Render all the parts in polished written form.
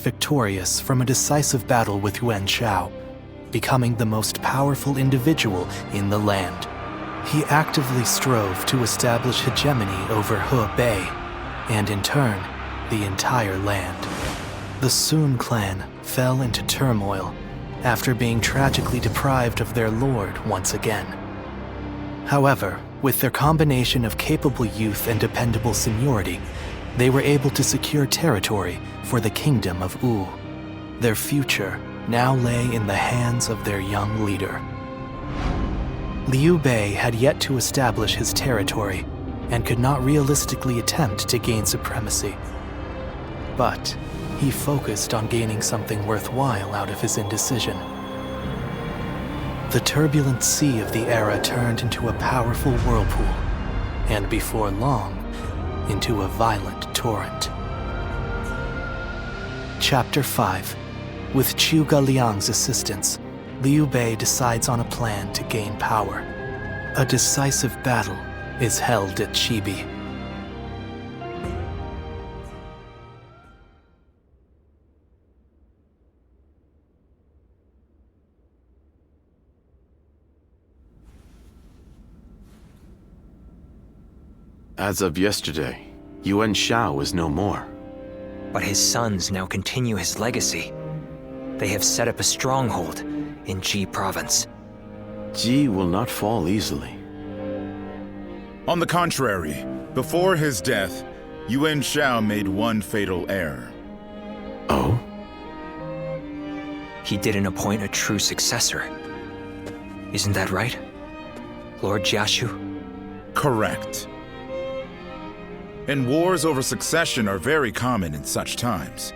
victorious from a decisive battle with Yuan Shao, becoming the most powerful individual in the land. He actively strove to establish hegemony over Hebei, and in turn, the entire land. The Sun clan fell into turmoil after being tragically deprived of their lord once again. However, with their combination of capable youth and dependable seniority, they were able to secure territory for the kingdom of Wu. Their future now lay in the hands of their young leader. Liu Bei had yet to establish his territory and could not realistically attempt to gain supremacy. But he focused on gaining something worthwhile out of his indecision. The turbulent sea of the era turned into a powerful whirlpool, and before long, into a violent torrent. Chapter 5. With Chu Galiang's assistance, Liu Bei decides on a plan to gain power. A decisive battle is held at Chibi. As of yesterday, Yuan Shao is no more. But his sons now continue his legacy. They have set up a stronghold in Ji province. Ji will not fall easily. On the contrary, before his death, Yuan Shao made one fatal error. Oh? He didn't appoint a true successor. Isn't that right, Lord Jiashu? Correct. And wars over succession are very common in such times.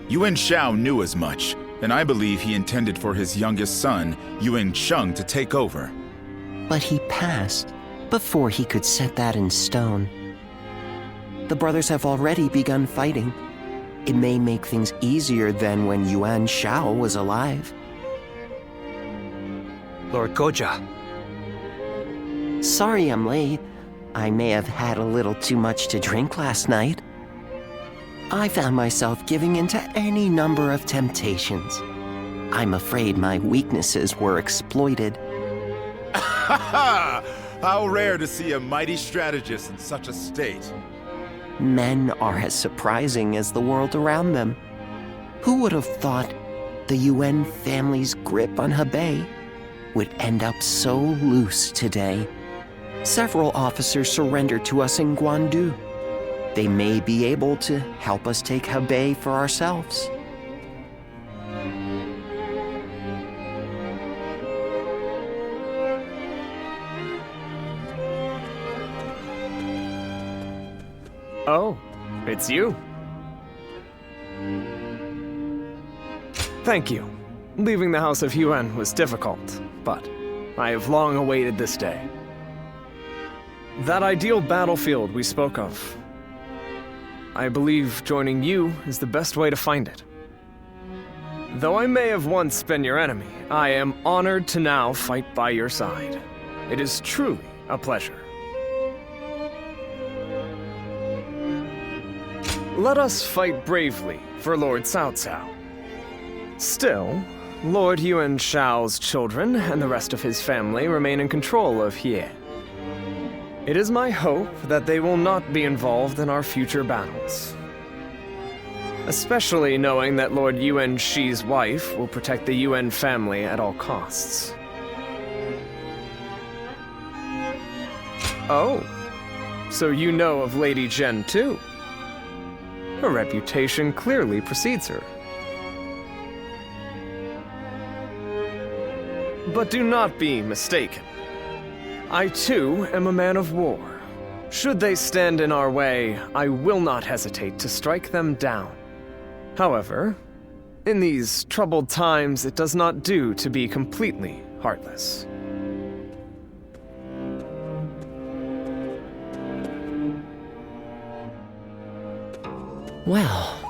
Yuan Shao knew as much, and I believe he intended for his youngest son, Yuan Cheng, to take over. But he passed before he could set that in stone. The brothers have already begun fighting. It may make things easier than when Yuan Shao was alive. Lord Goja. Sorry I'm late. I may have had a little too much to drink last night. I found myself giving in to any number of temptations. I'm afraid my weaknesses were exploited. Ha ha! How rare to see a mighty strategist in such a state. Men are as surprising as the world around them. Who would have thought the Yuan family's grip on Hebei would end up so loose today? Several officers surrendered to us in Guandu. They may be able to help us take Hebei for ourselves. Oh, it's you. Thank you. Leaving the House of Yuan was difficult, but I have long awaited this day. That ideal battlefield we spoke of. I believe joining you is the best way to find it. Though I may have once been your enemy, I am honored to now fight by your side. It is truly a pleasure. Let us fight bravely for Lord Cao Cao. Still, Lord Yuan Shao's children and the rest of his family remain in control of Hie. It is my hope that they will not be involved in our future battles. Especially knowing that Lord Yuan Shi's wife will protect the Yuan family at all costs. Oh, so you know of Lady Zhen too? Her reputation clearly precedes her. But do not be mistaken. I too am a man of war. Should they stand in our way, I will not hesitate to strike them down. However, in these troubled times, it does not do to be completely heartless. Well,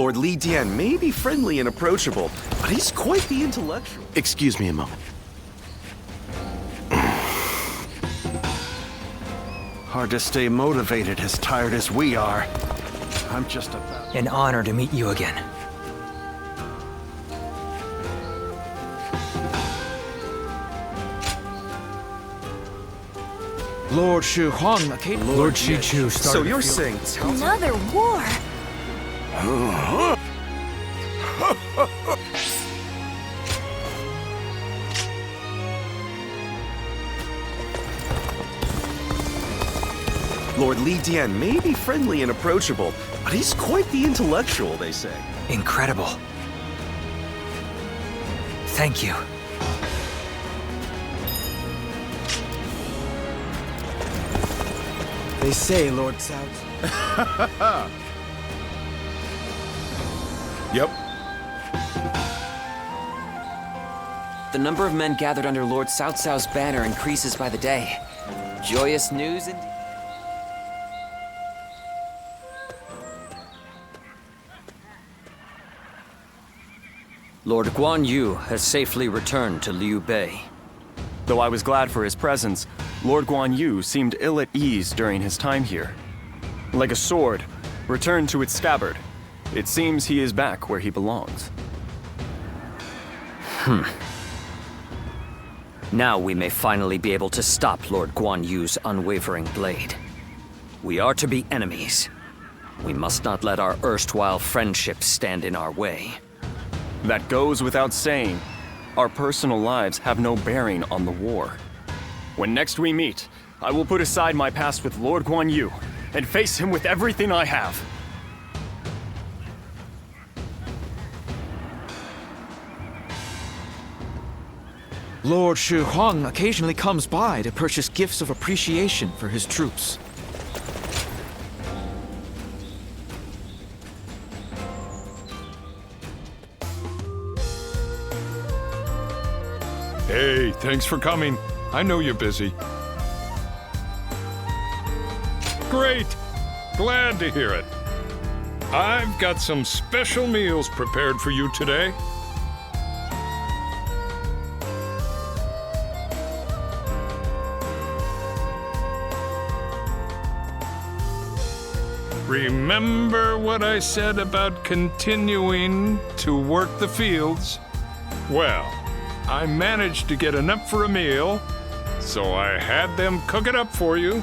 Lord Li Dian may be friendly and approachable, but he's quite the intellectual. Excuse me a moment. Hard to stay motivated as tired as we are. I'm just about... An honor to meet you again. Lord Shu Huang, Lord Shi Chu started. So you're saying... Another war? Lord Li Dian may be friendly and approachable, but he's quite the intellectual, they say. Incredible. Thank you. They say Lord Cao... Yep. The number of men gathered under Lord Cao Cao's banner increases by the day. Joyous news indeed. Lord Guan Yu has safely returned to Liu Bei. Though I was glad for his presence, Lord Guan Yu seemed ill at ease during his time here. Like a sword, returned to its scabbard, it seems he is back where he belongs. Now we may finally be able to stop Lord Guan Yu's unwavering blade. We are to be enemies. We must not let our erstwhile friendships stand in our way. That goes without saying. Our personal lives have no bearing on the war. When next we meet, I will put aside my past with Lord Guan Yu and face him with everything I have. Lord Shu Huang occasionally comes by to purchase gifts of appreciation for his troops. Hey, thanks for coming. I know you're busy. Great! Glad to hear it. I've got some special meals prepared for you today. Remember what I said about continuing to work the fields? Well, I managed to get enough for a meal, so I had them cook it up for you.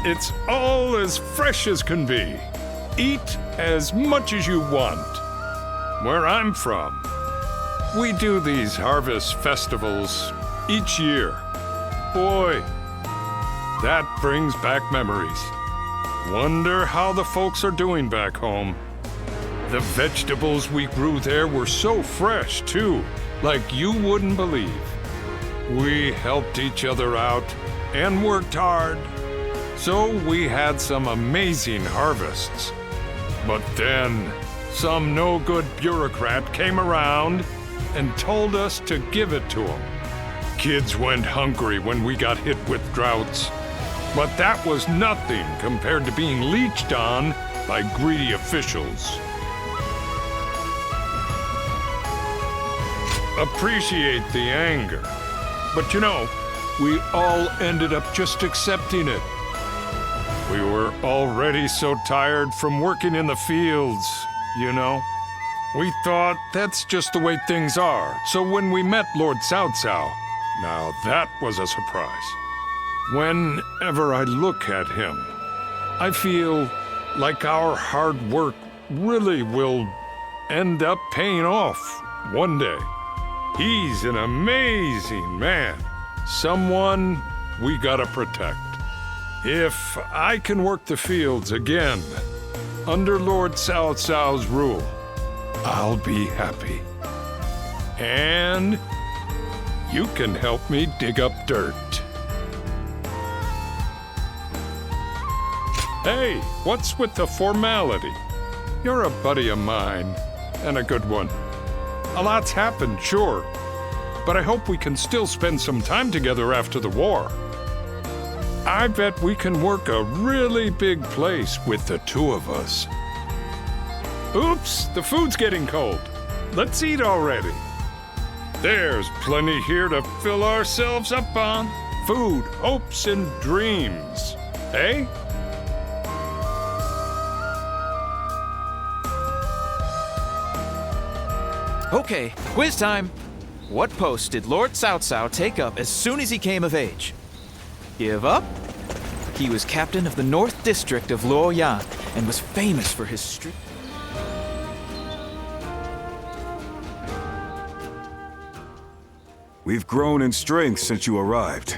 It's all as fresh as can be. Eat as much as you want. Where I'm from, we do these harvest festivals each year. Boy, that brings back memories. Wonder how the folks are doing back home. The vegetables we grew there were so fresh, too, like you wouldn't believe. We helped each other out and worked hard, so we had some amazing harvests. But then, some no-good bureaucrat came around and told us to give it to him. Kids went hungry when we got hit with droughts, but that was nothing compared to being leeched on by greedy officials. Appreciate the anger. But you know, we all ended up just accepting it. We were already so tired from working in the fields, you know. We thought that's just the way things are. So when we met Lord Cao Cao, now that was a surprise. Whenever I look at him, I feel like our hard work really will end up paying off one day. He's an amazing man, someone we gotta protect. If I can work the fields again, under Lord Cao Cao's rule, I'll be happy. And you can help me dig up dirt. Hey, what's with the formality? You're a buddy of mine, and a good one. A lot's happened, sure, but I hope we can still spend some time together after the war. I bet we can work a really big place with the two of us. Oops, the food's getting cold. Let's eat already. There's plenty here to fill ourselves up on. Food, hopes, and dreams. Eh? Okay, quiz time. What post did Lord Cao Cao take up as soon as he came of age? Give up? He was captain of the North District of Luoyang and was famous for his strict... We've grown in strength since you arrived.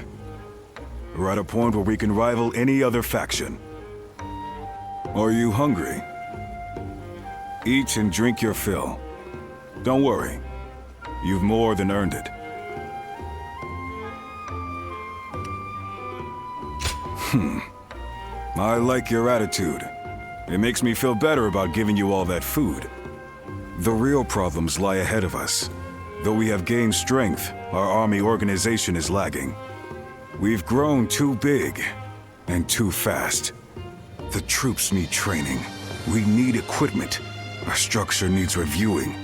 We're at a point where we can rival any other faction. Are you hungry? Eat and drink your fill. Don't worry. You've more than earned it. I like your attitude. It makes me feel better about giving you all that food. The real problems lie ahead of us. Though we have gained strength, our army organization is lagging. We've grown too big and too fast. The troops need training. We need equipment. Our structure needs reviewing.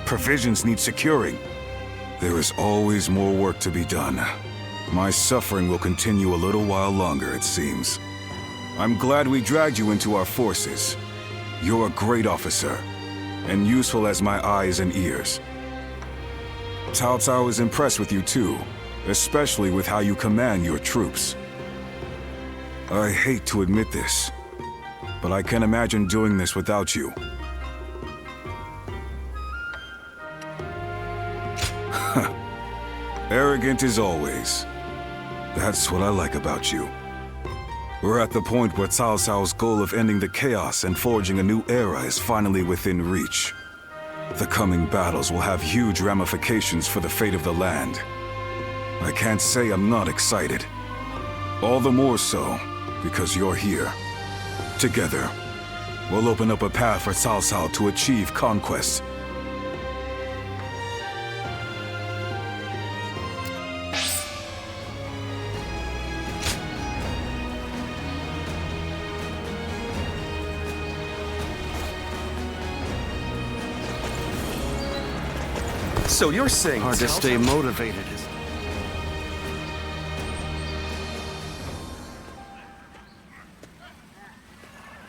Provisions need securing. There is always more work to be done. My suffering will continue a little while longer, it seems. I'm glad we dragged you into our forces. You're a great officer, and useful as my eyes and ears. Cao Cao is impressed with you too, especially with how you command your troops. I hate to admit this, but I can't imagine doing this without you. Arrogant as always. That's what I like about you. We're at the point where Cao Cao's goal of ending the chaos and forging a new era is finally within reach. The coming battles will have huge ramifications for the fate of the land. I can't say I'm not excited. All the more so, because you're here. Together, we'll open up a path for Cao Cao to achieve conquest. So you're saying hard to stay motivated.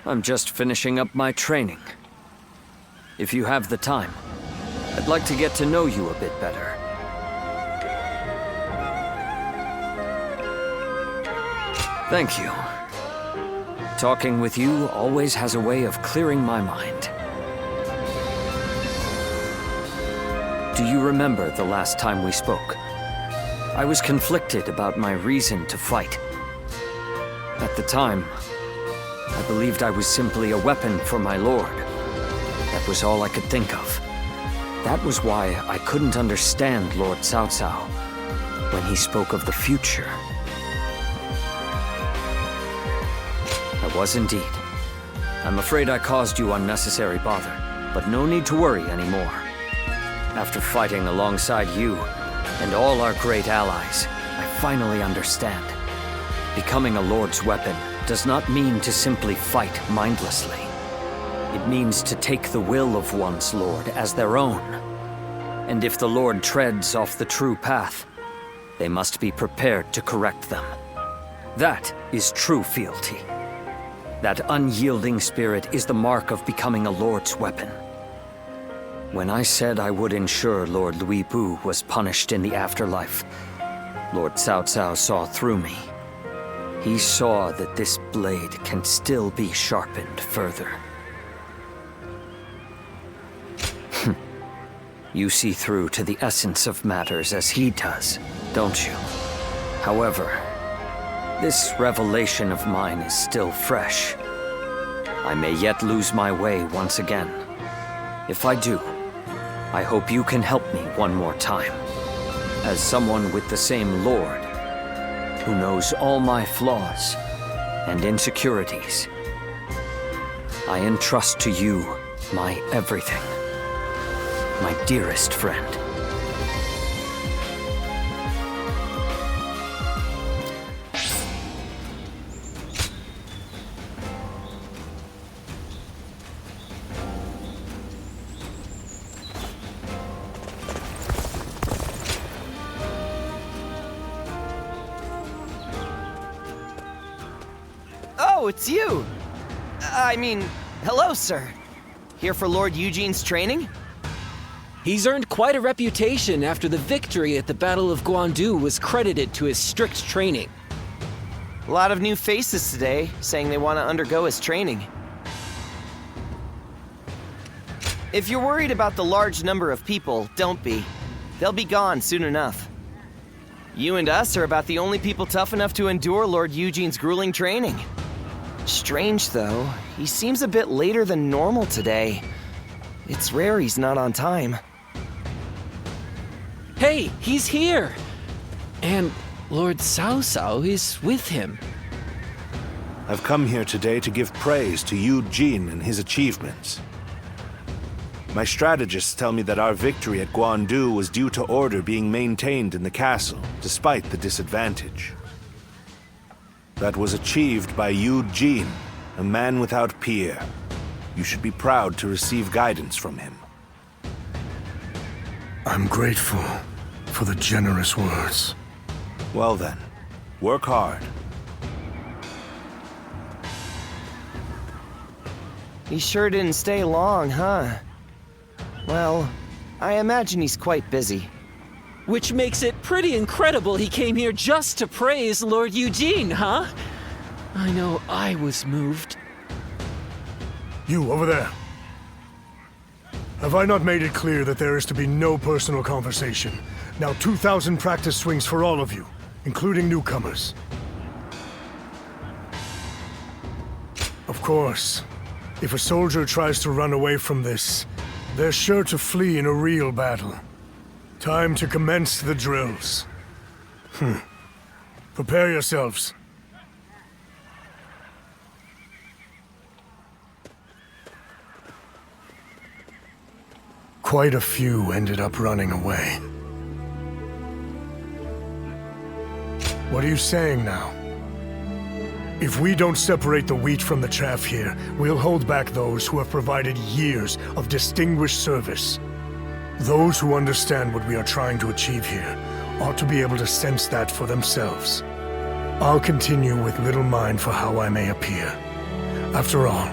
I'm just finishing up my training. If you have the time, I'd like to get to know you a bit better. Thank you. Talking with you always has a way of clearing my mind. Do you remember the last time we spoke? I was conflicted about my reason to fight. At the time, I believed I was simply a weapon for my lord. That was all I could think of. That was why I couldn't understand Lord Cao Cao when he spoke of the future. I was indeed. I'm afraid I caused you unnecessary bother, but no need to worry anymore. After fighting alongside you and all our great allies, I finally understand. Becoming a Lord's weapon does not mean to simply fight mindlessly. It means to take the will of one's Lord as their own. And if the Lord treads off the true path, they must be prepared to correct them. That is true fealty. That unyielding spirit is the mark of becoming a Lord's weapon. When I said I would ensure Lord Louis Bu was punished in the afterlife, Lord Cao Cao saw through me. He saw that this blade can still be sharpened further. You see through to the essence of matters as he does, don't you? However, this revelation of mine is still fresh. I may yet lose my way once again. If I do, I hope you can help me one more time. As someone with the same Lord, who knows all my flaws and insecurities, I entrust to you my everything, my dearest friend. Oh, it's you! Hello, sir. Here for Lord Eugene's training? He's earned quite a reputation after the victory at the Battle of Guandu was credited to his strict training. A lot of new faces today, saying they want to undergo his training. If you're worried about the large number of people, don't be. They'll be gone soon enough. You and us are about the only people tough enough to endure Lord Eugene's grueling training. Strange, though. He seems a bit later than normal today. It's rare he's not on time. Hey, he's here! And Lord Cao Cao is with him. I've come here today to give praise to Eugene and his achievements. My strategists tell me that our victory at Guandu was due to order being maintained in the castle, despite the disadvantage. That was achieved by Eugene, a man without peer. You should be proud to receive guidance from him. I'm grateful for the generous words. Well then, work hard. He sure didn't stay long, huh? Well, I imagine he's quite busy. Which makes it pretty incredible he came here just to praise Lord Eugene, huh? I know I was moved. You, over there. Have I not made it clear that there is to be no personal conversation? Now 2,000 practice swings for all of you, including newcomers. Of course, if a soldier tries to run away from this, they're sure to flee in a real battle. Time to commence the drills. Prepare yourselves. Quite a few ended up running away. What are you saying now? If we don't separate the wheat from the chaff here, we'll hold back those who have provided years of distinguished service. Those who understand what we are trying to achieve here ought to be able to sense that for themselves. I'll continue with little mind for how I may appear. After all,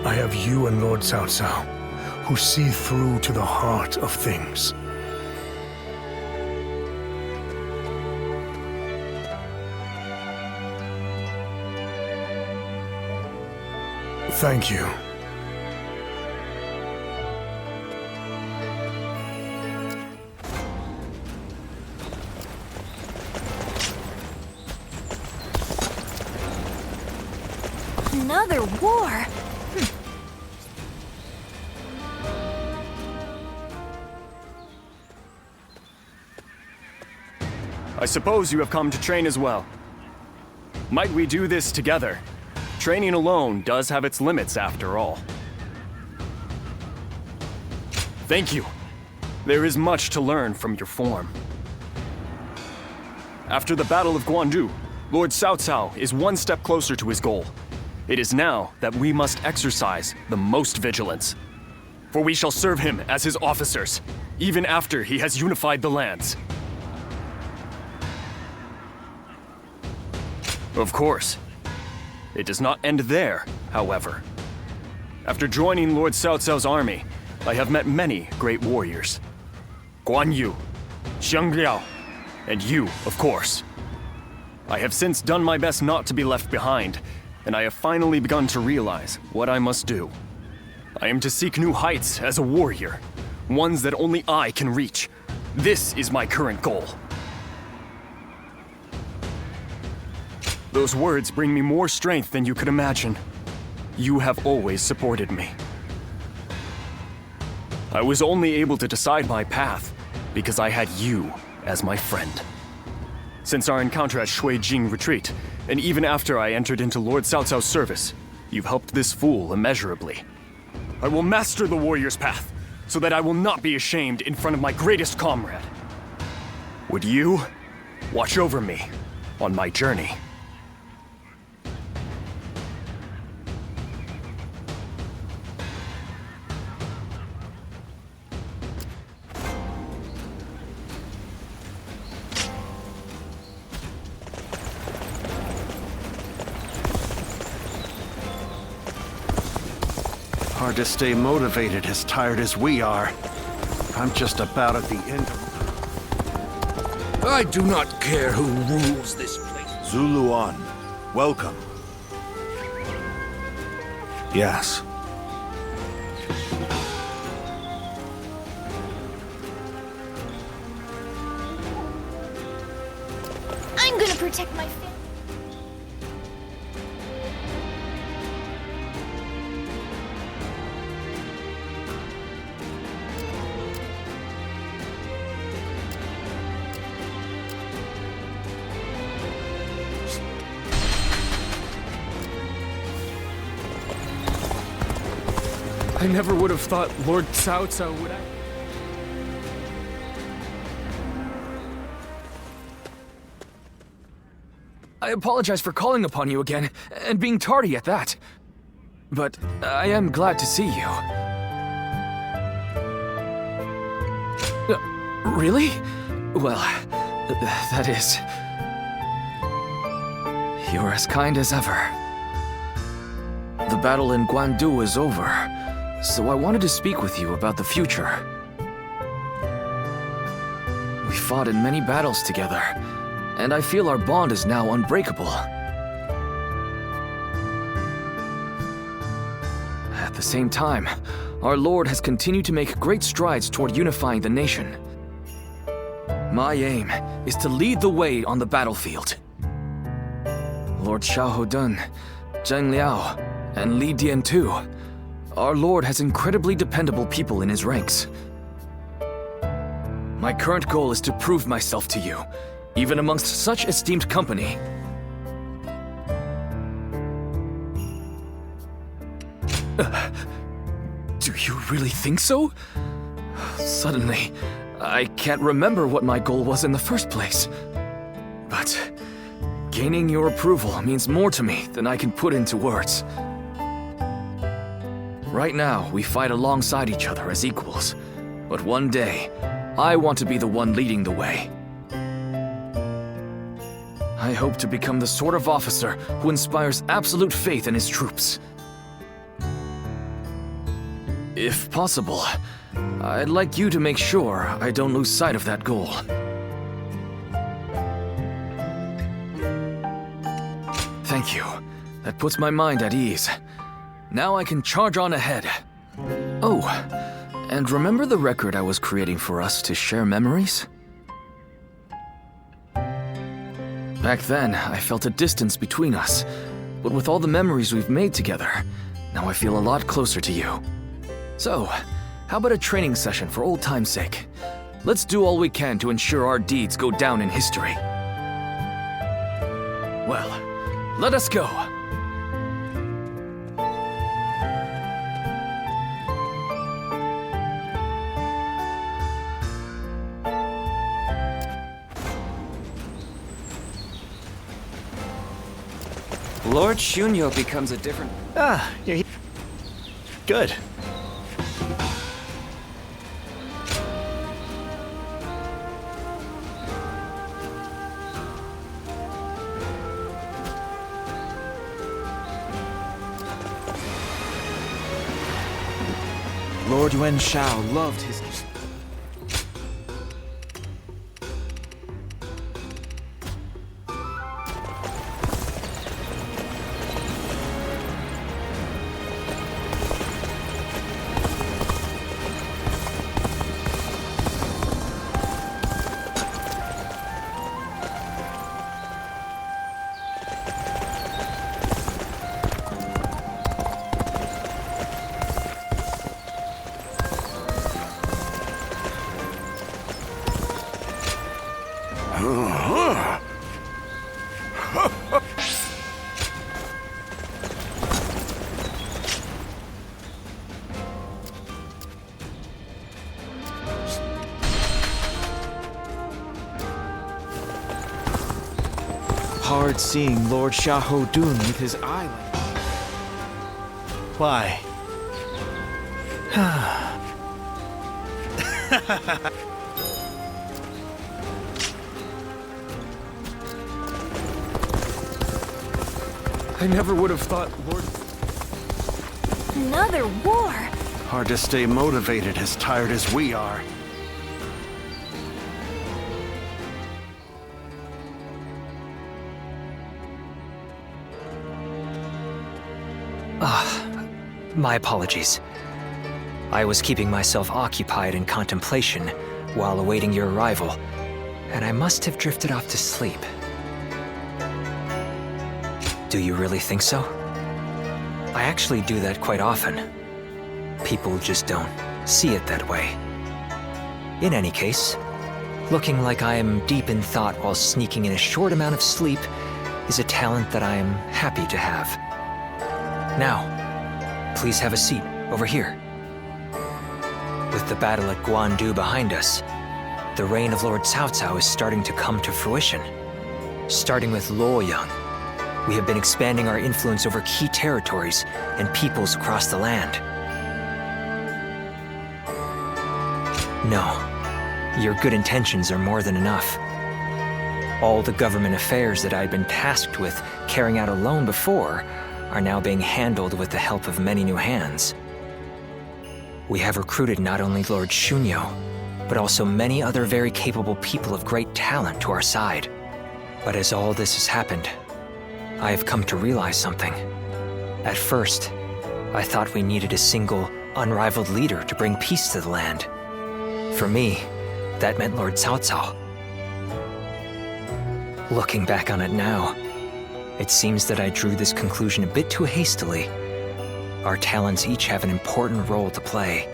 I have you and Lord Cao Cao, who see through to the heart of things. Thank you. Another war? I suppose you have come to train as well. Might we do this together? Training alone does have its limits after all. Thank you. There is much to learn from your form. After the Battle of Guandu, Lord Cao Cao is one step closer to his goal. It is now that we must exercise the most vigilance. For we shall serve him as his officers, even after he has unified the lands. Of course. It does not end there, however. After joining Lord Cao Cao's army, I have met many great warriors. Guan Yu, Xiang Liao, and you, of course. I have since done my best not to be left behind, and I have finally begun to realize what I must do. I am to seek new heights as a warrior, ones that only I can reach. This is my current goal. Those words bring me more strength than you could imagine. You have always supported me. I was only able to decide my path because I had you as my friend. Since our encounter at Shuijing Retreat, and even after I entered into Lord Cao Cao's service, you've helped this fool immeasurably. I will master the warrior's path, so that I will not be ashamed in front of my greatest comrade. Would you watch over me on my journey? hard to stay motivated as tired as we are. I'm just about at the end of... I do not care who rules this place. Zuluan, welcome. Yes. I'm gonna protect my family. I never would have thought Lord Cao Cao would act. I apologize for calling upon you again, and being tardy at that. But I am glad to see you. Really? Well, that is... You're as kind as ever. The battle in Guandu is over, so I wanted to speak with you about the future. We fought in many battles together, and I feel our bond is now unbreakable. At the same time, our Lord has continued to make great strides toward unifying the nation. My aim is to lead the way on the battlefield. Lord Xiahou Dun, Zheng Liao, and Li Dian too. Our Lord has incredibly dependable people in his ranks. My current goal is to prove myself to you, even amongst such esteemed company. Do you really think so? Suddenly, I can't remember what my goal was in the first place. But gaining your approval means more to me than I can put into words. Right now, we fight alongside each other as equals. But one day, I want to be the one leading the way. I hope to become the sort of officer who inspires absolute faith in his troops. If possible, I'd like you to make sure I don't lose sight of that goal. Thank you. That puts my mind at ease. Now I can charge on ahead. Oh, and remember the record I was creating for us to share memories? Back then, I felt a distance between us, but with all the memories we've made together, now I feel a lot closer to you. So, how about a training session for old time's sake? Let's do all we can to ensure our deeds go down in history. Well, let us go. Lord Shunyo becomes a different... Ah, you're here. Good. Lord Yuan Shao loved his... Hard seeing Lord Xiahou Dun with his island. Why? I never would have thought Lord... Another war? Hard to stay motivated as tired as we are. My apologies. I was keeping myself occupied in contemplation while awaiting your arrival, and I must have drifted off to sleep. Do you really think so? I actually do that quite often. People just don't see it that way. In any case, looking like I am deep in thought while sneaking in a short amount of sleep is a talent that I am happy to have. Now, please have a seat over here. With the battle at Guandu behind us, the reign of Lord Cao Cao is starting to come to fruition. Starting with Luoyang, we have been expanding our influence over key territories and peoples across the land. No, your good intentions are more than enough. All the government affairs that I'd been tasked with carrying out alone before are now being handled with the help of many new hands. We have recruited not only Lord Shunyo, but also many other very capable people of great talent to our side. But as all this has happened, I have come to realize something. At first, I thought we needed a single, unrivaled leader to bring peace to the land. For me, that meant Lord Cao Cao. Looking back on it now, it seems that I drew this conclusion a bit too hastily. Our talents each have an important role to play.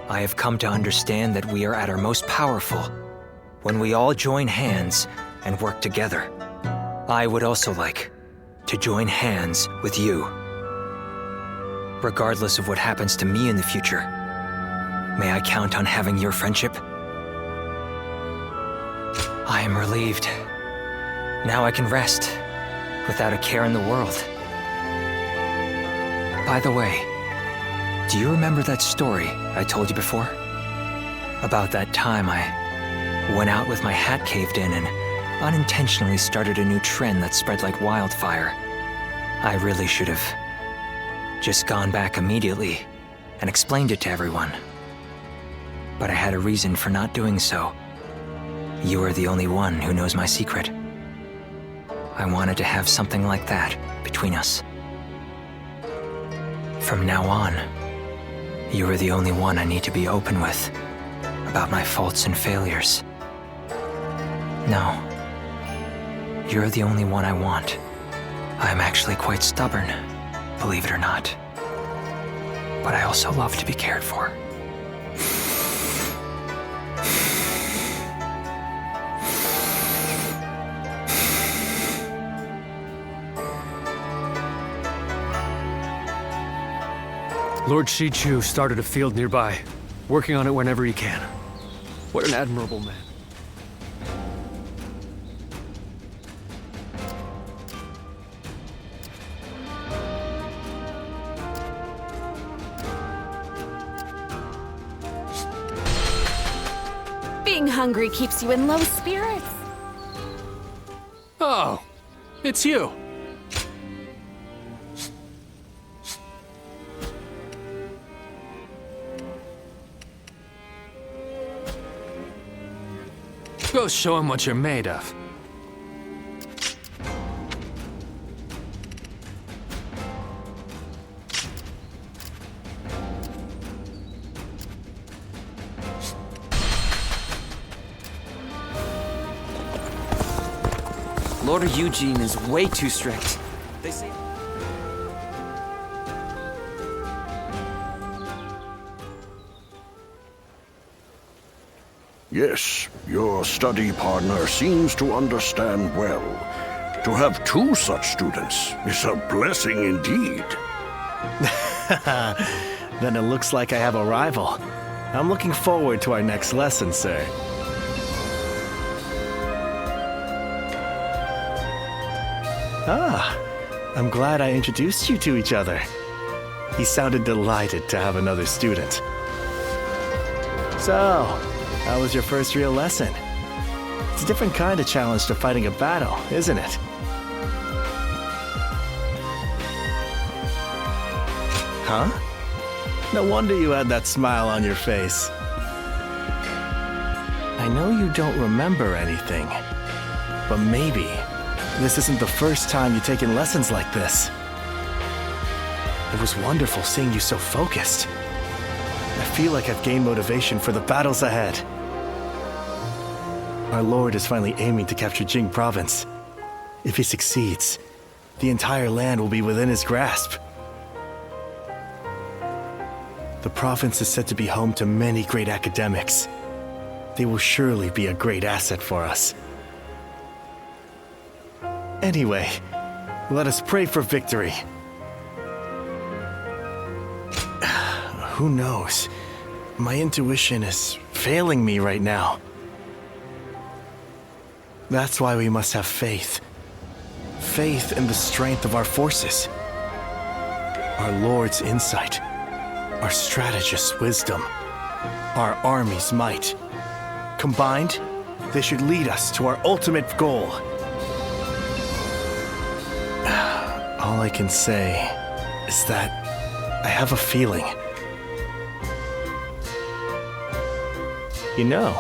I have come to understand that we are at our most powerful when we all join hands and work together. I would also like to join hands with you. Regardless of what happens to me in the future, may I count on having your friendship? I am relieved. Now I can rest without a care in the world. By the way, do you remember that story I told you before? About that time I went out with my hat caved in and unintentionally started a new trend that spread like wildfire. I really should have just gone back immediately and explained it to everyone. But I had a reason for not doing so. You are the only one who knows my secret. I wanted to have something like that between us. From now on, you are the only one I need to be open with about my faults and failures. No, you're the only one I want. I'm actually quite stubborn, believe it or not. But I also love to be cared for. Lord Shichu started a field nearby, working on it whenever he can. What an admirable man. Being hungry keeps you in low spirits. Oh, it's you. Go show him what you're made of. Lord Eugene is way too strict. They say... Yes, your study partner seems to understand well. To have two such students is a blessing indeed. Then it looks like I have a rival. I'm looking forward to our next lesson, sir. Ah, I'm glad I introduced you to each other. He sounded delighted to have another student. So, how was your first real lesson? It's a different kind of challenge to fighting a battle, isn't it? Huh? No wonder you had that smile on your face. I know you don't remember anything, but maybe this isn't the first time you've taken lessons like this. It was wonderful seeing you so focused. I feel like I've gained motivation for the battles ahead. Our lord is finally aiming to capture Jing province. If he succeeds, the entire land will be within his grasp. The province is said to be home to many great academics. They will surely be a great asset for us. Anyway, let us pray for victory. Who knows? My intuition is failing me right now. That's why we must have faith. Faith in the strength of our forces. Our Lord's insight. Our strategist's wisdom. Our army's might. Combined, they should lead us to our ultimate goal. All I can say is that I have a feeling. You know,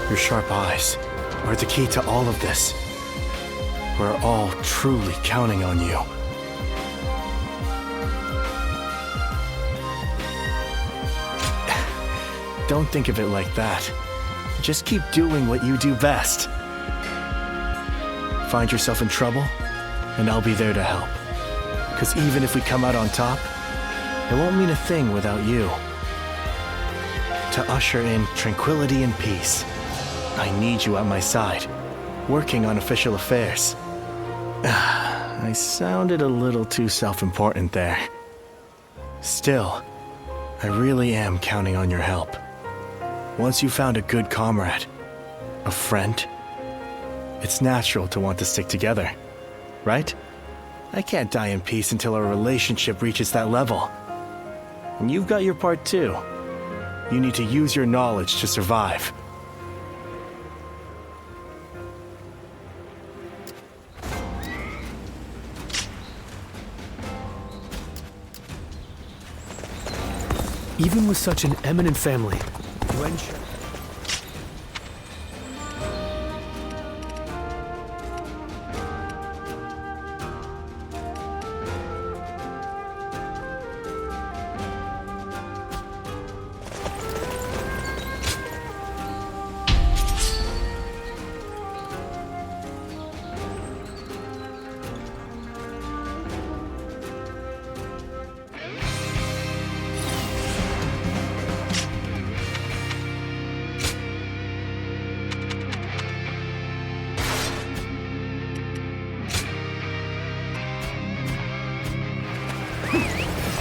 your sharp eyes are the key to all of this. We're all truly counting on you. Don't think of it like that. Just keep doing what you do best. Find yourself in trouble, and I'll be there to help. Because even if we come out on top, it won't mean a thing without you. To usher in tranquility and peace, I need you at my side, working on official affairs. I sounded a little too self-important there. Still, I really am counting on your help. Once you found a good comrade, a friend, it's natural to want to stick together, right? I can't die in peace until our relationship reaches that level. And you've got your part too. You need to use your knowledge to survive. Even with such an eminent family,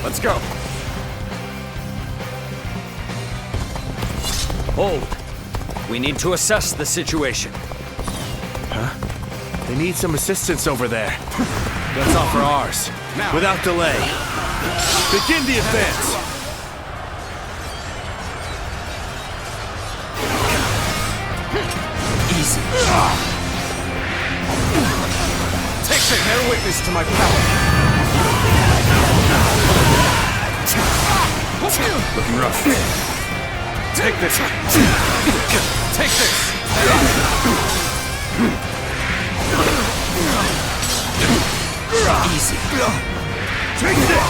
Let's go. Hold. We need to assess the situation. Huh? They need some assistance over there. Let's offer ours. Now. Without delay. Begin the advance. Easy. Take this. Bear witness to my power. Looking rough. Take this. Take this. Easy. Take this.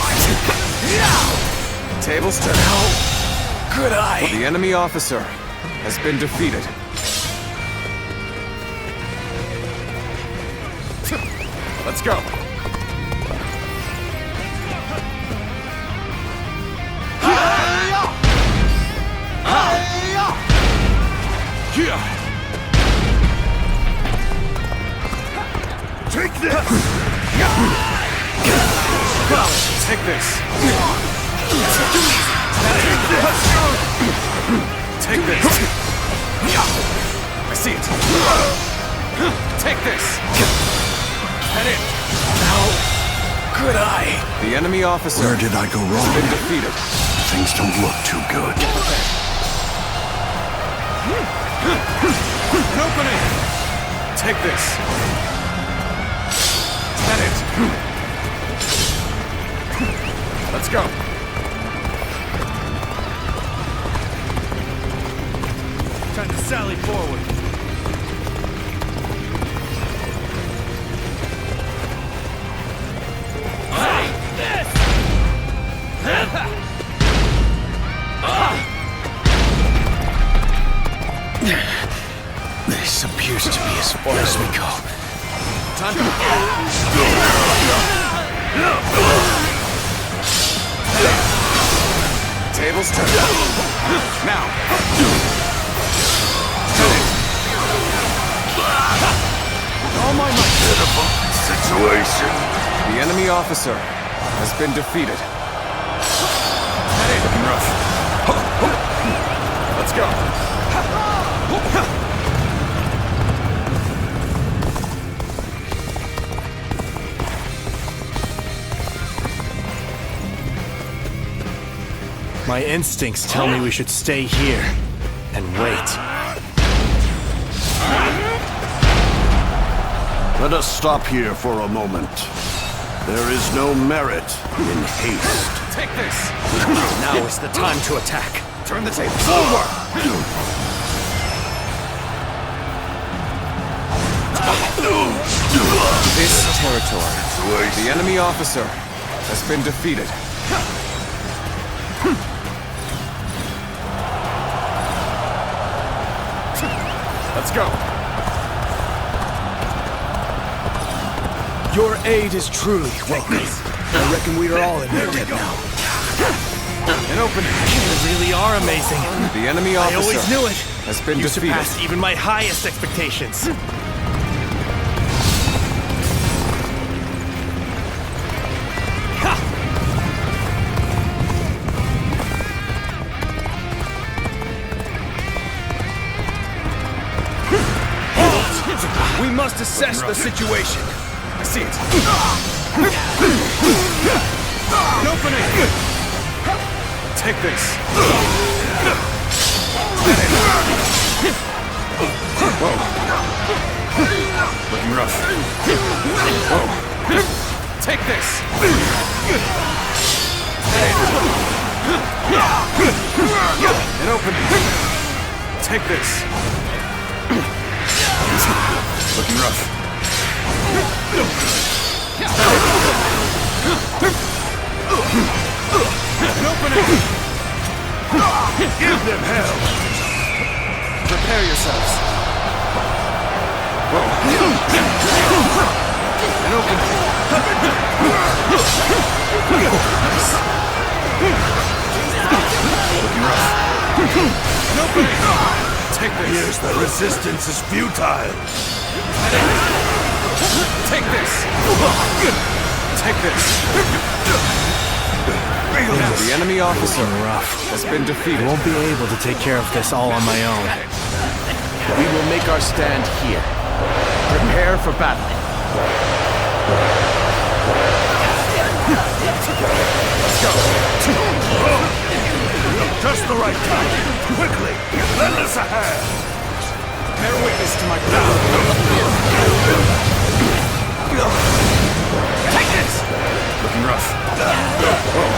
Tables turn. Good eye. The enemy officer has been defeated. Let's go. Take this! Take this! Take this! I see it! Take this! Head in! Now, good eye! The enemy officer Where did I go wrong? has been defeated. Things don't look too good. An opening! Take this! Head it! Let's go. Time to sally forward. This appears to be as far as we go. Time to... Tables turn. Now. All my might. Pitiful situation. The enemy officer has been defeated. Looking rough. Let's go. My instincts tell me we should stay here and wait. Let us stop here for a moment. There is no merit in haste. Take this! Now is the time to attack. Turn the table forward! This territory, the enemy officer has been defeated. Let's go. Your aid is truly welcome. I reckon we are all in their debt now. An open. You really are amazing. The enemy officer I always knew it. Has been You defeated. surpassed even my highest expectations. We must assess the situation. I see it. An opening! Take this. Whoa. Looking rough. Whoa. Take this. An opening. Take this. Looking rough. An opening! Give them hell! Prepare yourselves. Whoa. An opening. Nice. Looking rough. An opening! Take this. Here's the resistance is futile. Take this! Take this! The enemy officer has been defeated. I won't be able to take care of this all on my own. We will make our stand here. Prepare for battle. Let's go! Just the right time. Quickly, lend us a hand. Bear witness to my power. Take this! Looking rough. Whoa.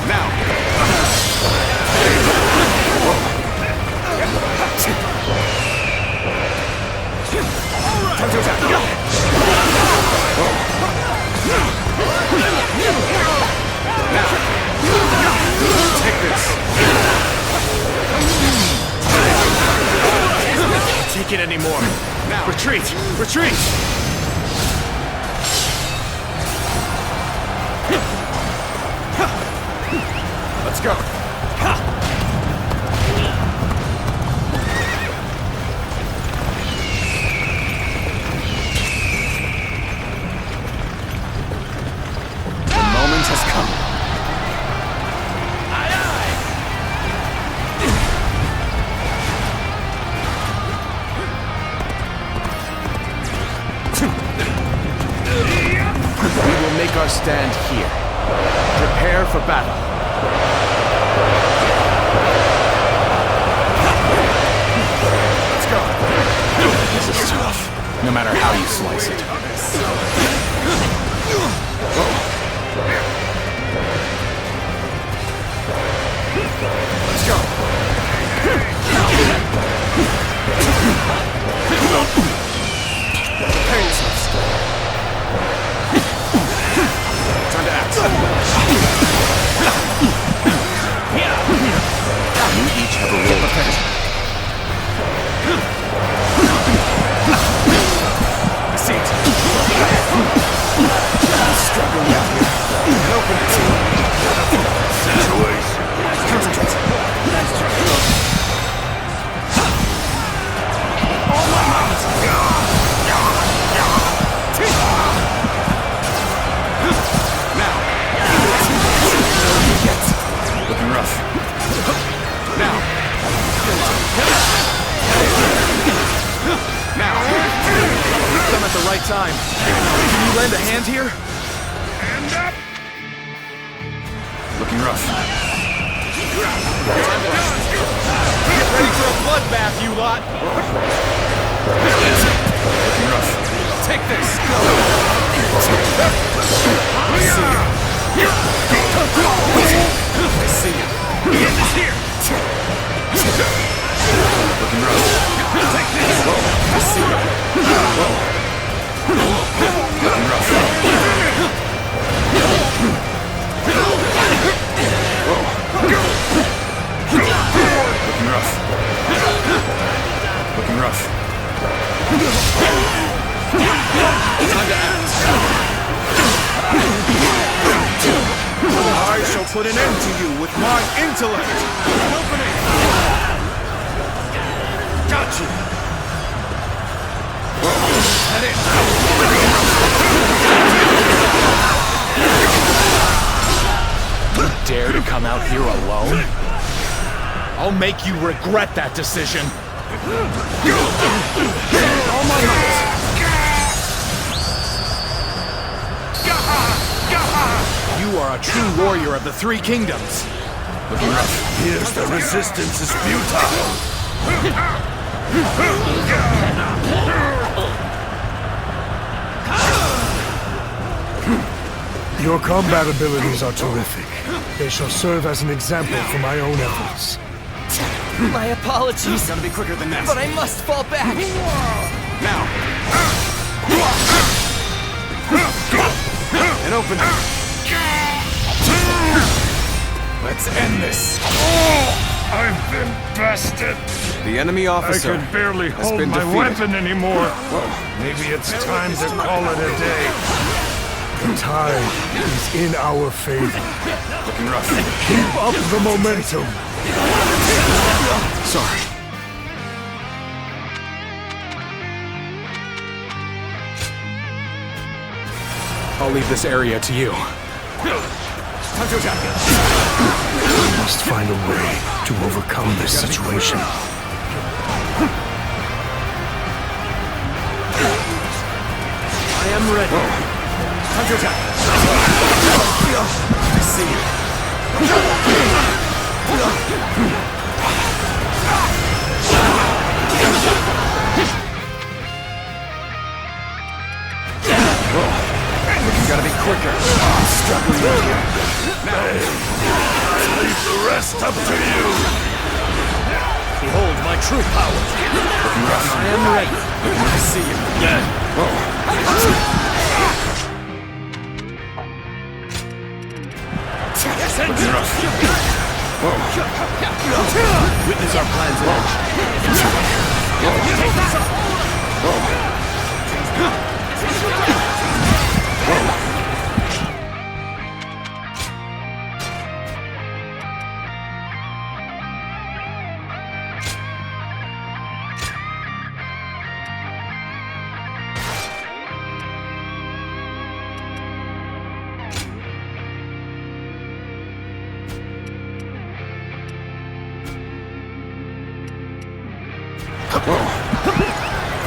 Now. Time to attack. Whoa. Now. Take this. Can't take it anymore. Now. Retreat! Retreat! Let's go. The moment has come. We will make our stand here. Prepare for battle. Let's go. This is tough, no matter how you slice it. Whoa. right time. Can you lend a hand here? Hand up! Looking rough. Get ready for a bloodbath, you lot! Looking rough. Take this! I see you. Get this here! Looking rough. Take this! I see you. Looking rough. Looking rough. Looking rough. Time to act. I shall put an end to you with my intellect! Opening! Got you! Head in! You dare to come out here alone? I'll make you regret that decision. All my might! You are a true warrior of the Three Kingdoms. Looking rough. Here's the resistance is futile! Your combat abilities are terrific. They shall serve as an example for my own efforts. My apologies. Gotta be quicker than that. But I must fall back. Now! An opening! Let's end this! I've been bested. The enemy officer I can barely has hold been my defeated. weapon anymore. Maybe it's time to call it a day. The tide is in our favor. Looking rough. Keep up the momentum. Sorry. I'll leave this area to you. Time to attack. We must find a way to overcome this situation. I am ready. Time to attack. I see you. You gotta be quicker. I'm struggling with you. Now. Leave the rest up to you! Behold my true power. I am ready. I see you. Looking rough. Witness our plans in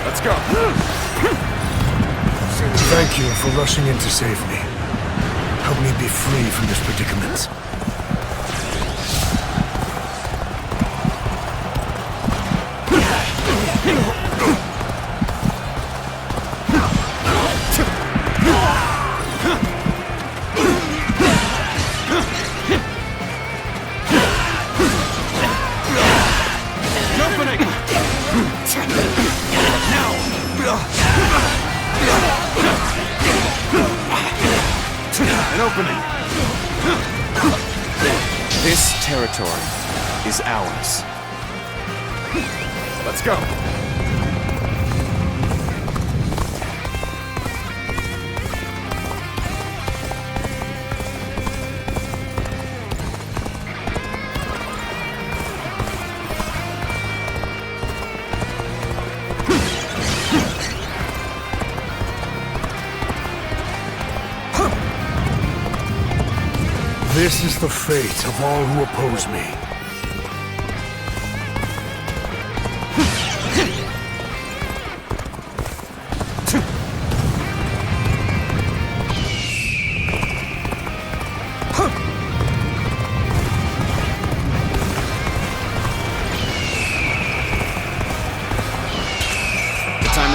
Let's go. Thank you for rushing in to save me. Help me be free from this predicament. An opening. This territory is ours. Let's go. This is the fate of all who oppose me.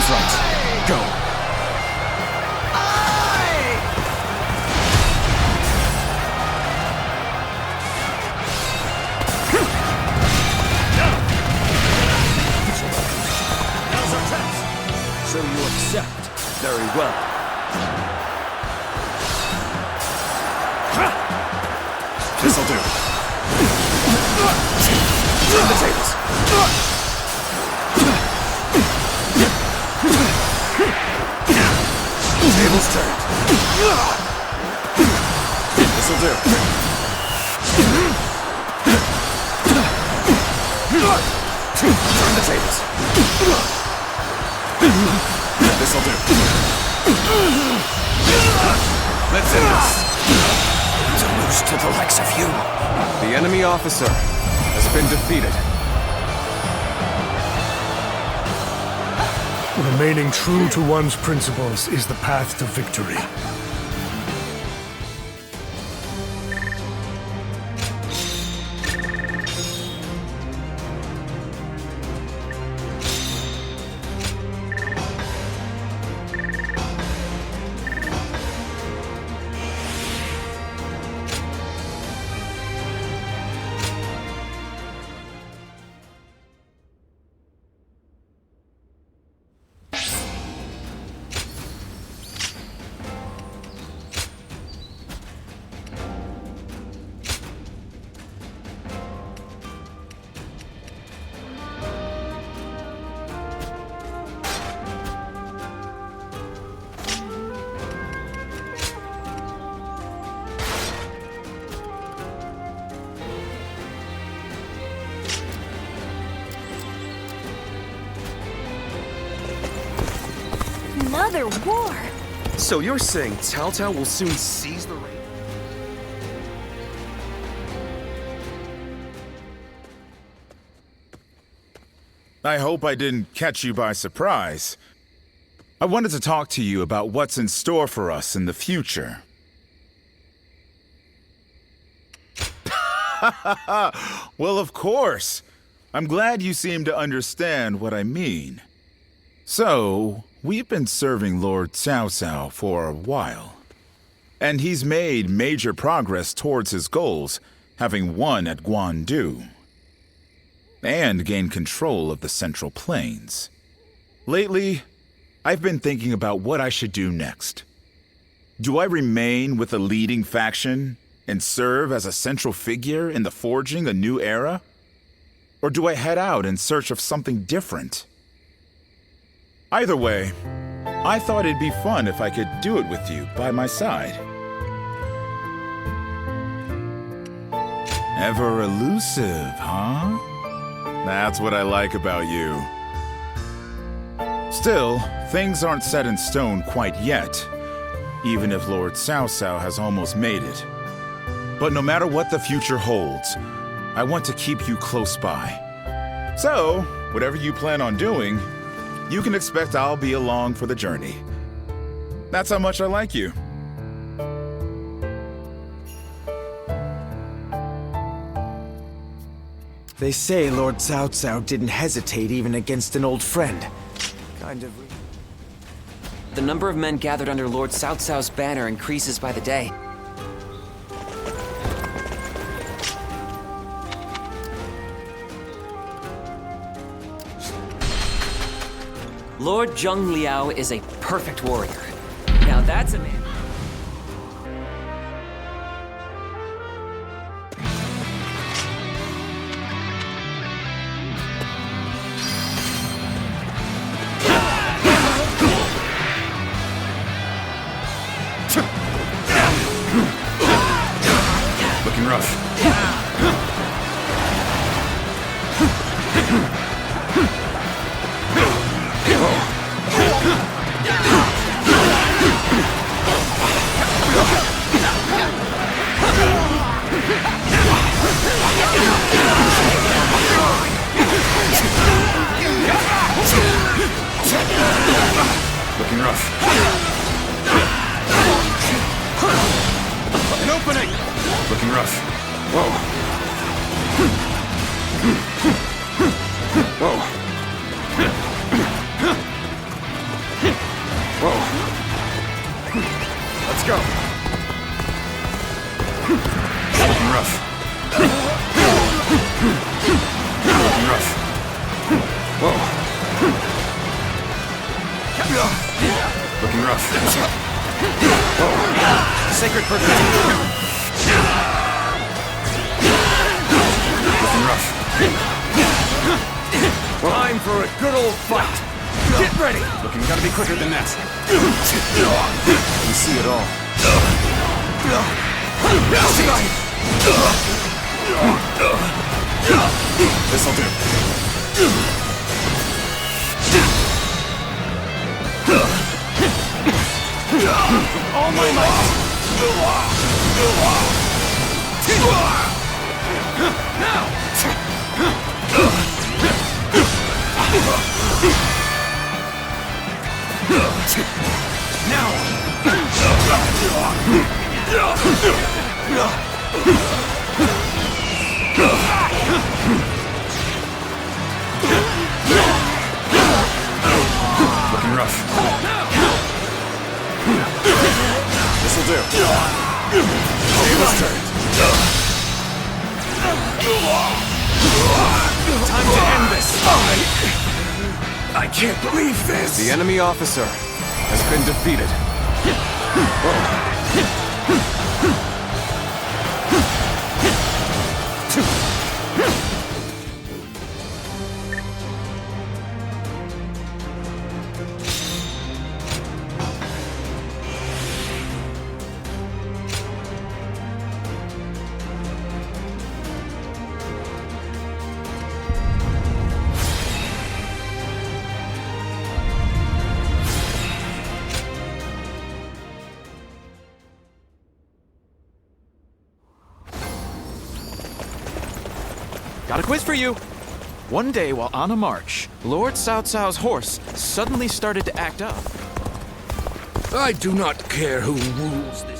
front. Go. So you accept. Very well. This'll do. Turn the tables. Tables turned. This'll do. Turn the tables. This'll do. Let's end this. To lose to the likes of you. The enemy officer has been defeated. Remaining true to one's principles is the path to victory. Another war? So you're saying Cao Cao will soon seize the reign? I hope I didn't catch you by surprise. I wanted to talk to you about what's in store for us in the future. Well, of course. I'm glad you seem to understand what I mean. So, we've been serving Lord Cao Cao for a while. And he's made major progress towards his goals, having won at Guandu. And gained control of the Central Plains. Lately, I've been thinking about what I should do next. Do I remain with the leading faction and serve as a central figure in the forging a new era? Or do I head out in search of something different? Either way, I thought it'd be fun if I could do it with you by my side. Ever elusive, huh? That's what I like about you. Still, things aren't set in stone quite yet, even if Lord Cao Cao has almost made it. But no matter what the future holds, I want to keep you close by. So, whatever you plan on doing, you can expect I'll be along for the journey. That's how much I like you. They say Lord Cao Cao didn't hesitate even against an old friend. The number of men gathered under Lord Cao Cao's banner increases by the day. Lord Zheng Liao is a perfect warrior. Now that's a man. Looking rough. Looking rough. An opening! Looking rough. Whoa. Whoa. Sacred protagonist. Looking rough. Time for a good old fight. Get ready. Looking gotta be quicker than that. You see it all. This'll do. All my might! Now! Looking rough. This'll do. Tables turned. Time to end this. I can't believe this. The enemy officer has been defeated. Got a quiz for you. One day while on a march, Lord Cao Cao's horse suddenly started to act up. I do not care who rules this.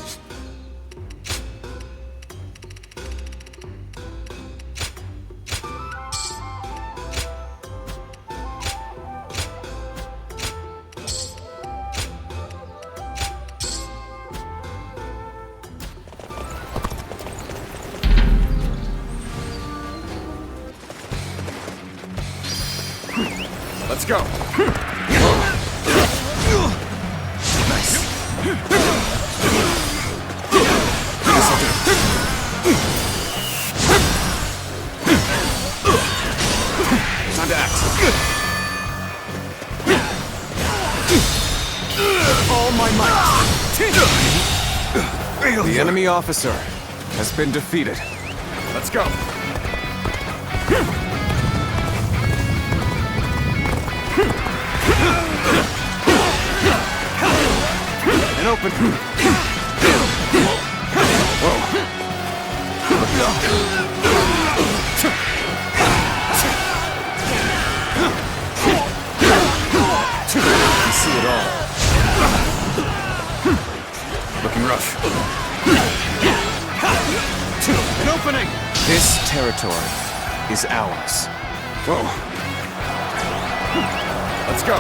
Let's go. Nice. This'll do. Time to act. All my might. The enemy officer has been defeated. Let's go. And open. Whoa. You see it all. Looking rough. An opening. This territory is ours. Whoa. Let's go.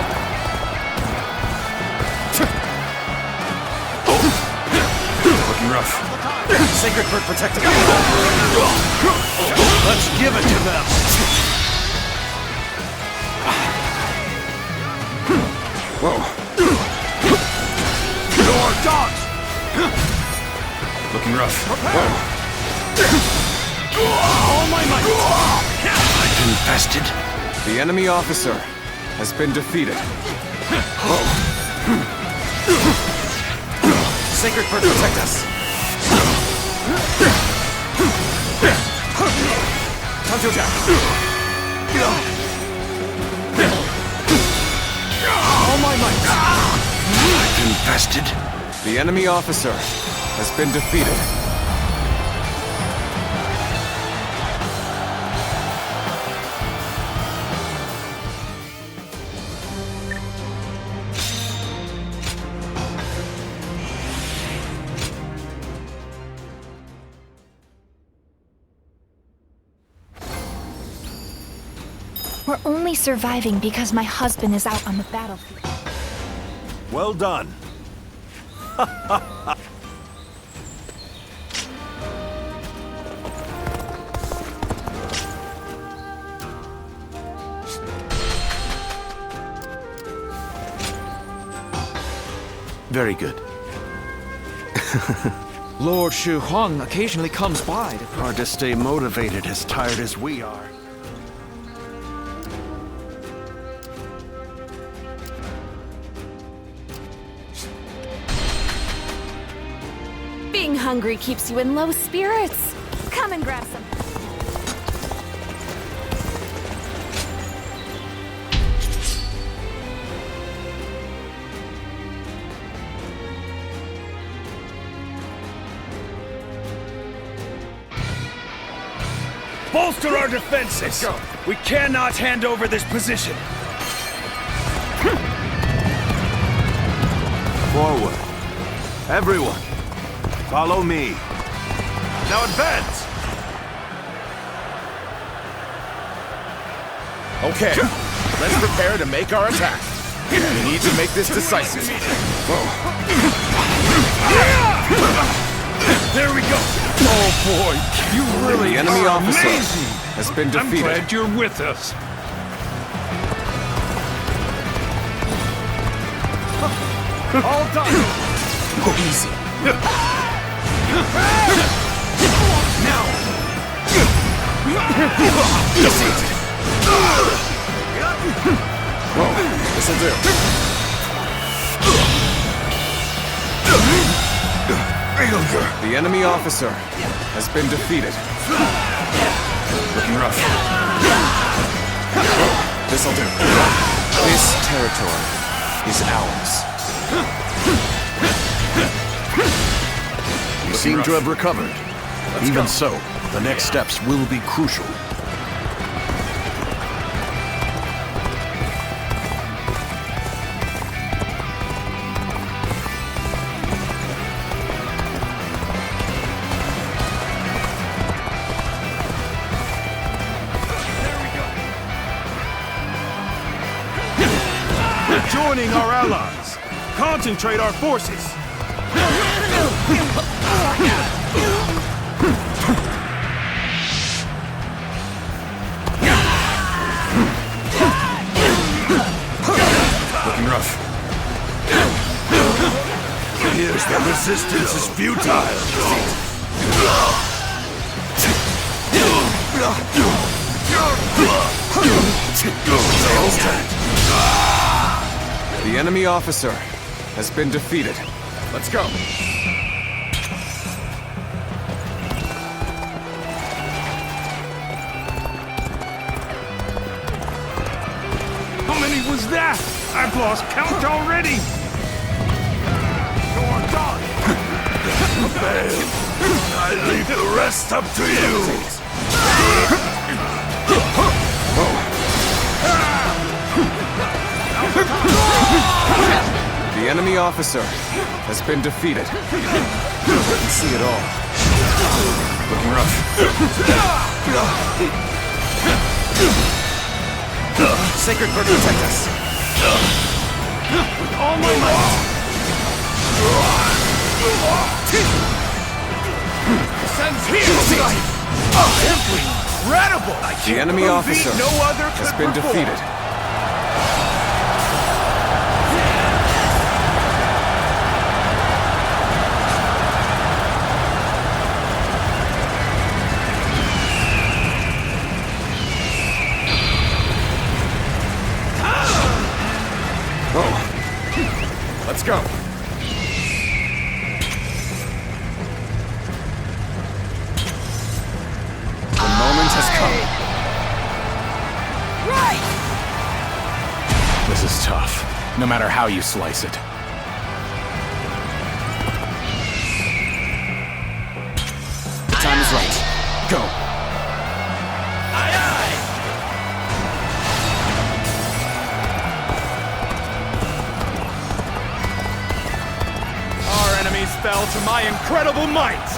Looking rough. Sacred bird protecting us. Let's give it to them. Whoa. Your dogs. Looking rough. Whoa. All my might. I've infested. The enemy officer has been defeated. Whoa. Sacred bird protect us. Time to attack. All my might. I've infested. The enemy officer has been defeated. We're only surviving because my husband is out on the battlefield. Well done. Very good. Lord Shu Huang occasionally comes by to... Hard to stay motivated as tired as we are. Being hungry keeps you in low spirits. Come and grab some. Bolster our defenses! We cannot hand over this position! Forward. Everyone, follow me. Now advance! Okay, let's prepare to make our attack. We need to make this decisive. There we go! Oh boy, you really The enemy are officer amazing! has been defeated. I'm glad you're with us. All done! Go easy. Now! Whoa, this'll do. The enemy officer has been defeated. Looking rough. This'll do. This territory is ours. You seem to have recovered. Even so, the next steps will be crucial. Joining our allies. Concentrate our forces. Looking rough. Here's the resistance is futile. The enemy officer has been defeated. Let's go. How many was that? I've lost count already. You're done. Fail. I leave the rest up to you. The enemy officer has been defeated. I can see it all. Looking rough. Sacred Bird, protect us. With all my might. Sends here. Simply incredible. The enemy officer no other has could been perform. defeated. Let's go. The moment has come. Right! This is tough, no matter how you slice it. The time is right. Go. Aye, aye. Our enemies fell to my incredible might.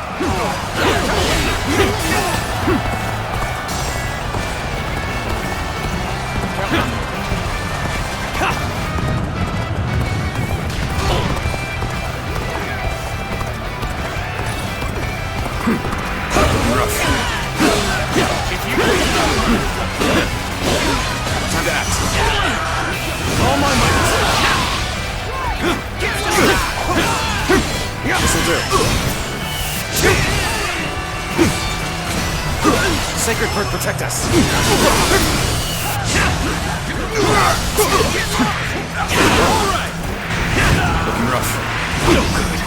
Time to act. All my might. This'll do. Sacred bird, protect us! Looking rough. No good.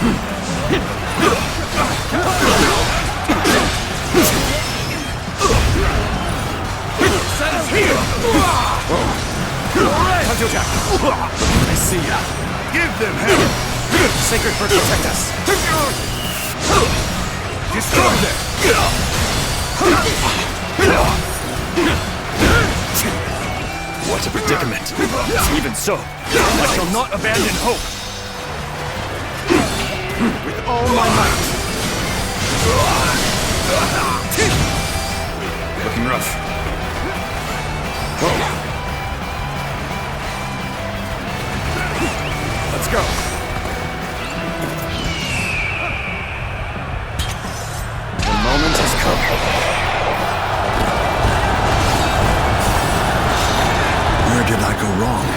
Time to attack. I see ya. Give them hell! Sacred bird, protect us. Destroy them! What a predicament. Even so, I shall not abandon hope. With all my might. Looking rough. Whoa. Let's go. The moment has come. Where did I go wrong?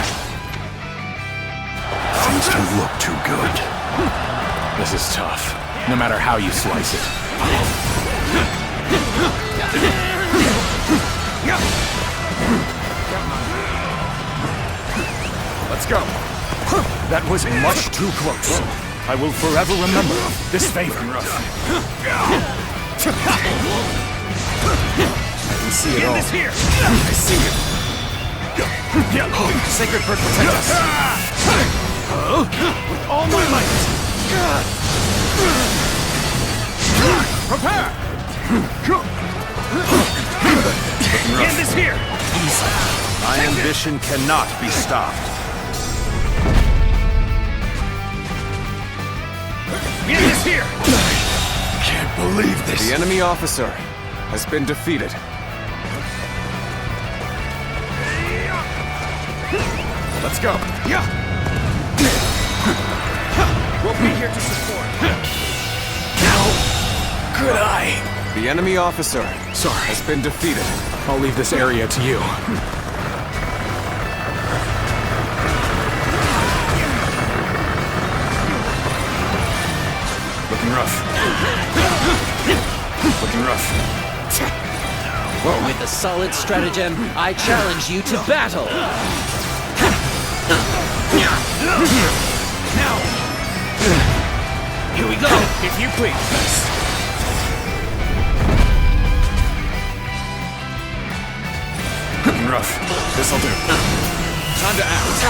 Things don't look too good. This is tough, no matter how you slice it. Let's go. That was much too close. I will forever remember this favor. I can see it all. I see it. Sacred bird, protect us. With all my might. Prepare! End this here! Easy. My ambition cannot be stopped. End this here! Can't believe this. The enemy officer has been defeated. Let's go. We'll be here to support. How could I? The enemy officer has been defeated. I'll leave this area to you. Looking rough. Looking rough. Whoa. With a solid stratagem, I challenge you to battle. Now! Here we go, if you please. Looking rough. This'll do. Time to act.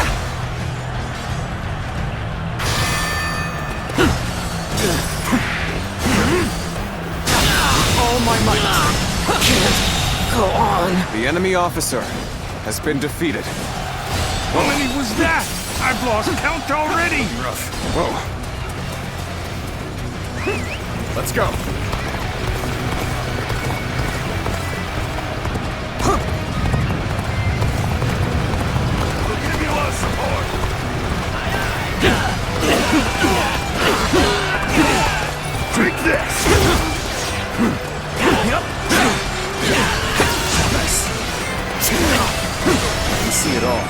All my might. Can't go on. The enemy officer has been defeated. How many was that? I've lost count already! Rough. Whoa. Let's go. We'll give you our support. Take this! Yep. Nice. I can see it all.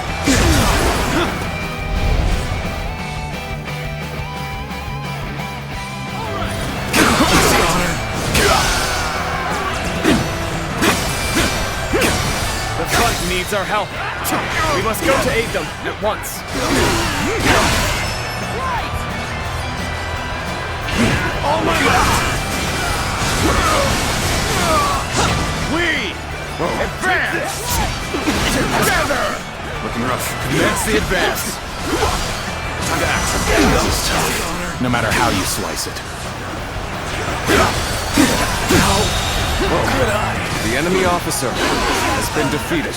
The front needs our help. We must go to aid them at once. All my might! We advance together. Looking rough. Commence the advance. Time to act. This is tough, no matter how you slice it. How could I? The enemy officer has been defeated.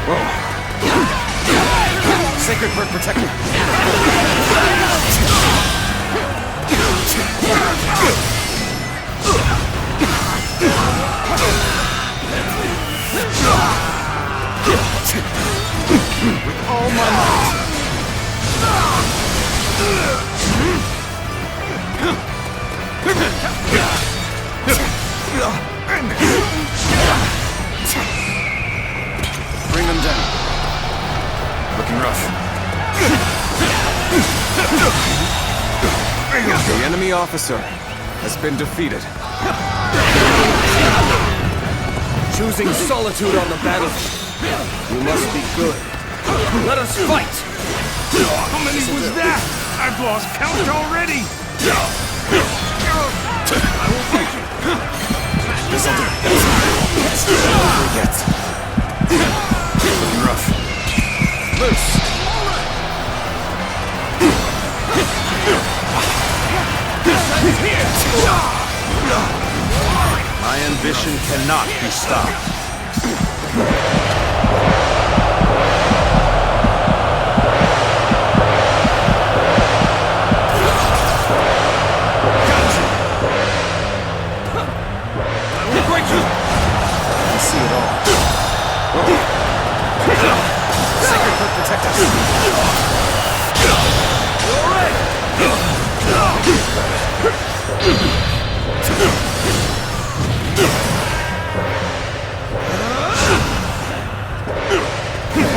Whoa. Sacred bird protector. With all my might. Bring them down. Looking rough. The enemy officer has been defeated. Choosing solitude on the battlefield. You must be good. Let us fight! How many was that? I've lost count already! I will fight you! This'll do. It's not over yet. Looking rough. Loose! My ambition cannot be stopped. I see it all. Sacred Book, protect us.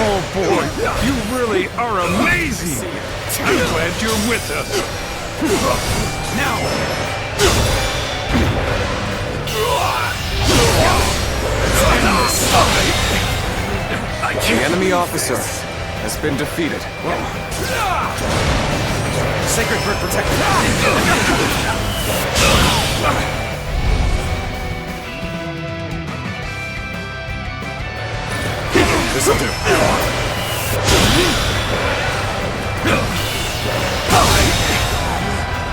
Oh boy, you really are amazing! I'm glad you're with us. Now! The enemy officer has been defeated. Sacred Bird protected. This'll do.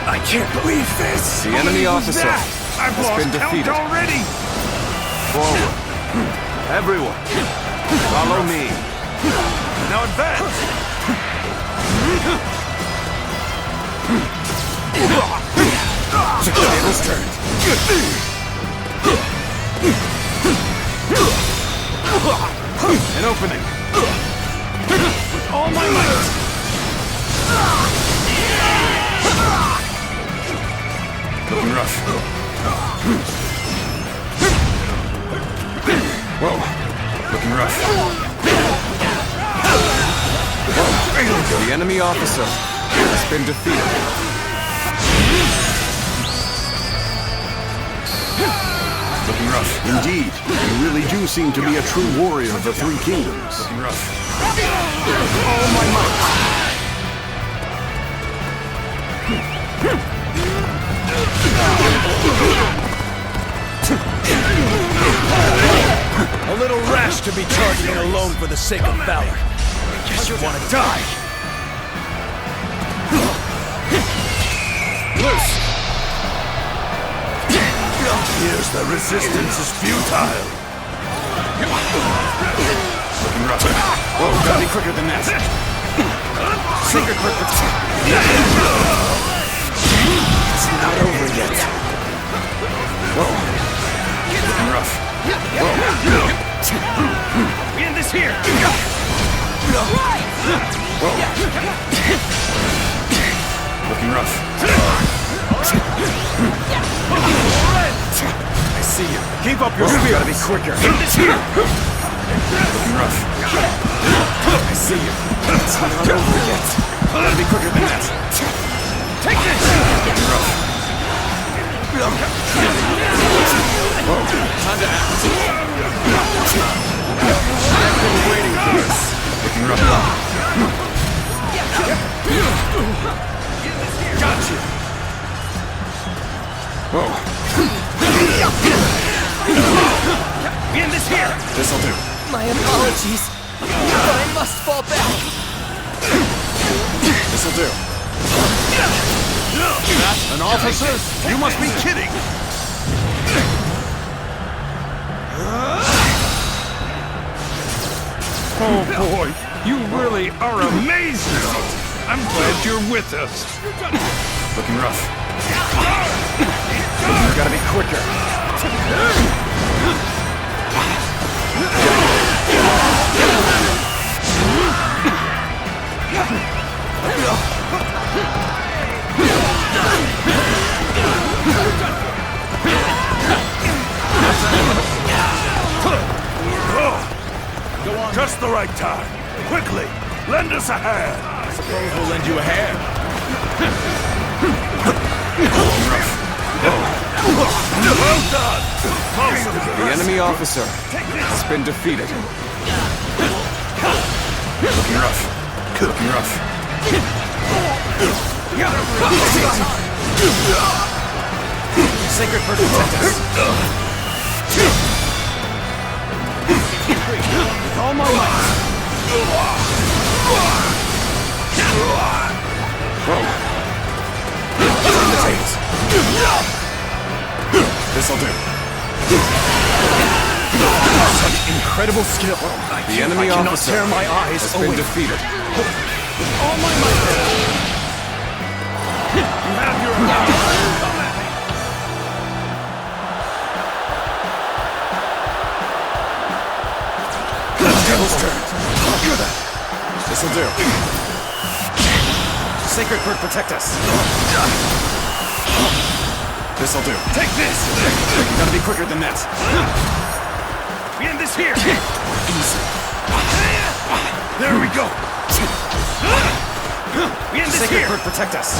I can't believe this! The enemy officer I've has lost been defeated. count already! Forward. Everyone, follow me. Now advance! Tables turned. An opening! With all my might! Looking rough. Whoa. Looking rough. The enemy officer has been defeated. Looking rough. Indeed, you really do seem to be a true warrior of the Three Kingdoms. Looking rough. All my might! A little rash to be charging alone for the sake of valor. I guess you want to die. Loose! Here's the resistance is futile. Looking rough. Whoa, gotta be quicker than that. Sacred Bird protect. It's not over yet. Whoa. Looking rough. Whoa. We end this here. Whoa. Looking rough. I see you. Keep up your speed. Gotta be quicker. End this here. Looking rough. I see you. It's not over yet. Gotta be quicker than that. Take this. Looking rough. Whoa. Time to act. I've been waiting for this. Looking rough. Got you. Whoa. We end this here. This'll do. My apologies, but I must fall back. This'll do. That an officer? You must be kidding! Oh boy, you really are amazing. I'm glad you're with us. Looking rough. You gotta be quicker. Just the right time. Quickly, lend us a hand. I suppose we'll lend you a hand. The enemy officer has been defeated. Looking rough. Looking rough. Sacred Bird protect us. With all my might. Turn the tables. This'll do. Such incredible skill. The enemy I cannot officer tear my eyes has away. been defeated. All my might. You have your Tables turned. This'll do. Sacred Bird protect us. This'll do. Take this! Gotta be quicker than that. We end this here! Easy. There we go! We end this Sacred here! Bird protect us.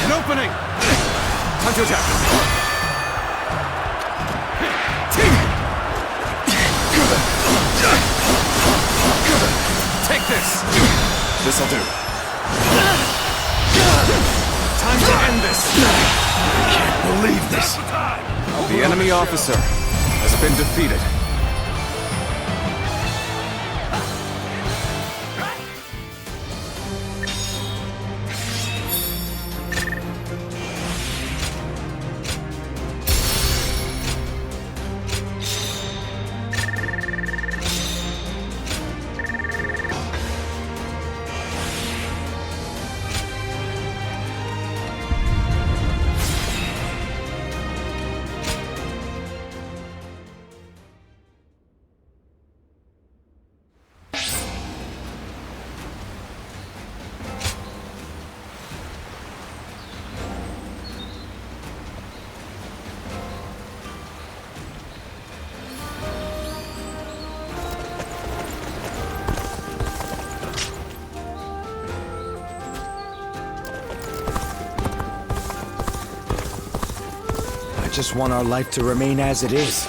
An opening! Time to attack. Take this! This'll do. Time to end this! I can't believe this. The enemy officer has been defeated. I just want our life to remain as it is.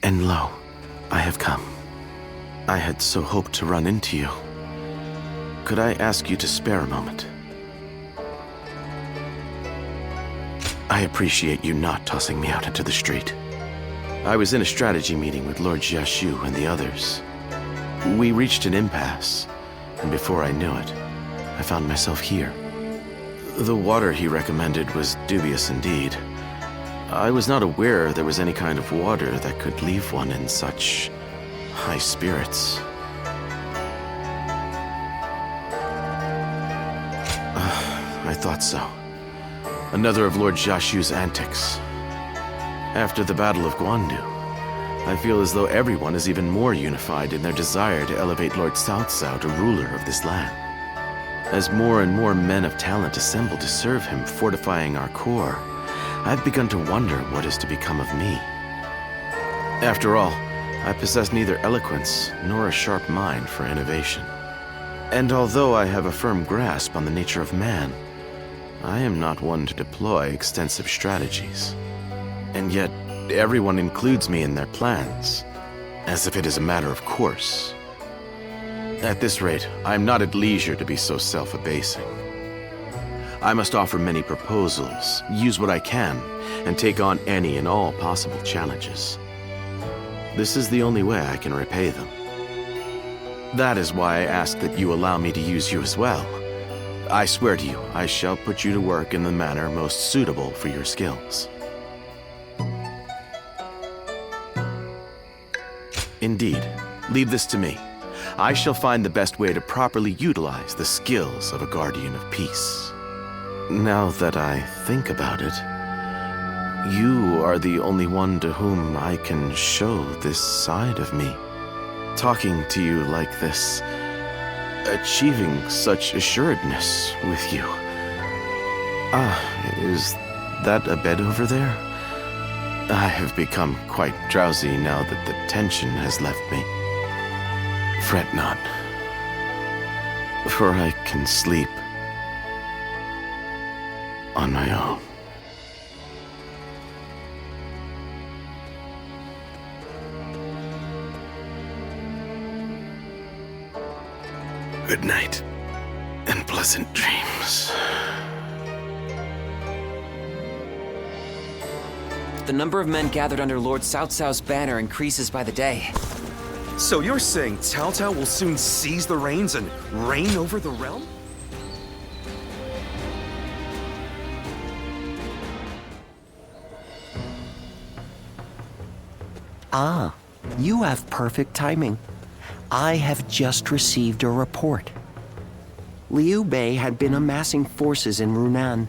And lo, I have come. I had so hoped to run into you. Could I ask you to spare a moment? I appreciate you not tossing me out into the street. I was in a strategy meeting with Lord Jiashu and the others. We reached an impasse, and before I knew it, I found myself here. The water he recommended was dubious indeed. I was not aware there was any kind of water that could leave one in such high spirits. I thought so. Another of Lord Jiashu's antics. After the Battle of Guandu, I feel as though everyone is even more unified in their desire to elevate Lord Cao Cao to ruler of this land. As more and more men of talent assemble to serve him, fortifying our core, I've begun to wonder what is to become of me. After all, I possess neither eloquence nor a sharp mind for innovation. And although I have a firm grasp on the nature of man, I am not one to deploy extensive strategies. And yet, everyone includes me in their plans, as if it is a matter of course. At this rate, I am not at leisure to be so self-abasing. I must offer many proposals, use what I can, and take on any and all possible challenges. This is the only way I can repay them. That is why I ask that you allow me to use you as well. I swear to you, I shall put you to work in the manner most suitable for your skills. Indeed, leave this to me. I shall find the best way to properly utilize the skills of a guardian of peace. Now that I think about it, you are the only one to whom I can show this side of me. Talking to you like this, achieving such assuredness with you. Is that a bed over there? I have become quite drowsy now that the tension has left me. Fret not, for I can sleep on my own. Good night, and pleasant dreams. The number of men gathered under Lord Cao Cao's banner increases by the day. So you're saying Cao Cao will soon seize the reins and reign over the realm? Ah, you have perfect timing. I have just received a report. Liu Bei had been amassing forces in Runan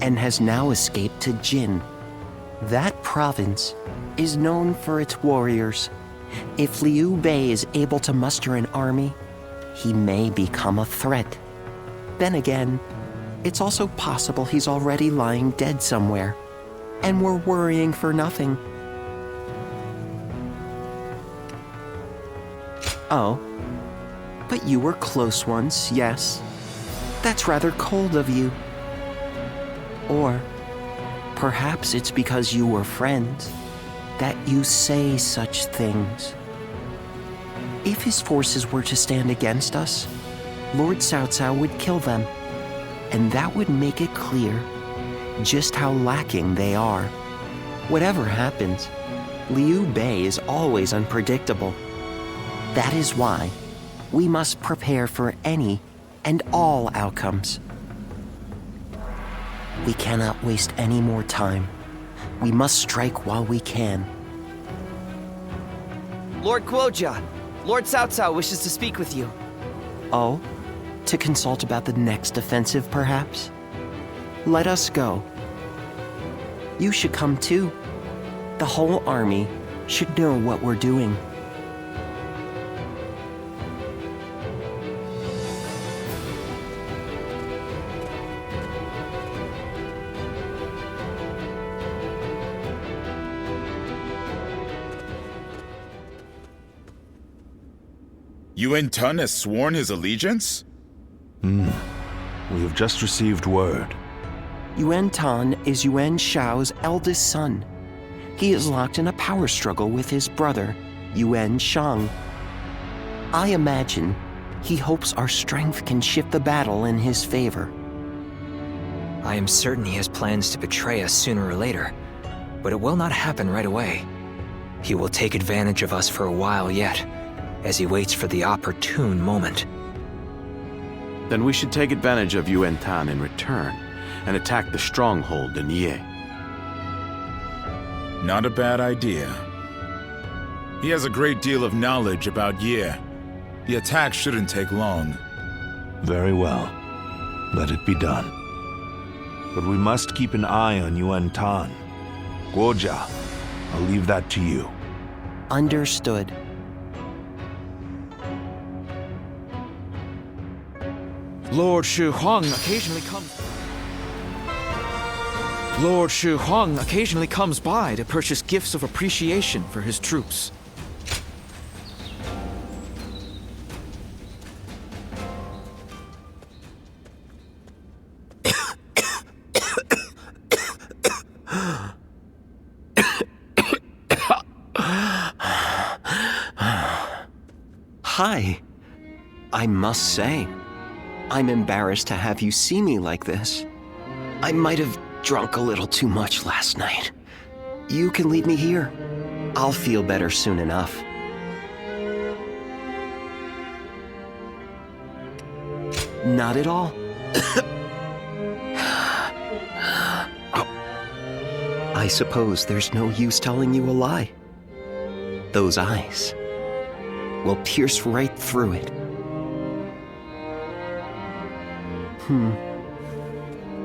and has now escaped to Jin. That province is known for its warriors. If Liu Bei is able to muster an army, he may become a threat. Then again, it's also possible he's already lying dead somewhere, and we're worrying for nothing. Oh, but you were close once, yes? That's rather cold of you. Or perhaps it's because you were friends that you say such things. If his forces were to stand against us, Lord Cao Cao would kill them, and that would make it clear just how lacking they are. Whatever happens, Liu Bei is always unpredictable. That is why we must prepare for any and all outcomes. We cannot waste any more time. We must strike while we can. Lord Guojia, Lord Cao Cao wishes to speak with you. Oh? To consult about the next offensive, perhaps? Let us go. You should come too. The whole army should know what we're doing. Yuan Tun has sworn his allegiance? We have just received word. Yuan Tan is Yuan Shao's eldest son. He is locked in a power struggle with his brother, Yuan Shang. I imagine he hopes our strength can shift the battle in his favor. I am certain he has plans to betray us sooner or later, but it will not happen right away. He will take advantage of us for a while yet, as he waits for the opportune moment. Then we should take advantage of Yuan Tan in return and attack the stronghold in Ye. Not a bad idea. He has a great deal of knowledge about Ye. The attack shouldn't take long. Very well. Let it be done. But we must keep an eye on Yuan Tan. Guojia, I'll leave that to you. Understood. Lord Shu Huang occasionally comes by to purchase gifts of appreciation for his troops. Hi. I must say, I'm embarrassed to have you see me like this. I might have drunk a little too much last night. You can leave me here. I'll feel better soon enough. Not at all. I suppose there's no use telling you a lie. Those eyes will pierce right through it.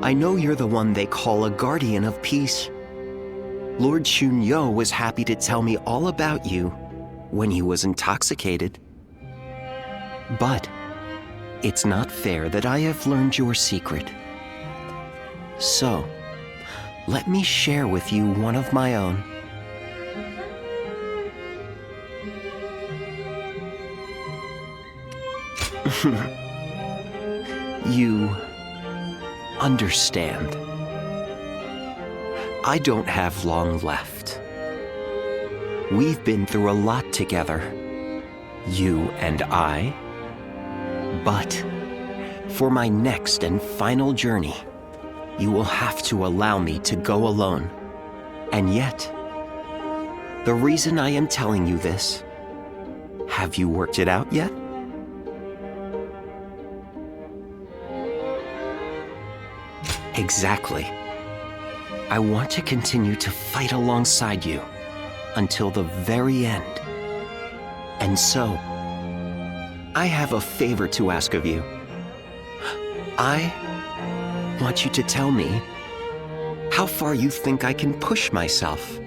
I know you're the one they call a guardian of peace. Lord Shunyo was happy to tell me all about you when he was intoxicated. But it's not fair that I have learned your secret. So, let me share with you one of my own. You understand. I don't have long left. We've been through a lot together, you and I. But for my next and final journey, you will have to allow me to go alone. And yet, the reason I am telling you this, have you worked it out yet? Exactly. I want to continue to fight alongside you until the very end. And so, I have a favor to ask of you. I want you to tell me how far you think I can push myself.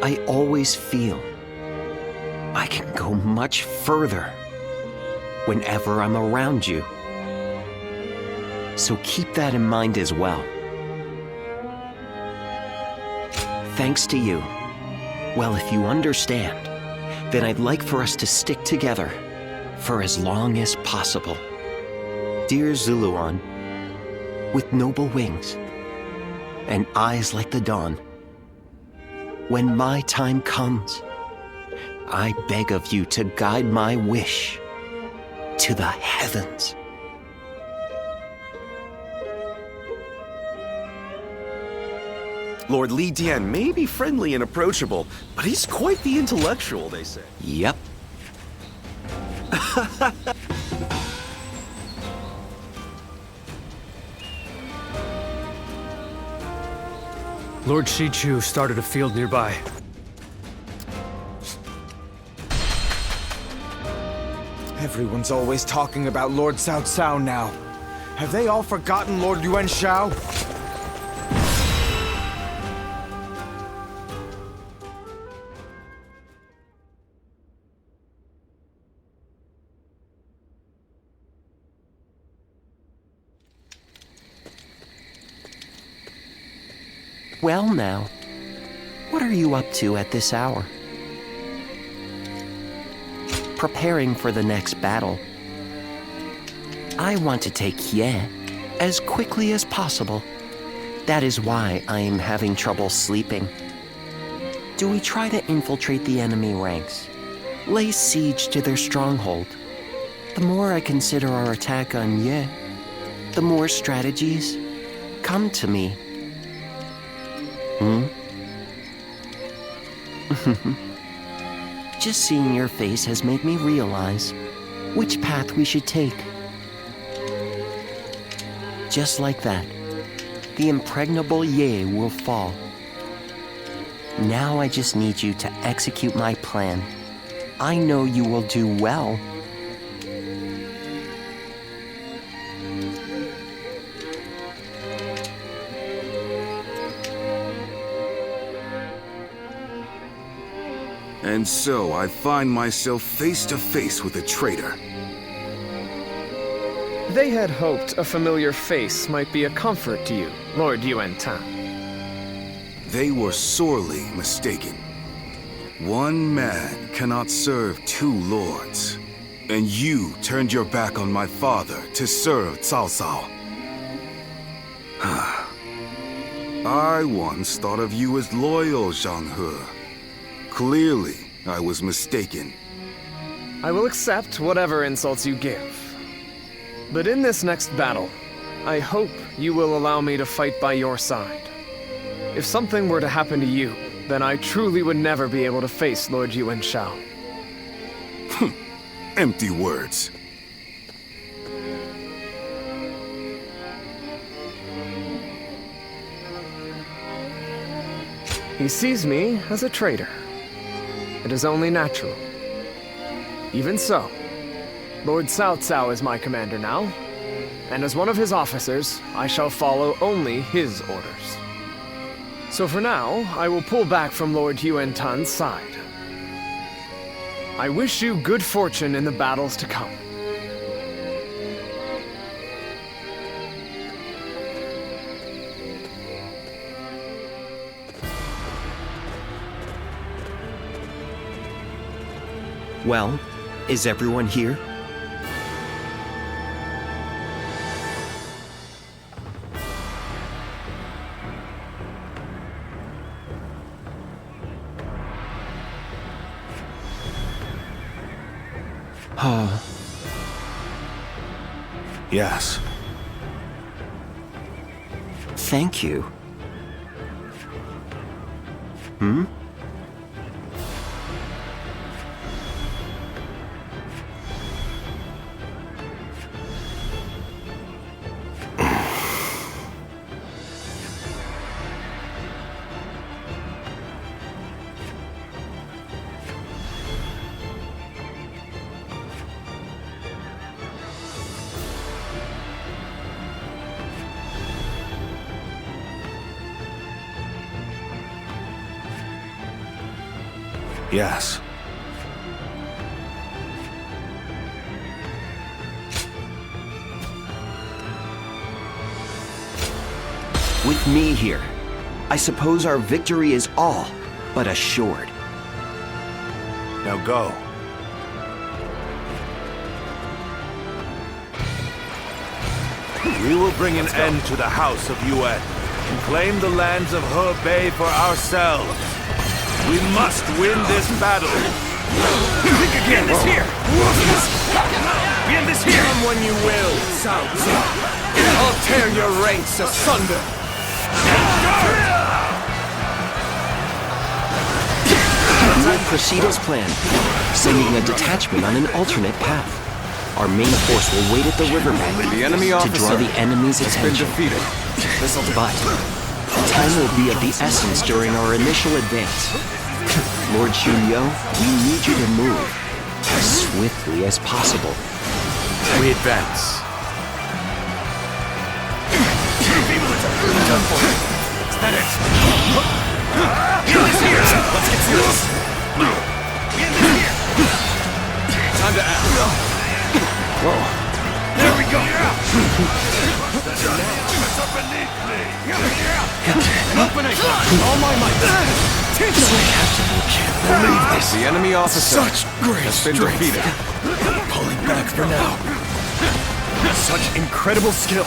I always feel I can go much further whenever I'm around you. So keep that in mind as well. Thanks to you. Well, if you understand, then I'd like for us to stick together for as long as possible. Dear Zuluan, with noble wings and eyes like the dawn, when my time comes, I beg of you to guide my wish to the heavens. Lord Li Dian may be friendly and approachable, but he's quite the intellectual, they say. Yep. Lord Shichu started a field nearby. Everyone's always talking about Lord Cao Cao now. Have they all forgotten Lord Yuan Shao? Well now, what are you up to at this hour? Preparing for the next battle. I want to take Ye as quickly as possible. That is why I am having trouble sleeping. Do we try to infiltrate the enemy ranks? Lay siege to their stronghold? The more I consider our attack on Ye, the more strategies come to me. Just seeing your face has made me realize which path we should take. Just like that, the impregnable Ye will fall. Now I just need you to execute my plan. I know you will do well. And so I find myself face to face with a traitor. They had hoped a familiar face might be a comfort to you, Lord Yuan Tan. They were sorely mistaken. One man cannot serve two lords. And you turned your back on my father to serve Cao Cao. I once thought of you as loyal, Zhang He. Clearly, I was mistaken. I will accept whatever insults you give. But in this next battle, I hope you will allow me to fight by your side. If something were to happen to you, then I truly would never be able to face Lord Yuan Shao. Empty words. He sees me as a traitor. It is only natural. Even so, Lord Cao Cao is my commander now, and as one of his officers, I shall follow only his orders. So for now, I will pull back from Lord Yuan Tan's side. I wish you good fortune in the battles to come. Well, is everyone here? Yes. Thank you. Hmm? Yes. With me here, I suppose our victory is all but assured. Now go. We will bring an end to the House of Yuan and claim the lands of Hebei for ourselves. We must win this battle. Think again, this here. We end this here. Come when you will, Cao Cao. I'll tear your ranks asunder. We will proceed as planned, sending a detachment on an alternate path. Our main force will wait at the riverbank The enemy to officer draw the enemy's has been attention. defeated. But time will be of the essence during our initial advance. Lord Xunyo, we need you to move as swiftly as possible. We advance. Done for. Is that it? Let's get serious. Time to act. Whoa. There we go. All my might. Believe this. The enemy officer Such great has been strength. defeated. Pulling back for now. Such incredible skill.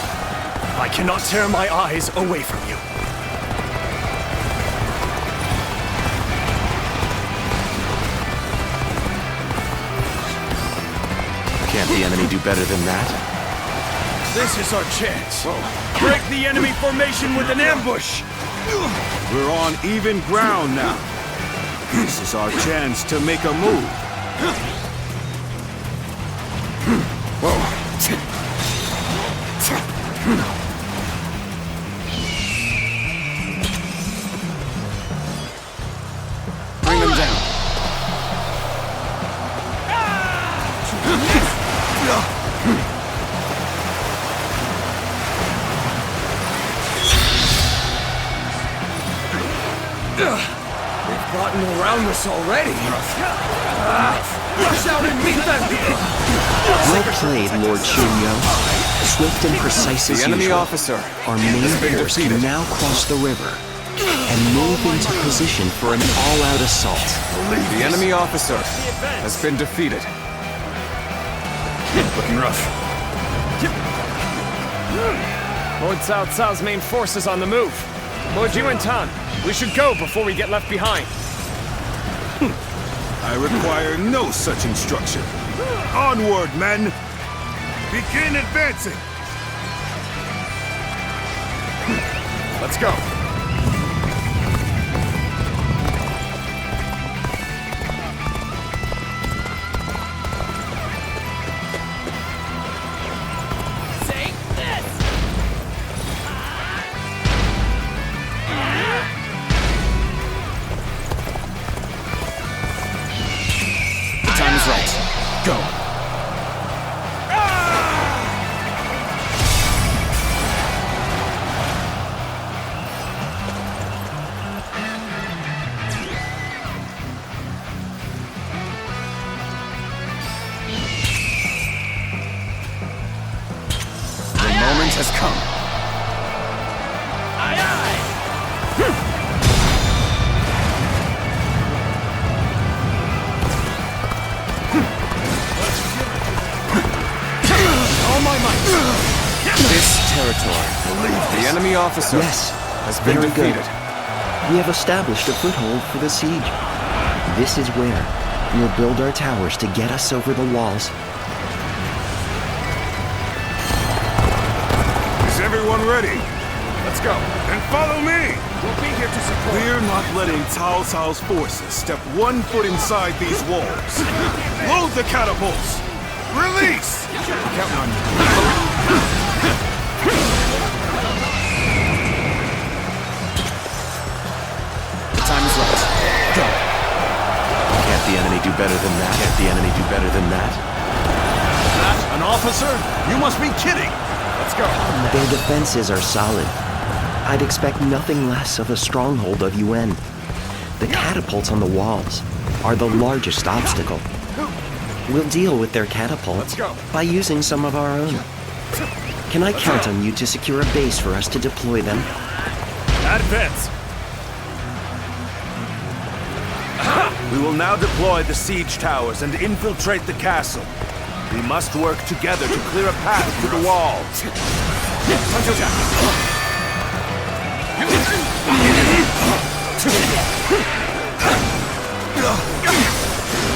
I cannot tear my eyes away from you. Can't the enemy do better than that? This is our chance. Break the enemy formation with an ambush. We're on even ground now. This is our chance to make a move. Bring them down. They've gotten around us already. Rush out and meet them. Well played, Lord Xunyo. Swift and precise as The enemy usual. officer Our main has been force defeated. can now cross the river and move into position for an all-out assault. The enemy officer has been defeated. Looking rough. Lord Cao Cao's main force is on the move. Lord Yuan Tan, we should go before we get left behind. I require no such instruction. Onward, men! Begin advancing! Let's go. has come. Aye, aye! All my might. This territory, the enemy officer, Yes, has been very defeated. good. We have established a foothold for the siege. This is where we'll build our towers to get us over the walls. Is everyone ready? Let's go. Then follow me! We'll be here to support. We're not letting Cao Cao's forces step 1 foot inside these walls. Load the catapults! Release! Counting on you. The time is right. Go. Can't the enemy do better than that? Can't the enemy do better than that? That an officer? You must be kidding! Let's go. Their defenses are solid. I'd expect nothing less of a stronghold of UN. The catapults on the walls are the largest obstacle. We'll deal with their catapults by using some of our own. Can I count on you to secure a base for us to deploy them? Advance! We will now deploy the siege towers and infiltrate the castle. We must work together to clear a path to the walls. Time to attack!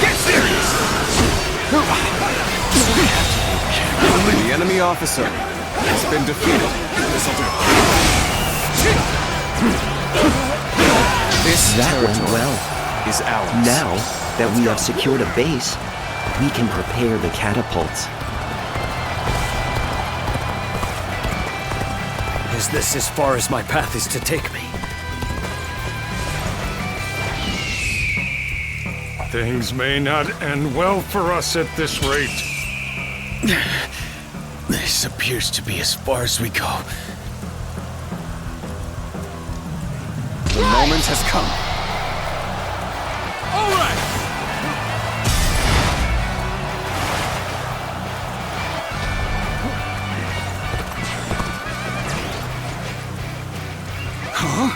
Get serious! The enemy officer has been defeated. This That went territory well. is ours. Now that we have secured a base, we can prepare the catapults. Is this as far as my path is to take me? Things may not end well for us at this rate. This appears to be as far as we go. The moment has come. All right! Huh?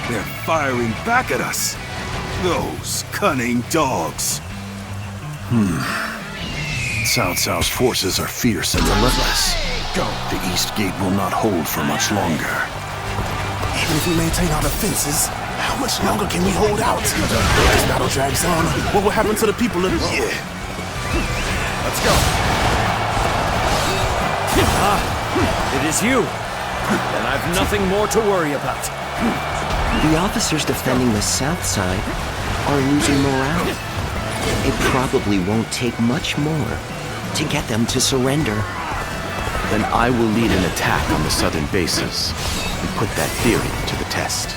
They're firing back at us. Those cunning dogs. Cao Cao's forces are fierce and relentless. Go. The east gate will not hold for much longer. Even if we maintain our defenses, how much longer can we hold out? As battle drags on, what will happen to the people of... Yeah. Let's go. It is you. Then I've nothing more to worry about. The officers defending the south side are losing morale. It probably won't take much more to get them to surrender. Then I will lead an attack on the southern bases and put that theory to the test.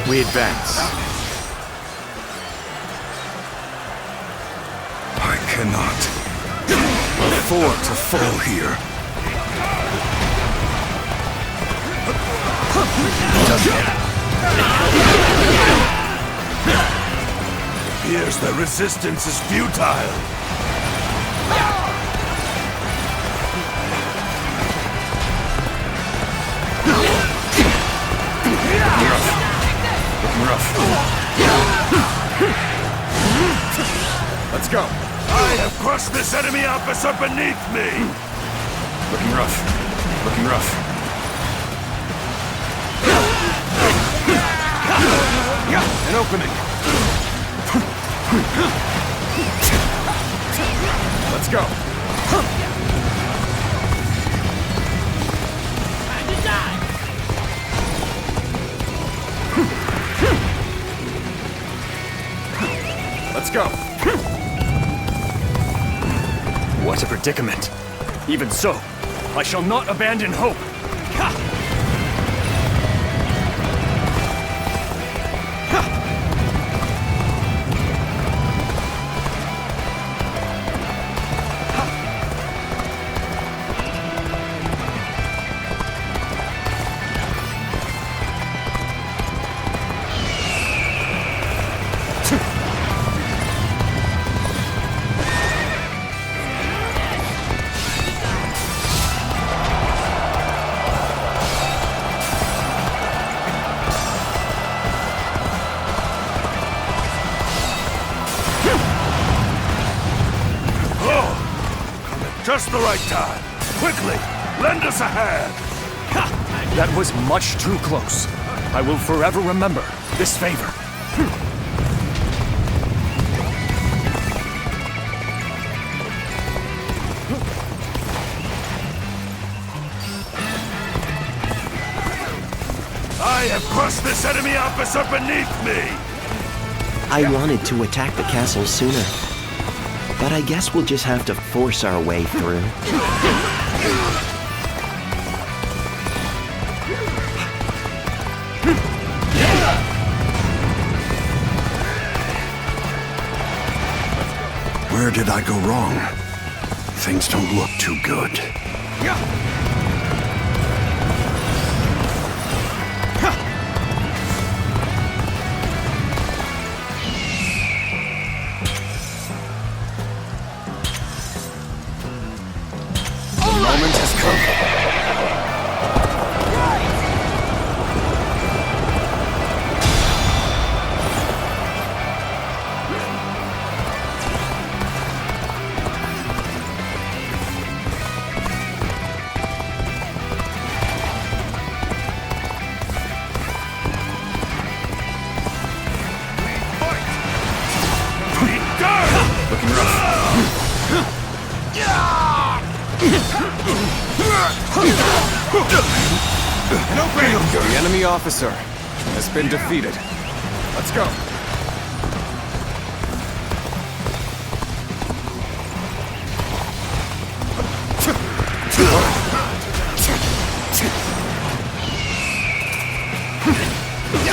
We advance. I cannot afford to fall here. It appears the resistance is futile. Looking rough. Let's go. I have crushed this enemy officer beneath me. Looking rough. Looking rough. An opening. Let's go. Let's go. What a predicament. Even so, I shall not abandon hope. Just the right time. Quickly, lend us a hand. That was much too close. I will forever remember this favor. I have crushed this enemy officer beneath me! I wanted to attack the castle sooner, but I guess we'll just have to force our way through. Where did I go wrong? Things don't look too good. The moment has come. Looking The enemy officer has been defeated. Let's go.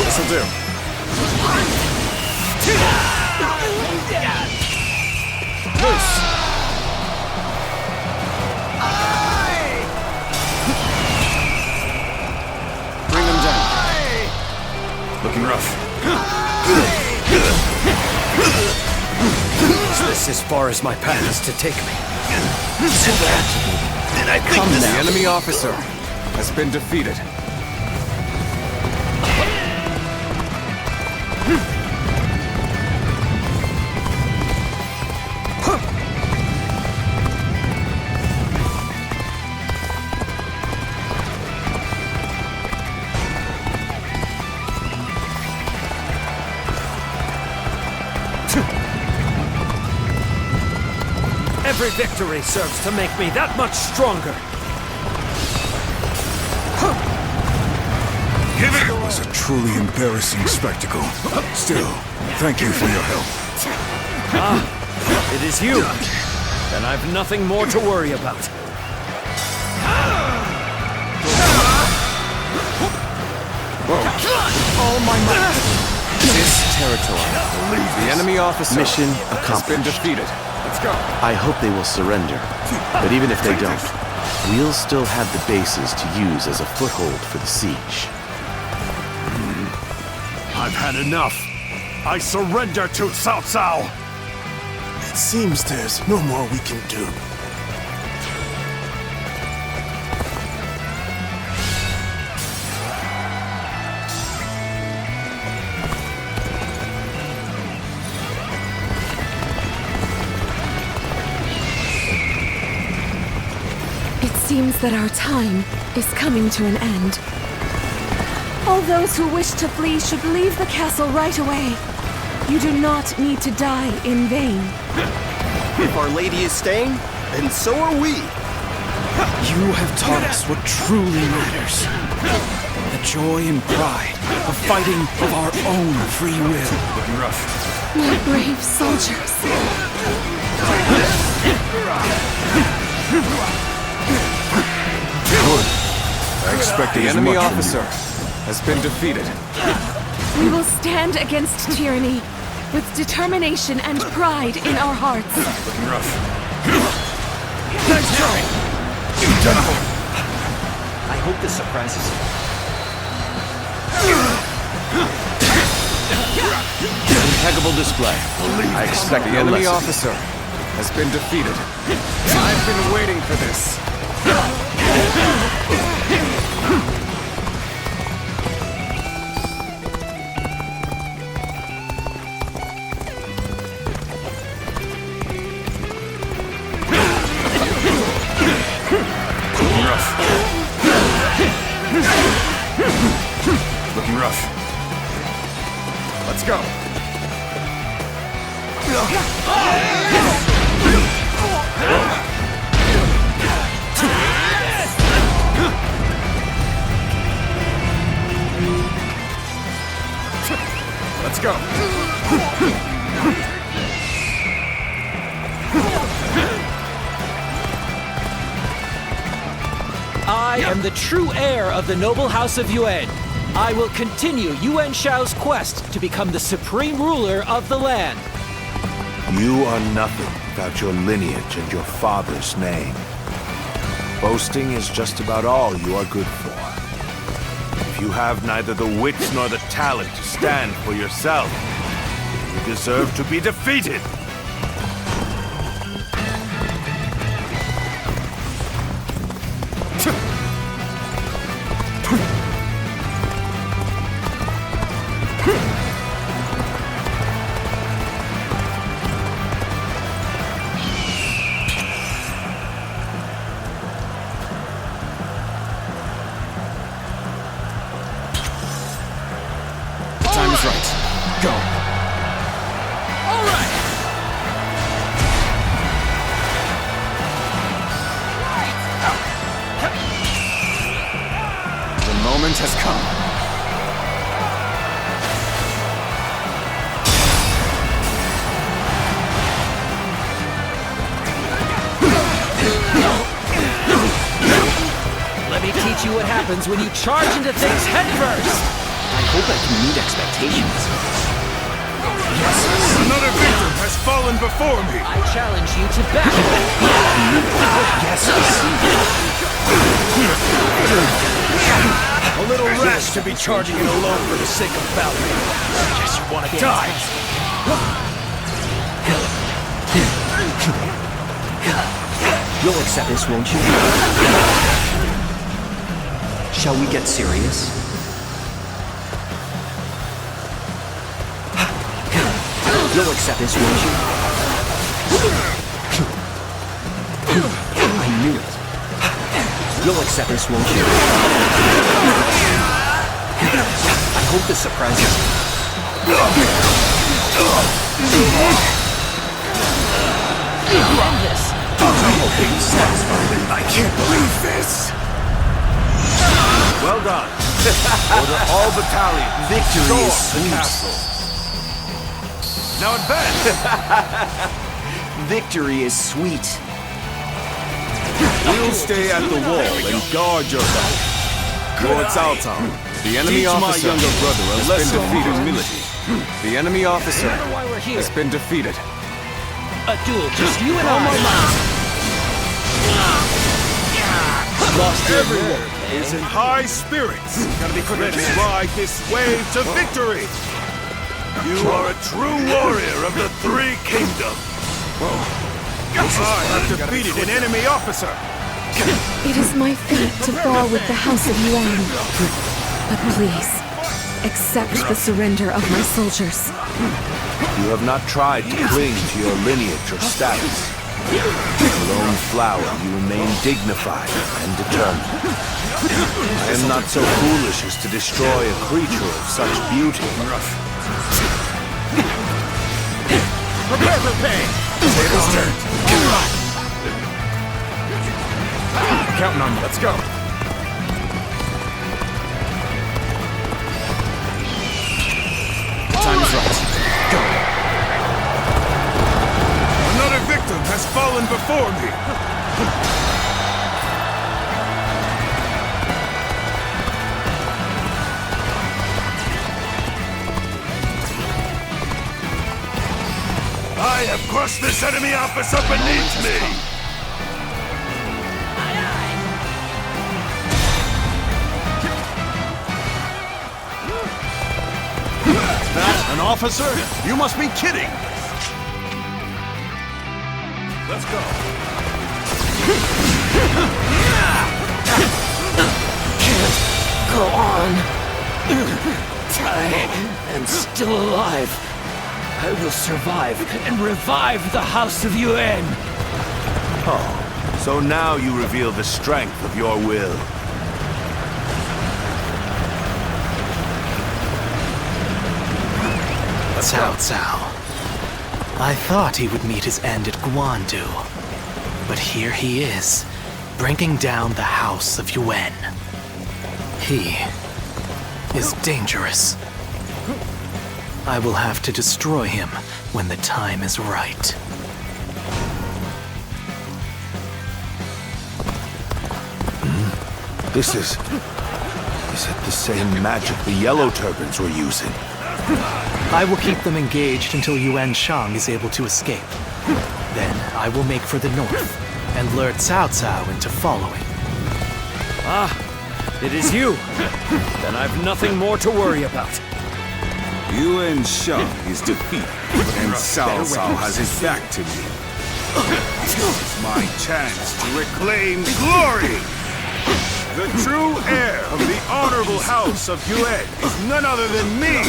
This'll do. Loose. Bring him down. Looking rough. Is this as far as my path is to take me? Then I come now. The enemy officer has been defeated. Every victory serves to make me that much stronger. It was a truly embarrassing spectacle. Still, thank you for your help. It is you. Then I've nothing more to worry about. All my might. This territory. The enemy officer Mission has accomplished. been defeated. Let's go. I hope they will surrender. But even if they don't, we'll still have the bases to use as a foothold for the siege. I've had enough. I surrender to Cao Cao. It seems there's no more we can do. It seems that our time is coming to an end. All those who wish to flee should leave the castle right away. You do not need to die in vain. If Our Lady is staying, then so are we. You have taught us what truly matters. The joy and pride of fighting of our own free will. Looking rough. My brave soldiers. Good. I expected The as enemy much from you. officer has been defeated. We will stand against tyranny with determination and pride in our hearts. Looking rough. Nice try. I hope this surprises you. Impeccable display. I expect The no enemy less. officer has been defeated. I've been waiting for this. rough. Looking rough. Let's go. Let's go. I am the true heir of the noble house of Yuan. I will continue Yuan Shao's quest to become the supreme ruler of the land. You are nothing without your lineage and your father's name. Boasting is just about all you are good for. If you have neither the wits nor the talent to stand for yourself, you deserve to be defeated! Time is right. Go. All right. The moment has come. Let me teach you what happens when you charge into things headfirst. I hope I can meet expectations. Another victim has fallen before me! I challenge you to battle. Yes, I see. A little rash to be charging it alone for the sake of valor. Guess you want to die. You'll accept this, won't you? Shall we get serious? You'll accept this, won't you? I knew it. You'll accept this, won't you? I hope this surprises you. End this. I can't believe this. Well done. Order all battalions. Victory storm is the sweet. castle. Now advance! Victory is sweet. We'll stay at the wall and guard your back. Lord Cao Cao, The enemy teach my officer younger brother a has lesson been in defeated. humility. The enemy officer Remember why we're here. has been defeated. A duel, just you and I. Lost everyone is in high spirits. Gotta be quicker. Let's ride this wave to victory. You are a true warrior of the Three Kingdoms. I have defeated an enemy officer. It is my fate to fall with the House of Yuan. But please, accept the surrender of my soldiers. You have not tried to cling to your lineage or status. A lone flower, you remain dignified and determined. I am not so foolish as to destroy a creature of such beauty. Prepare for pain. Tables turned. Counting on you. Let's go. Time is right. Go. Another victim has fallen before me. I have crushed this enemy officer beneath me! That an officer? You must be kidding! Let's go. Can't go on. I am still alive. I will survive and revive the House of Yuan. Oh, So now you reveal the strength of your will. Cao Cao. I thought he would meet his end at Guandu. But here he is, bringing down the House of Yuan. He is dangerous. I will have to destroy him when the time is right. This is... Is it the same magic the Yellow Turbans were using? I will keep them engaged until Yuan Shang is able to escape. Then I will make for the north and lure Cao Cao into following. Ah, it is you. Then I've nothing more to worry about. Yuan Shang is defeated, and Cao Cao has his back to me. This is my chance to reclaim glory! The true heir of the honorable house of Yuan is none other than me!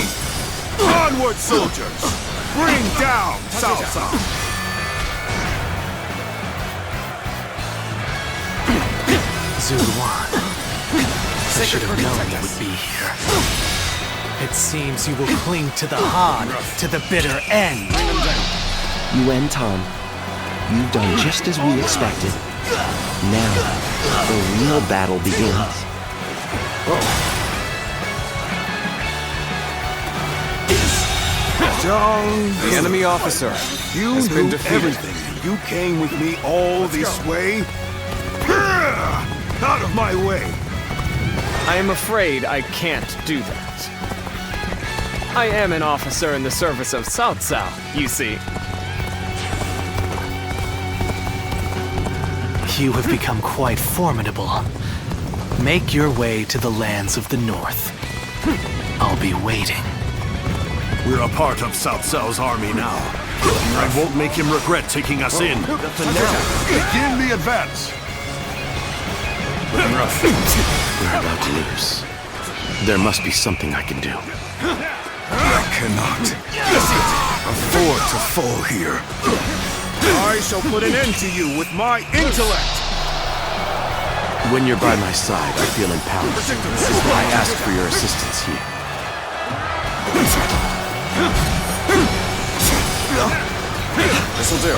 Onward, soldiers! Bring down Cao Cao! Zuluan. I should have known you would be here. It seems you will cling to the Han to the bitter end. Yuan Tom, you've done just as we expected. Now, the real battle begins. The enemy officer has been defeated. You came with me all this way? Out of my way! I am afraid I can't do that. I am an officer in the service of Cao Cao, you see. You have become quite formidable. Make your way to the lands of the north. I'll be waiting. We're a part of Cao Cao's army now. I won't make him regret taking us in. Begin the advance! We're about to lose. There must be something I can do. I cannot afford to fall here. I shall put an end to you with my intellect! When you're by my side, I feel empowered. I ask for your assistance here. This'll do.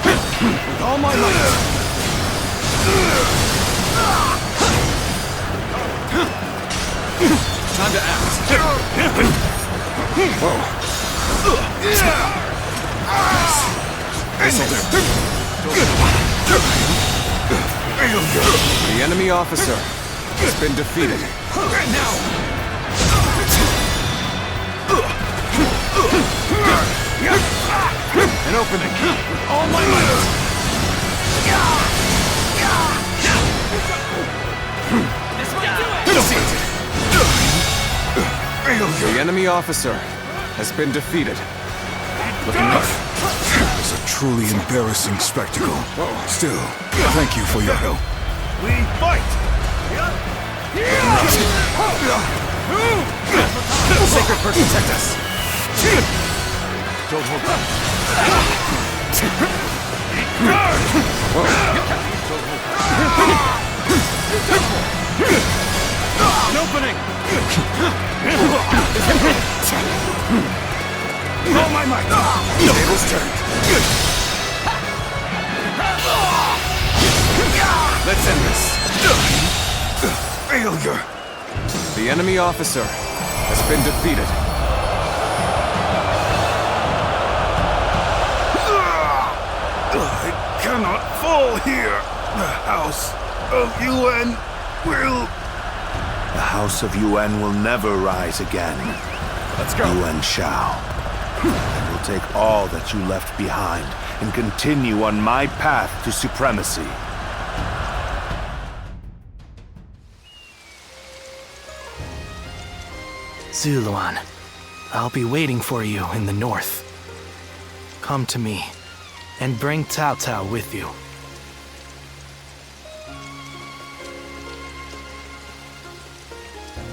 With all my might! Time to act. Whoa. This'll do. The enemy officer has been defeated. Now! An opening. With all my might. The enemy officer has been defeated. Looking up. It was a truly embarrassing spectacle. Still, thank you for your help. We fight! Sacred Bird protect us. Don't hold back. An opening! All my might! Tables turned. Let's end this. Failure! The enemy officer has been defeated. I cannot fall here. The House of Yuan will... The House of Yuan will never rise again. Let's go. Yuan Shao. I will take all that you left behind and continue on my path to supremacy. Zuluan, I'll be waiting for you in the north. Come to me, and bring Cao Cao with you.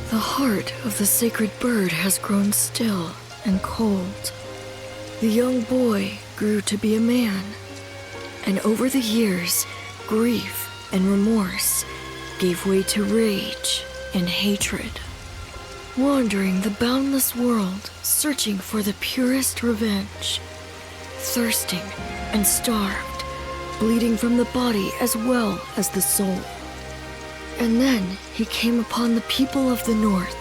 The heart of the sacred bird has grown still and cold. The young boy grew to be a man. And over the years, grief and remorse gave way to rage and hatred. Wandering the boundless world, searching for the purest revenge. Thirsting and starved, bleeding from the body as well as the soul. And then he came upon the people of the North.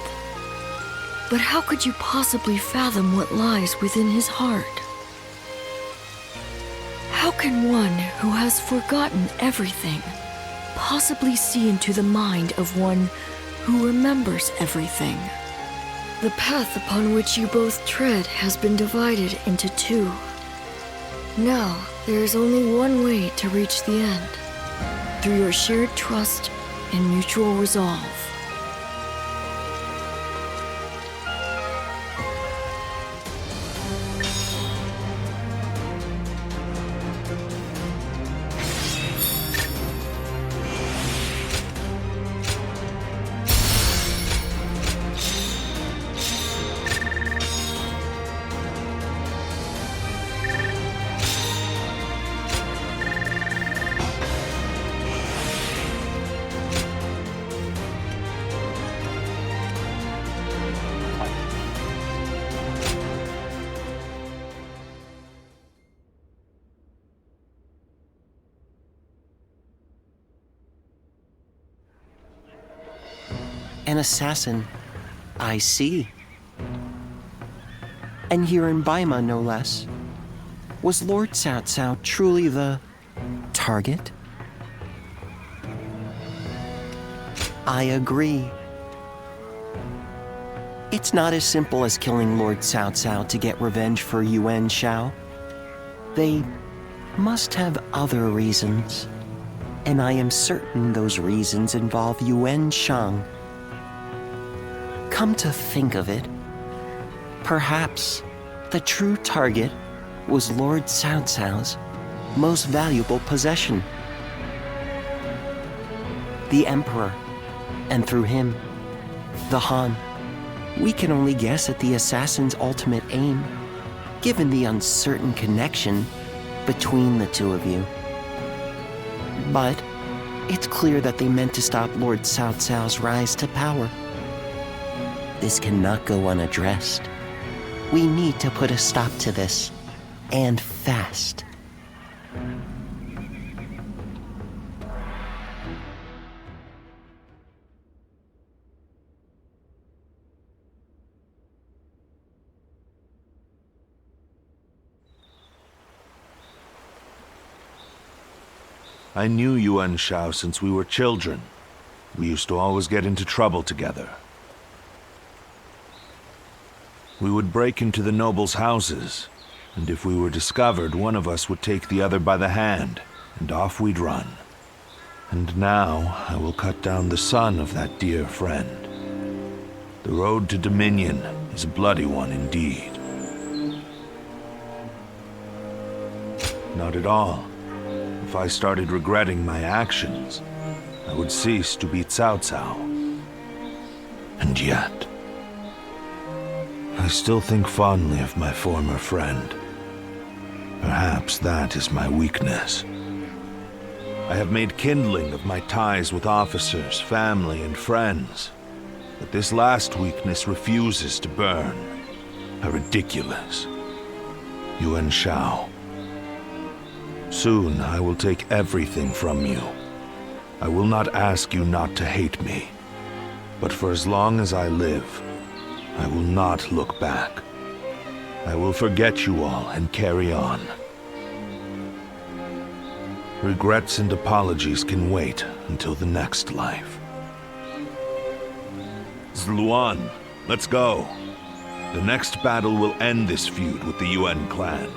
But how could you possibly fathom what lies within his heart? How can one who has forgotten everything possibly see into the mind of one who remembers everything? The path upon which you both tread has been divided into two. Now, there is only one way to reach the end, through your shared trust and mutual resolve. An assassin, I see. And here in Baima, no less. Was Lord Cao Cao truly the target? I agree. It's not as simple as killing Lord Cao Cao to get revenge for Yuan Shao. They must have other reasons. And I am certain those reasons involve Yuan Shang. Come to think of it, perhaps the true target was Lord Cao Cao's most valuable possession. The Emperor, and through him, the Han. We can only guess at the assassin's ultimate aim, given the uncertain connection between the two of you. But it's clear that they meant to stop Lord Cao Cao's rise to power. This cannot go unaddressed. We need to put a stop to this, and fast. I knew Yuan Shao since we were children. We used to always get into trouble together. We would break into the nobles' houses, and if we were discovered, one of us would take the other by the hand, and off we'd run. And now I will cut down the son of that dear friend. The road to Dominion is a bloody one indeed. Not at all. If I started regretting my actions, I would cease to be Cao Cao. And yet, I still think fondly of my former friend. Perhaps that is my weakness. I have made kindling of my ties with officers, family, and friends. But this last weakness refuses to burn. How ridiculous. Yuan Shao. Soon I will take everything from you. I will not ask you not to hate me. But for as long as I live, I will not look back. I will forget you all and carry on. Regrets and apologies can wait until the next life. Zluan, let's go. The next battle will end this feud with the Yuan clan.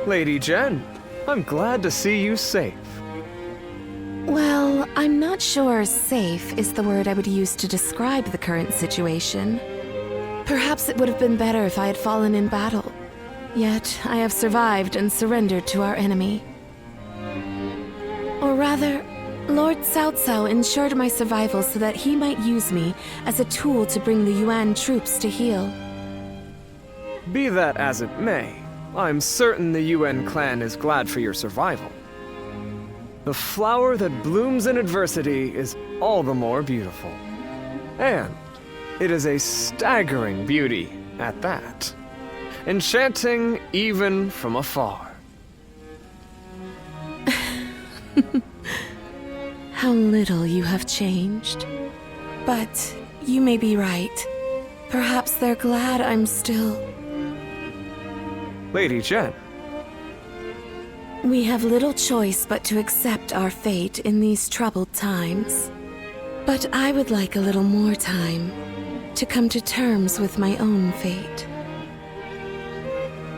Lady Jen, I'm glad to see you safe. Well, I'm not sure safe is the word I would use to describe the current situation. Perhaps it would have been better if I had fallen in battle. Yet, I have survived and surrendered to our enemy. Or rather, Lord Cao Cao ensured my survival so that he might use me as a tool to bring the Yuan troops to heel. Be that as it may, I'm certain the Yuan clan is glad for your survival. The flower that blooms in adversity is all the more beautiful. And it is a staggering beauty at that. Enchanting even from afar. How little you have changed. But you may be right. Perhaps they're glad I'm still... Lady Jen. We have little choice but to accept our fate in these troubled times. But I would like a little more time to come to terms with my own fate.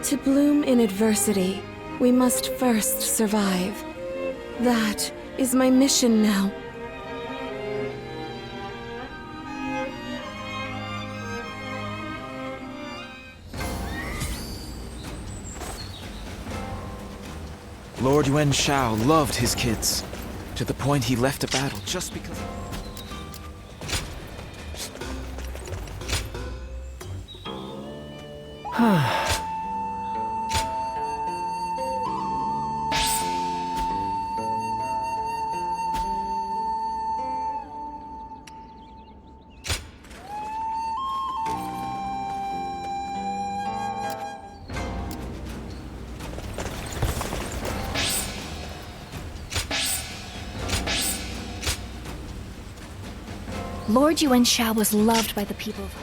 To bloom in adversity, we must first survive. That is my mission now. Lord Yuan Shao loved his kids, to the point he left a battle just because... Lord Yuan Shao was loved by the people of...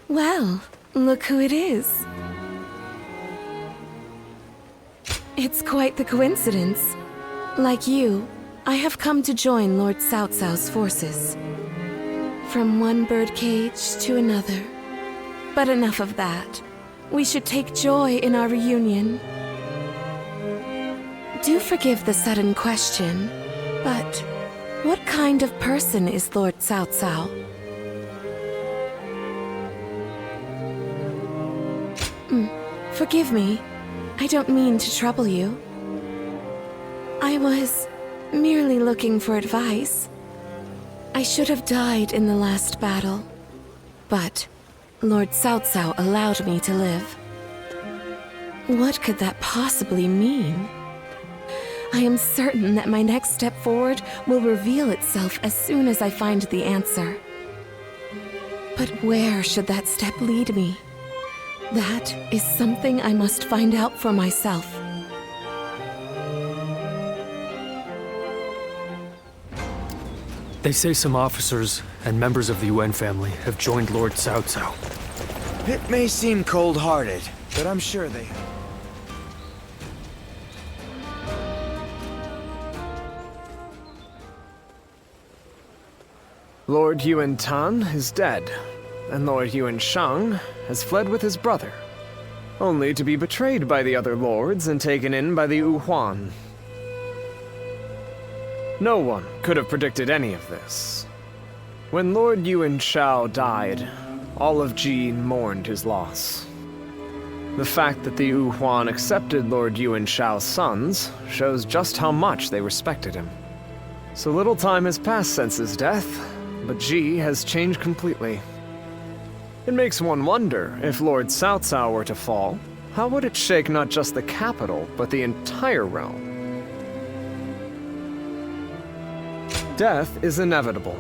Well, look who it is. It's quite the coincidence. Like you, I have come to join Lord Cao Cao's forces. From one birdcage to another. But enough of that. We should take joy in our reunion. Do forgive the sudden question, but what kind of person is Lord Cao Cao? Forgive me. I don't mean to trouble you. I was merely looking for advice. I should have died in the last battle, but Lord Cao Cao allowed me to live. What could that possibly mean? I am certain that my next step forward will reveal itself as soon as I find the answer. But where should that step lead me? That is something I must find out for myself. They say some officers and members of the Yuan family have joined Lord Cao Cao. It may seem cold-hearted, but I'm sure they have. Lord Yuan Tan is dead, and Lord Yuan Shang has fled with his brother, only to be betrayed by the other lords and taken in by the Yu Huan. No one could have predicted any of this. When Lord Yuan Shao died, all of Ji mourned his loss. The fact that the Yu Huan accepted Lord Yuan Shao's sons shows just how much they respected him. So little time has passed since his death, but Ji has changed completely. It makes one wonder, if Lord Cao Cao were to fall, how would it shake not just the capital, but the entire realm? Death is inevitable.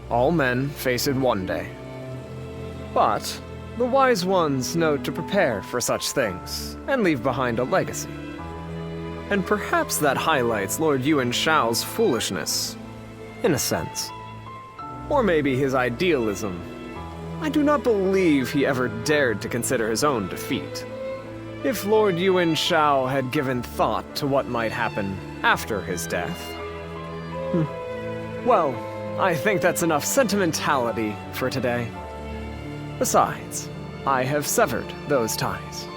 All men face it one day. But the wise ones know to prepare for such things, and leave behind a legacy. And perhaps that highlights Lord Yuan Shao's foolishness, in a sense. Or maybe his idealism. I do not believe he ever dared to consider his own defeat. If Lord Yuan Shao had given thought to what might happen after his death... Well, I think that's enough sentimentality for today. Besides, I have severed those ties.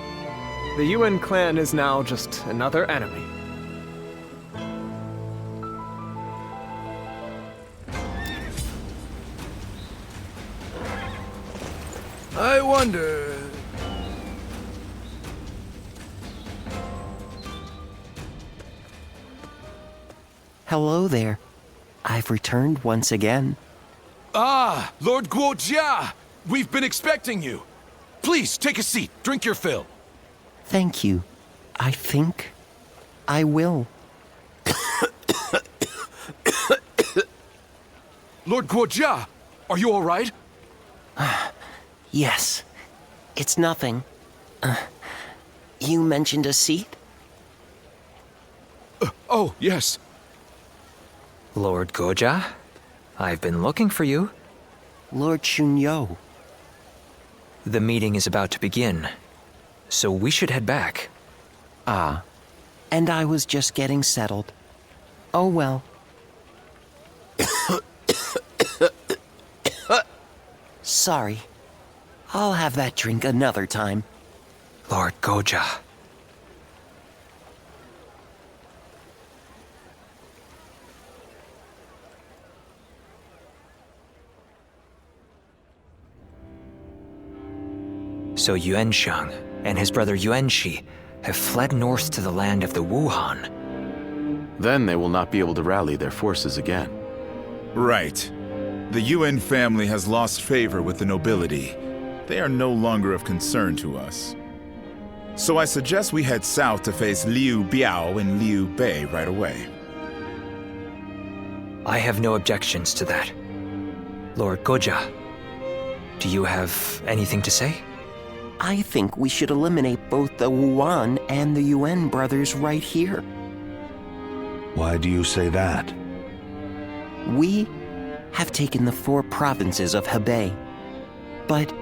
The Yuan clan is now just another enemy. I wonder... Hello there. I've returned once again. Ah, Lord Guojia! We've been expecting you. Please, take a seat. Drink your fill. Thank you. I think I will. Lord Guojia, are you all right? Yes. It's nothing. You mentioned a seat? Oh, yes. Lord Goja, I've been looking for you. Lord Shunyo. The meeting is about to begin, so we should head back. Ah, and I was just getting settled. Oh well. Sorry. I'll have that drink another time. Lord Goja. So Yuanshang and his brother Yuanshi have fled north to the land of the Wuhan. Then they will not be able to rally their forces again. Right. The Yuan family has lost favor with the nobility. They are no longer of concern to us. So I suggest we head south to face Liu Biao and Liu Bei right away. I have no objections to that. Lord Goja, do you have anything to say? I think we should eliminate both the Wuan and the Yuan brothers right here. Why do you say that? We have taken the 4 provinces of Hebei, but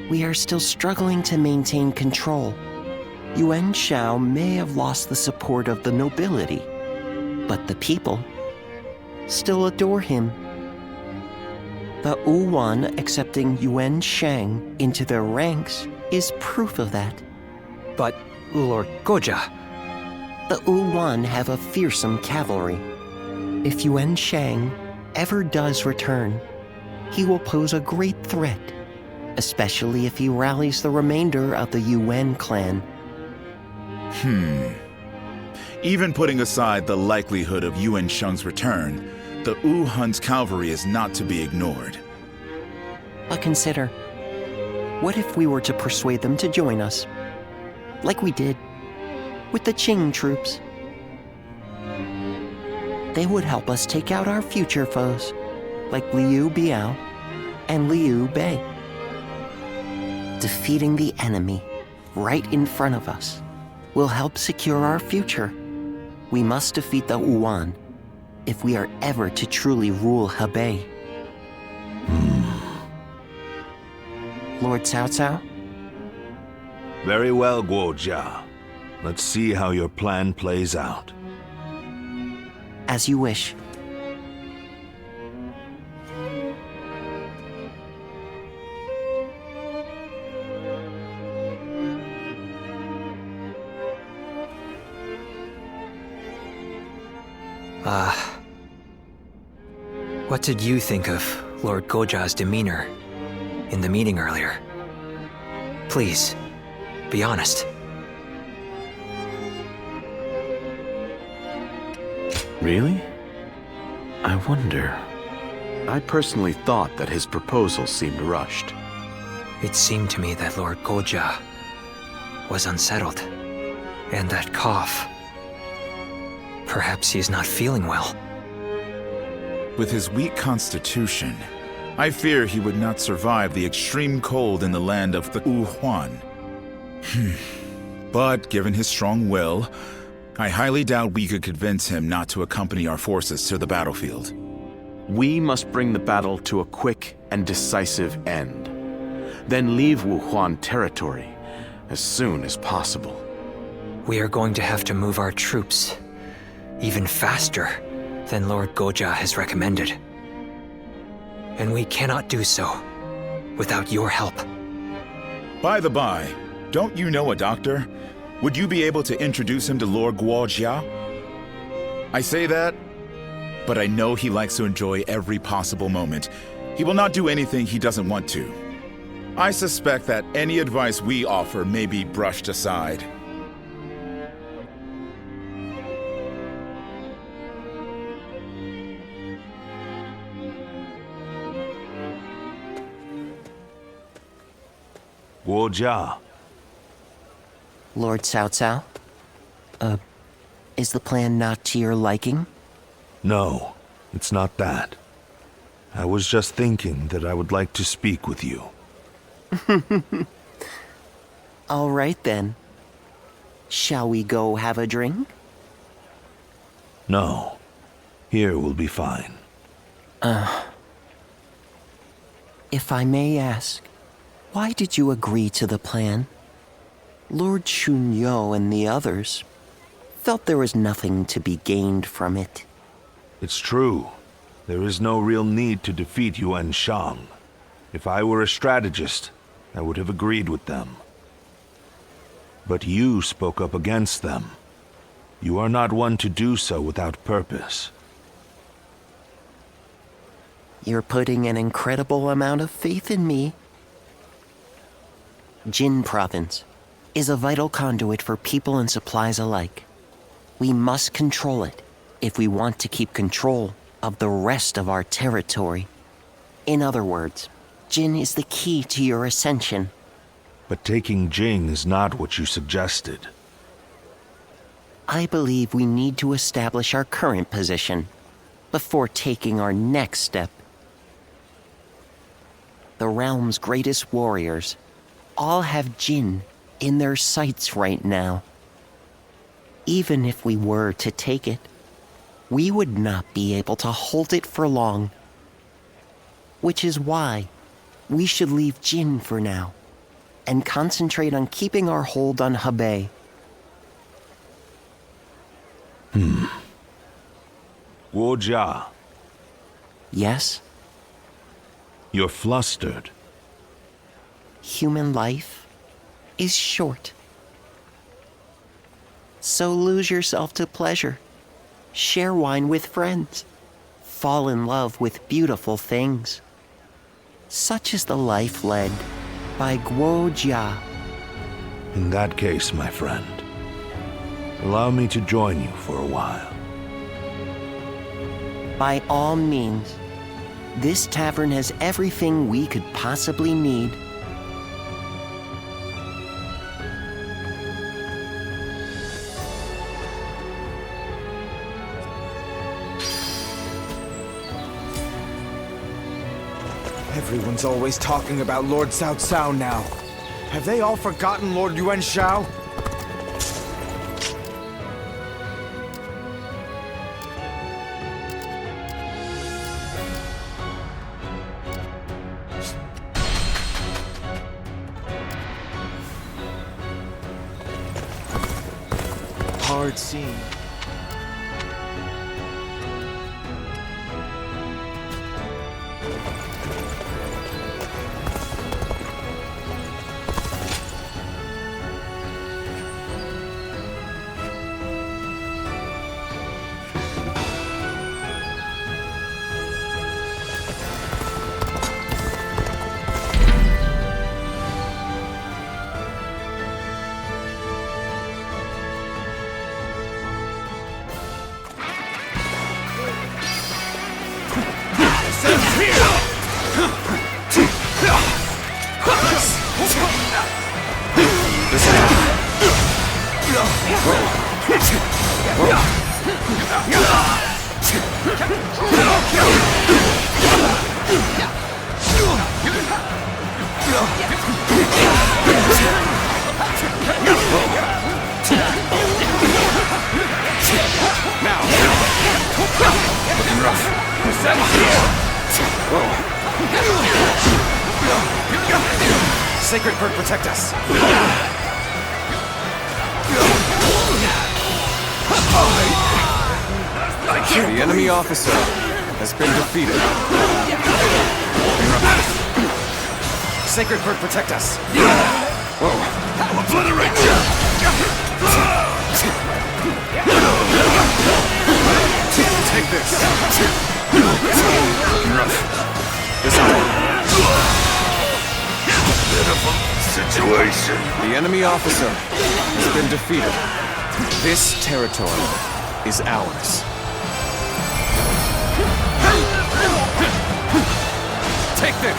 we are still struggling to maintain control. Yuan Shao may have lost the support of the nobility, but the people still adore him. The Wuan accepting Yuan Shang into their ranks is proof of that. But, Lord Goja... The Wuan have a fearsome cavalry. If Yuan Shang ever does return, he will pose a great threat, especially if he rallies the remainder of the Yuan clan. Even putting aside the likelihood of Yuan Shang's return, the Wuhan's cavalry is not to be ignored. But consider, what if we were to persuade them to join us, like we did with the Qing troops? They would help us take out our future foes, like Liu Biao and Liu Bei. Defeating the enemy right in front of us will help secure our future. We must defeat the Wuan if we are ever to truly rule Hebei. Lord Cao Cao? Very well, Guojia. Let's see how your plan plays out. As you wish. What did you think of Lord Goja's demeanor in the meeting earlier? Please, be honest. Really? I wonder. I personally thought that his proposal seemed rushed. It seemed to me that Lord Goja was unsettled, and that cough. Perhaps he is not feeling well. With his weak constitution, I fear he would not survive the extreme cold in the land of the Wuhan. But given his strong will, I highly doubt we could convince him not to accompany our forces to the battlefield. We must bring the battle to a quick and decisive end. Then leave Wuhan territory as soon as possible. We are going to have to move our troops even faster than Lord Goja has recommended. And we cannot do so without your help. By the by, don't you know a doctor? Would you be able to introduce him to Lord Guojia? I say that, but I know he likes to enjoy every possible moment. He will not do anything he doesn't want to. I suspect that any advice we offer may be brushed aside. Guojia. Lord Cao Cao? Is the plan not to your liking? No, it's not that. I was just thinking that I would like to speak with you. All right then. Shall we go have a drink? No. Here will be fine. If I may ask, why did you agree to the plan? Lord Chunyo and the others felt there was nothing to be gained from it. It's true. There is no real need to defeat Yuan Shang. If I were a strategist, I would have agreed with them. But you spoke up against them. You are not one to do so without purpose. You're putting an incredible amount of faith in me. Jin Province is a vital conduit for people and supplies alike. We must control it if we want to keep control of the rest of our territory. In other words, Jin is the key to your ascension. But taking Jing is not what you suggested. I believe we need to establish our current position before taking our next step. The realm's greatest warriors all have Jin in their sights right now. Even if we were to take it, we would not be able to hold it for long. Which is why we should leave Jin for now and concentrate on keeping our hold on Hebei. Guojia. Yes? You're flustered. Human life is short. So lose yourself to pleasure. Share wine with friends. Fall in love with beautiful things. Such is the life led by Guojia. In that case, my friend, allow me to join you for a while. By all means. This tavern has everything we could possibly need. Everyone's always talking about Lord Cao Cao now. Have they all forgotten Lord Yuan Shao? Hard scene. Sacred Bird, protect us! The enemy officer has been defeated. Sacred Bird, protect us! Obliterate you! Take this. Pitiful situation. The enemy officer has been defeated. This territory is ours. Take this!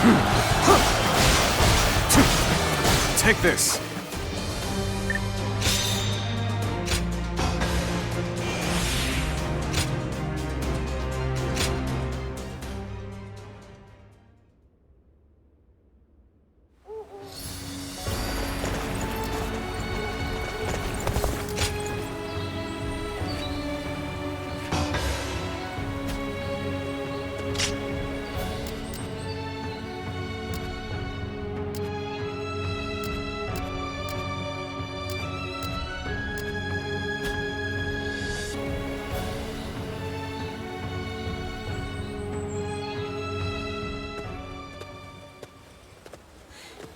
Take this!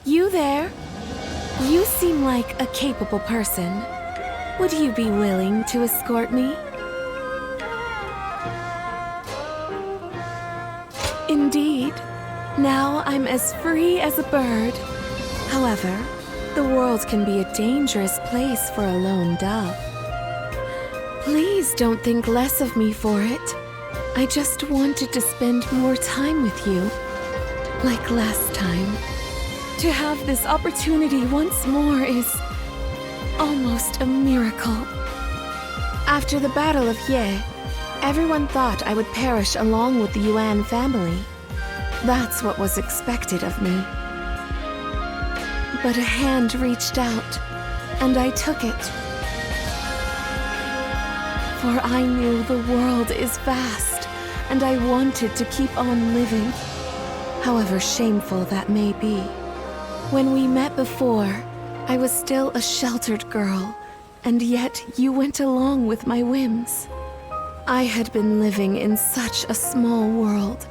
You there? You seem like a capable person. Would you be willing to escort me? Indeed. Now I'm as free as a bird. However, the world can be a dangerous place for a lone dove. Please don't think less of me for it. I just wanted to spend more time with you. Like last time. To have this opportunity once more is almost a miracle. After the Battle of Ye, everyone thought I would perish along with the Yuan family. That's what was expected of me. But a hand reached out, and I took it. For I knew the world is vast, and I wanted to keep on living, however shameful that may be. When we met before, I was still a sheltered girl, and yet you went along with my whims. I had been living in such a small world.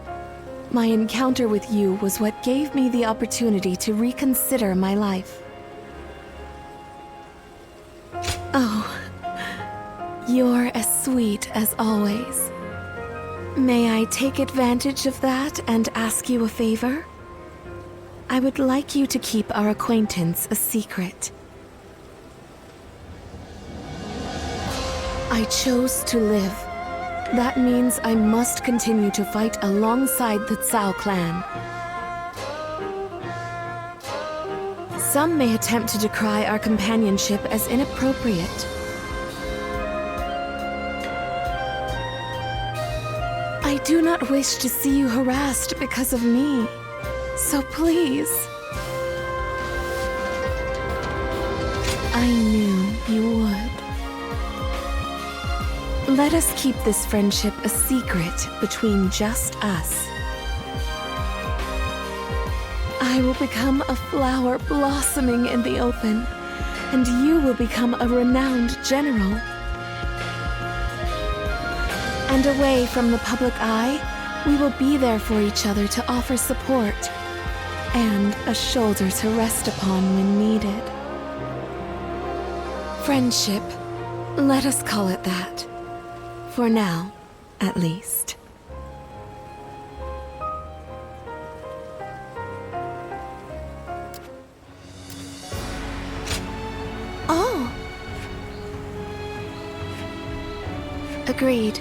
My encounter with you was what gave me the opportunity to reconsider my life. Oh, you're as sweet as always. May I take advantage of that and ask you a favor? I would like you to keep our acquaintance a secret. I chose to live. That means I must continue to fight alongside the Cao clan. Some may attempt to decry our companionship as inappropriate. I do not wish to see you harassed because of me. So please. I knew you would. Let us keep this friendship a secret between just us. I will become a flower blossoming in the open, and you will become a renowned general. And away from the public eye, we will be there for each other to offer support, and a shoulder to rest upon when needed. Friendship, let us call it that. For now, at least. Oh! Agreed.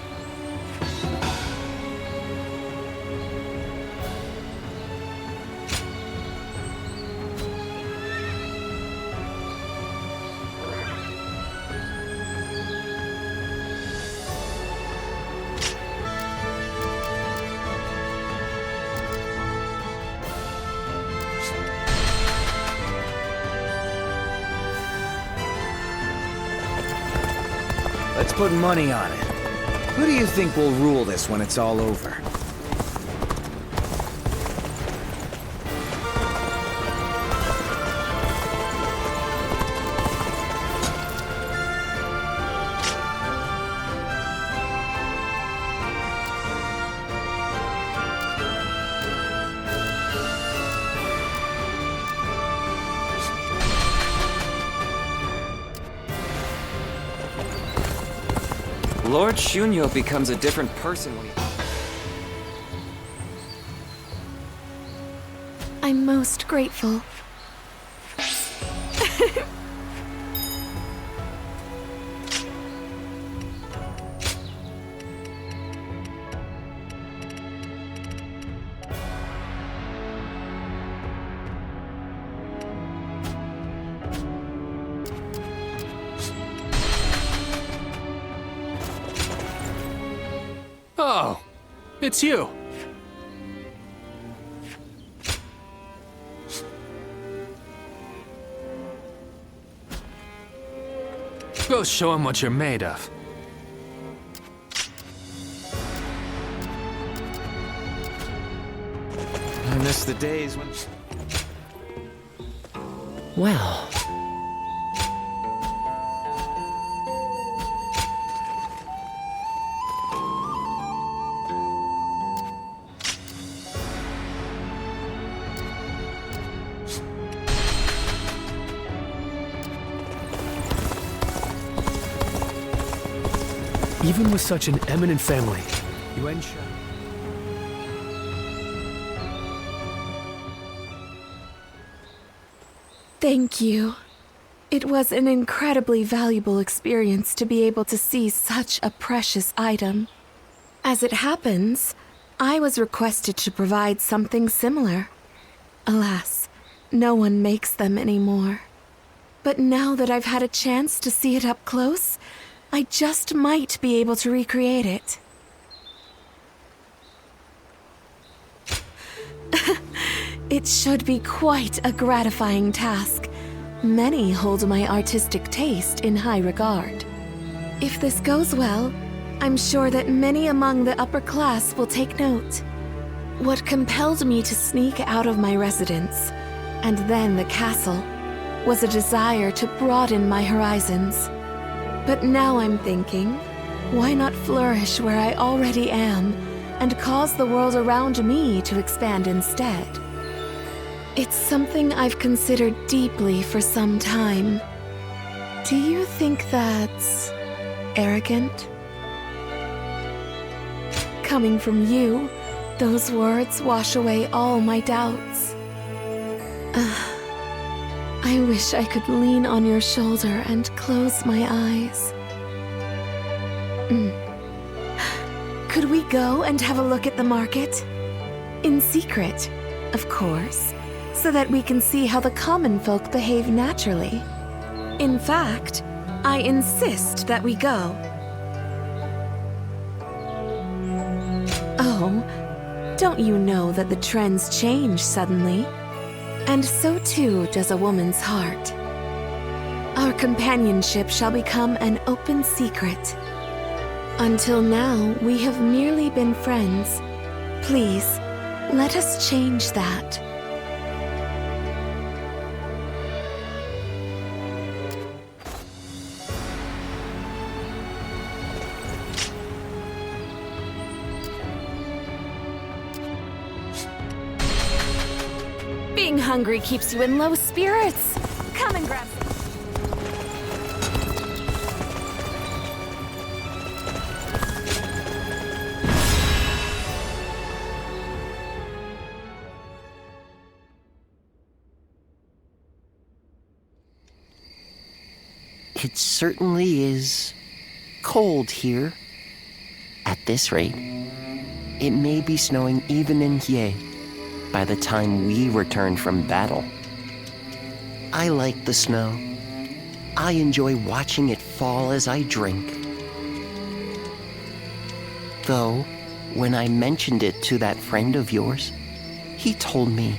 Let's put money on it. Who do you think will rule this when it's all over? Lord Shunyo becomes a different person when he... I'm most grateful. Oh, it's you. Go show him what you're made of. I miss the days when... Well... Even with such an eminent family, Yuan Sha... Thank you. It was an incredibly valuable experience to be able to see such a precious item. As it happens, I was requested to provide something similar. Alas, no one makes them anymore. But now that I've had a chance to see it up close, I just might be able to recreate it. It should be quite a gratifying task. Many hold my artistic taste in high regard. If this goes well, I'm sure that many among the upper class will take note. What compelled me to sneak out of my residence, and then the castle, was a desire to broaden my horizons. But now I'm thinking, why not flourish where I already am, and cause the world around me to expand instead? It's something I've considered deeply for some time. Do you think that's arrogant? Coming from you, those words wash away all my doubts. I wish I could lean on your shoulder and close my eyes. Could we go and have a look at the market? In secret, of course, so that we can see how the common folk behave naturally. In fact, I insist that we go. Oh, don't you know that the trends change suddenly? And so too does a woman's heart. Our companionship shall become an open secret. Until now, we have merely been friends. Please, let us change that. Being hungry keeps you in low spirits. Come and grab some. It certainly is cold here. At this rate, it may be snowing even in Ye by the time we return from battle. I like the snow. I enjoy watching it fall as I drink. Though, when I mentioned it to that friend of yours, he told me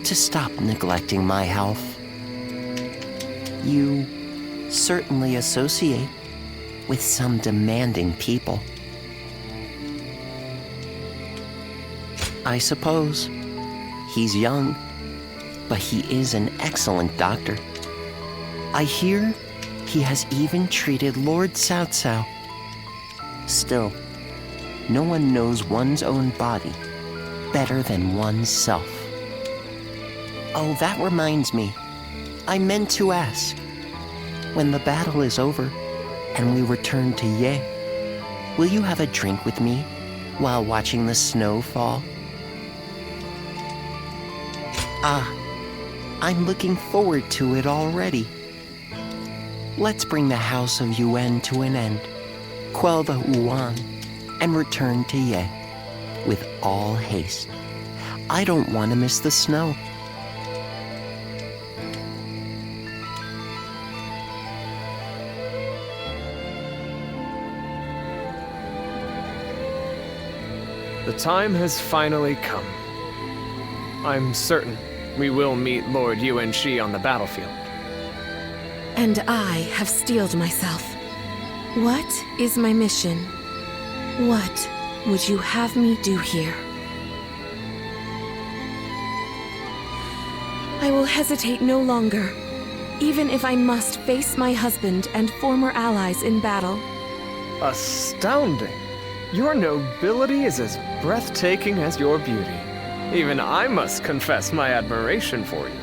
to stop neglecting my health. You certainly associate with some demanding people. I suppose he's young, but he is an excellent doctor. I hear he has even treated Lord Cao Cao. Still, no one knows one's own body better than one's self. Oh, that reminds me. I meant to ask. When the battle is over and we return to Ye, will you have a drink with me while watching the snow fall? I'm looking forward to it already. Let's bring the House of Yuan to an end, quell the Huarong, and return to Ye with all haste. I don't want to miss the snow. The time has finally come. I'm certain we will meet Lord Yuan Shi on the battlefield. And I have steeled myself. What is my mission? What would you have me do here? I will hesitate no longer, even if I must face my husband and former allies in battle. Astounding! Your nobility is as breathtaking as your beauty. Even I must confess my admiration for you.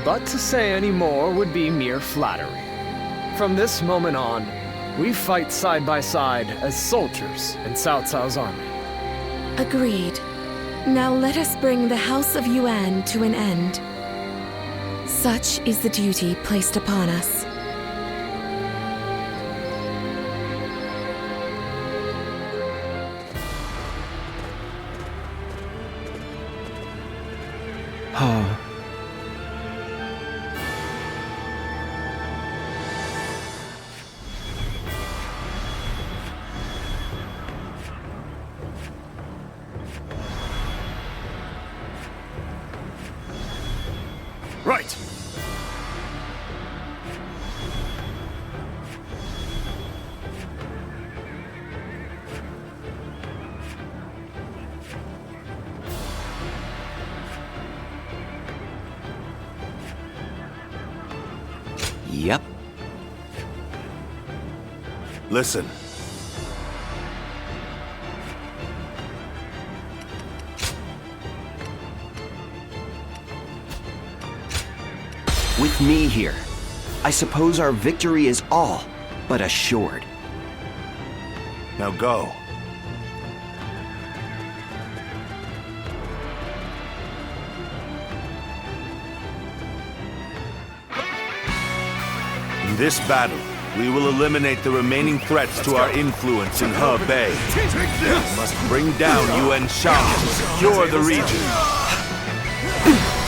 But to say any more would be mere flattery. From this moment on, we fight side by side as soldiers in Cao Cao's army. Agreed. Now let us bring the House of Yuan to an end. Such is the duty placed upon us. Right. Yep. Listen. With me here, I suppose our victory is all but assured. Now go. In this battle, we will eliminate the remaining threats to our influence in Hebei. We must bring down Yuan Shao and secure the region.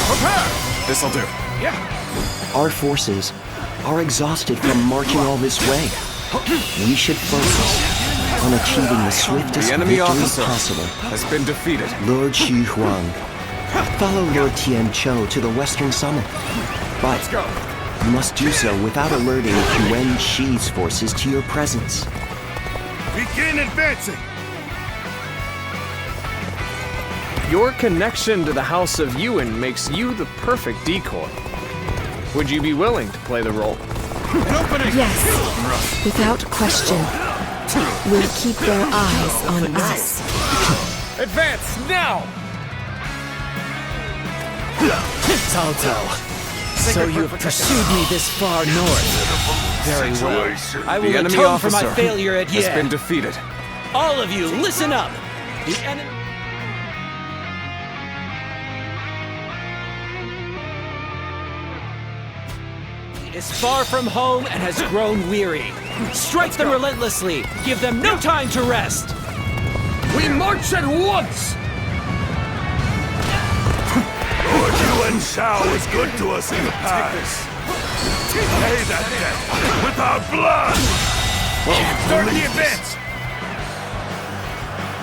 Prepare! This'll do. Yeah. Our forces are exhausted from marching all this way. We should focus on achieving the swiftest The enemy victory officer possible. has been defeated. Lord Xu Huang, follow Lord Tian Chou to the western summit. But you must do so without alerting Yuan Shi's forces to your presence. Begin advancing! Your connection to the House of Yuan makes you the perfect decoy. Would you be willing to play the role? Yes, without question. We'll keep their eyes on us. Advance now! Cao Cao, so you've pursued me this far north. Very well. I will The enemy atone for my officer failure at has Ye. been defeated. All of you, listen up! The enemy... is far from home and has grown weary. Strike them relentlessly. Give them no time to rest. We march at once! Lord Yuan Shao was good to us in the past. Pay that debt with our blood! Start the advance!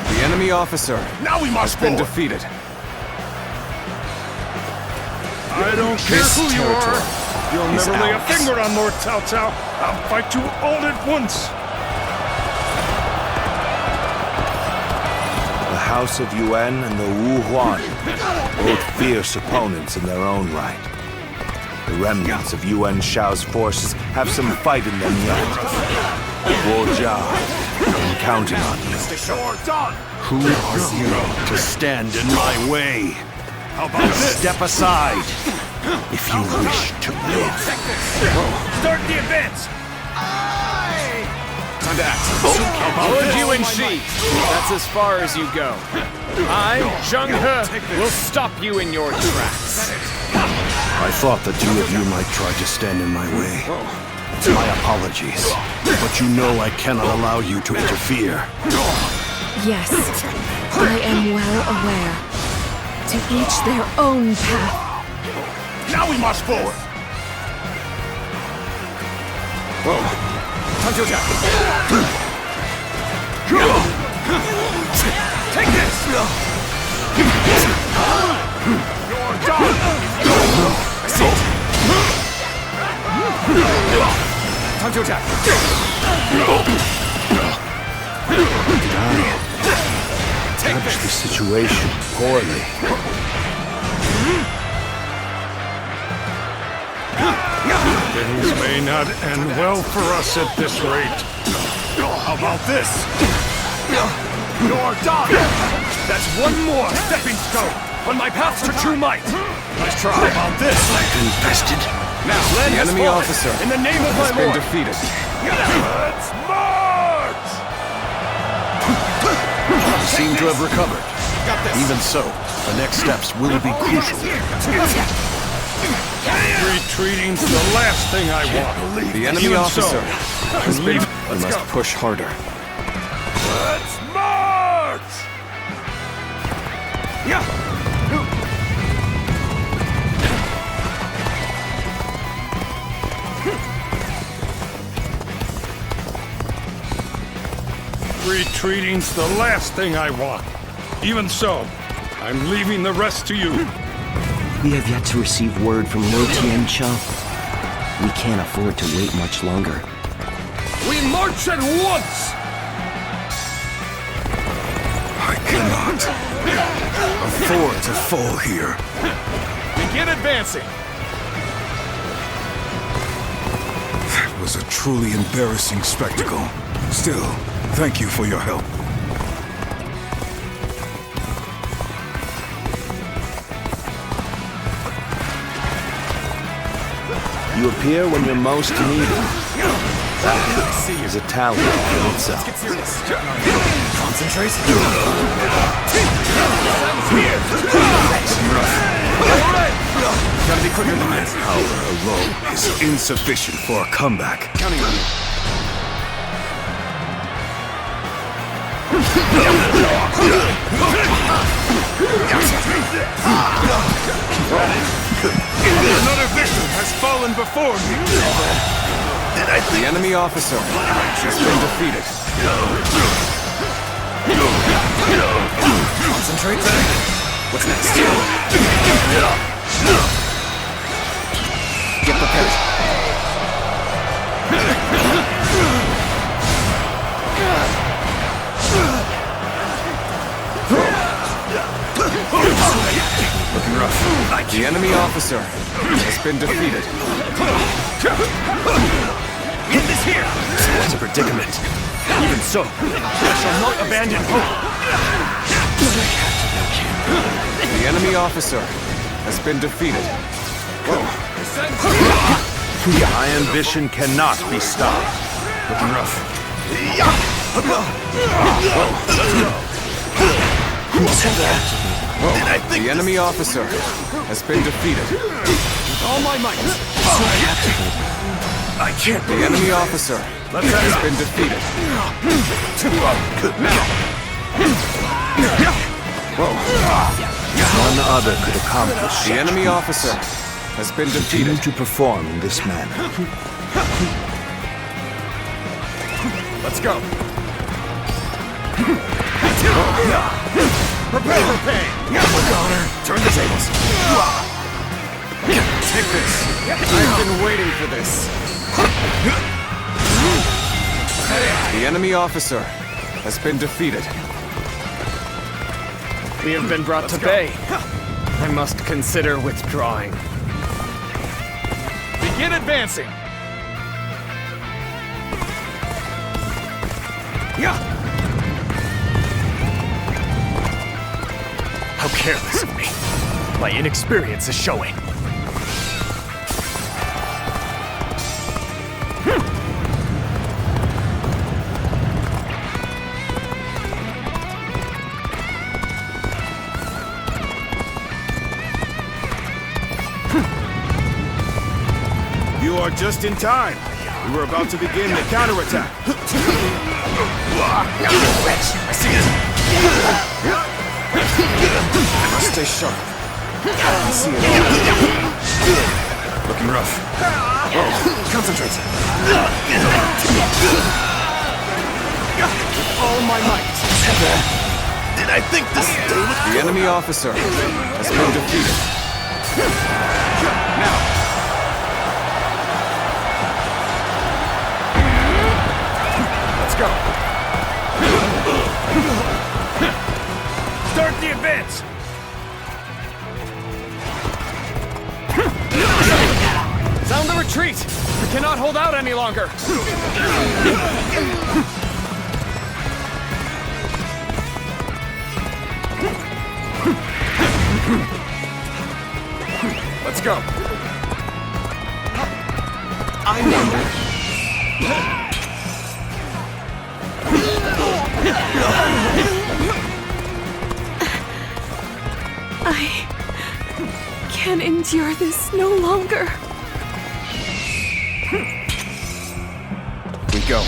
The enemy officer Now we has must been forward. defeated. I don't care This who you territory are. You'll is never lay a ours. finger on Lord Cao Cao. I'll fight you all at once. The House of Yuan and the Wu Huan, both fierce opponents in their own right. The remnants of Yuan Shao's forces have some fight in them yet. Wu Jia, I'm counting on you. Who are you to stand in my way? How about this? Step aside if you wish to live. Start the advance! Time Time to act. Lord Yuan Shi, that's as far as you go. I, Zheng He, will stop you in your tracks. I thought the two of you might try to stand in my way. My apologies, but you know I cannot allow you to interfere. Yes, I am well aware. To each their own path. Now we march forward! Time to attack! Take this! You're done! I see it! Time to attack! Judge the situation poorly. Things may not end well for us at this rate. How about this? You're done! That's one more stepping stone on my path to true might! Nice try. How about this? Infested. Now, The enemy officer in the name of has my been lord. defeated. Let's march! You seem to have recovered. Even so, the next steps will be crucial. Retreating's the last thing I want. The enemy officer has been... We must push harder. Let's march! Yeah! Retreating's the last thing I want. Even so, I'm leaving the rest to you. We have yet to receive word from Lo Tianqiao. We can't afford to wait much longer. We march at once! I cannot afford to fall here. Begin advancing! That was a truly embarrassing spectacle. Still, thank you for your help. You appear when you're most needed. That is a talent in itself. Get serious. Concentrate. Gotta be quicker than this. Power alone is insufficient for a comeback. Counting on you. Another victim has fallen before me. The enemy officer has been defeated. Concentrate. What's next? Get prepared. Looking rough. The enemy officer has been defeated. Hit this here! What's a predicament? Even so, I shall not abandon hope. The enemy officer has been defeated. My ambition cannot be stopped. Looking rough. The enemy officer has been defeated. With all my might. I can't. The enemy officer has been defeated. None other could accomplish The enemy officer has been defeated. to perform in this manner. Let's go. Prepare for pain. Honor. Turn the tables. Take this. I've been waiting for this. The enemy officer has been defeated. We have been brought to bay. I must consider withdrawing. Begin advancing. Yeah. How careless of me. My inexperience is showing. You are just in time. We were about to begin the counterattack. I must stay sharp. I can see it all. Looking rough. Concentrate. With all my might. Did I think to stay with the enemy officer has been defeated. Now. Let's go. Start the advance! Sound the retreat! We cannot hold out any longer! Let's go. I wonder. I can't endure this no longer. We go.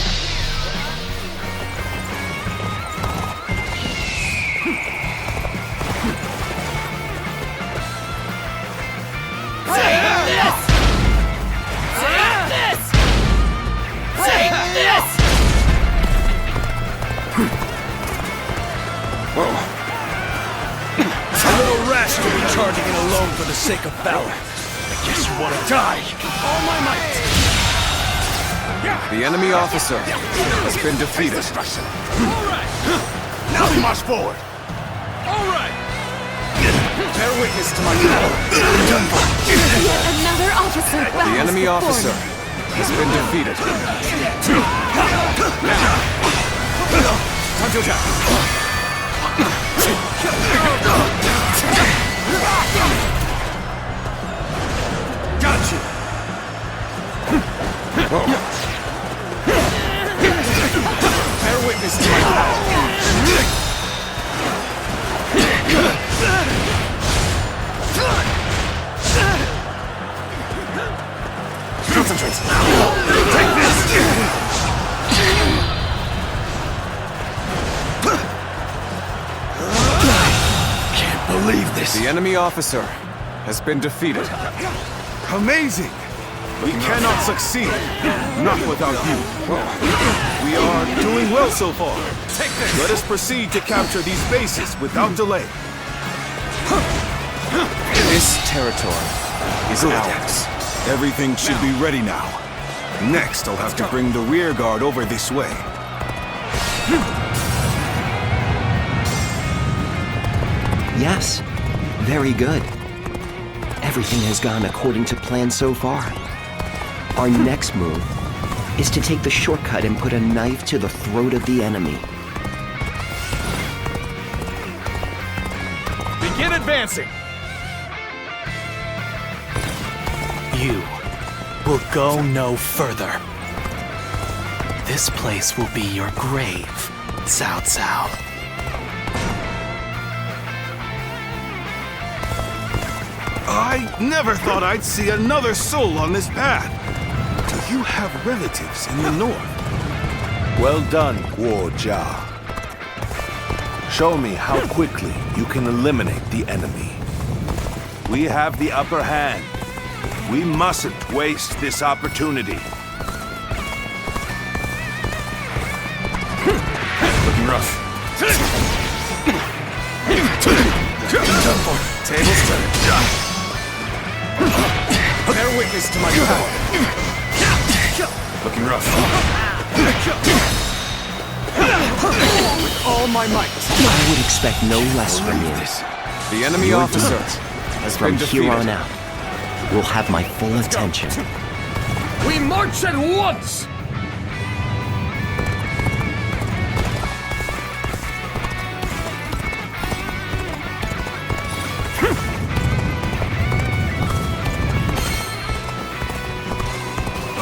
Charging in alone for the sake of valor. I guess you want to die. All my might. The enemy officer has been defeated. All right. Now we march forward. All right. Bear witness to my power. Yet another officer bows The enemy before officer me. has been defeated. Now. Time to attack. Got you! Bear witness to my power. Concentrate. Take this! Can't believe this. The enemy officer has been defeated. Amazing! We cannot succeed. Not without you. We are doing well so far. Take this. Let us proceed to capture these bases without delay. This territory is ours. Everything should be ready now. Next, I'll have to bring the rear guard over this way. Yes, very good. Everything has gone according to plan so far. Our next move is to take the shortcut and put a knife to the throat of the enemy. Begin advancing! You will go no further. This place will be your grave, Cao Cao. I never thought I'd see another soul on this path. Do you have relatives in the north? Well done, Guo Jia. Show me how quickly you can eliminate the enemy. We have the upper hand. We mustn't waste this opportunity. Looking rough. Tables turn. Bear witness to my power. Looking rough. With all my might. I would expect no less from you. The enemy Your officer deeds, has from been defeated. here on out, will have my full attention. We march at once!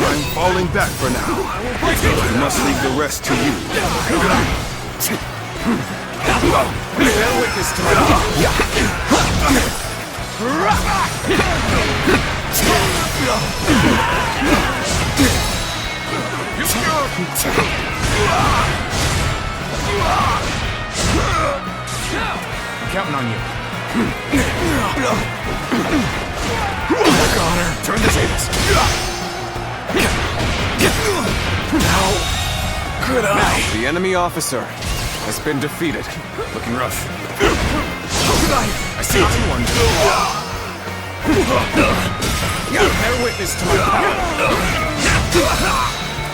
I'm falling back for now. I must leave the rest to you. Bear witness to my power. I'm counting on you. Got her. Turn the tables. How could I? The enemy officer has been defeated. Looking rough. How could I? I see everyone. Bear witness to my power.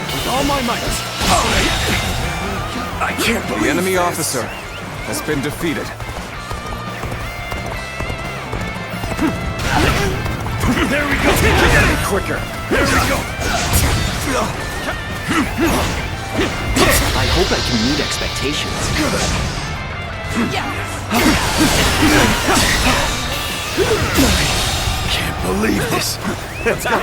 With all my might. I can't believe the enemy this. officer has been defeated. There we go! Get it quicker! There we go! I hope I can meet expectations. Can't believe this! Let's go!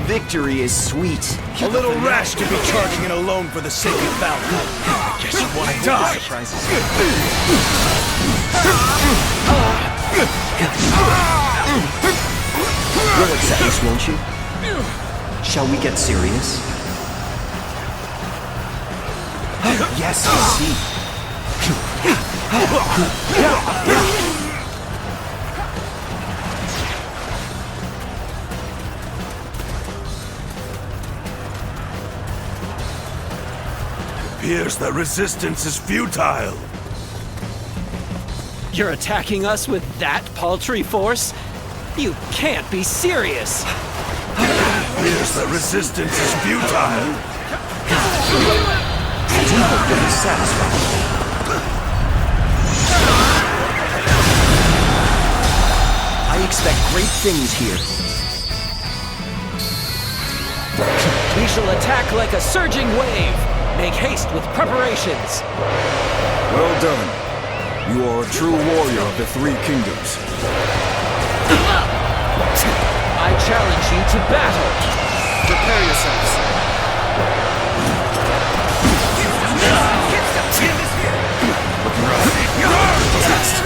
Victory is sweet. A little rash to be charging in alone for the sake of battle. I guess you want to die! You'll accept this, won't you? Shall we get serious? Yes, I see. Appears that resistance is futile. You're attacking us with that paltry force? You can't be serious! Appears that resistance is futile. I do hope you'll be satisfied. I expect great things here. We shall attack like a surging wave! Make haste with preparations! Well done. You are a true warrior of the Three Kingdoms. I challenge you to battle! Prepare yourselves! Looking rough. Test!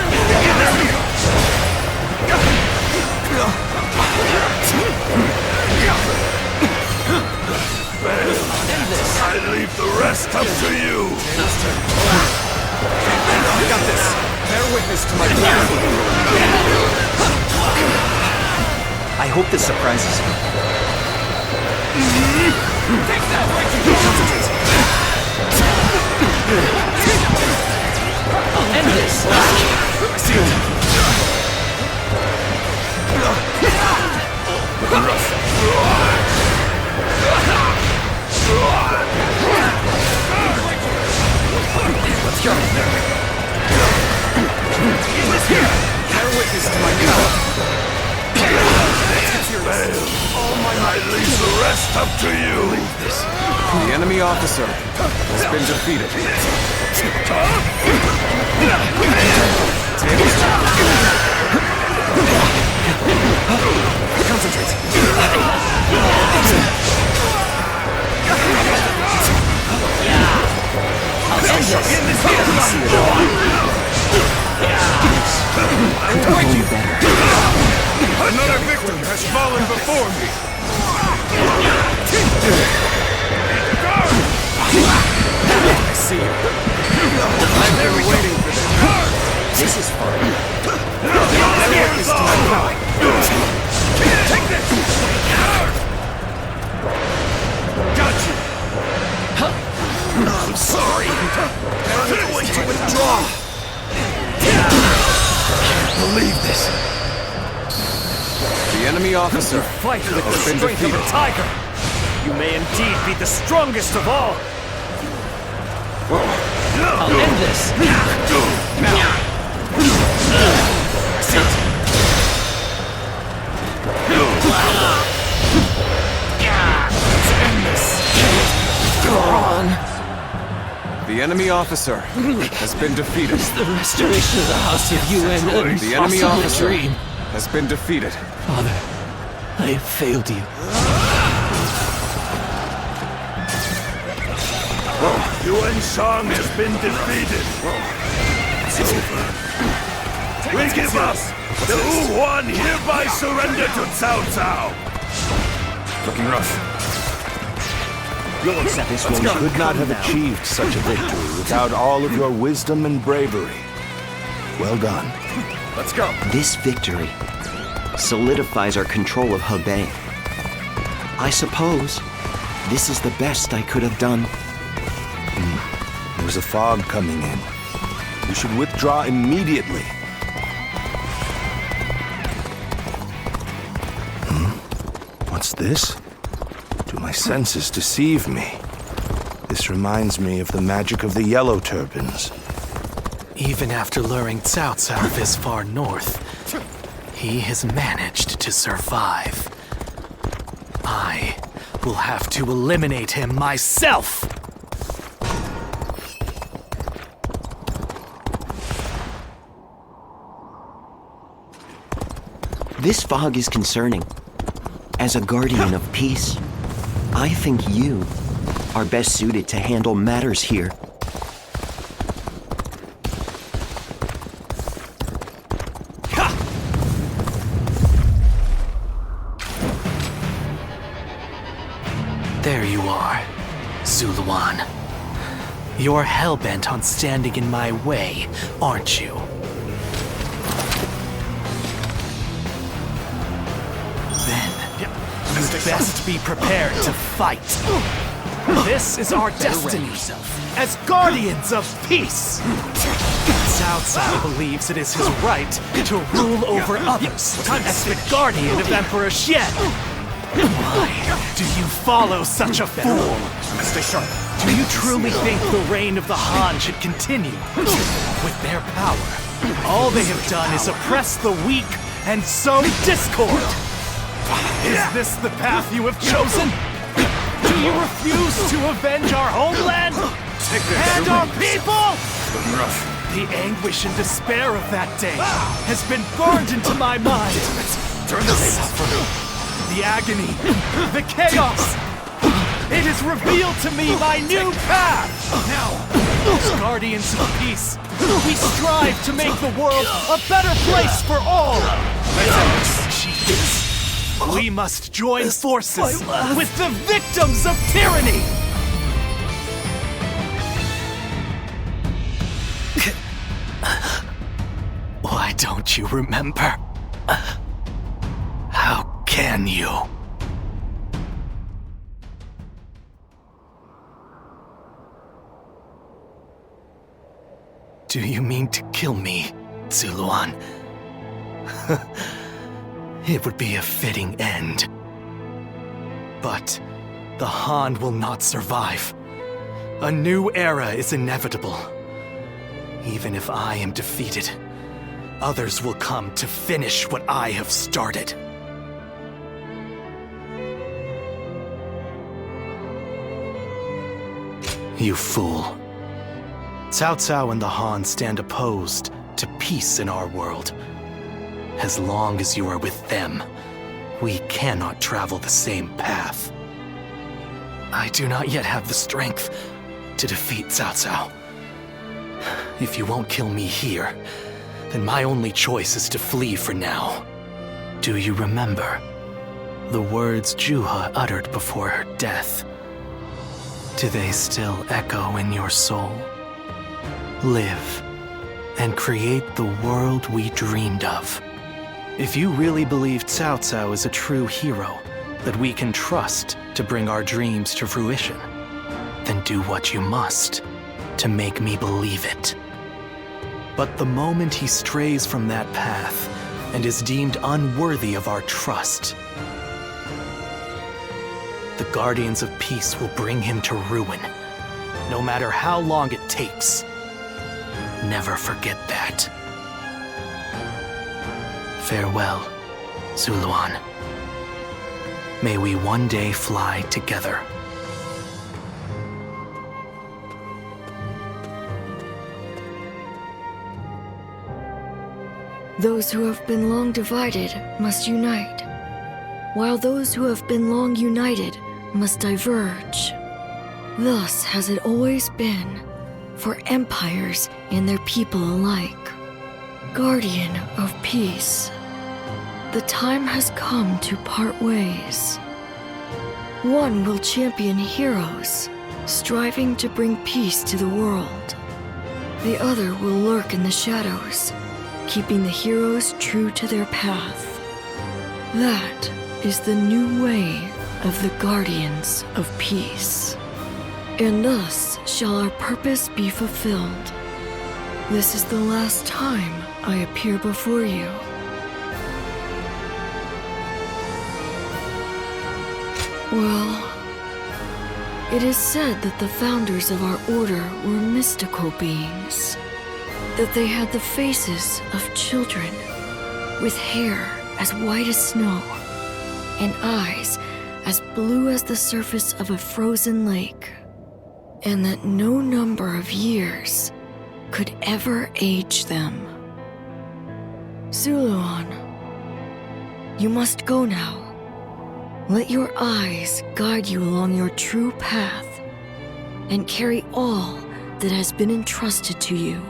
I leave the rest up to you. I got this. Bear witness to my plan. I hope this surprises you. Take that! I'll end this! I see it. Looking rough. Let's go. Let's hear. Bear witness to my power. All my might leaves the rest up to you. The enemy officer has been defeated. Concentrate. Another victim has fallen before me. I see you. I've been waiting for this. This is fun. Take this! Got you! I'm sorry. I'm going to withdraw. Can't believe this. The enemy officer Fight with the has been strength of defeated. a tiger! You may indeed be the strongest of all! I'll end this! Go on. The enemy officer has been defeated. The restoration of the House of UN an The enemy impossible officer dream. has been defeated. Father, I have failed you. Yuan Shang has been defeated. It's over. We give up. The Wuhuan hereby surrender to Cao Cao. Looking rough. You'll accept this You could not have achieved such a victory without all of your wisdom and bravery. Well done. Let's go. This victory solidifies our control of Hebei. I suppose this is the best I could have done. There's a fog coming in. We should withdraw immediately. What's this? Do my senses deceive me? This reminds me of the magic of the yellow turbans. Even after luring Cao Cao this far north, he has managed to survive. I will have to eliminate him myself! This fog is concerning. As a guardian of peace, I think you are best suited to handle matters here. There you are, Zuluan. You're hell-bent on standing in my way, aren't you? You'd best be prepared to fight. This is our destiny as guardians of peace. Cao Cao believes it is his right to rule over others as the guardian of Emperor Xian. Why do you follow such a fool? Stay sharp. Do you truly think the reign of the Han should continue? With their power, all they have done is oppress the weak and sow discord. Is this the path you have chosen? Do you refuse to avenge our homeland? And our people? The anguish and despair of that day has been burned into my mind. Turn the suffering, the agony, the chaos. It has revealed to me my new path. Now, as guardians of peace, we strive to make the world a better place for all. We must join forces with the victims of tyranny! Why don't you remember? How can you? Do you mean to kill me, Zuluan? It would be a fitting end. But the Han will not survive. A new era is inevitable. Even if I am defeated, others will come to finish what I have started. You fool. Cao Cao and the Han stand opposed to peace in our world. As long as you are with them, we cannot travel the same path. I do not yet have the strength to defeat Cao Cao. If you won't kill me here, then my only choice is to flee for now. Do you remember the words Juha uttered before her death? Do they still echo in your soul? Live and create the world we dreamed of. If you really believe Cao Cao is a true hero that we can trust to bring our dreams to fruition, then do what you must to make me believe it. But the moment he strays from that path and is deemed unworthy of our trust, the Guardians of Peace will bring him to ruin, no matter how long it takes. Never forget that. Farewell, Zuluan. May we one day fly together. Those who have been long divided must unite, while those who have been long united must diverge. Thus has it always been for empires and their people alike. Guardian of peace, the time has come to part ways. One will champion heroes, striving to bring peace to the world. The other will lurk in the shadows, keeping the heroes true to their path. That is the new way of the Guardians of Peace. And thus shall our purpose be fulfilled. This is the last time I appear before you. Well, it is said that the founders of our order were mystical beings. That they had the faces of children, with hair as white as snow, and eyes as blue as the surface of a frozen lake. And that no number of years could ever age them. Zuluan, you must go now. Let your eyes guide you along your true path, and carry all that has been entrusted to you.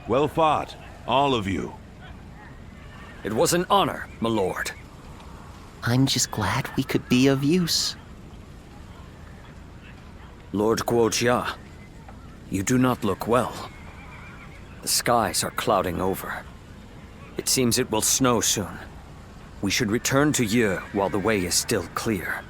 Well fought, all of you. It was an honor, my lord. I'm just glad we could be of use. Lord Guojia, you do not look well. The skies are clouding over. It seems it will snow soon. We should return to Yi while the way is still clear.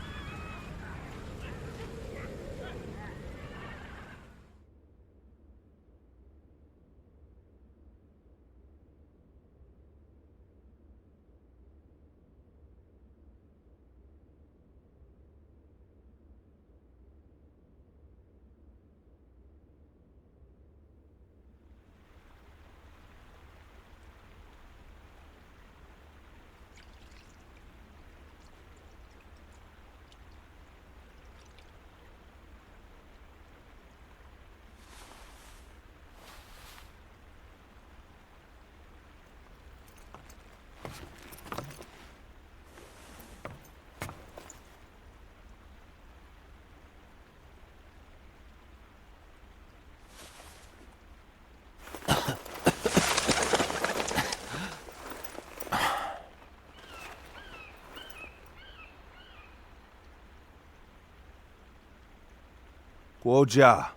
Guojia.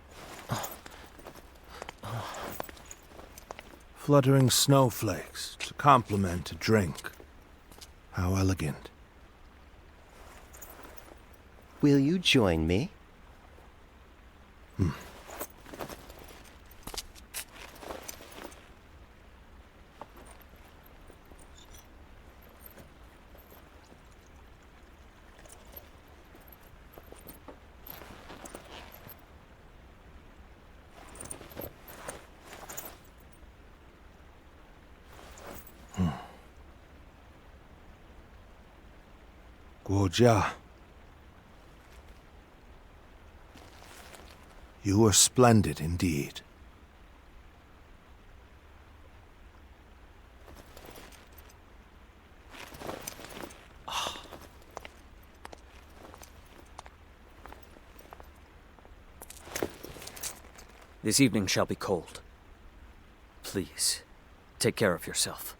Fluttering snowflakes to complement a drink. How elegant. Will you join me? Guojia. You were splendid indeed. This evening shall be cold. Please, take care of yourself.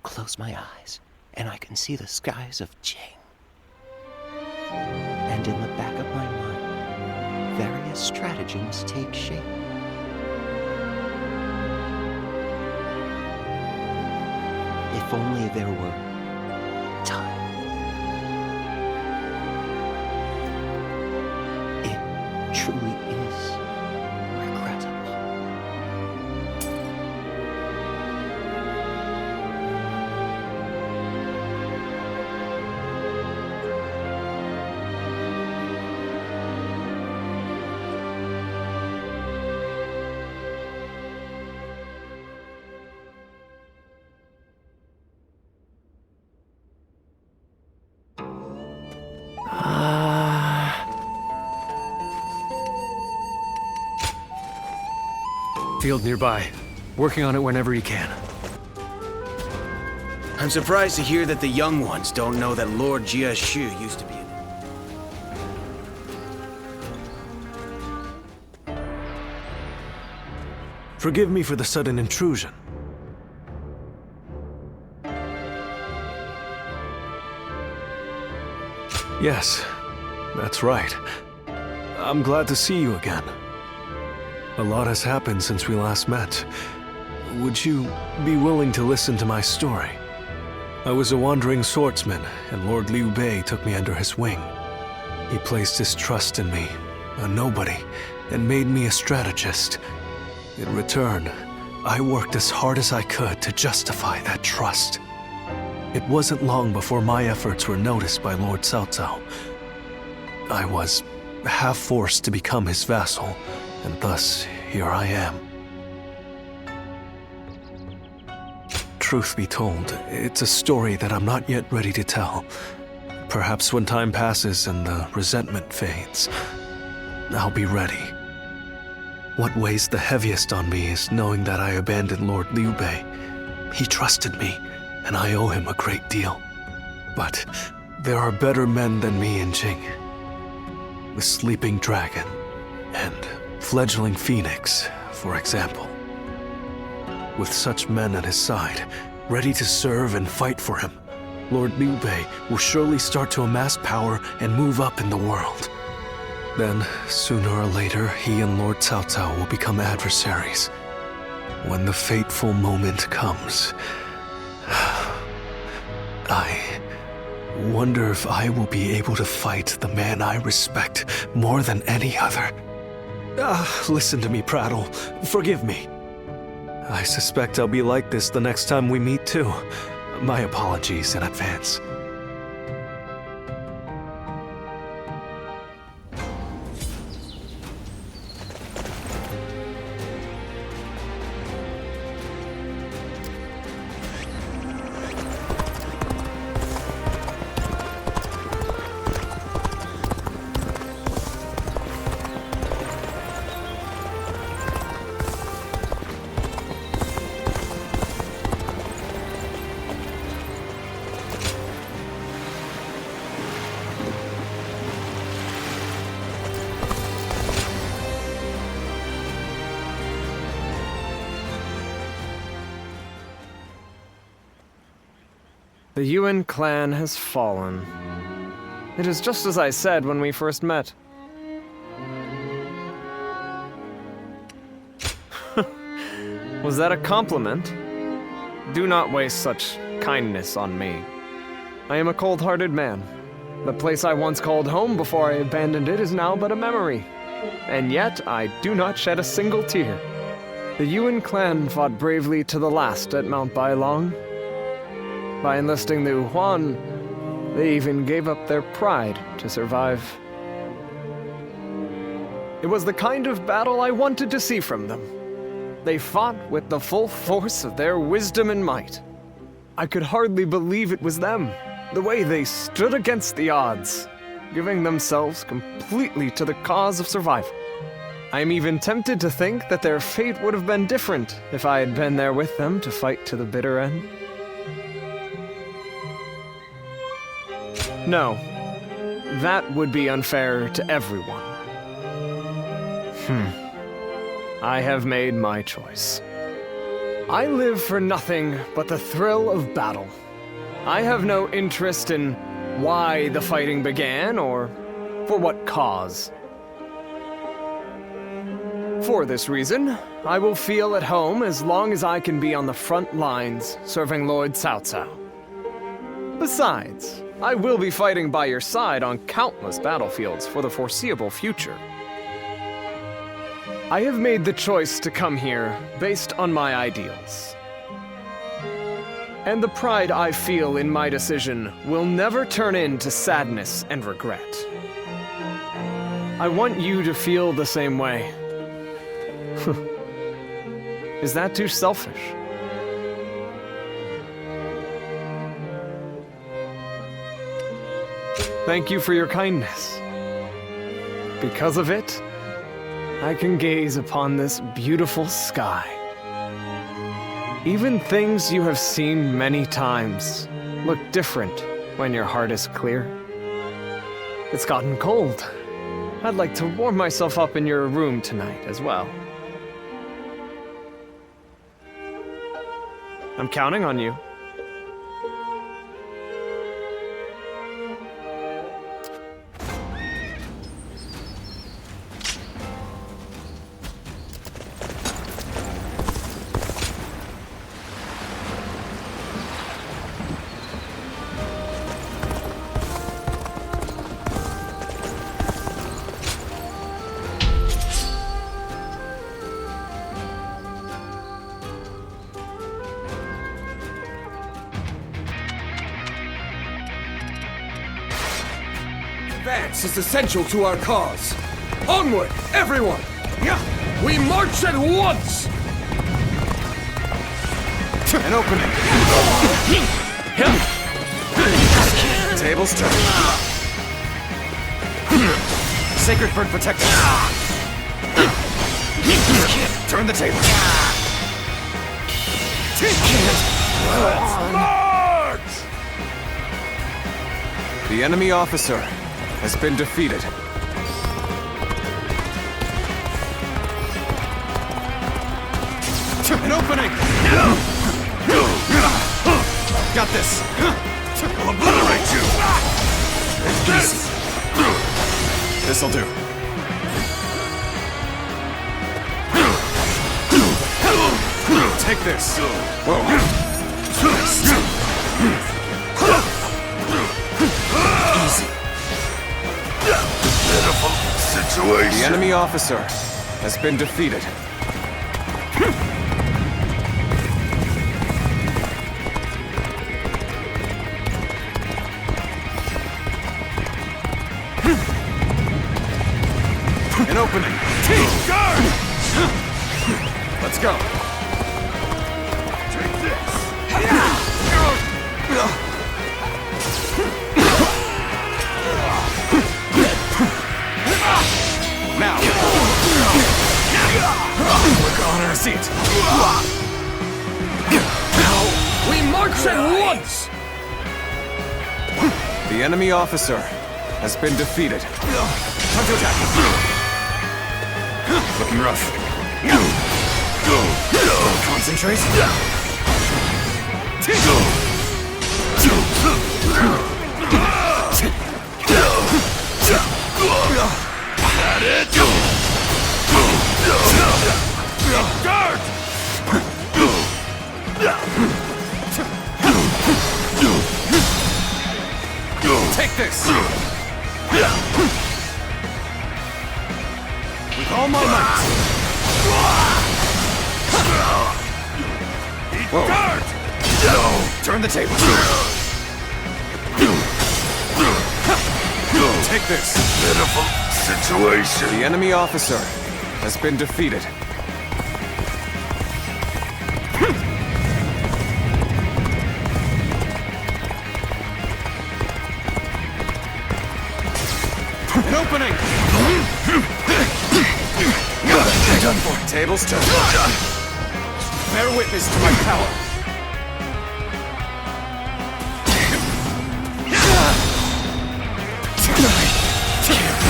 Close my eyes, and I can see the skies of Jing. And in the back of my mind, various stratagems take shape. If only there were time. It truly is regrettable. Field nearby. Working on it whenever he can. I'm surprised to hear that the young ones don't know that Lord Jia Shu used to be Forgive me for the sudden intrusion. Yes, that's right. I'm glad to see you again. A lot has happened since we last met. Would you be willing to listen to my story? I was a wandering swordsman, and Lord Liu Bei took me under his wing. He placed his trust in me, a nobody, and made me a strategist. In return, I worked as hard as I could to justify that trust. It wasn't long before my efforts were noticed by Lord Cao Cao. I was half forced to become his vassal, and thus here I am. Truth be told, it's a story that I'm not yet ready to tell. Perhaps when time passes and the resentment fades, I'll be ready. What weighs the heaviest on me is knowing that I abandoned Lord Liu Bei. He trusted me, and I owe him a great deal. But there are better men than me in Jing. The Sleeping Dragon and Fledgling Phoenix, for example. With such men at his side, ready to serve and fight for him, Lord Liu Bei will surely start to amass power and move up in the world. Then, sooner or later, he and Lord Cao Cao will become adversaries. When the fateful moment comes, I wonder if I will be able to fight the man I respect more than any other. Listen to me prattle. Forgive me. I suspect I'll be like this the next time we meet, too. My apologies in advance. The Yuan clan has fallen. It is just as I said when we first met. Was that a compliment? Do not waste such kindness on me. I am a cold-hearted man. The place I once called home before I abandoned it is now but a memory. And yet, I do not shed a single tear. The Yuan clan fought bravely to the last at Mount Bailang. By enlisting the Huan, they even gave up their pride to survive. It was the kind of battle I wanted to see from them. They fought with the full force of their wisdom and might. I could hardly believe it was them, the way they stood against the odds, giving themselves completely to the cause of survival. I am even tempted to think that their fate would have been different if I had been there with them to fight to the bitter end. No, that would be unfair to everyone. I have made my choice. I live for nothing but the thrill of battle. I have no interest in why the fighting began or for what cause. For this reason, I will feel at home as long as I can be on the front lines serving Lord Cao Cao. Besides, I will be fighting by your side on countless battlefields for the foreseeable future. I have made the choice to come here based on my ideals. And the pride I feel in my decision will never turn into sadness and regret. I want you to feel the same way. Is that too selfish? Thank you for your kindness. Because of it, I can gaze upon this beautiful sky. Even things you have seen many times look different when your heart is clear. It's gotten cold. I'd like to warm myself up in your room tonight as well. I'm counting on you. Advance is essential to our cause. Onward, everyone! We march at once! An opening. Tables turn. Sacred bird protect us. Turn the table. March! The enemy officer has been defeated. An opening! Got this! I'll obliterate you! Easy. This'll do. Take this! Whoa! Easy. Pitiful situation. The enemy officer has been defeated. An opening. Guard! Let's go. Take this! Now! We're on our seat. We march at once! The enemy officer has been defeated. Time to attack. Looking rough. Concentrate. That it? Guard! Take this! With all my might! Whoa. Guard! Turn the table! Take this! Pitiful situation. The enemy officer has been defeated. An opening! Done for. Tables turn. Bear witness to my power.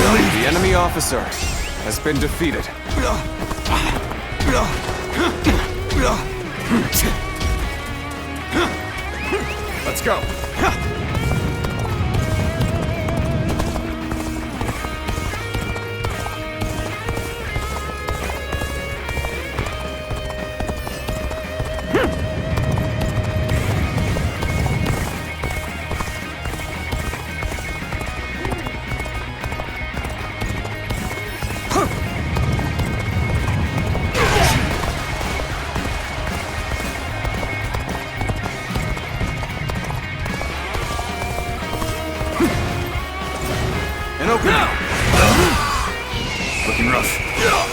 The enemy officer has been defeated. Let's go.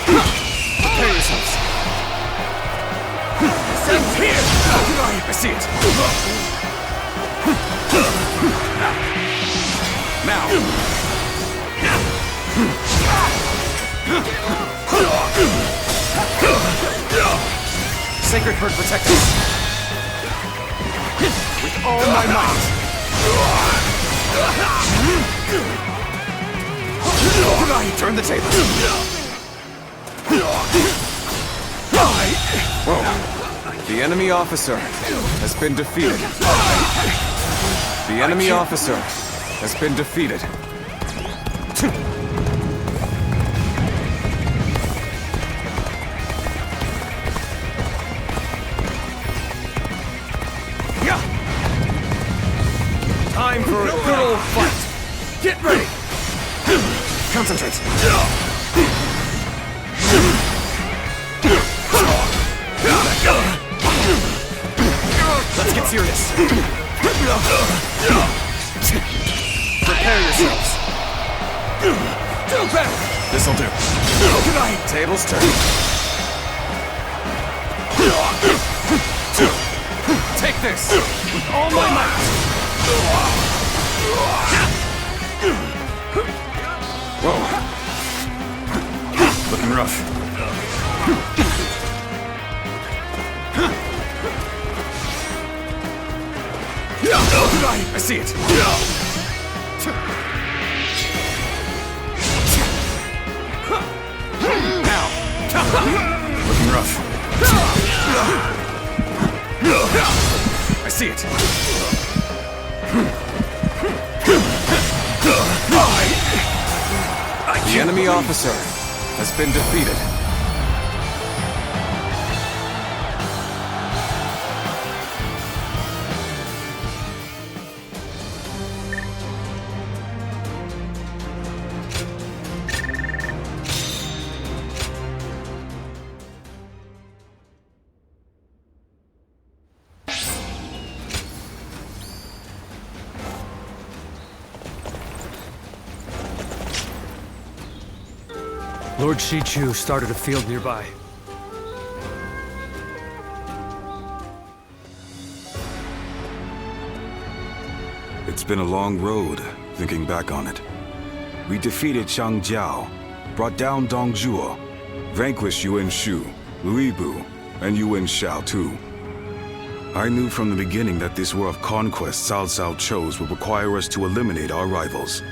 Prepare yourselves. It's here! I see it. Now. Sacred Bird, protect us. With all my might. Turn the table. Whoa. The enemy officer has been defeated. The enemy officer has been defeated. Time for a good old fight. Get ready. Concentrate. Let's get serious. Prepare yourselves. Do better. This'll do. Good night. Tables turn. Take this with all my might. Whoa. Looking rough. I see it. Now. Looking rough. I see it. The enemy officer has been defeated. Lord Shichu started a field nearby. It's been a long road, thinking back on it. We defeated Chang Jiao, brought down Dong Zhuo, vanquished Yuan Shu, Louis Bu, and Yuan Shao too. I knew from the beginning that this war of conquest Cao Cao chose would require us to eliminate our rivals.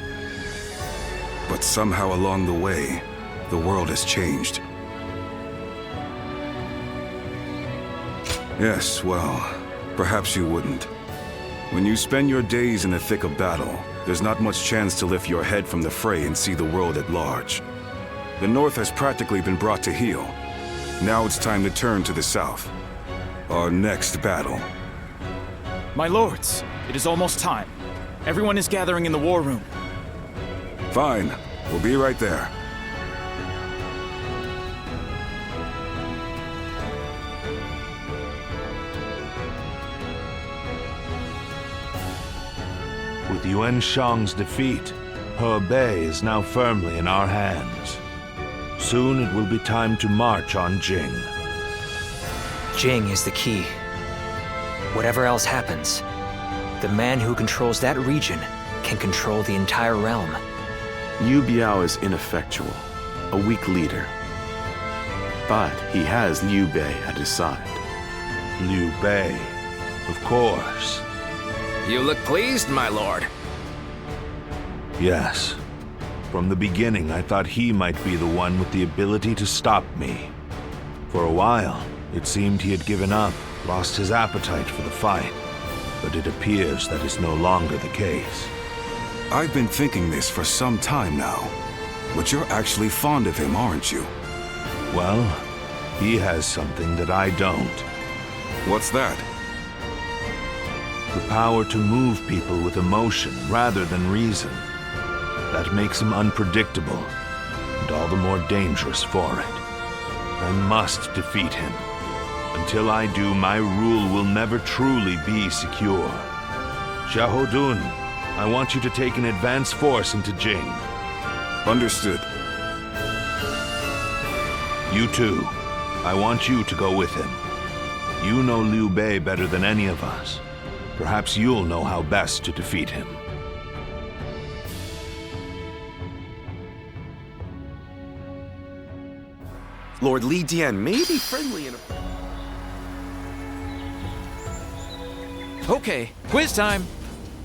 But somehow along the way, the world has changed. Yes, well, perhaps you wouldn't. When you spend your days in the thick of battle, there's not much chance to lift your head from the fray and see the world at large. The North has practically been brought to heel. Now it's time to turn to the South. Our next battle. My lords, it is almost time. Everyone is gathering in the war room. Fine. We'll be right there. With Yuan Shang's defeat, Hebei is now firmly in our hands. Soon it will be time to march on Jing. Jing is the key. Whatever else happens, the man who controls that region can control the entire realm. Liu Biao is ineffectual, a weak leader. But he has Liu Bei at his side. Liu Bei, of course. You look pleased, my lord. Yes. From the beginning, I thought he might be the one with the ability to stop me. For a while, it seemed he had given up, lost his appetite for the fight. But it appears that is no longer the case. I've been thinking this for some time now. But you're actually fond of him, aren't you? Well, he has something that I don't. What's that? The power to move people with emotion rather than reason. That makes him unpredictable, and all the more dangerous for it. I must defeat him. Until I do, my rule will never truly be secure. Xiahou, I want you to take an advance force into Jing. Understood. You too. I want you to go with him. You know Liu Bei better than any of us. Perhaps you'll know how best to defeat him. Lord Li Dian may be friendly in a... Okay, quiz time.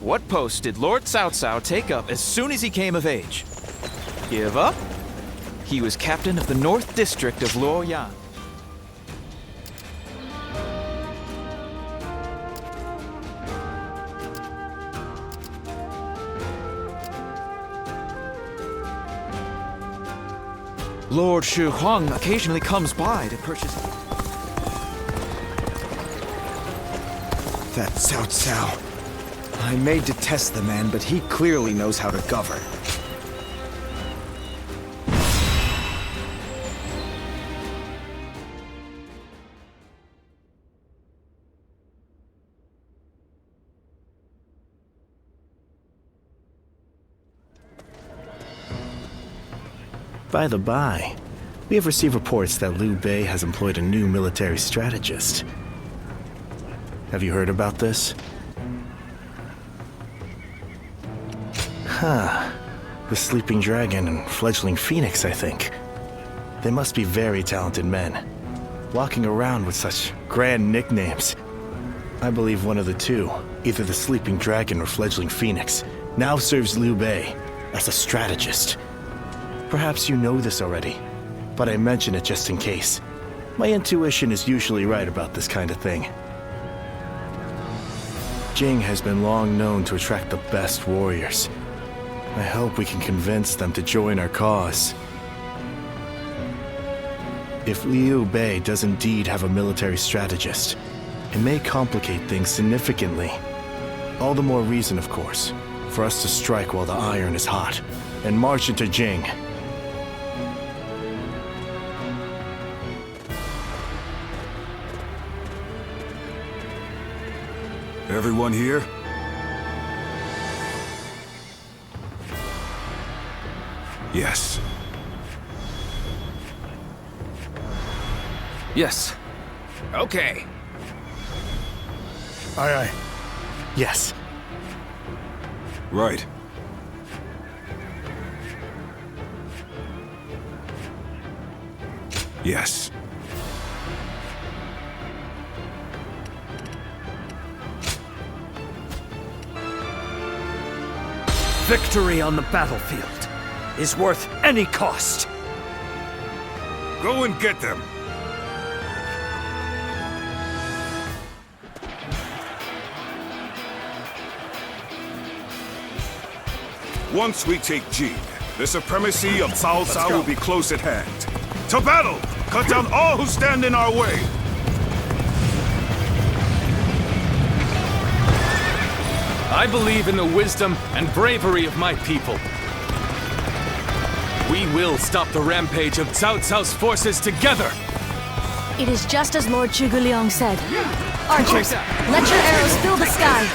What post did Lord Cao Cao take up as soon as he came of age? Give up? He was captain of the North District of Luoyang. Lord Shi Huang occasionally comes by to purchase... That Cao Cao. I may detest the man, but he clearly knows how to govern. By the by, we have received reports that Liu Bei has employed a new military strategist. Have you heard about this? Huh. The Sleeping Dragon and Fledgling Phoenix, I think. They must be very talented men, walking around with such grand nicknames. I believe one of the two, either the Sleeping Dragon or Fledgling Phoenix, now serves Liu Bei as a strategist. Perhaps you know this already, but I mention it just in case. My intuition is usually right about this kind of thing. Jing has been long known to attract the best warriors. I hope we can convince them to join our cause. If Liu Bei does indeed have a military strategist, it may complicate things significantly. All the more reason, of course, for us to strike while the iron is hot, and march into Jing. Everyone here? Yes. Yes. Okay. Aye, aye. Yes. Right. Yes. Victory on the battlefield is worth any cost. Go and get them. Once we take Jing, the supremacy of Cao Cao will be close at hand. To battle! Cut down all who stand in our way! I believe in the wisdom and bravery of my people. We will stop the rampage of Cao Cao's forces together! It is just as Lord Zhuge Liang said. Archers, let your arrows fill the sky.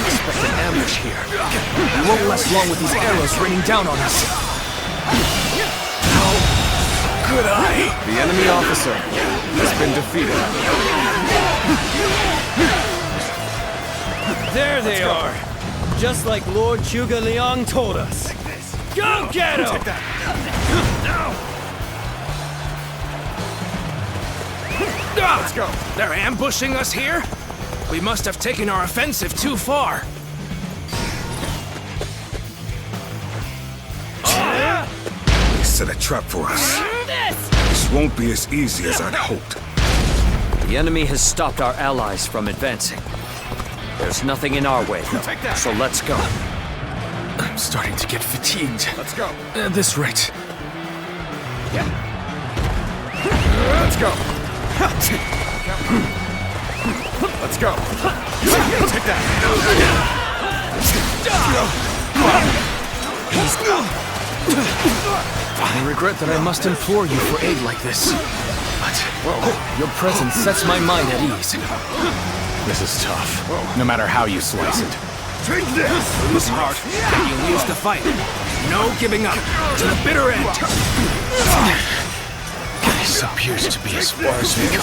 Expect an ambush here. We won't last long with these arrows raining down on us. How could I? The enemy officer has been defeated. There they are! Just like Lord Zhuge Liang told us. Go get him! Let's go. They're ambushing us here? We must have taken our offensive too far. They set a trap for us. This won't be as easy as I'd hoped. The enemy has stopped our allies from advancing. There's nothing in our way, though, so let's go. I'm starting to get fatigued. Let's go. At this rate. Yeah. Let's go. Let's go. Take that. I regret that I must implore you for aid like this. But your presence sets my mind at ease. This is tough, no matter how you slice it. Take this! This heart, he leaves the fight. No giving up. To the bitter end. This appears to be as far as we go.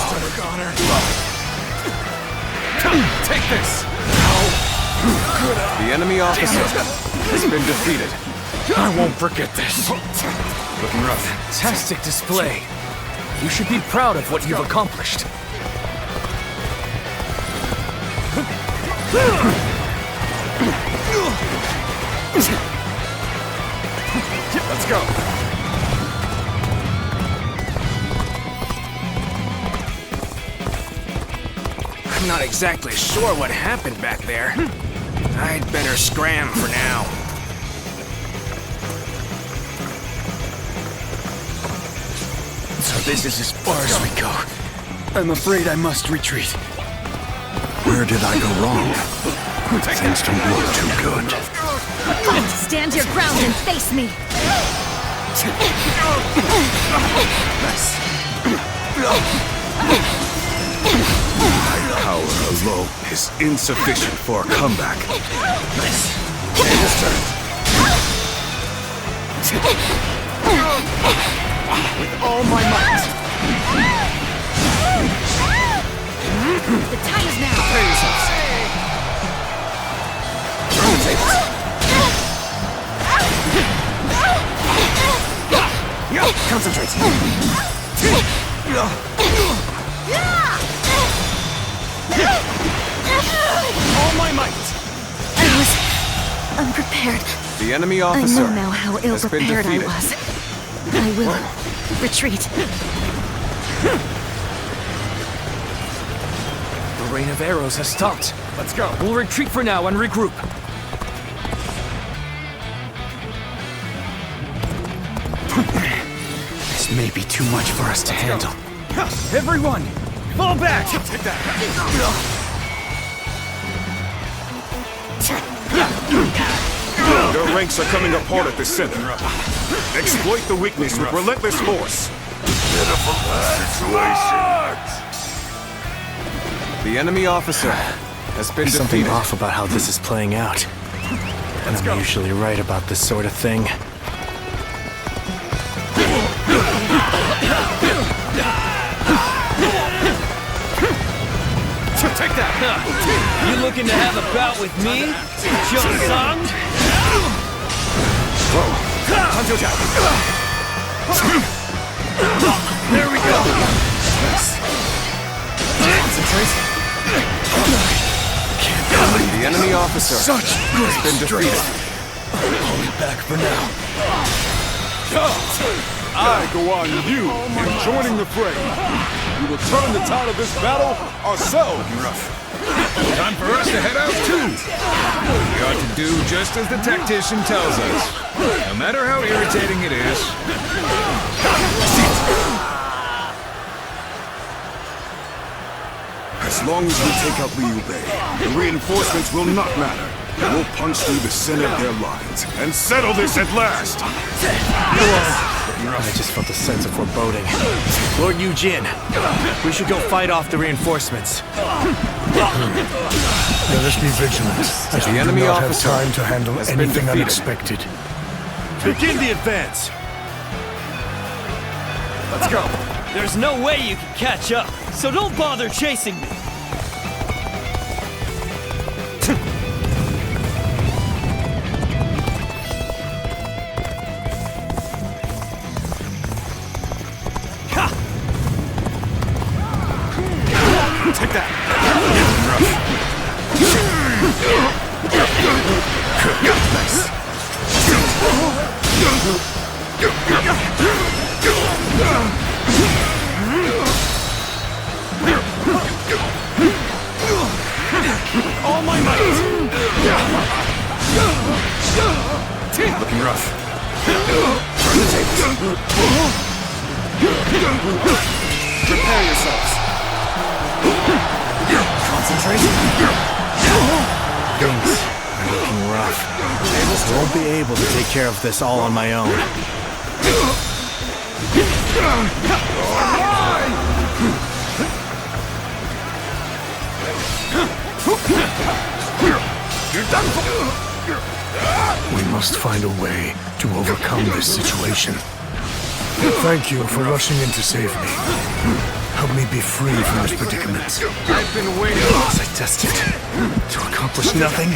Take this! The enemy officer has been defeated. I won't forget this. Looking rough. Fantastic display. You should be proud of what you've accomplished. Let's go. I'm not exactly sure what happened back there. I'd better scram for now. So this is as far as we go. I'm afraid I must retreat. Where did I go wrong? Things don't look too good. Stand your ground and face me! My power alone is insufficient for a comeback. Nice. His turn. With all my might. The time is now! Prepare yourselves. Turn the tables. Concentrate. All my might. I was unprepared. The enemy I officer know now how has been ill-prepared I defeated. was. I will retreat. The rain of arrows has stopped. Let's go. We'll retreat for now and regroup. This may be too much for us to handle. Everyone, fall back. Take that. Their ranks are coming apart at the center. Exploit the weakness with relentless force. Pitiful situation. The enemy officer has been There's something defeated. off about how this is playing out. And I'm usually right about this sort of thing. Take that. You looking to have a bout with me? Jung-sung? Hanzo Jack. There we go. Concentrate. The enemy officer has been defeated. Falling back for now. I go on you in joining the fray. We will turn the tide of this battle ourselves. Looking rough. Time for us to head out too. We ought to do just as the tactician tells us, no matter how irritating it is. As long as we take out Liu Bei, the reinforcements will not matter. We'll punch through the center of their lines and settle this at last. I just felt a sense of foreboding. Lord Eugene, we should go fight off the reinforcements. Let us be vigilant, as The we do enemy not have officer time to handle has been anything defeated. unexpected. Begin the advance! Let's go. There's no way you can catch up, so don't bother chasing me. Take that. Nice. All my might. Looking rough. Turn the tables. Prepare yourselves. Concentrate. Things are looking rough. I won't be able to take care of this all on my own. You're done for! We must find a way to overcome this situation. Thank you for rushing in to save me. Help me be free from this predicament. I've been waiting. Was I destined to accomplish nothing?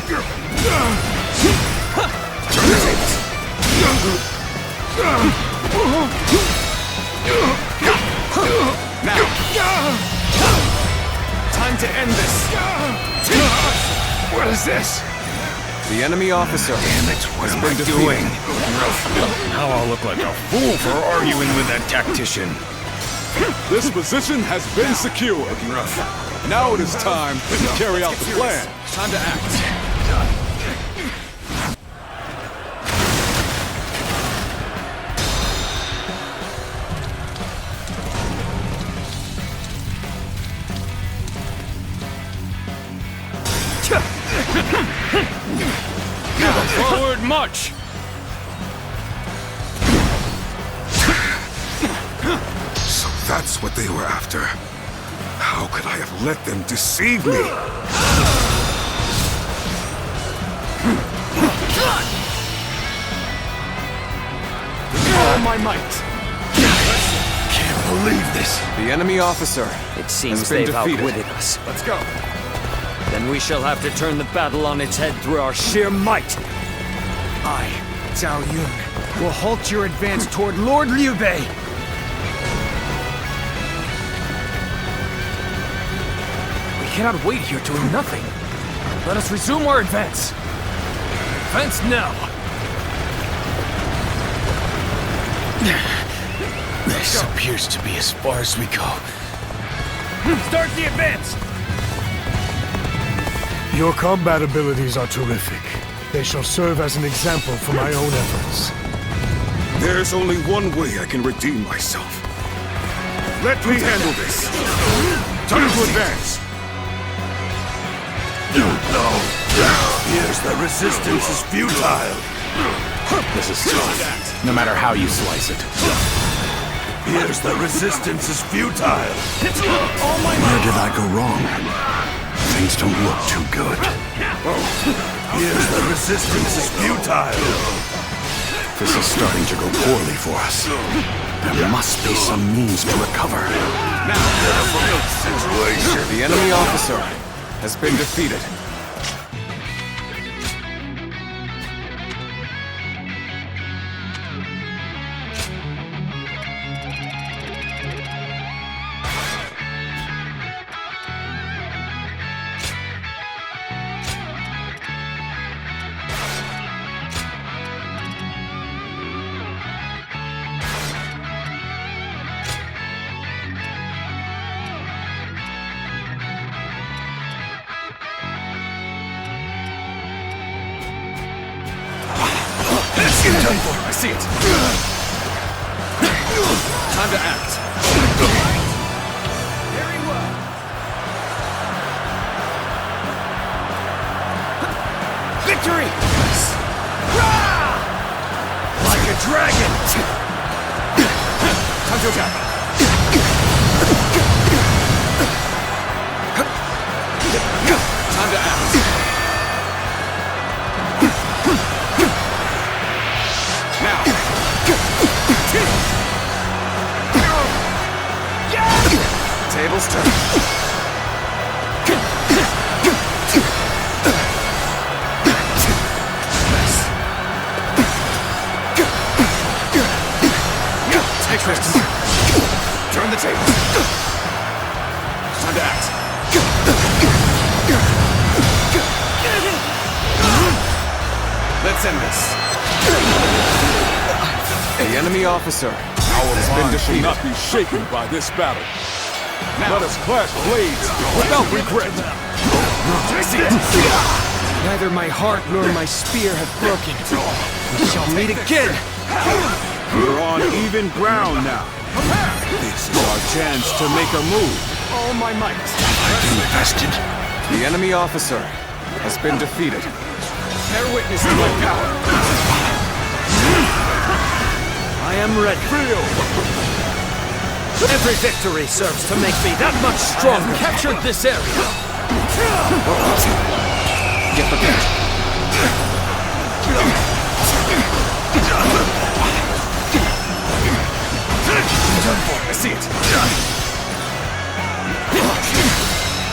Now! Time to end this! What is this? The enemy officer. Damn it, what am I doing? Now I'll look like a fool for arguing with that tactician. This position has been secured. Now it is time to carry out the plan. Time to act. Forward march! So that's what they were after. How could I have let them deceive me? All my might. Can't believe this. The enemy officer. It seems has been they've defeated. outwitted us. Let's go. Then we shall have to turn the battle on its head through our sheer might. I, Zhao Yun, will halt your advance toward Lord Liu Bei. We cannot wait here doing nothing. Let us resume our advance. Advance now. This appears to be as far as we go. Start the advance! Your combat abilities are terrific. They shall serve as an example for my own efforts. There's only one way I can redeem myself. Let me handle this. Time to advance. Here's the resistance is futile. This is tough, no matter how you slice it. Here's the resistance is futile. Where did I go wrong? Things don't look too good. Here's the resistance is futile. This is starting to go poorly for us. There must be some means to recover. The enemy officer has been defeated. I see it. Time to act. Very well. Victory! Like a dragon! Time to attack. Time to act. Tables turn. Take this. Turn the table. Time to act. Let's end this. The enemy officer has been defeated. Will not be shaken by this battle. Let us clash blades without regret. I see it. Neither my heart nor my spear have broken. We shall meet again. We're on even ground now. This is our chance to make a move. All my might. I've invested. The enemy officer has been defeated. Bear witness to my power. I am ready. Every victory serves to make me that much stronger. I have captured this area. Get prepared. I see it.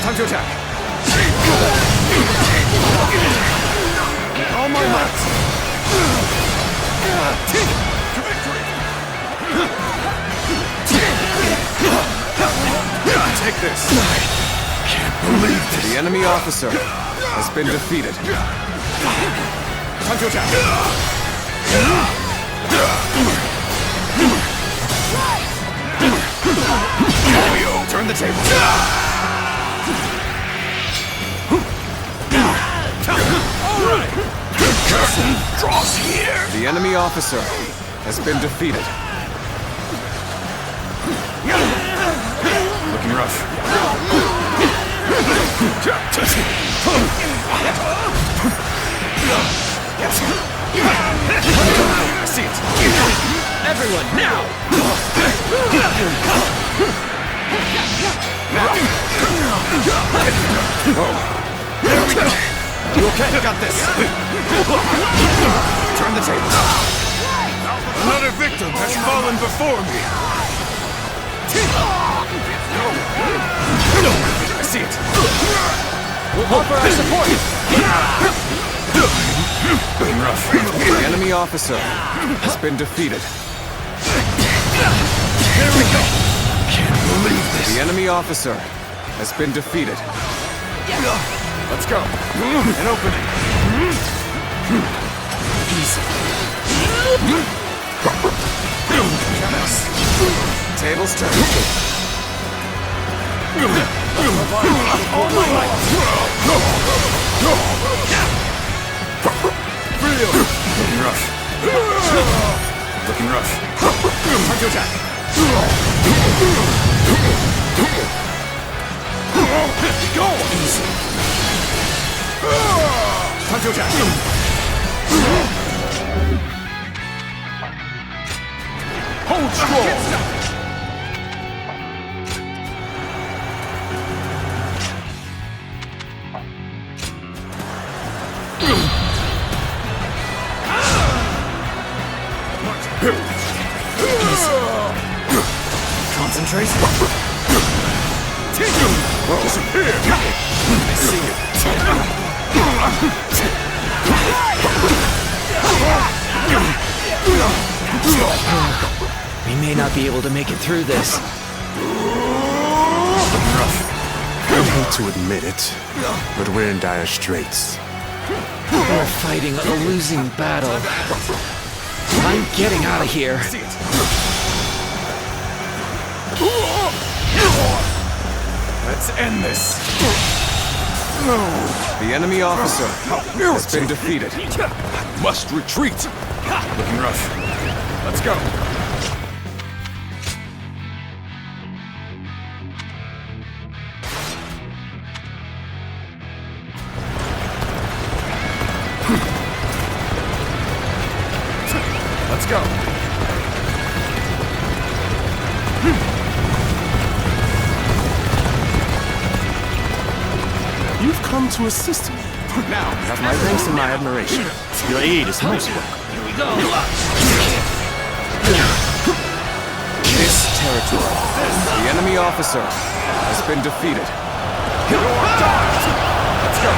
Time to attack. All my might. Take this. I can't believe this. The enemy officer has been defeated. Time to attack. Turn the table. All right. Curtain draws here. The enemy officer has been defeated. Looking rough. I see it. Everyone, now! There we go. You okay? Got this. Turn the table. Another victim has fallen before me. I see it. We'll offer our support. Looking rough. The enemy officer has been defeated. There we go. Can't believe this. The enemy officer has been defeated. Let's go. An opening. Easy. Tables turned. All my might. Looking rough. Looking rough. Time to attack. Go! Easy. Time to attack. Hold strong. Concentrate. Disappear. I see you. We may not be able to make it through this. I hate to admit it, but we're in dire straits. We're fighting a losing battle. I'm getting out of here. Let's end this. The enemy officer has been defeated. Must retreat. Looking rough. Let's go. Let's go. You've come to assist me. Now, Have my thanks and my admiration. Your aid is most welcome. here we go. This territory. The enemy officer has been defeated. Let's go.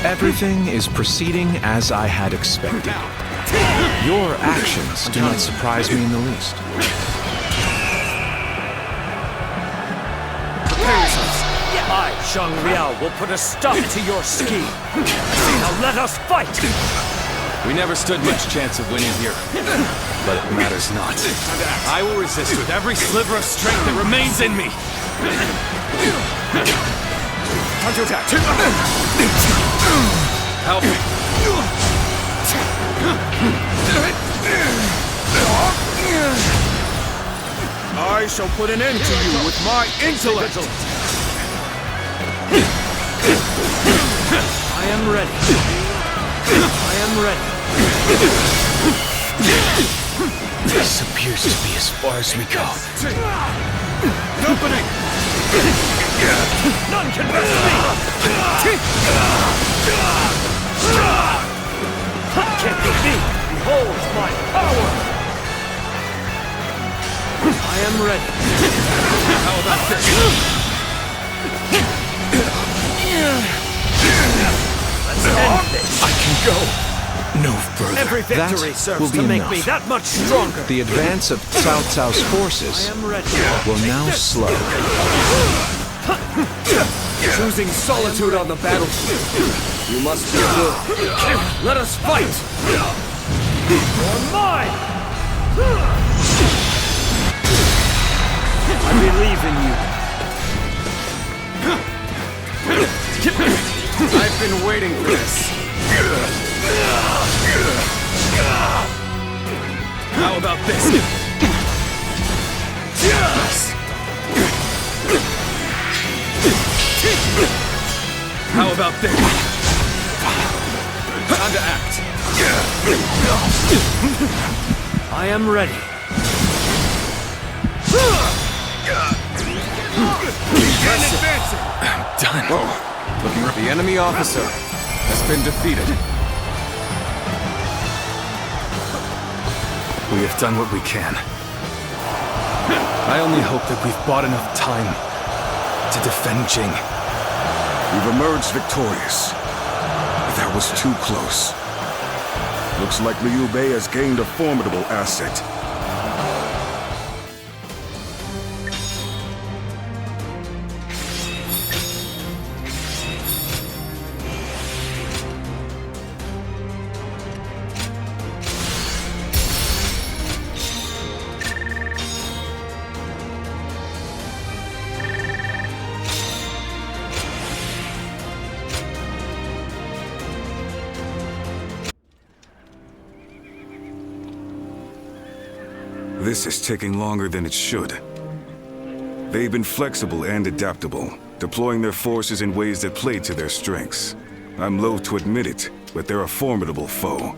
Everything is proceeding as I had expected. Your actions do not surprise me in the least. I, Zhang Liao, will put a stop to your scheme. Now let us fight! We never stood much chance of winning here, but it matters not. I will resist with every sliver of strength that remains in me. Time to attack. Help me. I shall put an end to you with my intellect. I am ready. I am ready. This appears to be as far as we go. Opening! None can best me! Can't beat me! Behold my power! I am ready. How about this? Let's end this! I can go no further. Every victory serves to make me that much stronger. The advance of Cao Cao's forces will now slow. Choosing solitude on the battlefield. You must be good. Let us fight! You're mine! I believe in you. I've been waiting for this. How about this? How about this? Time to act. I am ready. I'm done. Whoa. The enemy officer has been defeated. We have done what we can. I only hope that we've bought enough time to defend Jing. We've emerged victorious. But that was too close. Looks like Liu Bei has gained a formidable asset. This is taking longer than it should. They've been flexible and adaptable, deploying their forces in ways that play to their strengths. I'm loath to admit it, but they're a formidable foe.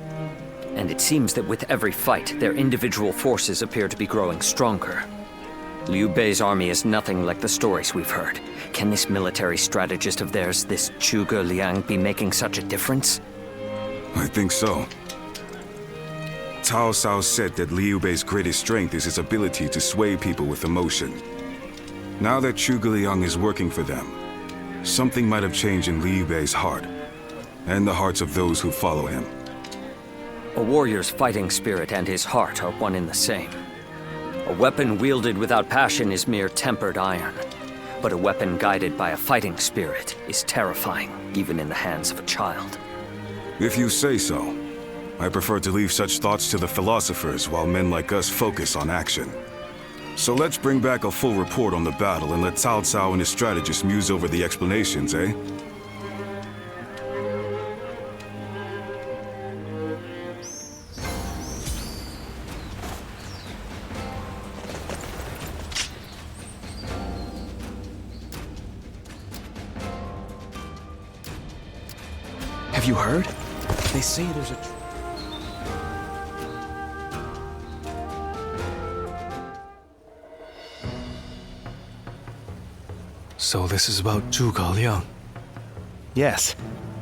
And it seems that with every fight, their individual forces appear to be growing stronger. Liu Bei's army is nothing like the stories we've heard. Can this military strategist of theirs, this Zhuge Liang, be making such a difference? I think so. Cao Cao said that Liu Bei's greatest strength is his ability to sway people with emotion. Now that Zhuge Liang is working for them, something might have changed in Liu Bei's heart, and the hearts of those who follow him. A warrior's fighting spirit and his heart are one and the same. A weapon wielded without passion is mere tempered iron, but a weapon guided by a fighting spirit is terrifying, even in the hands of a child. If you say so. I prefer to leave such thoughts to the philosophers while men like us focus on action. So let's bring back a full report on the battle and let Cao Cao and his strategists muse over the explanations, eh? Have you heard? They say there's a... So this is about Zhuge Liang. Yes.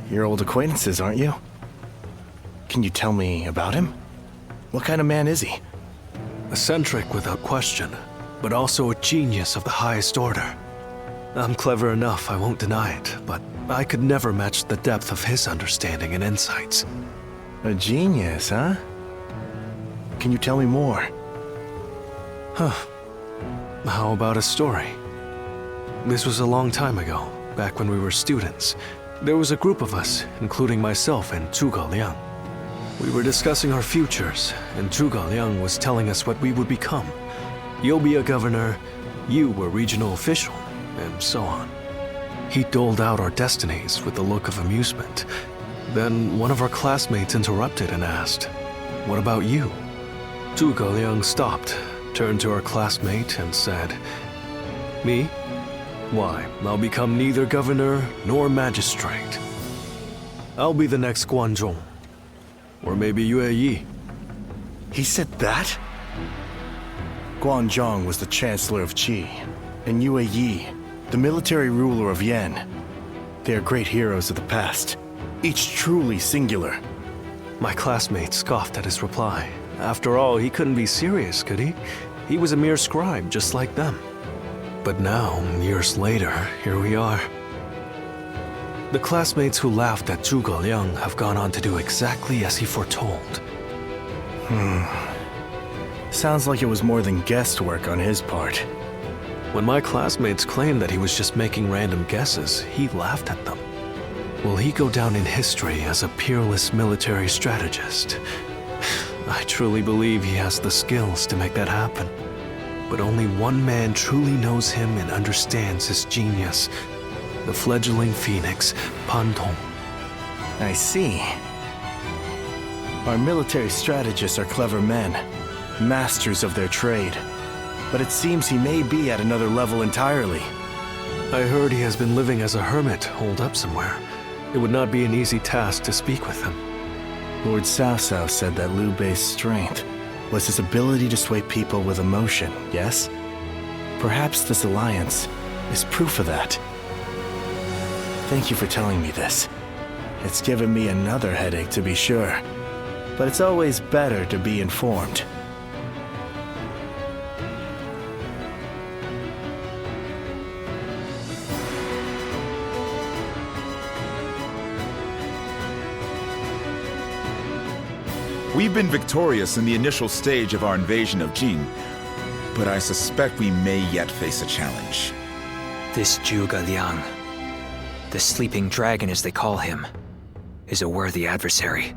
You're old acquaintances, aren't you? Can you tell me about him? What kind of man is he? Eccentric without question, but also a genius of the highest order. I'm clever enough, I won't deny it, but I could never match the depth of his understanding and insights. A genius, huh? Can you tell me more? Huh. How about a story? This was a long time ago, back when we were students. There was a group of us, including myself and Zhuge Liang. We were discussing our futures, and Zhuge Liang was telling us what we would become. You'll be a governor, you were regional official, and so on. He doled out our destinies with a look of amusement. Then one of our classmates interrupted and asked, "What about you?" Zhuge Liang stopped, turned to our classmate and said, "Me? Why, I'll become neither governor nor magistrate. I'll be the next Guanzhong. Or maybe Yue Yi. He said that? Guanzhong was the Chancellor of Qi, and Yue Yi, the military ruler of Yan. They are great heroes of the past, each truly singular. My classmate scoffed at his reply. After all, he couldn't be serious, could he? He was a mere scribe, just like them. But now, years later, here we are. The classmates who laughed at Zhuge Liang have gone on to do exactly as he foretold. Sounds like it was more than guesswork on his part. When my classmates claimed that he was just making random guesses, he laughed at them. Will he go down in history as a peerless military strategist? I truly believe he has the skills to make that happen. But only one man truly knows him and understands his genius. The fledgling phoenix, Pan Tong. I see. Our military strategists are clever men, masters of their trade. But it seems he may be at another level entirely. I heard he has been living as a hermit, holed up somewhere. It would not be an easy task to speak with him. Lord Cao Cao said that Liu Bei's strength was his ability to sway people with emotion, yes? Perhaps this alliance is proof of that. Thank you for telling me this. It's given me another headache, to be sure. But it's always better to be informed. We've been victorious in the initial stage of our invasion of Jin, but I suspect we may yet face a challenge. This Zhuge Liang, the sleeping dragon as they call him, is a worthy adversary.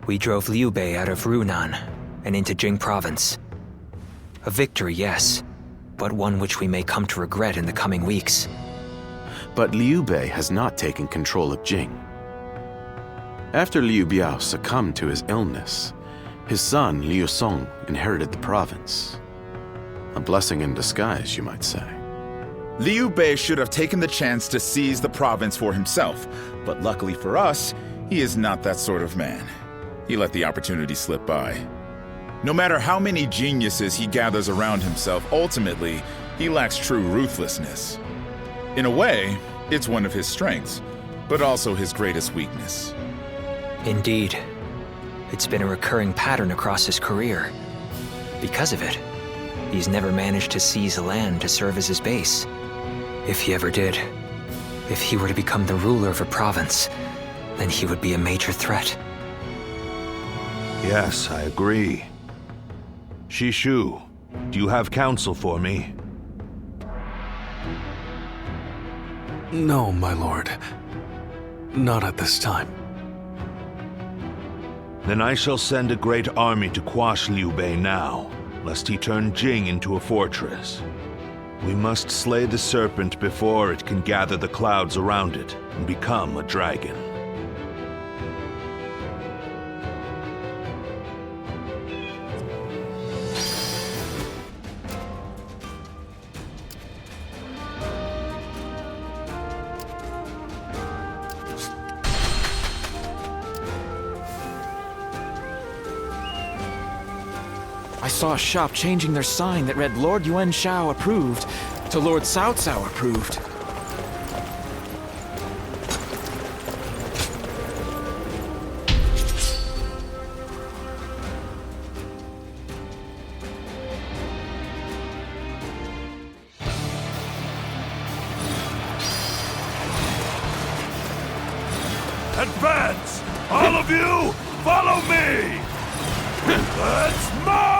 We drove Liu Bei out of Runan and into Jing province. A victory, yes, but one which we may come to regret in the coming weeks. But Liu Bei has not taken control of Jing. After Liu Biao succumbed to his illness, his son Liu Song inherited the province. A blessing in disguise, you might say. Liu Bei should have taken the chance to seize the province for himself, but luckily for us, he is not that sort of man. He let the opportunity slip by. No matter how many geniuses he gathers around himself, ultimately, he lacks true ruthlessness. In a way, it's one of his strengths, but also his greatest weakness. Indeed. It's been a recurring pattern across his career. Because of it, he's never managed to seize a land to serve as his base. If he ever did, if he were to become the ruler of a province, then he would be a major threat. Yes, I agree. Shishu, do you have counsel for me? No, my lord. Not at this time. Then I shall send a great army to quash Liu Bei now, lest he turn Jing into a fortress. We must slay the serpent before it can gather the clouds around it and become a dragon. I saw a shop changing their sign that read Lord Yuan Shao approved to Lord Cao Cao approved. Advance! All of you, follow me! Let's march!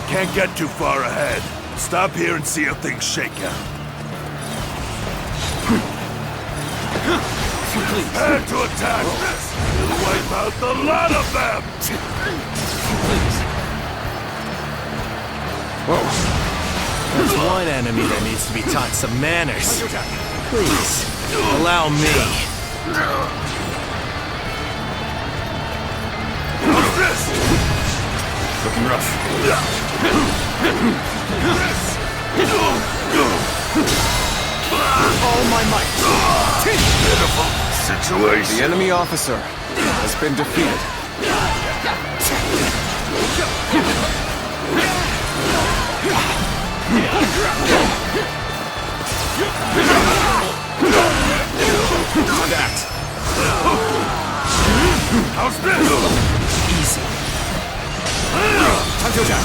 Can't get too far ahead. Stop here and see how things shake out. Prepare to attack! We'll wipe out the lot of them! There's one enemy that needs to be taught some manners. Please, allow me. What's this? Looking rough. This! All my might. Pitiful situation. The enemy officer has been defeated. On that. How's this? Easy. Time to attack.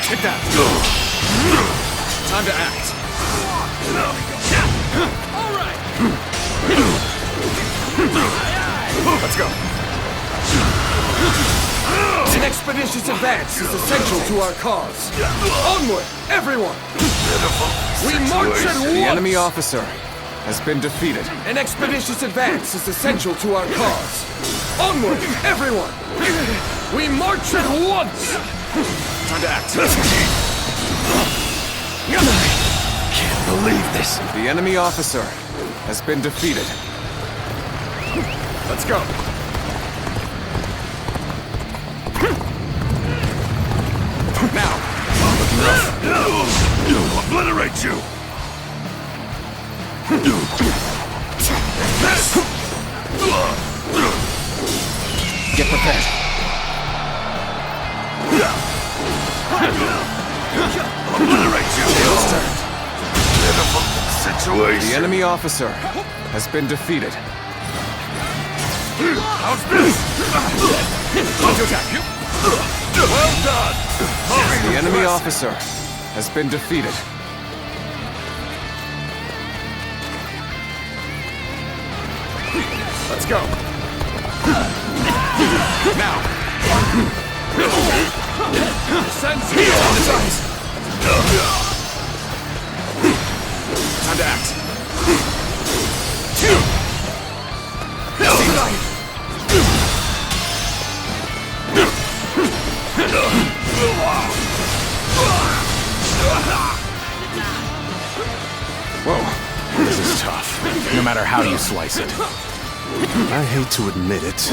Take that. Time to act. All right. Let's go. An expeditious advance is essential to our cause. Onward, everyone! We march at once! The enemy officer has been defeated. An expeditious advance is essential to our cause. Onward, everyone! We march at once! Time to act. Can't believe this. The enemy officer has been defeated. Let's go. Now, Obliterate you! get prepared. Obliterate you! Pitiful situation. The enemy officer has been defeated. How's this? Time to attack. Well done! The enemy officer has been defeated. Let's go. Now. Sense heal on his eyes. Time to act. Whoa, this is tough, no matter how you slice it. I hate to admit it,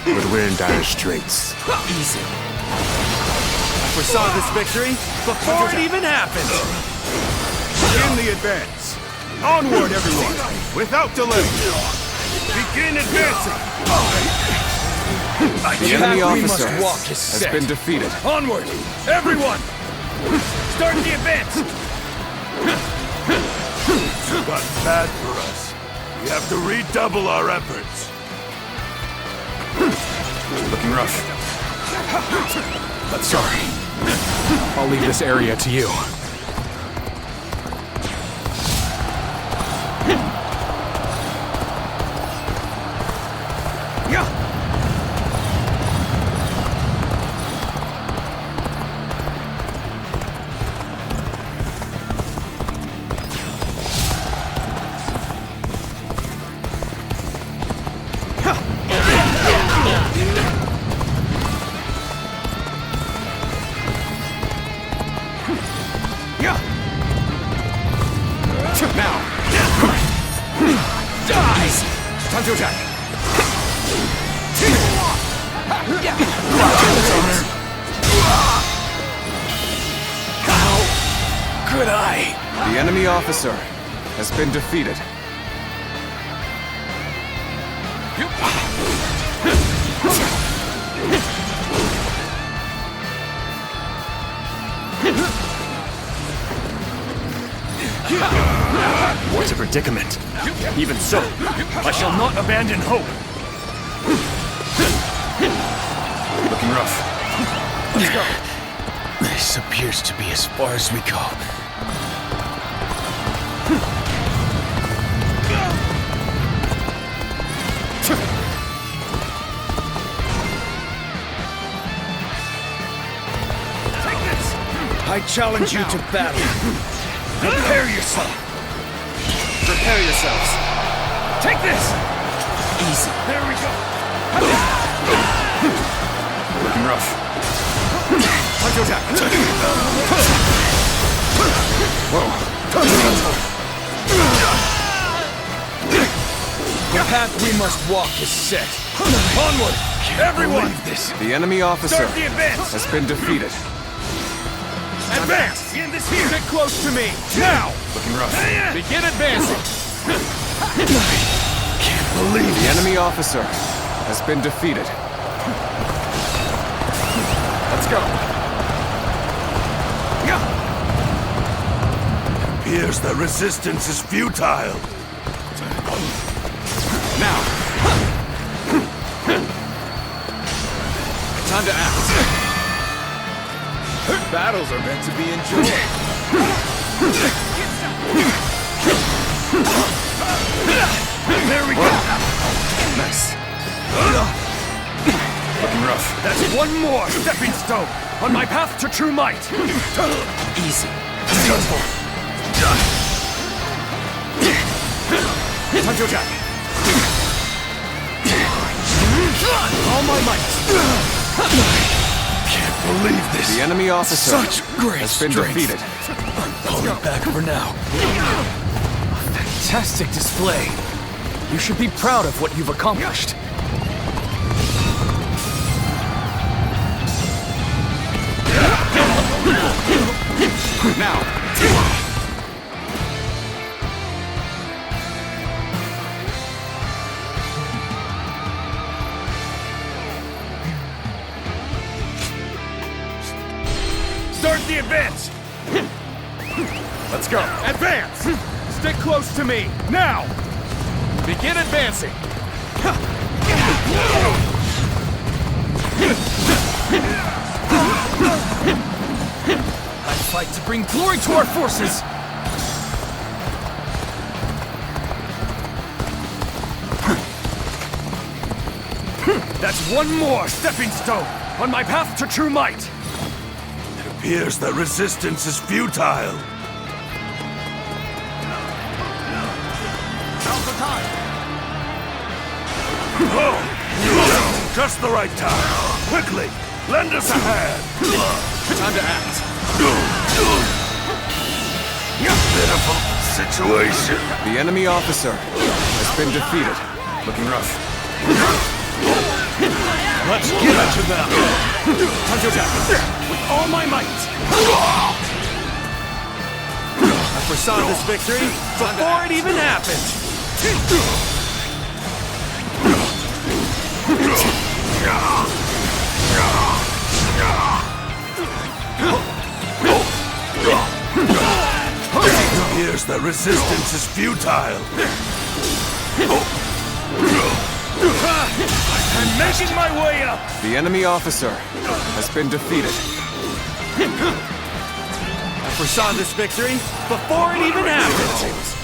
but we're in dire straits. Easy. I foresaw this victory before it even happened. Begin the advance. Onward, everyone, without delay. Begin advancing. The enemy We officer must walk his has set. been defeated. Onward, everyone! Start the advance! It's gotten bad for us. We have to redouble our efforts. Looking rough. But sorry. I'll leave this area to you. Now! Dies! Time to attack! How could I? The enemy officer has been defeated. What a predicament. Even so, I shall not abandon hope. Looking rough. Let's go. This appears to be as far as we go. Take this! I challenge you to battle. Prepare yourself. Prepare yourselves. Take this! Easy. There we go. Looking rough. Time to attack. Whoa. The path we must walk is set. Onward! Everyone! The enemy officer Start the advance! has been defeated. Advance! Begin this here! Get close to me! Now! Looking rough. Begin advancing! Can't believe the enemy officer has been defeated. Let's go! Appears the resistance is futile. Now! Time to act! Battles are meant to be enjoyed! There we go! Nice! Looking rough. That's one more stepping stone on my path to true might! Easy. Time to attack! All my might! Can't believe this. The enemy officer Such great has been strength. defeated. Pulling back for now. Fantastic display. You should be proud of what you've accomplished. Now! Start the advance! Let's go. Advance! Stick close to me, now! Begin advancing! I fight to bring glory to our forces! That's one more stepping stone on my path to true might! It appears the resistance is futile. Now's the time! Oh! Just the right time. Quickly, lend us a hand. Time to act. Pitiful situation. The enemy officer has been defeated. Looking rough. Let's give it to them! Time to attack! With all my might! I foresaw this victory before it even happened! It appears the resistance is futile. I'm making my way up! The enemy officer has been defeated. I foresaw this victory before it even happened!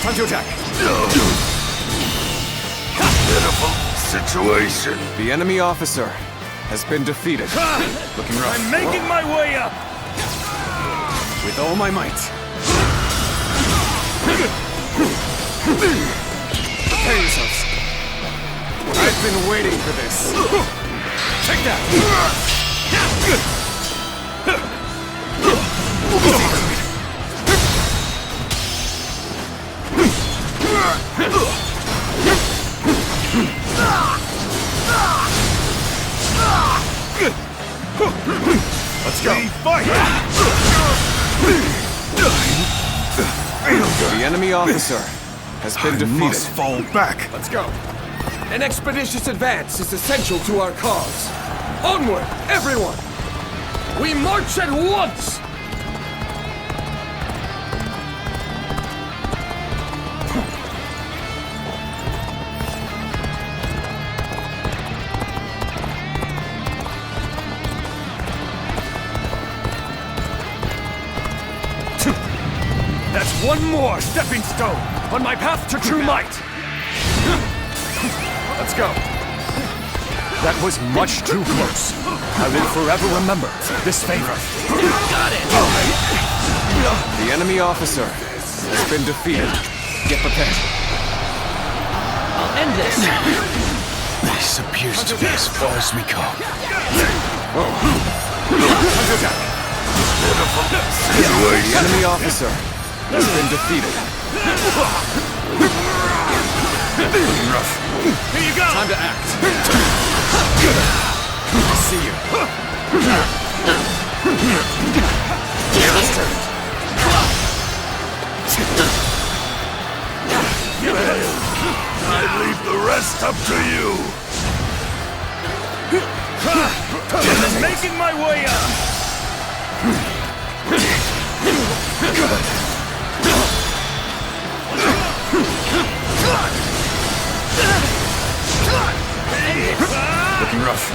Time to attack! Pitiful situation. The enemy officer has been defeated. Looking rough. I'm making my way up! With all my might. Prepare yourselves. I've been waiting for this. Take that! Let's go! Fight! The enemy officer has been defeated. Must fall back. Let's go! An expeditious advance is essential to our cause. Onward, everyone! We march at once! That's one more stepping stone on my path to true might! Let's go! That was much too close. I will forever remember this favor. Got it! The enemy officer has been defeated. Get prepared. End this! This appears to be as far as we go. The enemy officer has been defeated. Rough. Here you go! Time to act. I see you. Tables turned. I leave the rest up to you. I'm making my way up. Looking rough.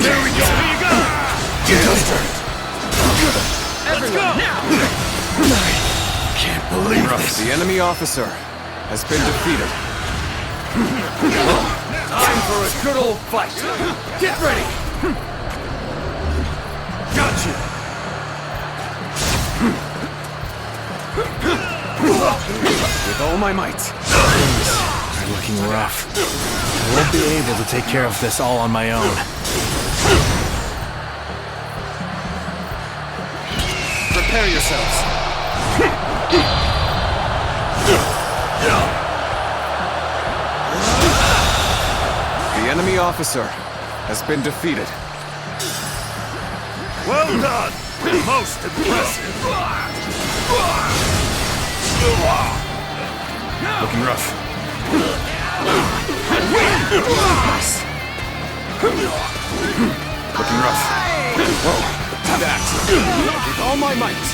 There we go. Here you go. Tables turned. Let's go now. Can't believe this. The enemy officer has been defeated. Time for a good old fight. Get ready. Gotcha. With all my might. They're looking rough. I won't be able to take care of this all on my own. Prepare yourselves. The enemy officer has been defeated. Well done. Most impressive. Looking rough. Looking rough. Whoa. Time to act. With all my might.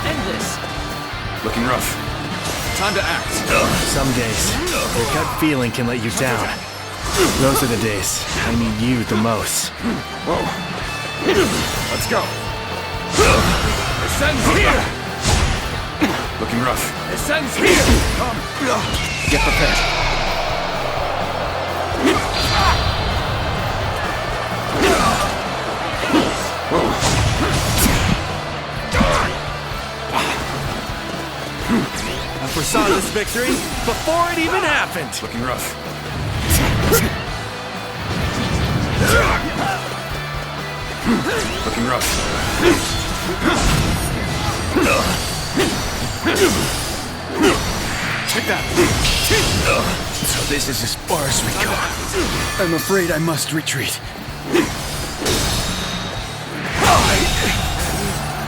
End this. Looking rough. Time to act. Some days, your gut feeling can let you down. Those are the days I need you the most. Whoa. Let's go. Ascends here. Looking rough. Ascends here. Come. Get prepared. I foresaw this victory before it even happened. Looking rough. Looking rough. Take that. So this is as far as we go. I'm afraid I must retreat.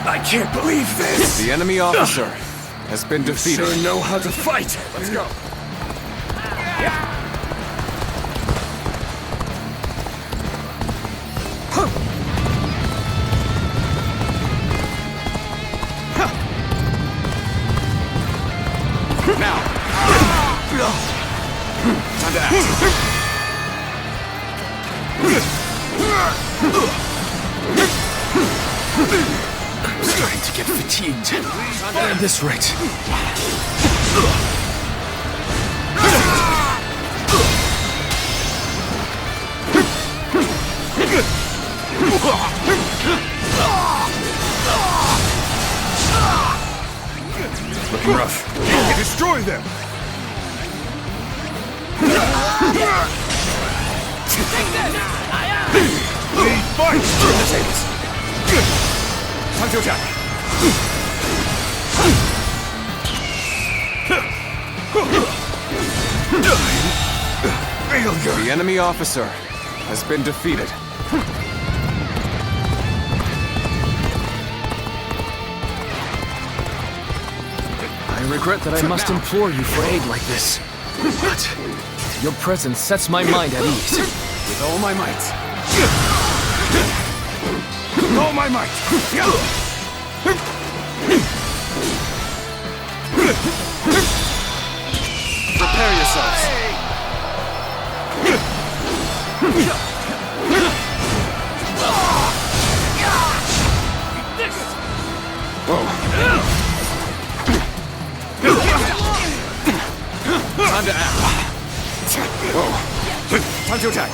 I can't believe this. The enemy officer has been defeated. Sure know how to fight. Let's go. Now. Time to act. I'm starting to get fatigued. At this rate. Looking rough. Destroy them! Lead fight! Turn the tables. Time to attack. Failure. The enemy officer has been defeated. I regret that I must implore you for aid like this. But your presence sets my mind at ease. With all my might. With all my might. Prepare yourselves. Time to act. Whoa. Time to attack.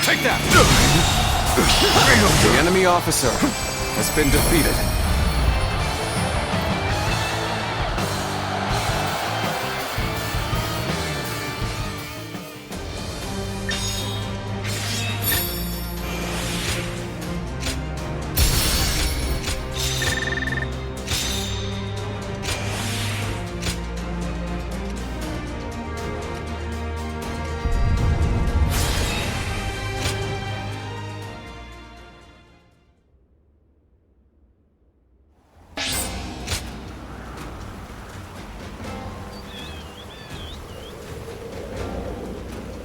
Take that! The enemy officer has been defeated.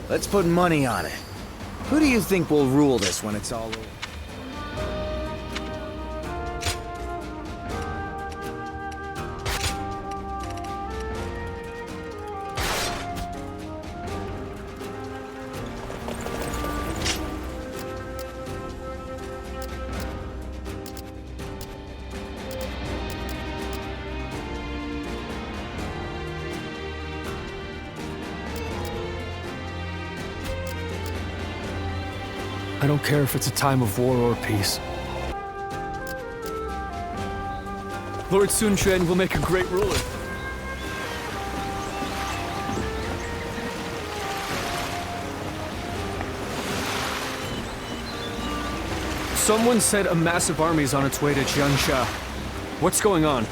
Let's put money on it. Who do you think will rule this when it's all over? I don't care if it's a time of war or peace. Lord Sun Quan will make a great ruler. Someone said a massive army is on its way to Jiangsha. What's going on?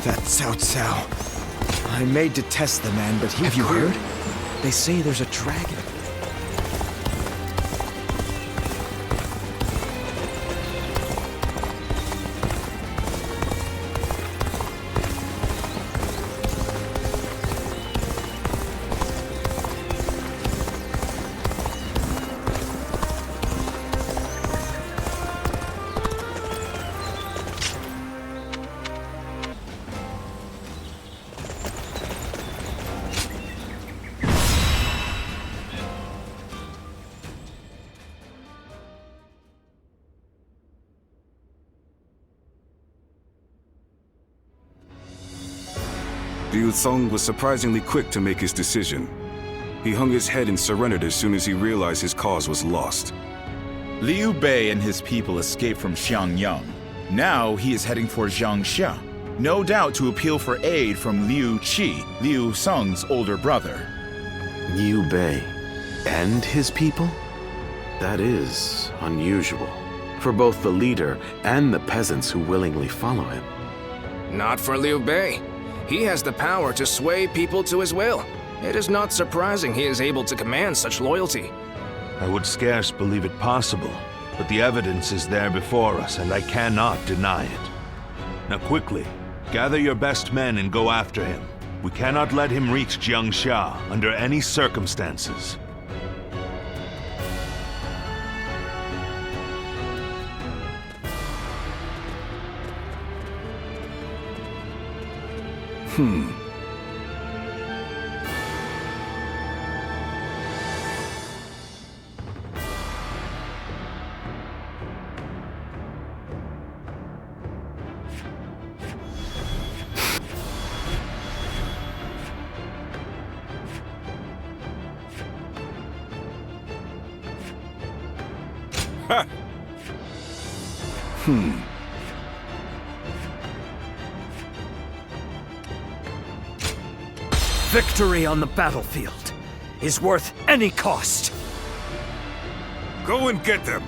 That Cao Cao. I may detest the man, but have you heard? They say there's a dragon. Liu Song was surprisingly quick to make his decision. He hung his head and surrendered as soon as he realized his cause was lost. Liu Bei and his people escaped from Xiangyang. Now he is heading for Jiangxia, no doubt to appeal for aid from Liu Qi, Liu Song's older brother. Liu Bei and his people? That is unusual for both the leader and the peasants who willingly follow him. Not for Liu Bei. He has the power to sway people to his will. It is not surprising he is able to command such loyalty. I would scarce believe it possible, but the evidence is there before us, and I cannot deny it. Now quickly, gather your best men and go after him. We cannot let him reach Jiangxia under any circumstances. Victory on the battlefield is worth any cost. Go and get them.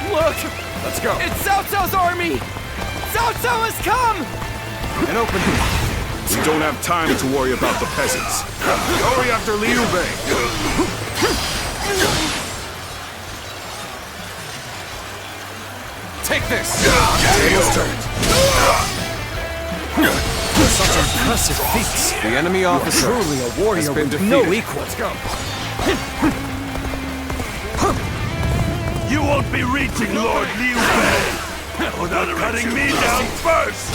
Look! Let's go. It's Cao Cao's army! Cao Cao has come! An opening. We don't have time to worry about the peasants. Hurry after Liu Bei. Take this! Tables turned. Such impressive feats. The enemy officer Truly a warrior has been with defeated. no equal. Let's go. You won't be reaching Lord Liu Bei without cutting me down first!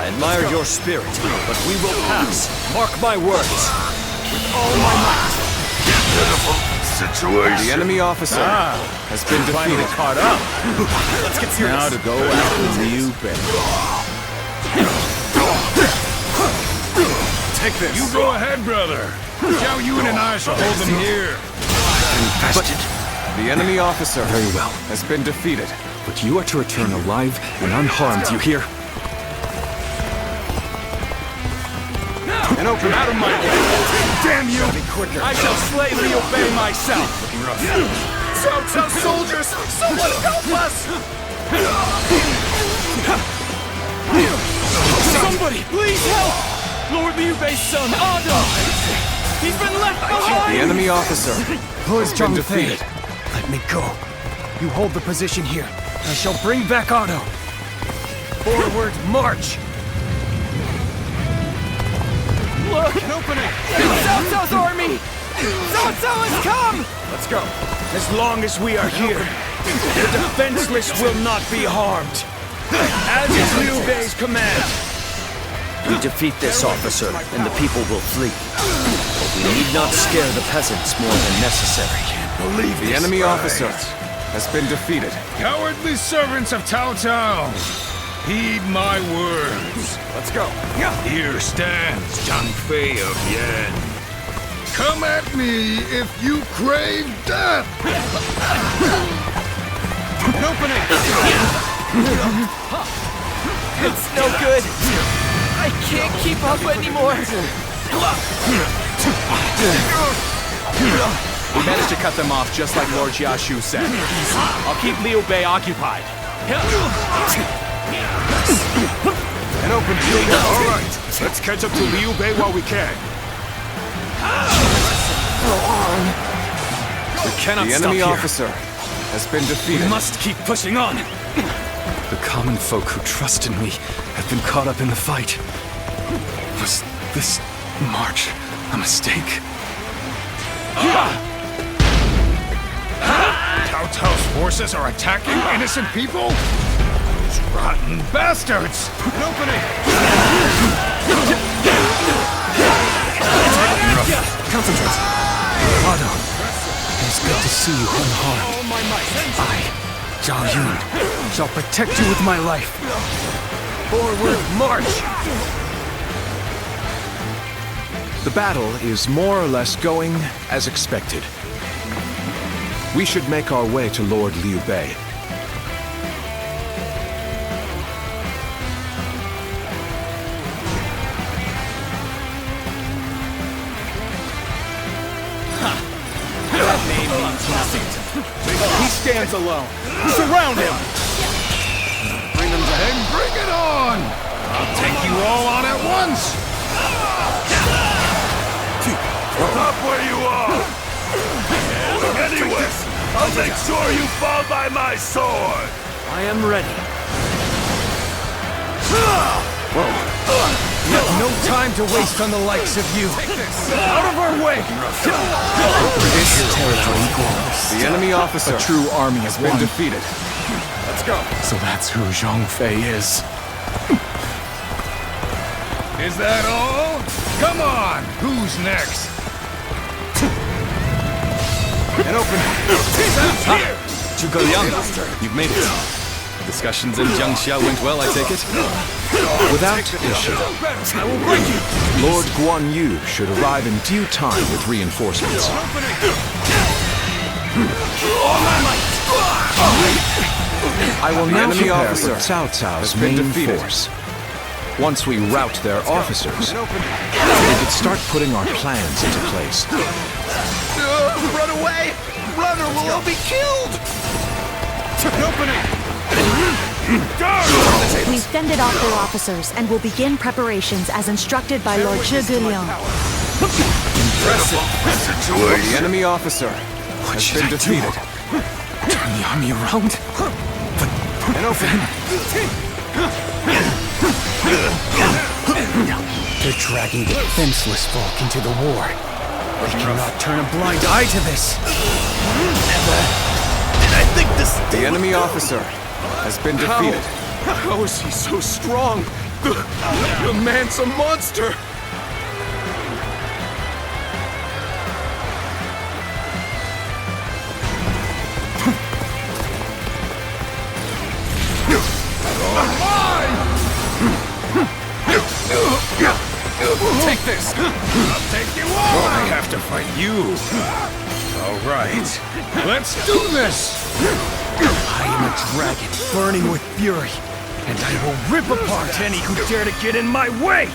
I admire your spirit, but we will pass. Mark my words. all my might. Pitiful situation. The enemy officer has been defeated. Caught up. Let's get serious. Now to go after Liu Bei. Take this. You go ahead, brother. Zhao Yun and I shall hold them here. But the enemy officer Very well. has been defeated. But you are to return alive and unharmed, you hear? And open Out of my way. Damn you! I shall slay Liu Bei myself! Cao Cao soldiers! Someone help us! Somebody, please help! Lord Liu Bei's son, Ado! He's been left behind! The enemy officer has been defeated. Let me go. You hold the position here. I shall bring back Ado. Forward, march! Look! An opening! Cao Cao's army! Cao Cao has come! Let's go. As long as we are here, the defenseless will not be harmed. As is Liu Bei's command. We defeat this officer, and the people will flee. But we need not scare the peasants more than necessary. Believe The enemy officer has been defeated. Cowardly servants of Cao Cao! Heed my words. Let's go. Here stands Zhang Fei of Yan. Come at me if you crave death! An opening! It's no good! I can't keep up anymore! We managed to cut them off just like Lord Jiashu said. I'll keep Liu Bei occupied. An open field. All right, let's catch up to Liu Bei while we can. We cannot The stop enemy here. officer has been defeated. We must keep pushing on. The common folk who trust in me have been caught up in the fight. Was this march a mistake? Cao Cao's forces are attacking innocent people? Those rotten bastards! An opening! Concentrate. Ado, it is good to see you unharmed. I, Zhao Yun, shall protect you with my life. Forward, march! The battle is more or less going as expected. We should make our way to Lord Liu Bei. That name means nothing. He stands alone. Surround him! Bring them to him. Bring it on! I'll take you all on at once! Stop where you are! Anyway, I'll make sure you fall by my sword! I am ready. No time to waste on the likes of you. Out of our way! This territory grows. The enemy officer, A true army has been defeated. Let's go. So that's who Zhang Fei is. Is that all? Come on! Who's next? And open. Zhuge Liang, you've made it. Discussions in Jiangxia went well, I take it? Without issue. I will break you! Lord Guan Yu should arrive in due time with reinforcements. I will now prepare for Cao Cao's main force. Once we rout their officers, we could start putting our plans into place. Run away! Run or we'll all be killed! An opening! We've fended off their officers and will begin preparations as instructed by Lord Zhuge Liang. Impressive. The enemy officer has been defeated. Turn the army around? And open. They're dragging the defenseless folk into the war. We cannot turn a blind eye to this. Never. And I think The enemy officer has been defeated. How is he so strong? The man's a monster! this! I'll take you on! I have to fight you. All right, let's do this! I am a dragon burning with fury, and I will rip apart any who dare to get in my way!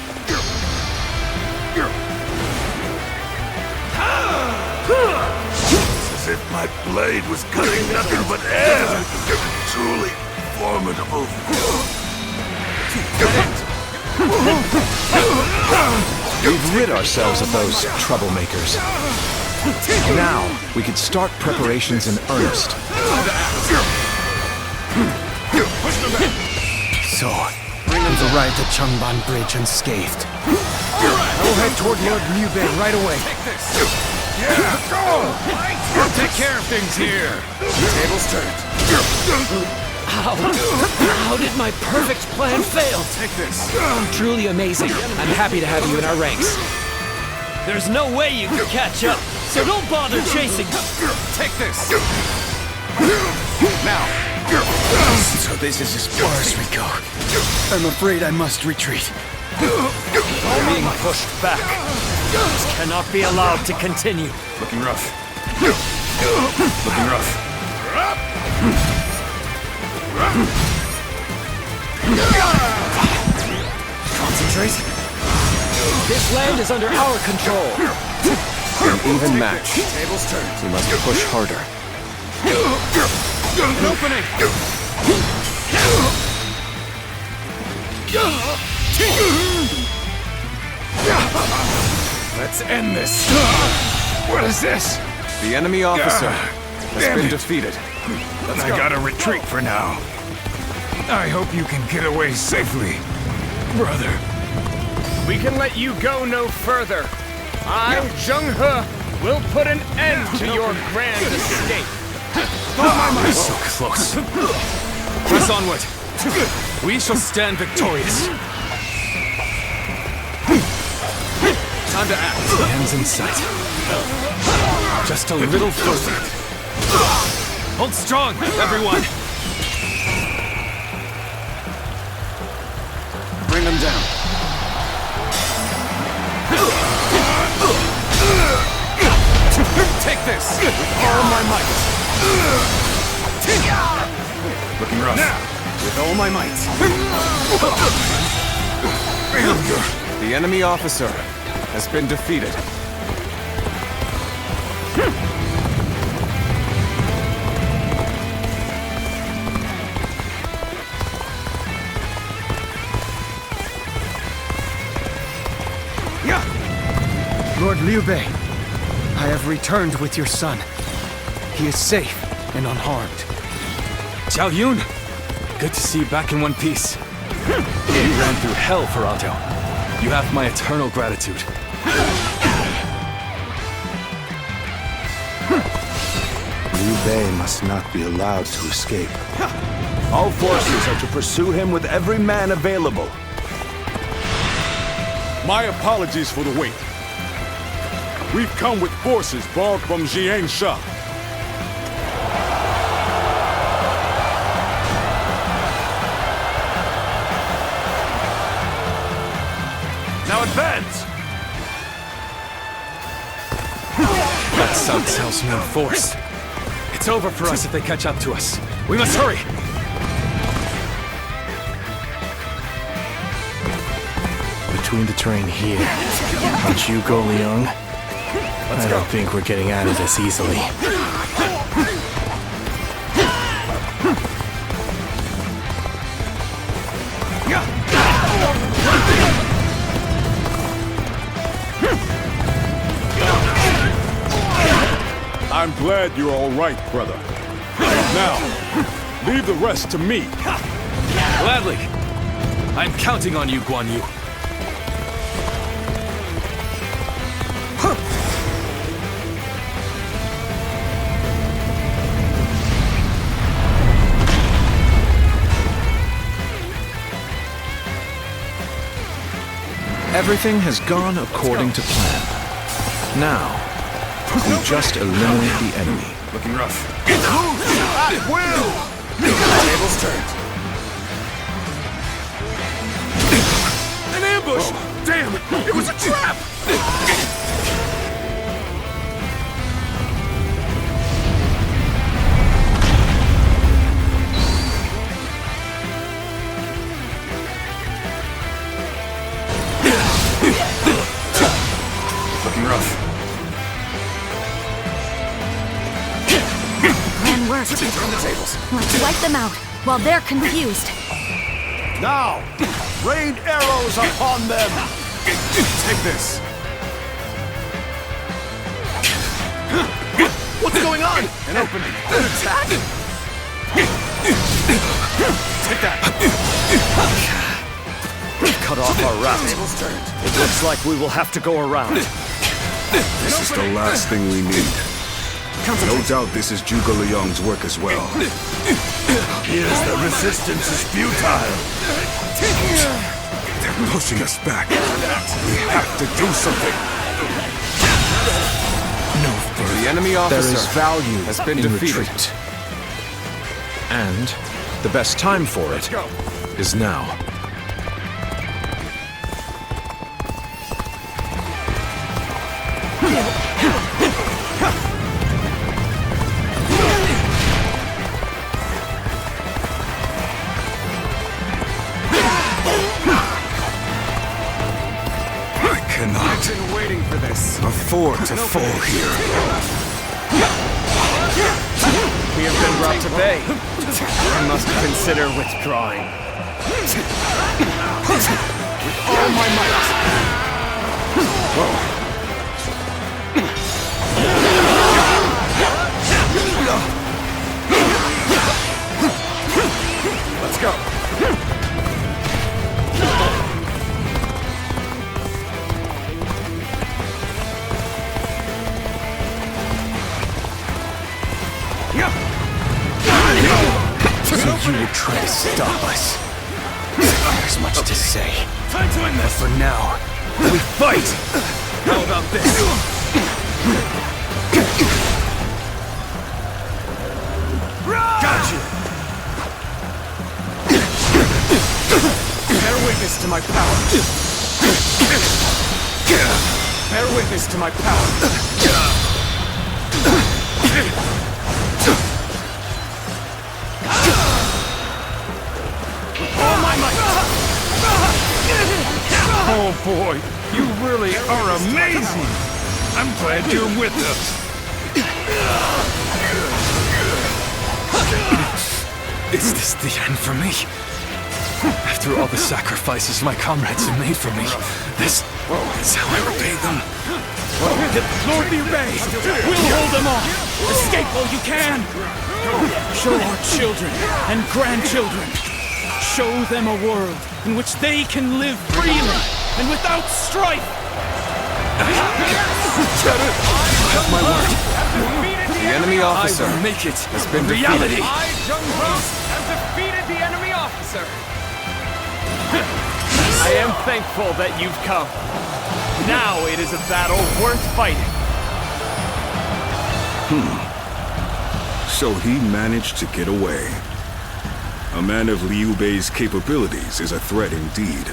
It's as if my blade was cutting nothing but air. Truly formidable. We've rid ourselves of those troublemakers. Now, we could start preparations in earnest. So, we've arrived at Changban Bridge unscathed. I will head toward Lord Liu Bei right away. Take this! Yeah, go! I'll take care of things here! Tables turned. How did my perfect plan fail? Take this. Truly amazing. I'm happy to have you in our ranks. There's no way you can catch up, so don't bother chasing. Take this. Now. So this is as far as we go. I'm afraid I must retreat. I'm being pushed back. This cannot be allowed to continue. Looking rough. Looking rough. Concentrate. This land is under our control. An even match. Tables turned. We must push harder. An opening. Let's end this. What is this? The enemy officer has been defeated. I gotta retreat for now. I hope you can get away safely, brother. We can let you go no further. I, Zheng He, will put an end to your grand escape. So close. Press onward. We shall stand victorious. Time to act. Hands in sight. Just a little closer. Hold strong, everyone. Bring them down. Take this with all my might. Looking rough. With all my might. The enemy officer has been defeated. Lord Liu Bei, I have returned with your son. He is safe and unharmed. Zhao Yun, good to see you back in one piece. You ran through hell for Alto. You have my eternal gratitude. Liu Bei must not be allowed to escape. All forces are to pursue him with every man available. My apologies for the wait. We've come with forces borrowed from Jiang Sha. Now advance! That Cao Cao's main force. It's over for us if they catch up to us. We must hurry! Between the terrain here and Zhuge Liang, I don't think we're getting out of this easily. I'm glad you're all right, brother. Now, leave the rest to me. Gladly. I'm counting on you, Guan Yu. Everything has gone according to plan. Now, we just eliminate the enemy. Looking rough. At will! Tables turned. An ambush! Damn! It was a trap! Looking rough. Plan worked. Turn the tables. Let's wipe them out while they're confused. Now, rain arrows upon them! Take this. What's going on? An opening. An attack? Take that. Cut off our route. It looks like we will have to go around. This is the last thing we need. No doubt this is Zhuge Liang's work as well. Here's the resistance is futile. They're pushing us back. We have to do something. No further. The enemy officer There is value has been in defeated. retreat. And the best time for it is now. I've been waiting for this. Afford to fall here. We have been brought to bay. I must consider withdrawing. With all my might. Let's go. So you will try to stop us. There's much to say. Time to end But this. for now, we fight! How about this? Got you! Bear witness to my power. Bear witness to my power. All my might! Oh boy, you really are amazing! I'm glad you're with us. Is this the end for me? After all the sacrifices my comrades have made for me, this is how I repay them. Lord Liu Bei, we'll hold them off! Escape while you can! Show our children and grandchildren. Show them a world in which they can live freely and without strife! Have my word. The enemy officer I will make it has been reality! defeated. I, Jung Ho, have defeated the enemy officer! I am thankful that you've come. Now it is a battle worth fighting. So he managed to get away. A man of Liu Bei's capabilities is a threat indeed.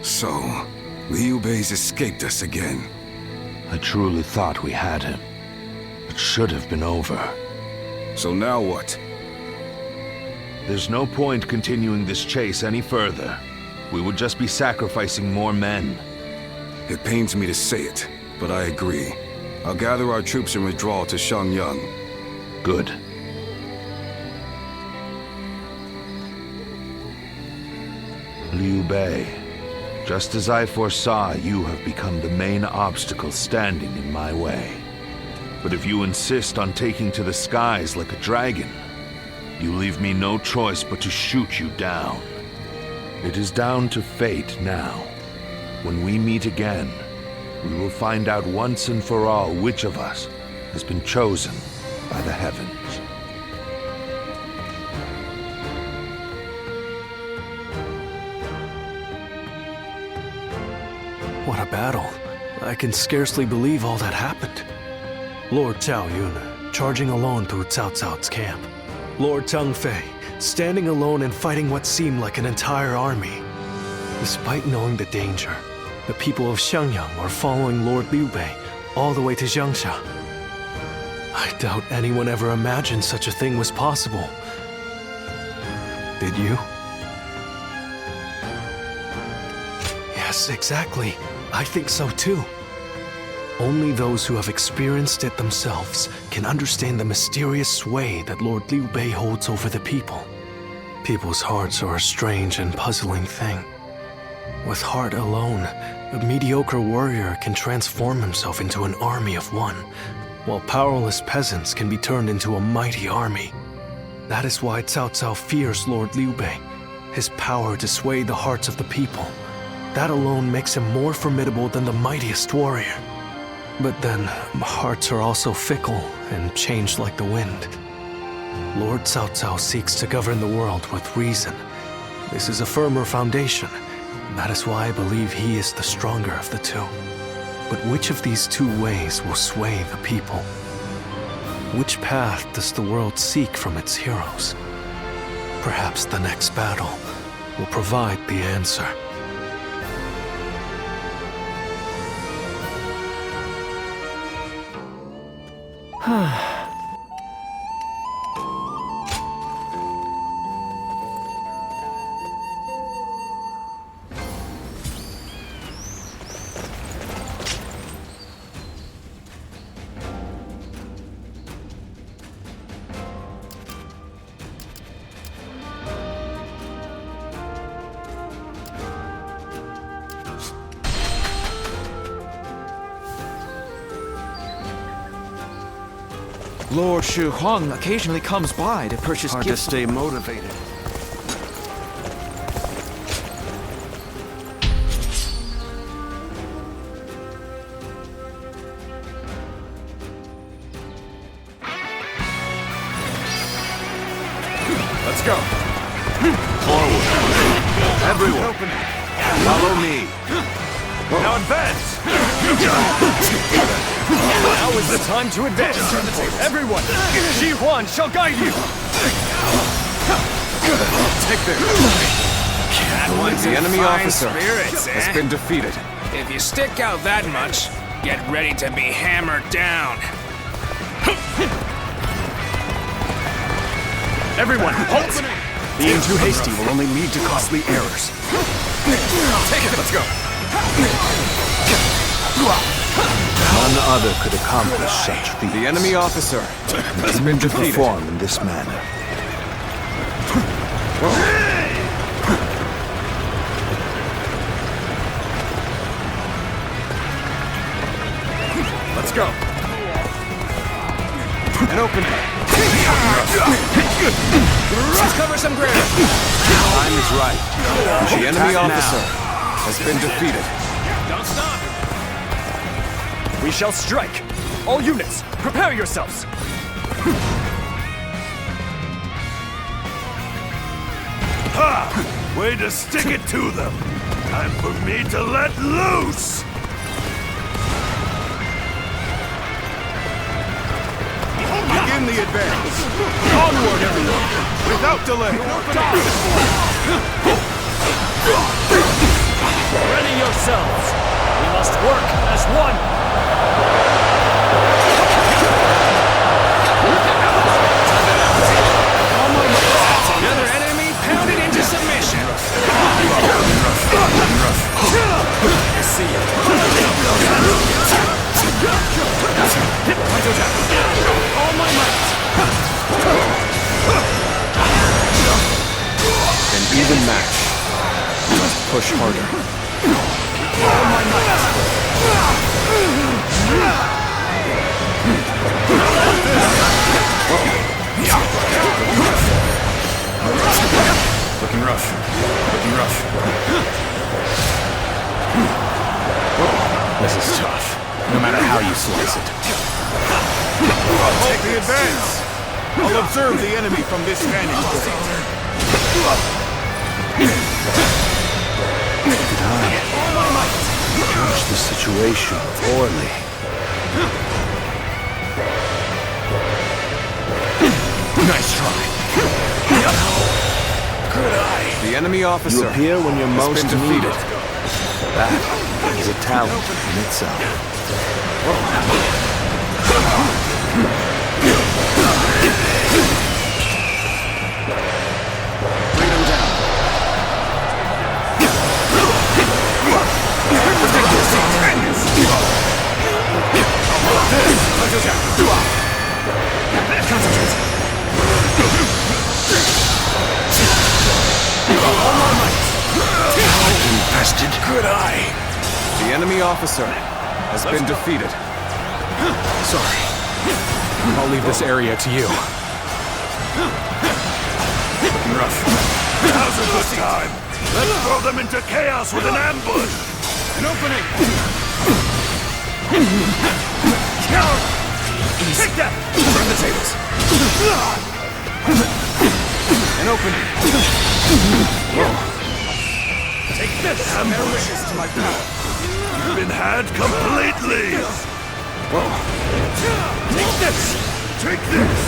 So, Liu Bei's escaped us again. I truly thought we had him. It should have been over. So now what? There's no point continuing this chase any further. We would just be sacrificing more men. It pains me to say it, but I agree. I'll gather our troops and withdraw to Shangyang. Good. Liu Bei, just as I foresaw, you have become the main obstacle standing in my way. But if you insist on taking to the skies like a dragon, you leave me no choice but to shoot you down. It is down to fate now. When we meet again, we will find out once and for all which of us has been chosen by the heavens. What a battle. I can scarcely believe all that happened. Lord Zhao Yun, charging alone through Cao Cao's camp. Lord Zhang Fei, standing alone and fighting what seemed like an entire army. Despite knowing the danger, the people of Xiangyang were following Lord Liu Bei all the way to Jiangxia. I doubt anyone ever imagined such a thing was possible. Did you? Yes, exactly. I think so too. Only those who have experienced it themselves can understand the mysterious sway that Lord Liu Bei holds over the people. People's hearts are a strange and puzzling thing. With heart alone, a mediocre warrior can transform himself into an army of one, while powerless peasants can be turned into a mighty army. That is why Cao Cao fears Lord Liu Bei, his power to sway the hearts of the people. That alone makes him more formidable than the mightiest warrior. But then, hearts are also fickle and change like the wind. Lord Cao Cao seeks to govern the world with reason. This is a firmer foundation. That is why I believe he is the stronger of the two. But which of these two ways will sway the people? Which path does the world seek from its heroes? Perhaps the next battle will provide the answer. Lord Shu Huang occasionally comes by to purchase Hard gifts. to stay motivated. Let's go. Forward. Everyone, follow me. Now advance! Now is the time to advance! Everyone, Shi Huan shall guide you! Take this. That one's The in enemy fine officer spirits, has eh? been defeated. If you stick out that much, get ready to be hammered down. Everyone, halt! Being too hasty will only lead to costly errors. Take it, let's go. None other could accomplish such feats. The enemy officer has been to defeated. perform in this manner. Let's go. An opening. Let's cover some ground. Time is right. The enemy Attack officer now. has been defeated. Don't stop. We shall strike! All units, prepare yourselves! Ha! Way to stick it to them! Time for me to let loose! Begin the advance. Onward, everyone, without delay. Ready yourselves! We must work as one! Another enemy pounded into submission. I see you. All my might. An even match. Must push harder. All my might. Looking rough. Looking rough. This is tough, no matter how you slice it. I'll take the advance. I'll observe the enemy from this vantage point. Did I managed the situation poorly. Nice try. Good eye. The enemy officer. You appear when you're most been defeated. needed. That is a talent in itself. Bring them down. Infested. Good eye. The enemy officer has been defeated. Sorry. I'll leave this area to you. Rough. Now's a good time. Let's throw them into chaos with an ambush. An opening. Take that. Turn the tables. An opening. Take this. Ambush To my power. You've been had completely. Take this. Take this.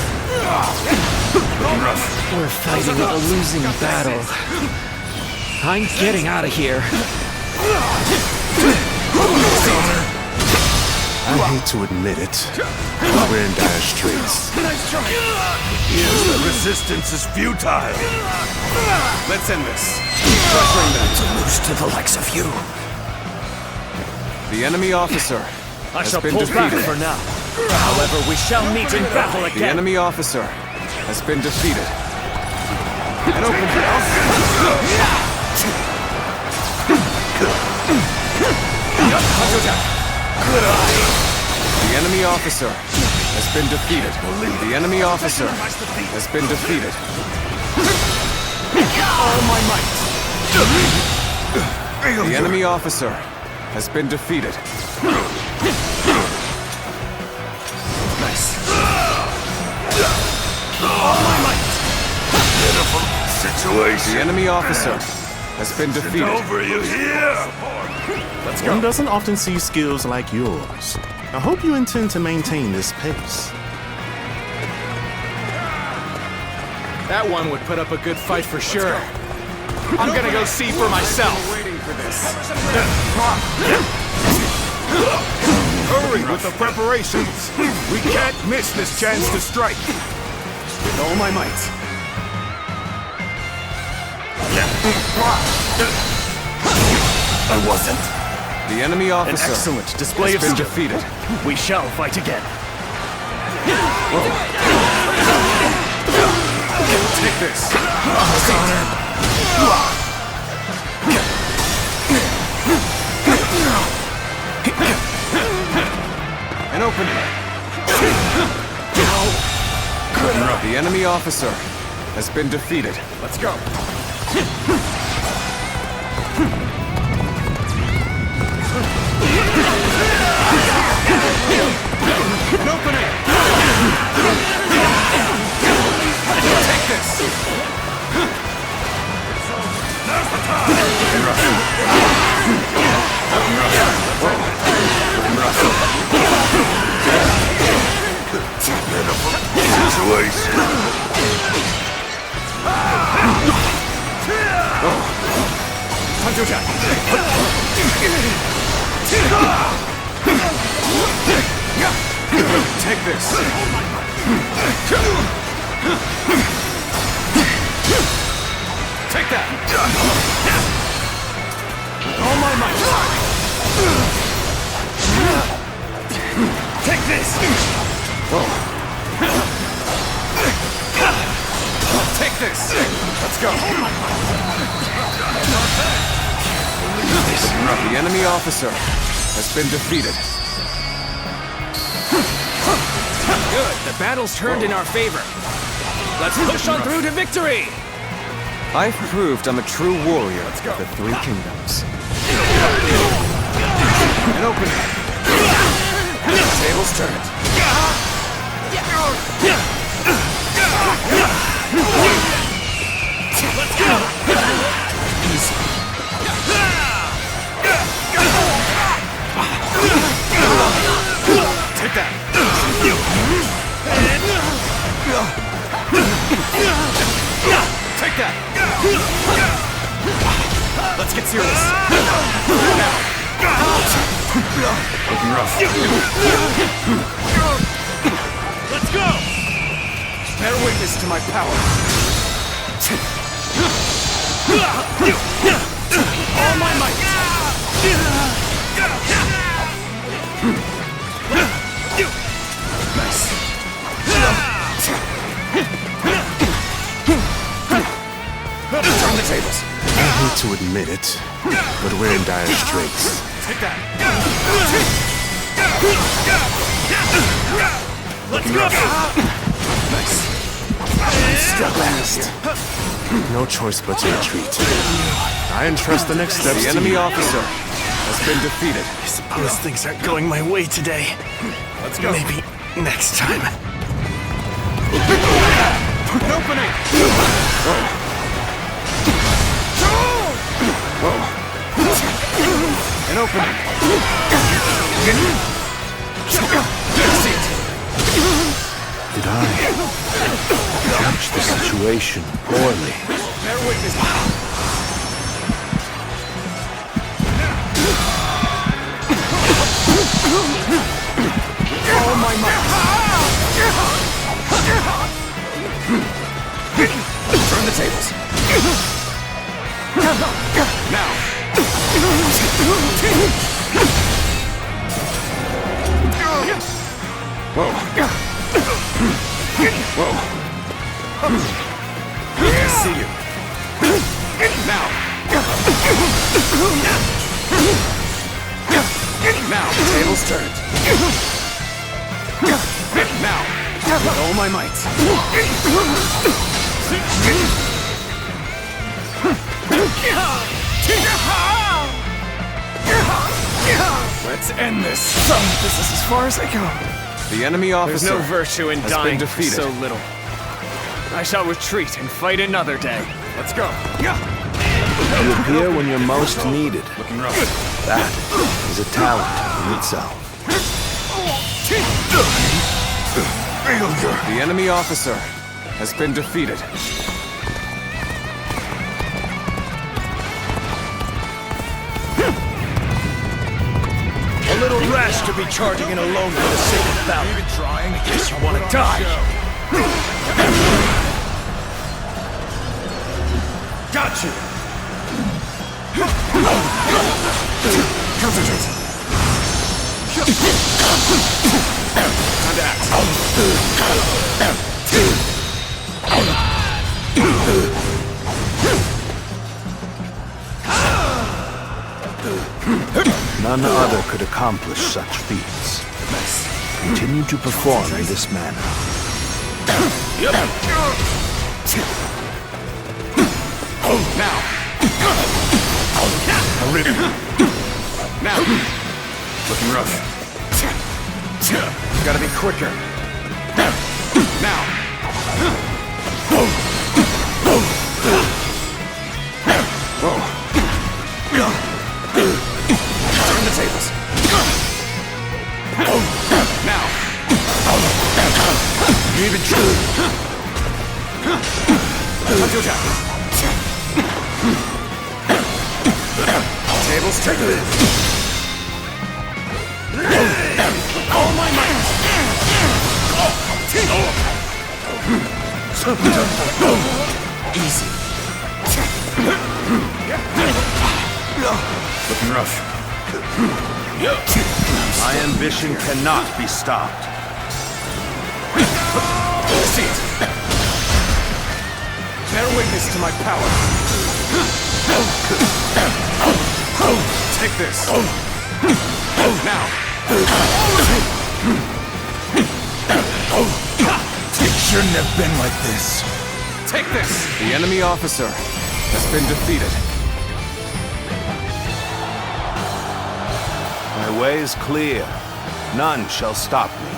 Rough. We're fighting a losing battle. I'm getting out of here. I hate to admit it, but we're in dire straits. Nice try. Here's the resistance is futile. Let's end this. Pressuring them. To lose to the likes of you. The enemy officer I has shall been pull back defeated. for now. However, we shall meet in battle The again. enemy officer has been defeated. An open Good eye. The enemy officer has been defeated. The enemy officer has been defeated. All my might. The enemy officer has been defeated. Nice. All my might. Pitiful situation. The enemy officer has been defeated. Over you here. Let's One doesn't often see skills like yours. I hope you intend to maintain this pace. That one would put up a good fight for sure. I'm gonna go see for myself. Waiting for this. Hurry with the preparations. We can't miss this chance to strike. With all my might. I wasn't. The enemy An officer excellent display has of been skill. defeated. We shall fight again. Take this. An opening. The enemy officer has been defeated. Let's go. An opening. Take this. Now's the time. Situation. Take this. Take that. All my might. Take this. Take this. Let's go. The enemy officer has been defeated. Good. The battle's turned in our favor. Let's push on through to victory. I've proved I'm a true warrior of the Three Kingdoms. An opening. Tables turned. Let's go. Easy. serious. Looking rough. Let's go! Bear witness to my power. All my might. Nice. Turn the tables. I hate to admit it, but we're in dire straits. Take that. Let's go. Nice. Struck last. No choice but to retreat. I entrust the next steps The to enemy you. officer has been defeated. I suppose things aren't going my way today. Let's go. Maybe next time. An opening. An opening. Did I judge the situation poorly? Bear witness. All my might. Turn the tables. Now. Whoa. Whoa. I see you. Now. Now, tables turned. Now, with all my might. Let's end this. So, this is as far as I go. The enemy There's officer no virtue in has dying been for defeated. so little. I shall retreat and fight another day. Let's go. You appear when you're most needed. Looking rough. That is a talent in itself. The enemy officer has been defeated. A little rash to be charging in alone for the sake of battle. Even trying? I guess you want to die. Got you. Concentrate. Time to act. None other could accomplish such feats. Continue to perform in this manner. Now. A rib. Now. Looking rough. Gotta be quicker. Now. Whoa. Turn the tables. Now. You even try. Touch your jack. Tables turned. All my might. Easy. Looking rough. My ambition cannot be stopped. See it. Bear witness to my power. Take this. Now. It shouldn't have been like this. Take this. The enemy officer has been defeated. My way is clear. None shall stop me.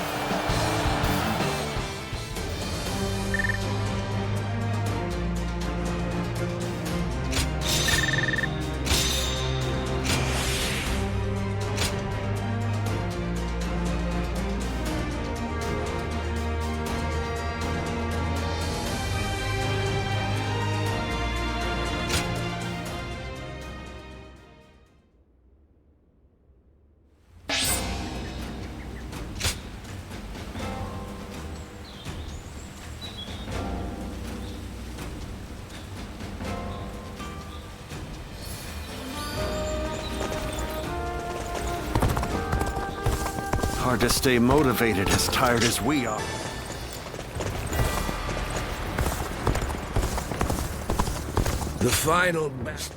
Hard to stay motivated as tired as we are. The final battle.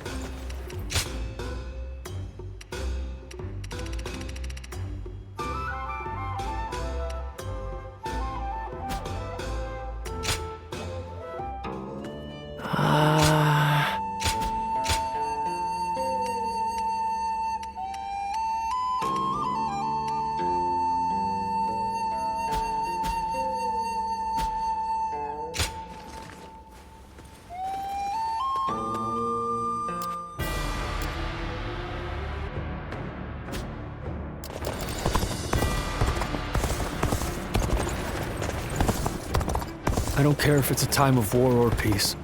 I don't care if it's a time of war or peace.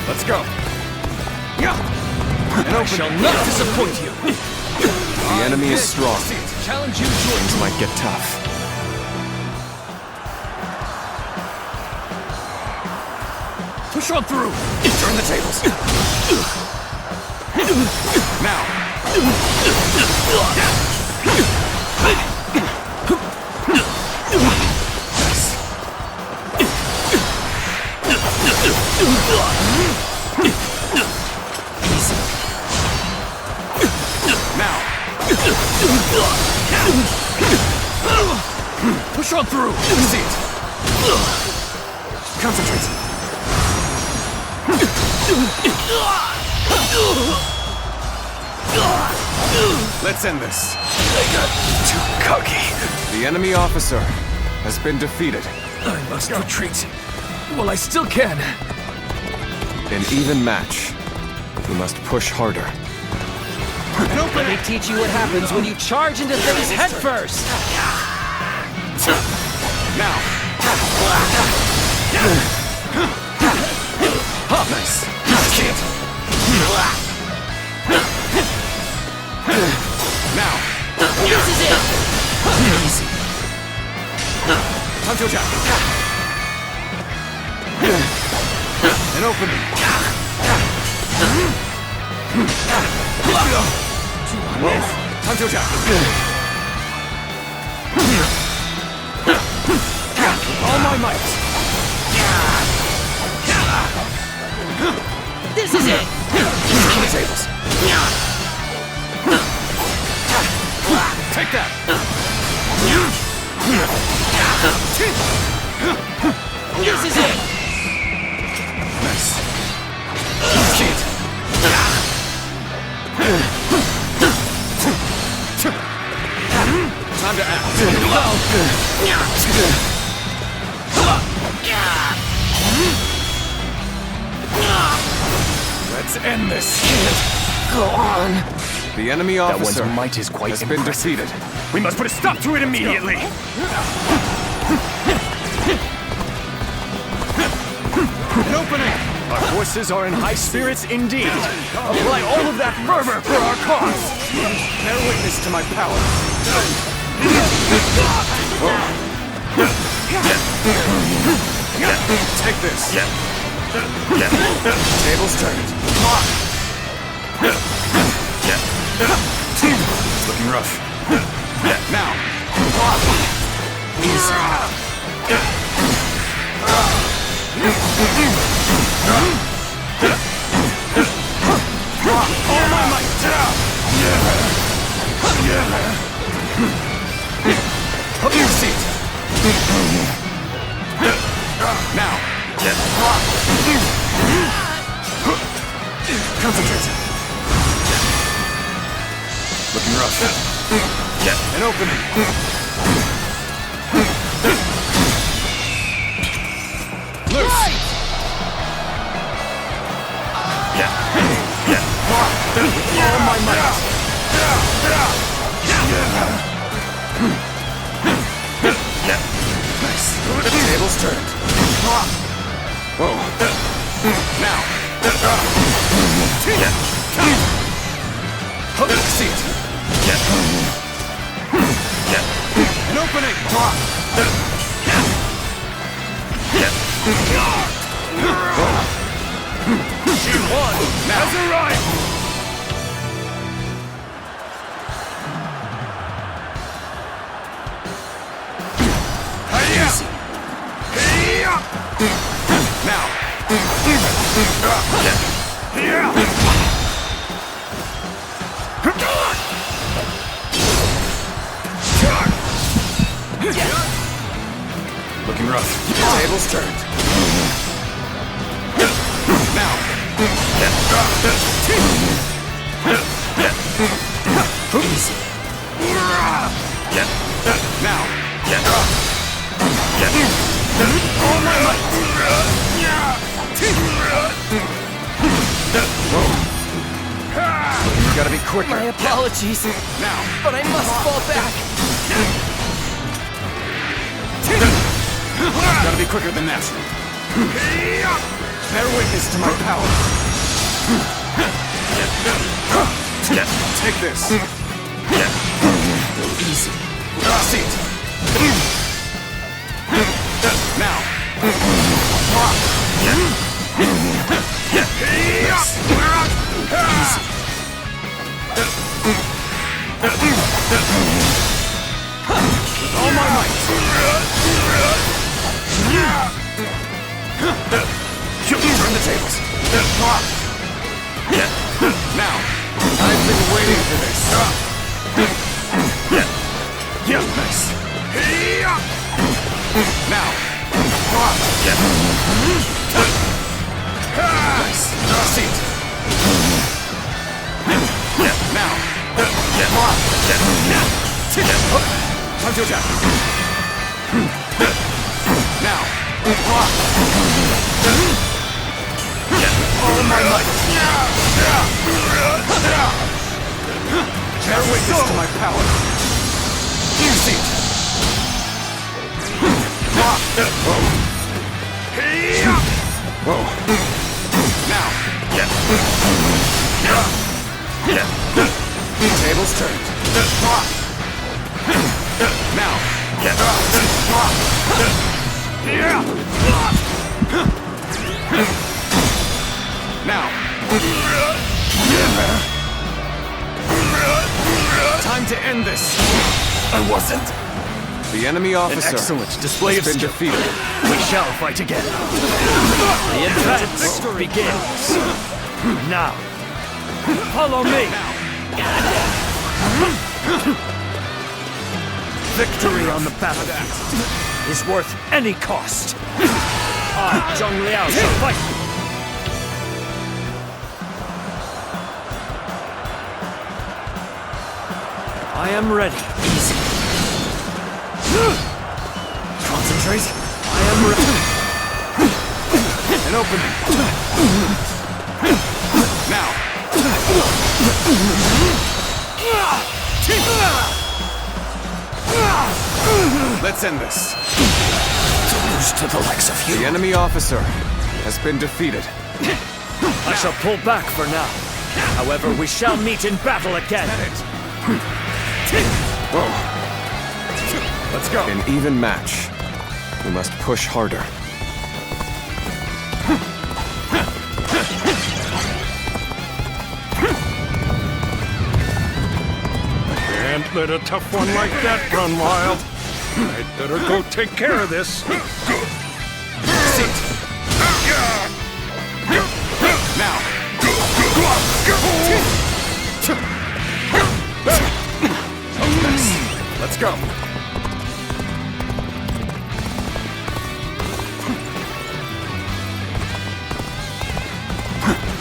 Let's go. And I shall not disappoint you. The enemy is strong. Challenge you, Things might get tough. Push on through! Turn the tables! Now! Easy. Now! Push on through! See it! Concentrate! Let's end this. They got too cocky. The enemy officer has been defeated. I must retreat. Well, I still can. An even match. We must push harder. Let me teach you what happens when you charge into things head first. Now. Nice. See it. Now. This is it. Easy. Tanto Jack. An opening. Tanto Jack. All my might. This is it! On the tables. Take that! This is it! Nice. See it. Time to act. Let's end this. Go on. The enemy officer That one's might is quite has been defeated. We must put a stop to it immediately. An opening. Our forces are in high spirits indeed. Apply all of that fervor for our cause. Bear witness to my power. Take this. Tables turned. It's looking rough. Now. Easy. All my might. Up your seat. Now. Concentrate. Looking rough. An opening. Loose. All my might. Nice. The table's turned. Whoa. Now. See it. opening! She won! Has arrived! Easy. Now. Looking rough. Tables turned. Now. Easy. Now. All my might. You gotta be quicker. My apologies. Now. But I must fall back. Gotta be quicker than that. Bear witness to my power. Take this. Easy. See it. Now. All my might. Turn the tables. Now. I've been waiting for this. Nice. Now. Nice. See it. Now. Time to attack. Now. All my might. Bear witness to my power. See it. Whoa. Now. Tables turned. Now. Now. Time to end this. I wasn't. The enemy officer. An excellent display of been skill. defeated. We shall fight again. The advance begins. Now. Follow me. Victory on the battlefield is worth any cost. I, Zheng Liao, shall fight. I am ready. Easy. Concentrate. I am ready. An opening. Now. Let's end this. To lose to the likes of you. The enemy officer has been defeated. I shall pull back for now. However, we shall meet in battle again. Whoa. Let's go. An even match. We must push harder. Can't let a tough one like that run wild. I'd better go take care of this. Sit. Now. Let's go.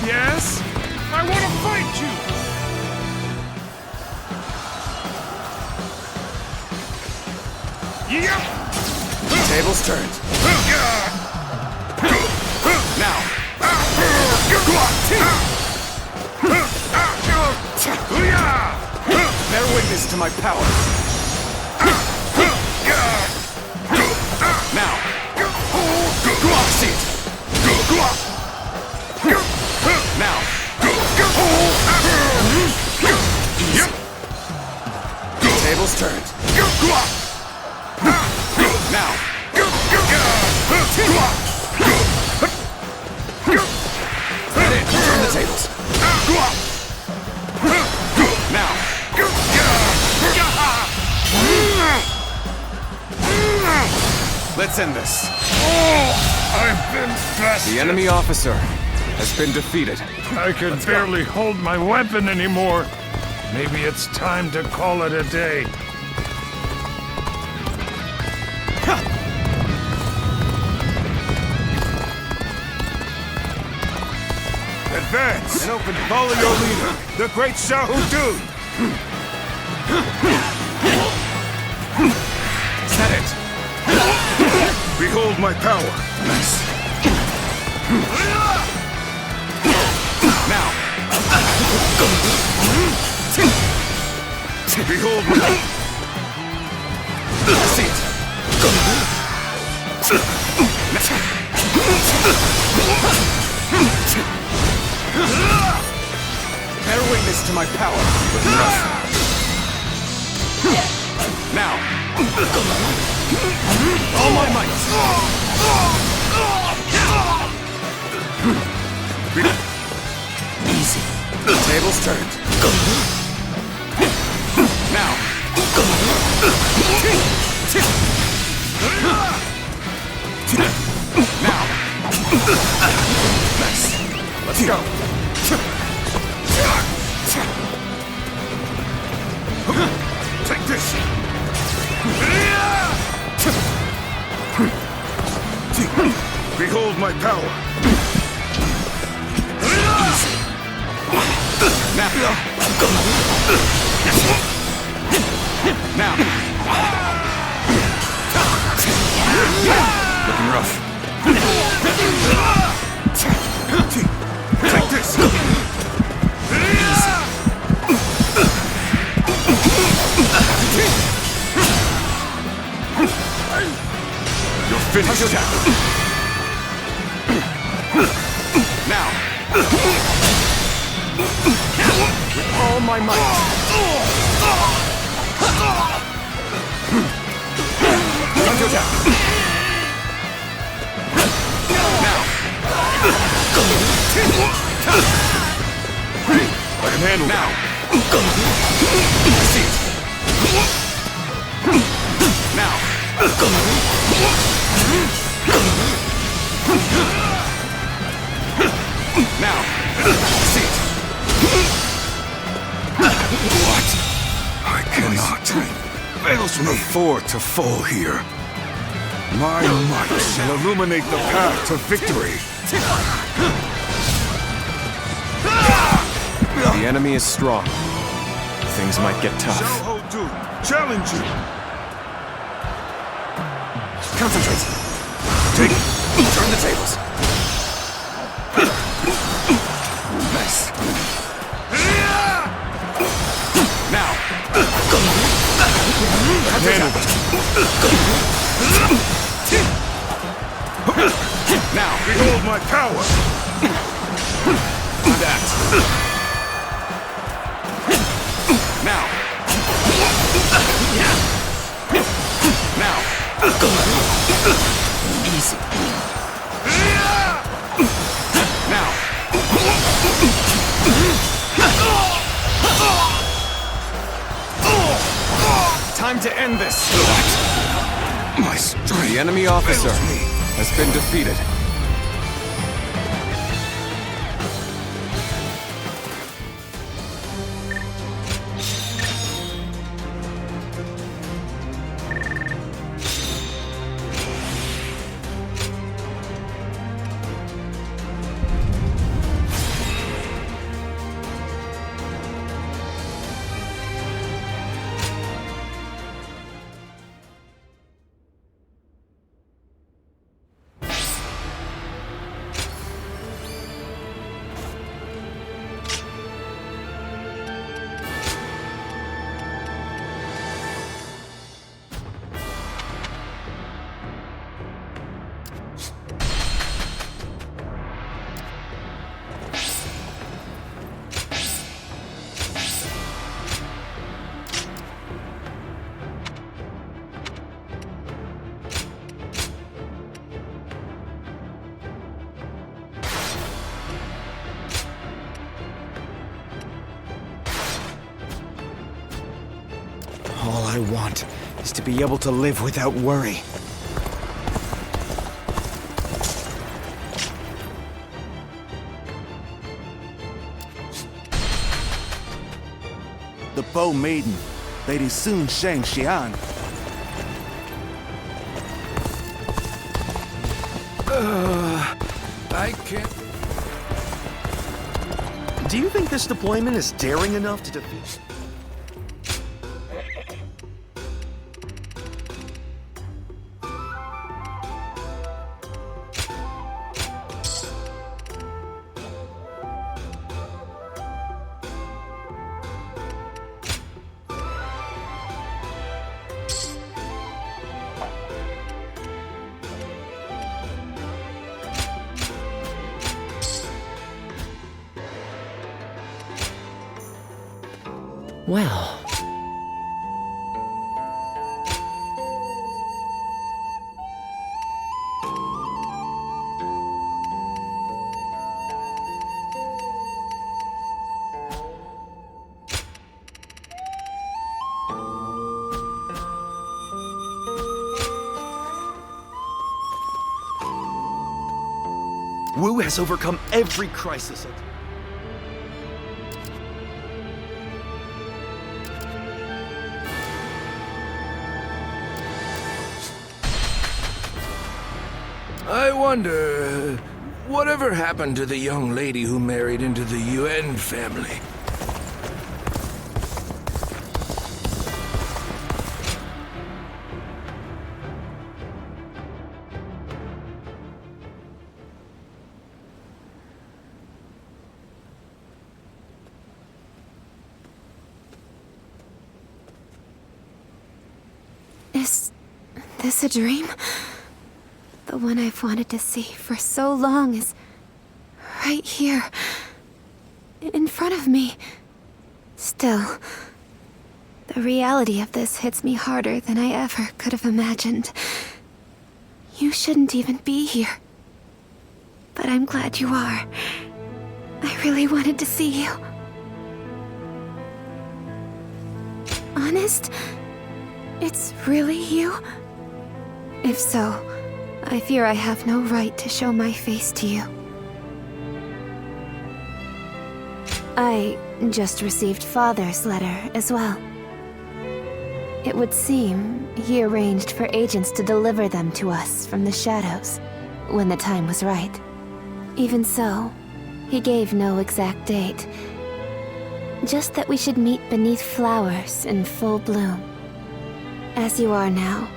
Yes? I want to fight you! Yep. Tables turned. Now. Bear witness to my power. Now. See it. Now. Tables turned. Now! Get in! Turn the tables! Now! Let's end this. I've been bested. The enemy officer has been defeated. I can barely hold my weapon anymore. Maybe it's time to call it a day. Advance! And open. Follow your leader, the great Shahudun! Set it! Behold my power! Nice. Now! Behold my... See it! Bear witness to my power. Now! All my might! Easy. Tables turned. Now! Now! Nice. Let's go. Take this! Behold my power! Now! Looking rough. Take this! You're finished. Now! With all my might! Under attack! Now! I can handle now! See it! Now! Now! See it! What? I cannot. Fails me. Afford to fall here. My might shall illuminate the path to victory. The enemy is strong. Things might get tough. Shahudun, challenge you. Concentrate. Turn the tables. Nice. Now. Now. Behold my power. That. Now. Now. Easy. Now. Time to end this. My strength. The enemy officer has been defeated. want is to be able to live without worry. The Bow Maiden, Lady Sun Sheng Xian. I can't... Do you think this deployment is daring enough to defeat? Well... Wu has overcome every crisis. I wonder, whatever happened to the young lady who married into the Yuan family? Is this a dream? The one I've wanted to see for so long is right here, in front of me. Still, the reality of this hits me harder than I ever could have imagined. You shouldn't even be here. But I'm glad you are. I really wanted to see you. Honest? It's really you? If so, I fear I have no right to show my face to you. I just received Father's letter as well. It would seem he arranged for agents to deliver them to us from the shadows when the time was right. Even so, he gave no exact date. Just that we should meet beneath flowers in full bloom. As you are now,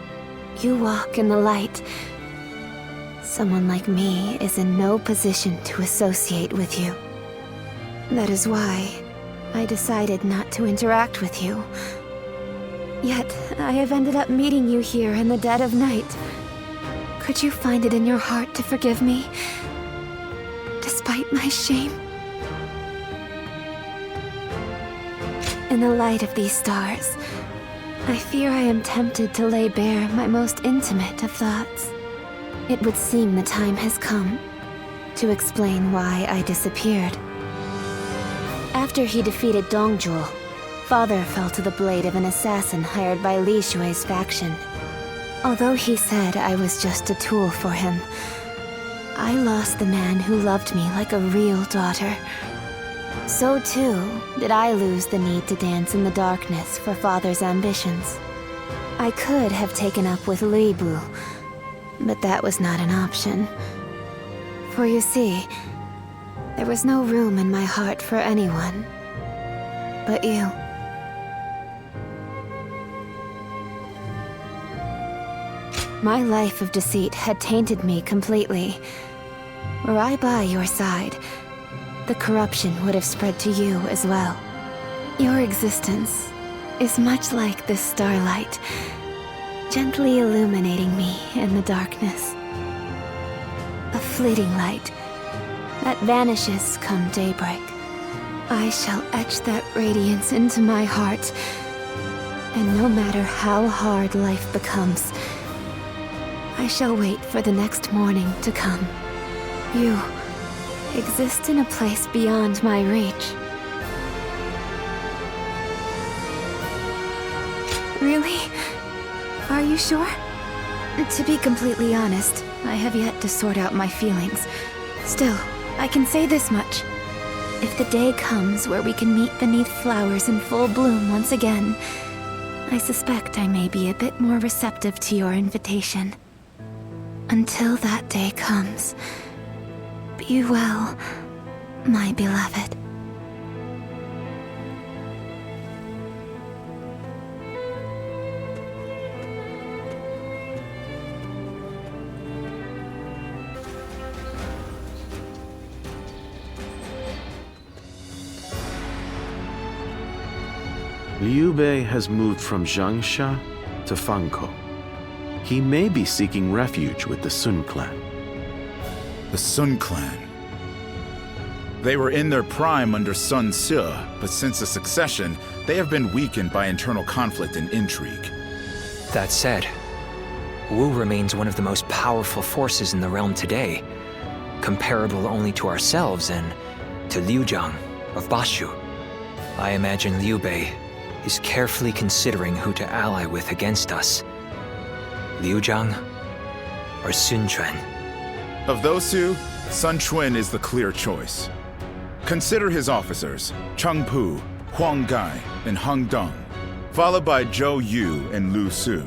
you walk in the light. Someone like me is in no position to associate with you. That is why I decided not to interact with you. Yet, I have ended up meeting you here in the dead of night. Could you find it in your heart to forgive me, despite my shame? In the light of these stars, I fear I am tempted to lay bare my most intimate of thoughts. It would seem the time has come to explain why I disappeared. After he defeated Dongjul, Father fell to the blade of an assassin hired by Li Shui's faction. Although he said I was just a tool for him, I lost the man who loved me like a real daughter. So too did I lose the need to dance in the darkness for Father's ambitions. I could have taken up with Li Bu, but that was not an option. For you see, there was no room in my heart for anyone but you. My life of deceit had tainted me completely. Were I by your side, the corruption would have spread to you as well. Your existence is much like this starlight, gently illuminating me in the darkness. A fleeting light that vanishes come daybreak. I shall etch that radiance into my heart, and no matter how hard life becomes, I shall wait for the next morning to come. You exist in a place beyond my reach. Really? Are you sure? To be completely honest, I have yet to sort out my feelings. Still, I can say this much. If the day comes where we can meet beneath flowers in full bloom once again, I suspect I may be a bit more receptive to your invitation. Until that day comes, be well, my beloved. Liu Bei has moved from Zhangsha to Fangkou. He may be seeking refuge with the Sun clan. The Sun clan. They were in their prime under Sun Ce, but since the succession, they have been weakened by internal conflict and intrigue. That said, Wu remains one of the most powerful forces in the realm today, comparable only to ourselves and to Liu Jiang of Bashu. I imagine Liu Bei is carefully considering who to ally with against us. Liu Jiang or Sun Quan? Of those two, Sun Quan is the clear choice. Consider his officers, Cheng Pu, Huang Gai, and Heng Dong, followed by Zhou Yu and Lu Su.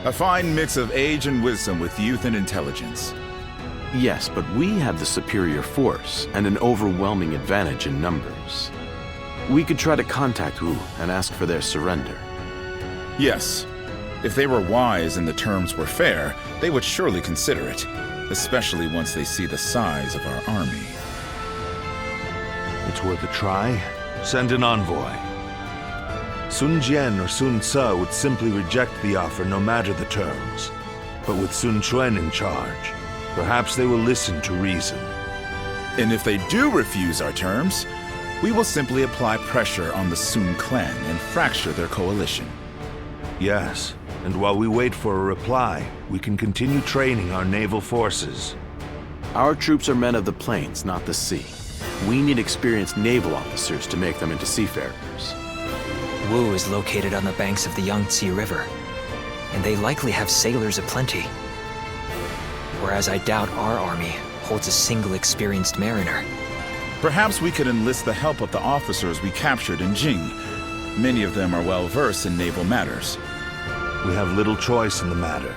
A fine mix of age and wisdom with youth and intelligence. Yes, but we have the superior force and an overwhelming advantage in numbers. We could try to contact Wu and ask for their surrender. Yes. If they were wise and the terms were fair, they would surely consider it, especially once they see the size of our army. It's worth a try. Send an envoy. Sun Jian or Sun Ce would simply reject the offer no matter the terms. But with Sun Quan in charge, perhaps they will listen to reason. And if they do refuse our terms, we will simply apply pressure on the Sun clan and fracture their coalition. Yes, and while we wait for a reply, we can continue training our naval forces. Our troops are men of the plains, not the sea. We need experienced naval officers to make them into seafarers. Wu is located on the banks of the Yangtze River, and they likely have sailors aplenty. Whereas I doubt our army holds a single experienced mariner. Perhaps we could enlist the help of the officers we captured in Jing. Many of them are well versed in naval matters. We have little choice in the matter.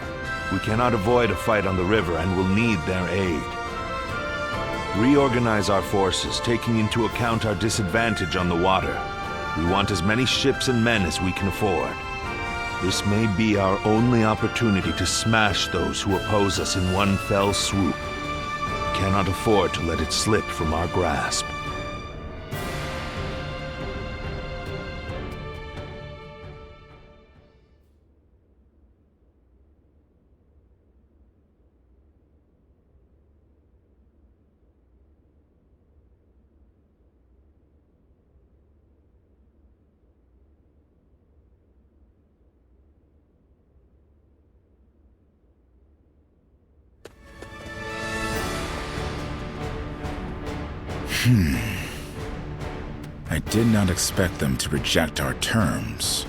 We cannot avoid a fight on the river and will need their aid. Reorganize our forces, taking into account our disadvantage on the water. We want as many ships and men as we can afford. This may be our only opportunity to smash those who oppose us in one fell swoop. We cannot afford to let it slip from our grasp. I did not expect them to reject our terms.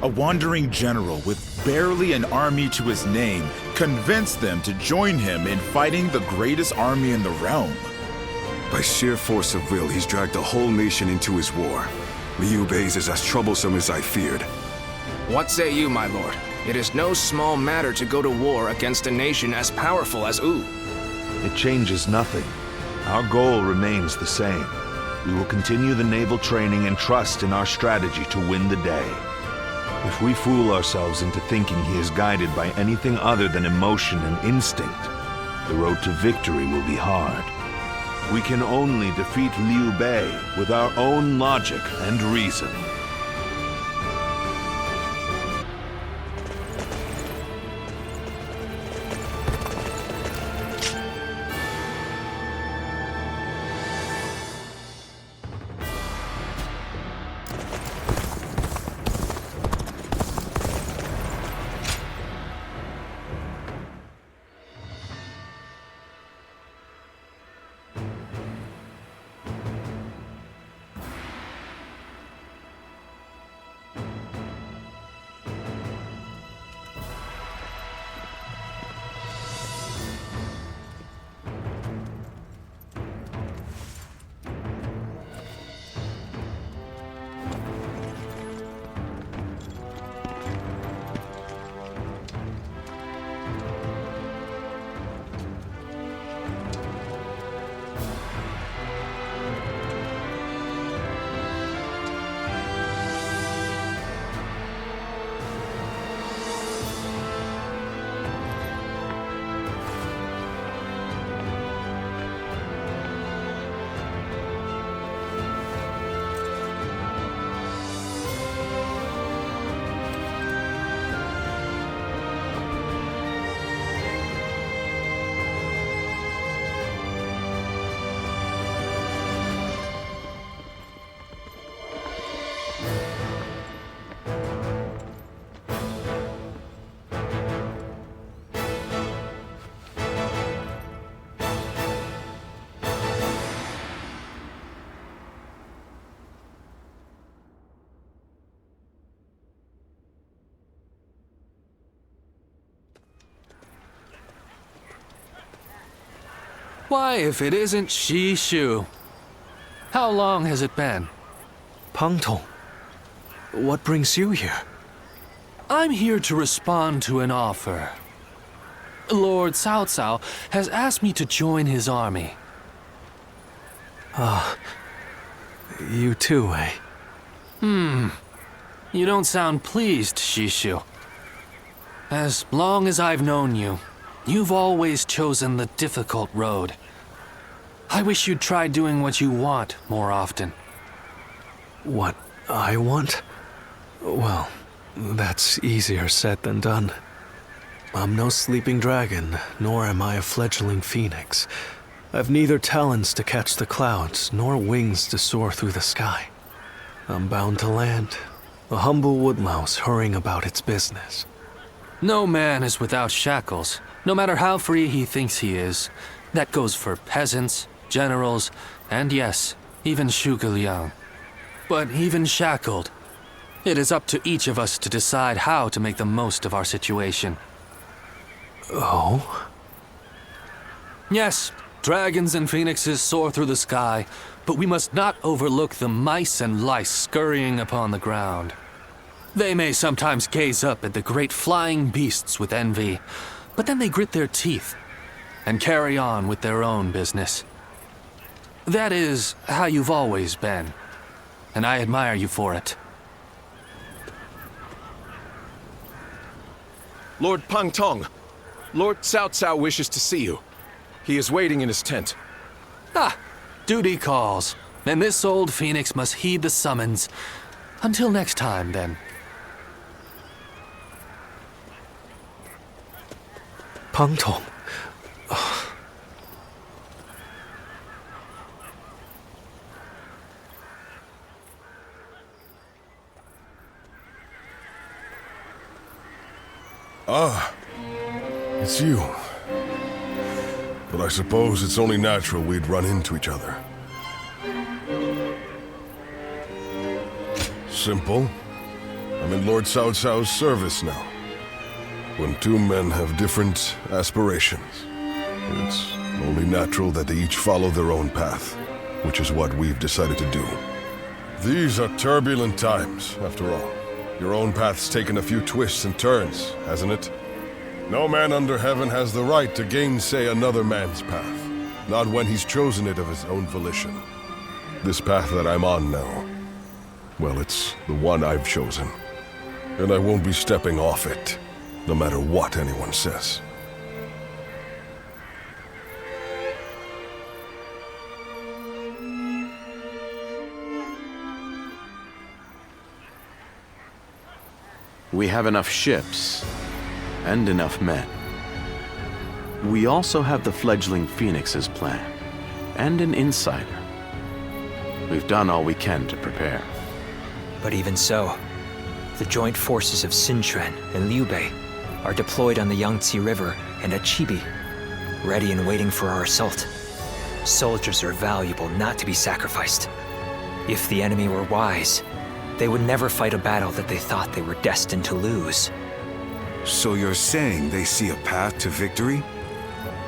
A wandering general with barely an army to his name convinced them to join him in fighting the greatest army in the realm. By sheer force of will, he's dragged a whole nation into his war. Liu Bei's is as troublesome as I feared. What say you, my lord? It is no small matter to go to war against a nation as powerful as Wu. It changes nothing. Our goal remains the same. We will continue the naval training and trust in our strategy to win the day. If we fool ourselves into thinking he is guided by anything other than emotion and instinct, the road to victory will be hard. We can only defeat Liu Bei with our own logic and reason. Why, if it isn't Shishu? How long has it been? Pang Tong, what brings you here? I'm here to respond to an offer. Lord Cao Cao has asked me to join his army. You too, eh? You don't sound pleased, Shishu. As long as I've known you, you've always chosen the difficult road. I wish you'd try doing what you want more often. What I want? Well, that's easier said than done. I'm no sleeping dragon, nor am I a fledgling phoenix. I've neither talons to catch the clouds, nor wings to soar through the sky. I'm bound to land, a humble woodlouse hurrying about its business. No man is without shackles, no matter how free he thinks he is. That goes for peasants, generals, and yes, even Zhuge Liang. But even shackled, it is up to each of us to decide how to make the most of our situation. Oh? Yes, dragons and phoenixes soar through the sky, but we must not overlook the mice and lice scurrying upon the ground. They may sometimes gaze up at the great flying beasts with envy, but then they grit their teeth and carry on with their own business. That is how you've always been, and I admire you for it. Lord Pang Tong, Lord Cao Cao wishes to see you. He is waiting in his tent. Duty calls, and this old phoenix must heed the summons. Until next time, then. Pang Tong. It's you. But I suppose it's only natural we'd run into each other. Simple. I'm in Lord Cao Cao's service now. When two men have different aspirations, it's only natural that they each follow their own path, which is what we've decided to do. These are turbulent times, after all. Your own path's taken a few twists and turns, hasn't it? No man under heaven has the right to gainsay another man's path, not when he's chosen it of his own volition. This path that I'm on now, well, it's the one I've chosen, and I won't be stepping off it, no matter what anyone says. We have enough ships and enough men. We also have the fledgling Phoenix's plan and an insider. We've done all we can to prepare. But even so, the joint forces of Sun Quan and Liu Bei are deployed on the Yangtze River and at Chibi, ready and waiting for our assault. Soldiers are valuable not to be sacrificed. If the enemy were wise, they would never fight a battle that they thought they were destined to lose. So you're saying they see a path to victory?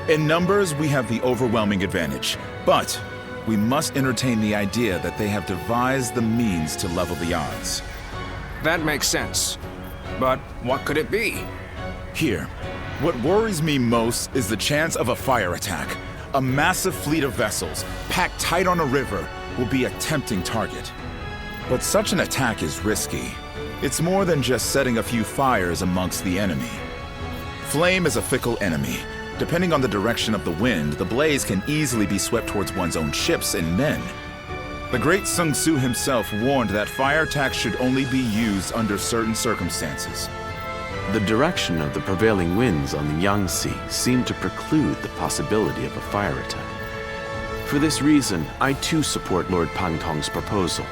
In numbers, we have the overwhelming advantage, but we must entertain the idea that they have devised the means to level the odds. That makes sense. But what could it be? Here, what worries me most is the chance of a fire attack. A massive fleet of vessels, packed tight on a river, will be a tempting target. But such an attack is risky. It's more than just setting a few fires amongst the enemy. Flame is a fickle enemy. Depending on the direction of the wind, the blaze can easily be swept towards one's own ships and men. The great Sun Tzu himself warned that fire attacks should only be used under certain circumstances. The direction of the prevailing winds on the Yangtze seemed to preclude the possibility of a fire attack. For this reason, I too support Lord Pang Tong's proposal.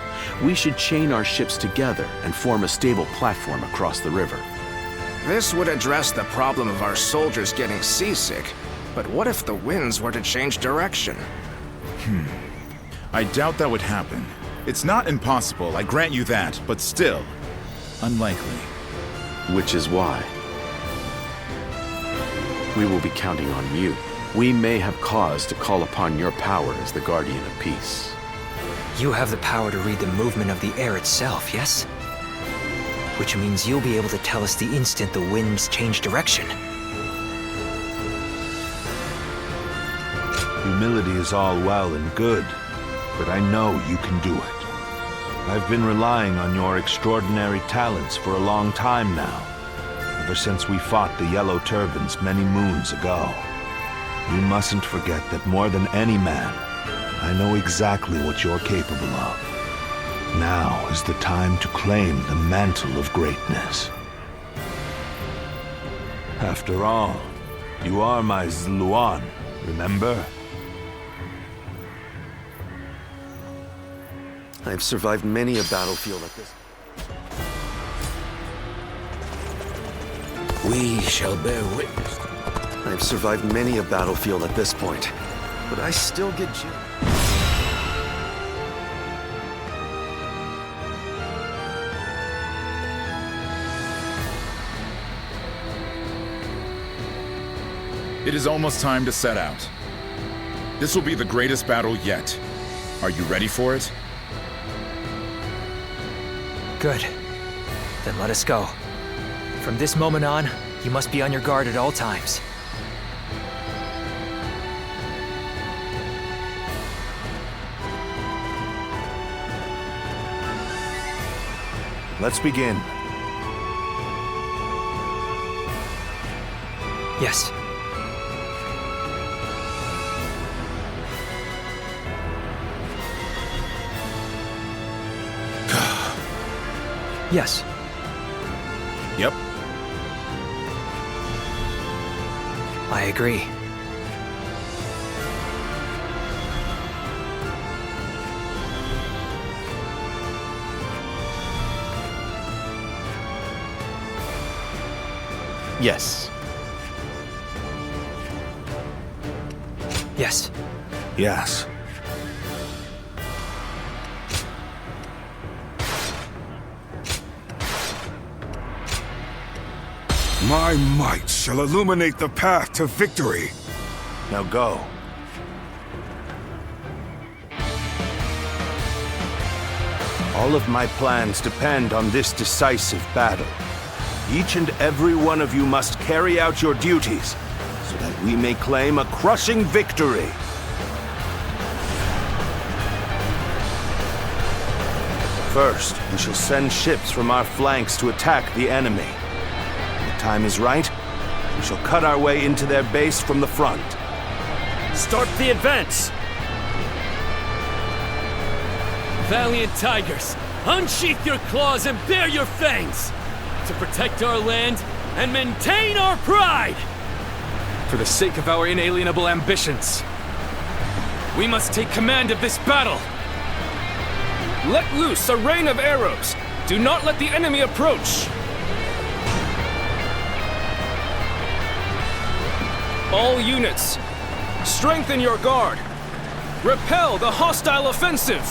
We should chain our ships together and form a stable platform across the river. This would address the problem of our soldiers getting seasick. But what if the winds were to change direction? I doubt that would happen. It's not impossible, I grant you that, but still, unlikely. Which is why we will be counting on you. we may have cause to call upon your power as the Guardian of Peace. You have the power to read the movement of the air itself, yes? Which means you'll be able to tell us the instant the winds change direction. Humility is all well and good, but I know you can do it. I've been relying on your extraordinary talents for a long time now, ever since we fought the Yellow Turbans many moons ago. You mustn't forget that more than any man, I know exactly what you're capable of. Now is the time to claim the mantle of greatness. After all, you are my Zluan, remember? I've survived many a battlefield like this. We shall bear witness. I've survived many a battlefield at this point, but I still get you. It is almost time to set out. This will be the greatest battle yet. Are you ready for it? Good. Then let us go. From this moment on, you must be on your guard at all times. Let's begin. Yes. Yes. Yep. I agree. Yes. Yes. Yes. My might shall illuminate the path to victory. Now go. All of my plans depend on this decisive battle. Each and every one of you must carry out your duties, so that we may claim a crushing victory. First, we shall send ships from our flanks to attack the enemy. When the time is right, we shall cut our way into their base from the front. Start the advance! Valiant tigers, unsheath your claws and bare your fangs! To protect our land and maintain our pride! For the sake of our inalienable ambitions, we must take command of this battle! Let loose a rain of arrows! Do not let the enemy approach! All units, strengthen your guard! Repel the hostile offensive!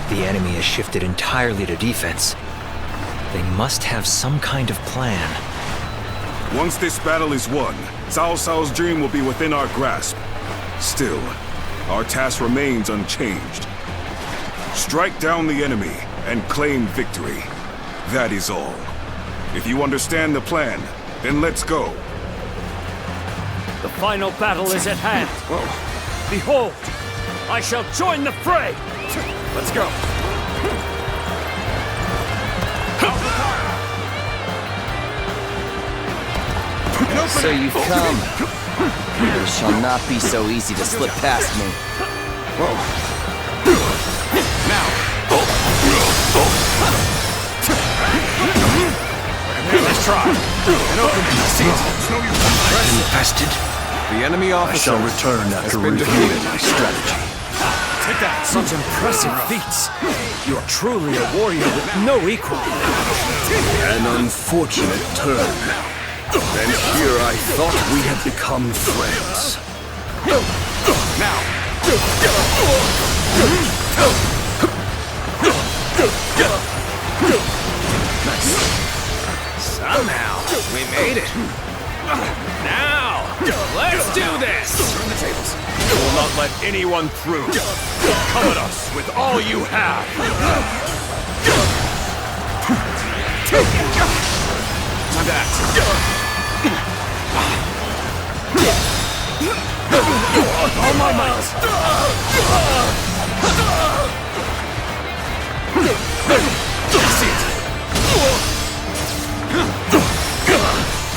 The enemy has shifted entirely to defense. They must have some kind of plan. Once this battle is won, Cao Cao's dream will be within our grasp. Still, our task remains unchanged. Strike down the enemy and claim victory. That is all. If you understand the plan, then let's go. The final battle is at hand. Behold, I shall join the fray! Let's go. So you've come. It shall not be so easy to slip past me. Now! Let's try. And open Infested? The enemy officer I shall return after reviewing my strategy. Take that! Such impressive feats! You're truly a warrior with no equal! An unfortunate turn. And here I thought we had become friends. Now! Somehow, we made it. Now, let's do this! Turn the tables. I will not let anyone through. Come at us with all you have! Time to act. All my might! That's it!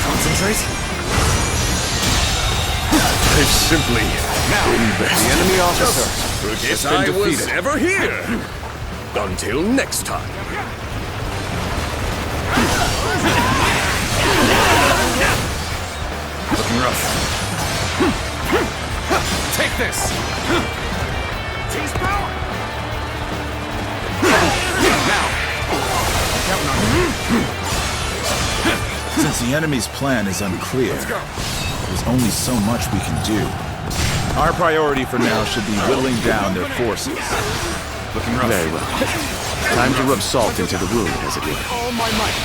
Concentrate. I've simply been best. The enemy officer Forget has been I was defeated. ever here! Until next time. Looking rough. Take this! Tease power! Now! Counting on you. Since the enemy's plan is unclear, there's only so much we can do. Our priority for now should be whittling down their forces. Looking rough. Very well. Time to rub salt into the wound, as it were. All my might.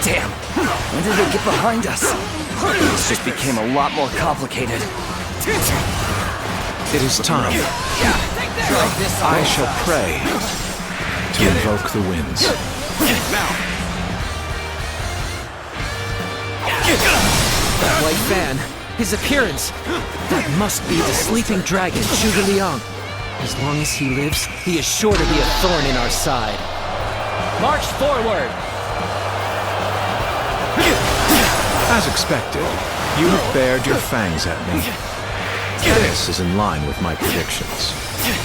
Damn! When did they get behind us? This just became a lot more complicated. It is time. I shall pray to invoke the winds. Now! That white fan, his appearance. That must be the sleeping dragon, Zhuge Liang. As long as he lives, he is sure to be a thorn in our side. March forward! As expected, you have bared your fangs at me. This is in line with my predictions.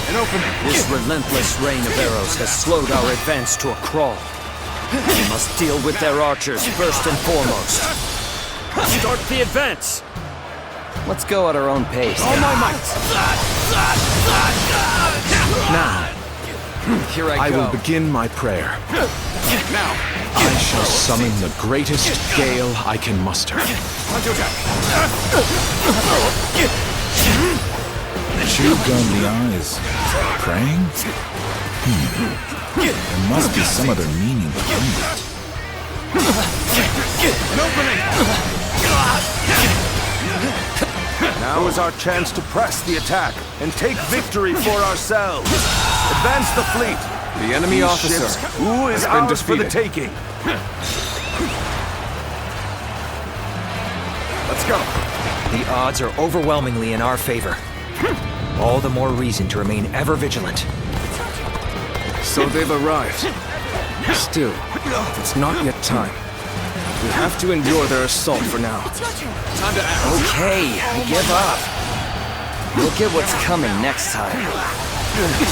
An opening! This relentless rain of arrows has slowed our advance to a crawl. We must deal with their archers first and foremost. Start the advance! Let's go at our own pace. All my might! Now, Here I I go. will begin my prayer. Now! I shall summon the greatest gale I can muster. On to attack! Zhu Liang is praying? There must be some other meaning behind it. An opening! Now is our chance to press the attack and take victory for ourselves. Advance the fleet. The enemy These officer ships, who is has been ours for the defeated. taking? Let's go! The odds are overwhelmingly in our favor. All the more reason to remain ever vigilant. So they've arrived. Still, it's not yet time. We have to endure their assault for now. Time to act! Okay, I give up. Look at what's coming next time.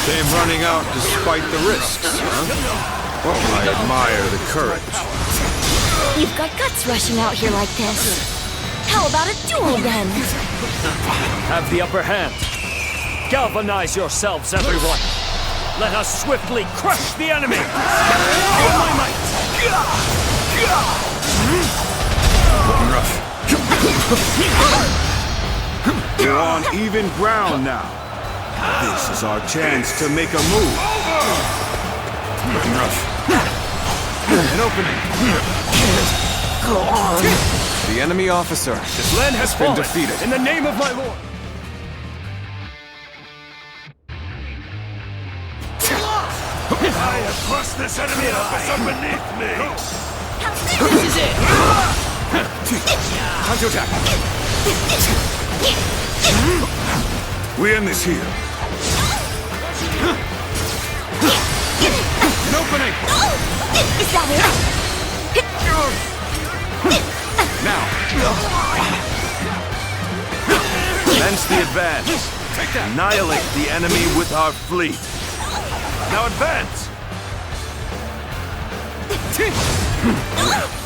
Came running out despite the risks, huh? I admire the courage. You've got guts rushing out here like this. How about a duel then? Have the upper hand. Galvanize yourselves, everyone. Let us swiftly crush the enemy. All my might. Looking rough. We're on even ground now. This is our chance to make a move. Looking rough. An opening. Go on. The enemy officer This land has been fallen defeated. in the name of my lord. I have crushed this enemy officer beneath me! This is it! Time to attack! We end this here. An opening! Is that it? Now! Commence the advance. Annihilate the enemy with our fleet. Now advance!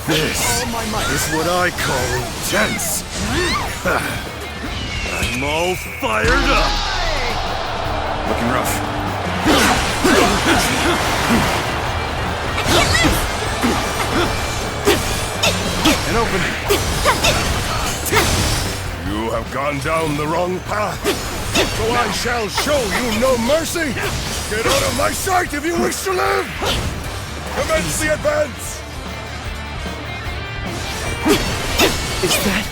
This is what I call intense. I'm all fired up! Looking rough. An opening! You have gone down the wrong path. So I shall show you no mercy. Get out of my sight if you wish to live. Commence the advance. Is that...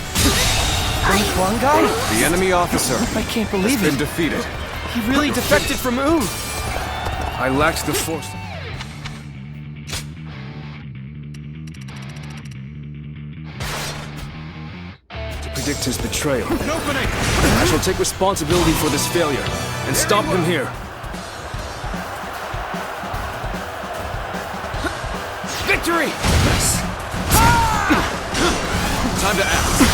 Huang guy? The enemy officer I can't believe has it. been defeated. He really defected from Wu. I lacked the force. To predict his betrayal. An opening! I shall take responsibility for this failure and stop him here. Victory! Time to act.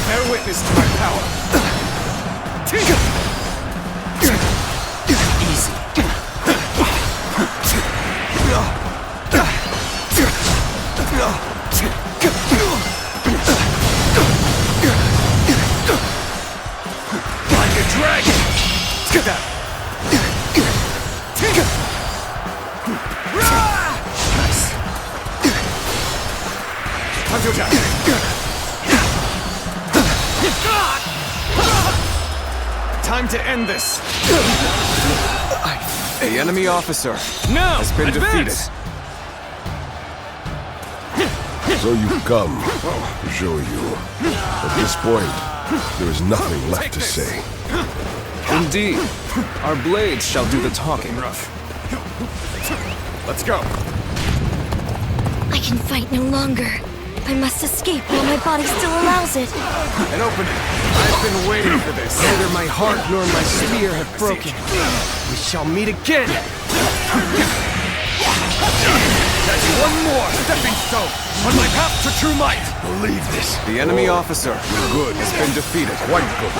Bear witness to my power. Easy. Like a dragon! Get that! Time to attack! Time to end this! The enemy officer has been defeated. So you've come, Zhou Yu. At this point, there is nothing left to say. Indeed. Our blades shall do the talking. Let's go! I can fight no longer. I must escape while my body still allows it. An opening! I've been waiting for this! Neither my heart nor my spear have broken. We shall meet again! That's one more stepping stone on my path to true might! Believe this. The enemy officer Good. has been defeated. Quite good.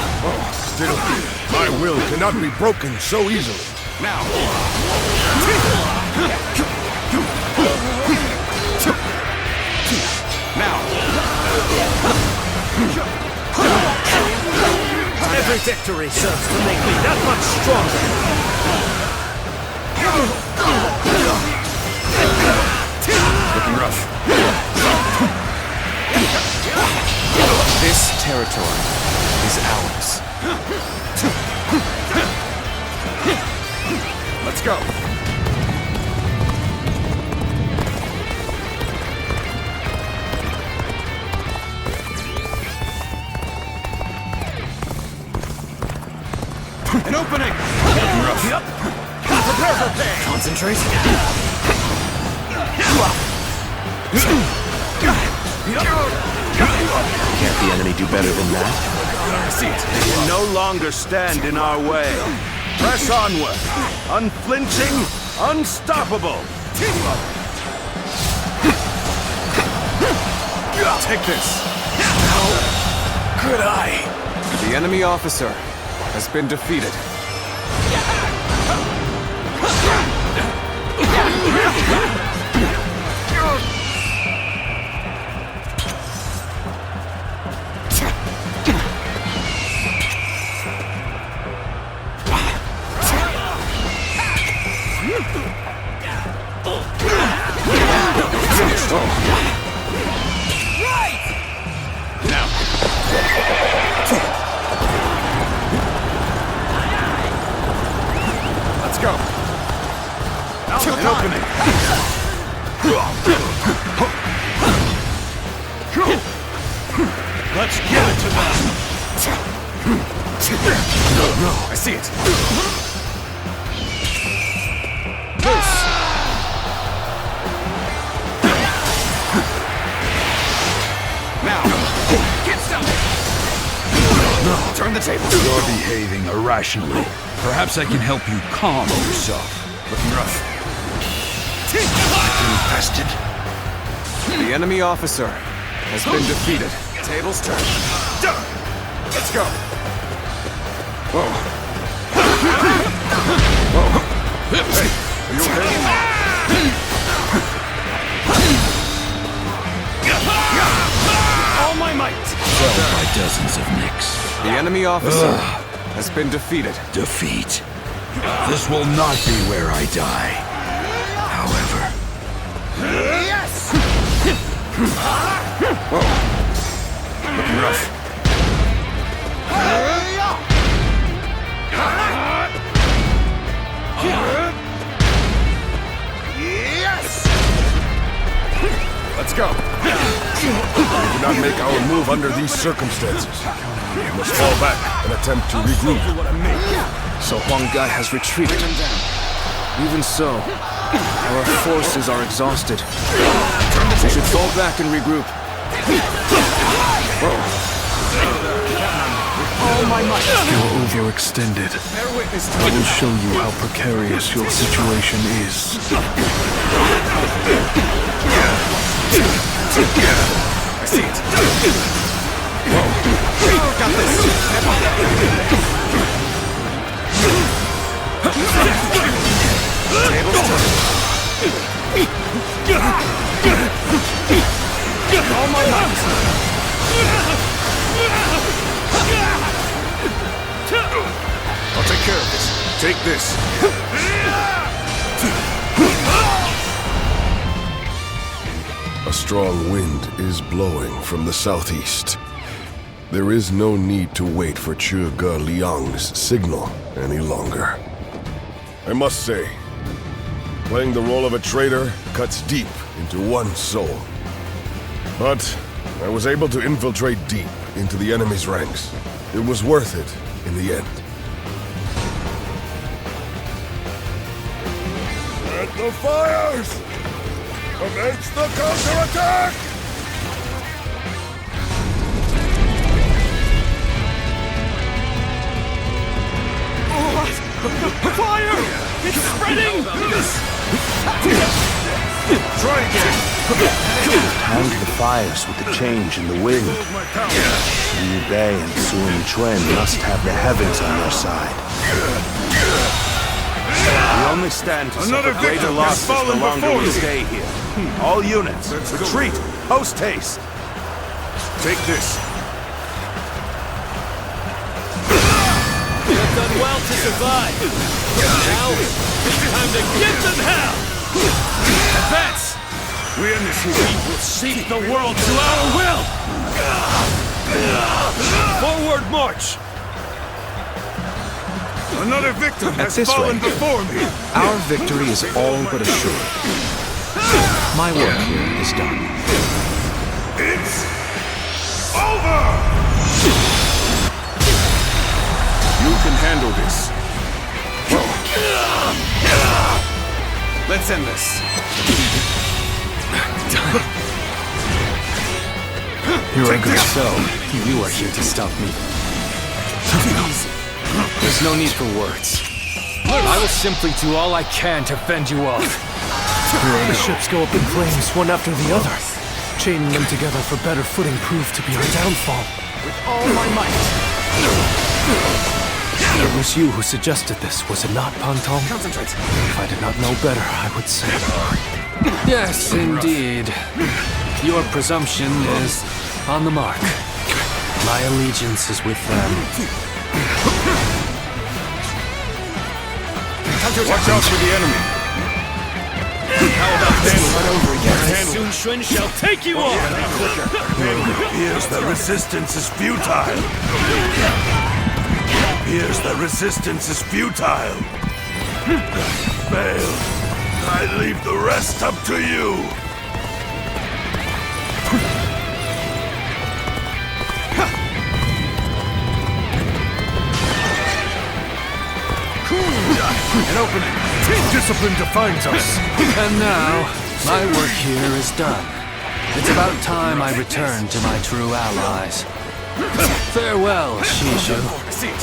Still, my will cannot be broken so easily. Now! Now! Every victory serves to make me that much stronger! Looking rough. This territory is ours. Let's go! An opening! Looking rough. Yep. Prepare for pain! Concentrate. Can't the enemy do better than that? See it. They can no longer stand in our way. Press onward. Unflinching, unstoppable. Take this. Could I? The enemy officer has been defeated. Let's go! Now's the time. Opening! Let's give it to them! No, I see it! Loose! Now! Get some! No, turn the tables! You're behaving irrationally. Perhaps I can help you calm yourself. Looking rough. Infested? The enemy officer has been defeated. Tables turn. Let's go! Whoa. Whoa. Hey, are you okay? All my might! Felled by dozens of nicks. The enemy officer has been defeated. Defeat. This will not be where I die. However... Yes! Whoa. Looking rough. Yes! Let's go. We did not make our move under these circumstances. We must fall back and attempt to regroup. So Huang Gai has retreated. Even so, our forces are exhausted. We should fall back and regroup. All my might. You're overextended. I will show you how precarious your situation is. I see it. Whoa. Got this. Table's turned. All my might. I'll take care of this. Take this. A strong wind is blowing from the southeast. There is no need to wait for Zhuge Liang's signal any longer. I must say, playing the role of a traitor cuts deep into one's soul. But I was able to infiltrate deep into the enemy's ranks. It was worth it in the end. At the fires! Commence the counterattack! Fire! It's spreading! Try again! Hand the fires with the change in the wind. Liu Bei and Sun Quan must have the heavens on their side. We only stand to suffer greater losses the longer we stay here. All units, retreat, post haste. Take this. You've done well to survive. Now, it's time to give them hell! Advance! We will seek the world to our will! Forward march! Another victim At has this fallen rate, before me! our victory is all but assured. My work here is done. It's over! You can handle this. Let's end this. You're a good So, you are here to stop me. There's no need for words. I will simply do all I can to fend you off. The ships go up in flames, one after the other. Chaining them together for better footing proved to be our downfall. With all my might. It was you who suggested this, was it not, Pantong? Concentrate. If I did not know better, I would say. Yes, indeed. Your presumption is on the mark. My allegiance is with them. Watch out for the enemy. How about this? Run over again. Sun Quan shall take you on! Here's the resistance is futile. Here's the resistance is futile. Fail. I leave the rest up to you. An opening. Discipline defines us. And now, my work here is done. It's about time I return to my true allies. Farewell, Shishu.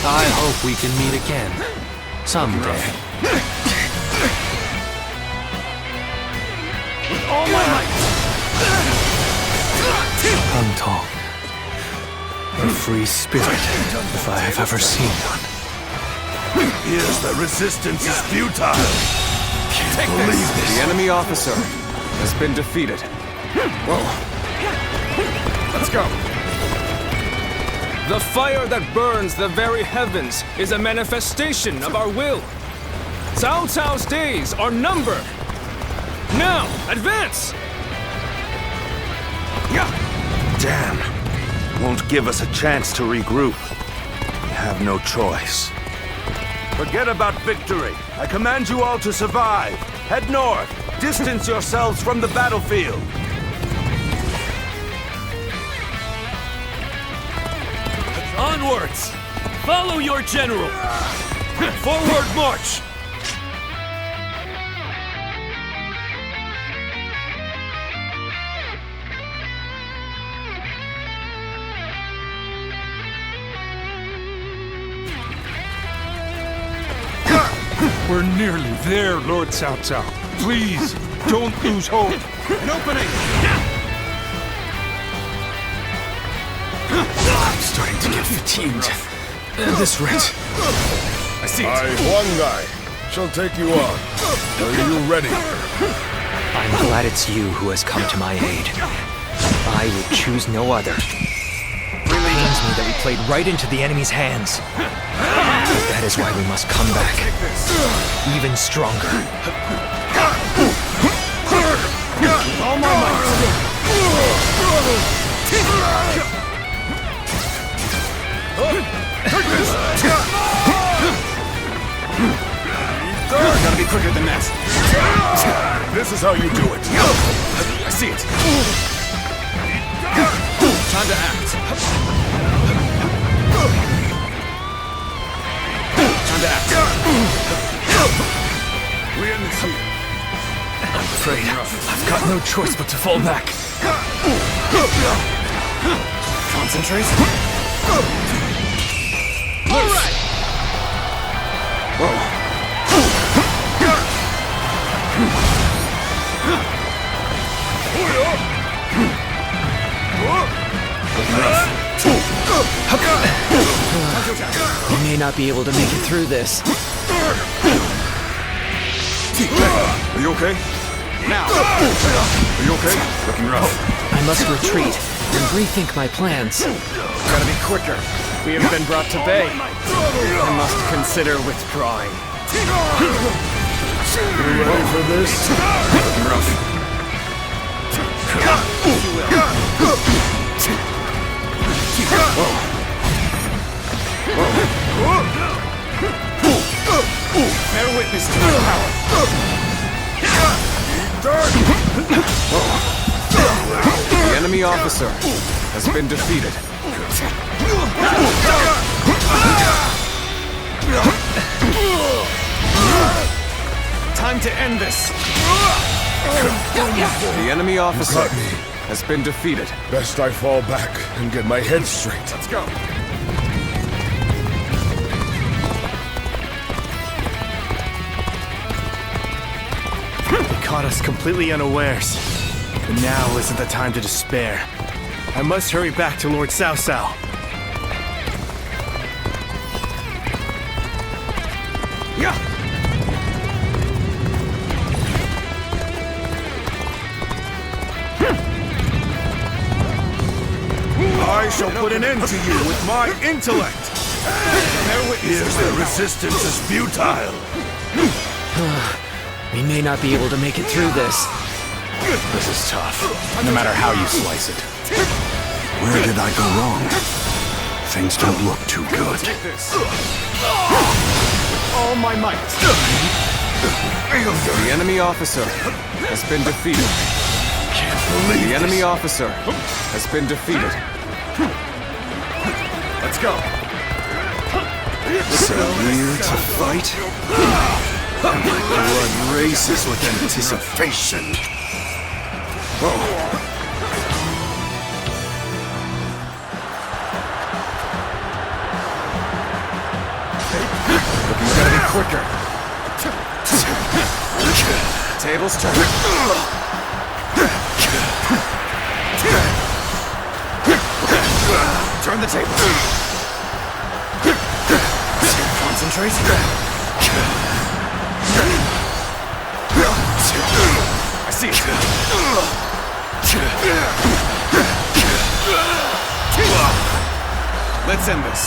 I hope we can meet again. Someday. With all my might. Pantong. A free spirit, if I have ever seen one. Here's the resistance is futile. Can't believe this. The enemy officer has been defeated. Whoa. Let's go. The fire that burns the very heavens is a manifestation of our will. Cao Cao's days are numbered. Now, advance! Damn. Won't give us a chance to regroup. We have no choice. Forget about victory. I command you all to survive. Head north. Distance yourselves from the battlefield. Onwards! Follow your general! Forward march! We're nearly there, Lord Cao Cao. Please, don't lose hope. An opening! I'm starting to get fatigued. This rate. I see it. Huang Gai shall take you on. Are you ready? I'm glad it's you who has come to my aid. I would choose no other. It pains me that we played right into the enemy's hands. That is why we must come back. Even stronger. All my might! Gotta be quicker than that. This is how you do it. I see it. Time to act. Time to act. We end this here. I'm afraid I've got no choice but to fall back. Concentrate. All right. Whoa. We may not be able to make it through this. Are you okay? Now. Are you okay? Looking rough. I must retreat and rethink my plans. Gotta be quicker. We have been brought to bay. I must consider withdrawing. You ready for this? Looking rough. Bear witness to my power. The enemy officer has been defeated. Time to end this. The enemy officer has been defeated. Best I fall back and get my head straight. Let's go. They caught us completely unawares. But now isn't the time to despair. I must hurry back to Lord Cao Cao. Yeah. I shall put an end to you with my intellect. Here's the resistance is futile. We may not be able to make it through this. This is tough, no matter how you slice it. Where did I go wrong? Things don't look too good. All my might. The enemy officer has been defeated. The enemy officer has been defeated. Let's go. So here to fight? My blood races with anticipation. We gotta be quicker. Tables turn. Turn the table. Concentrate. I see it. Let's end this.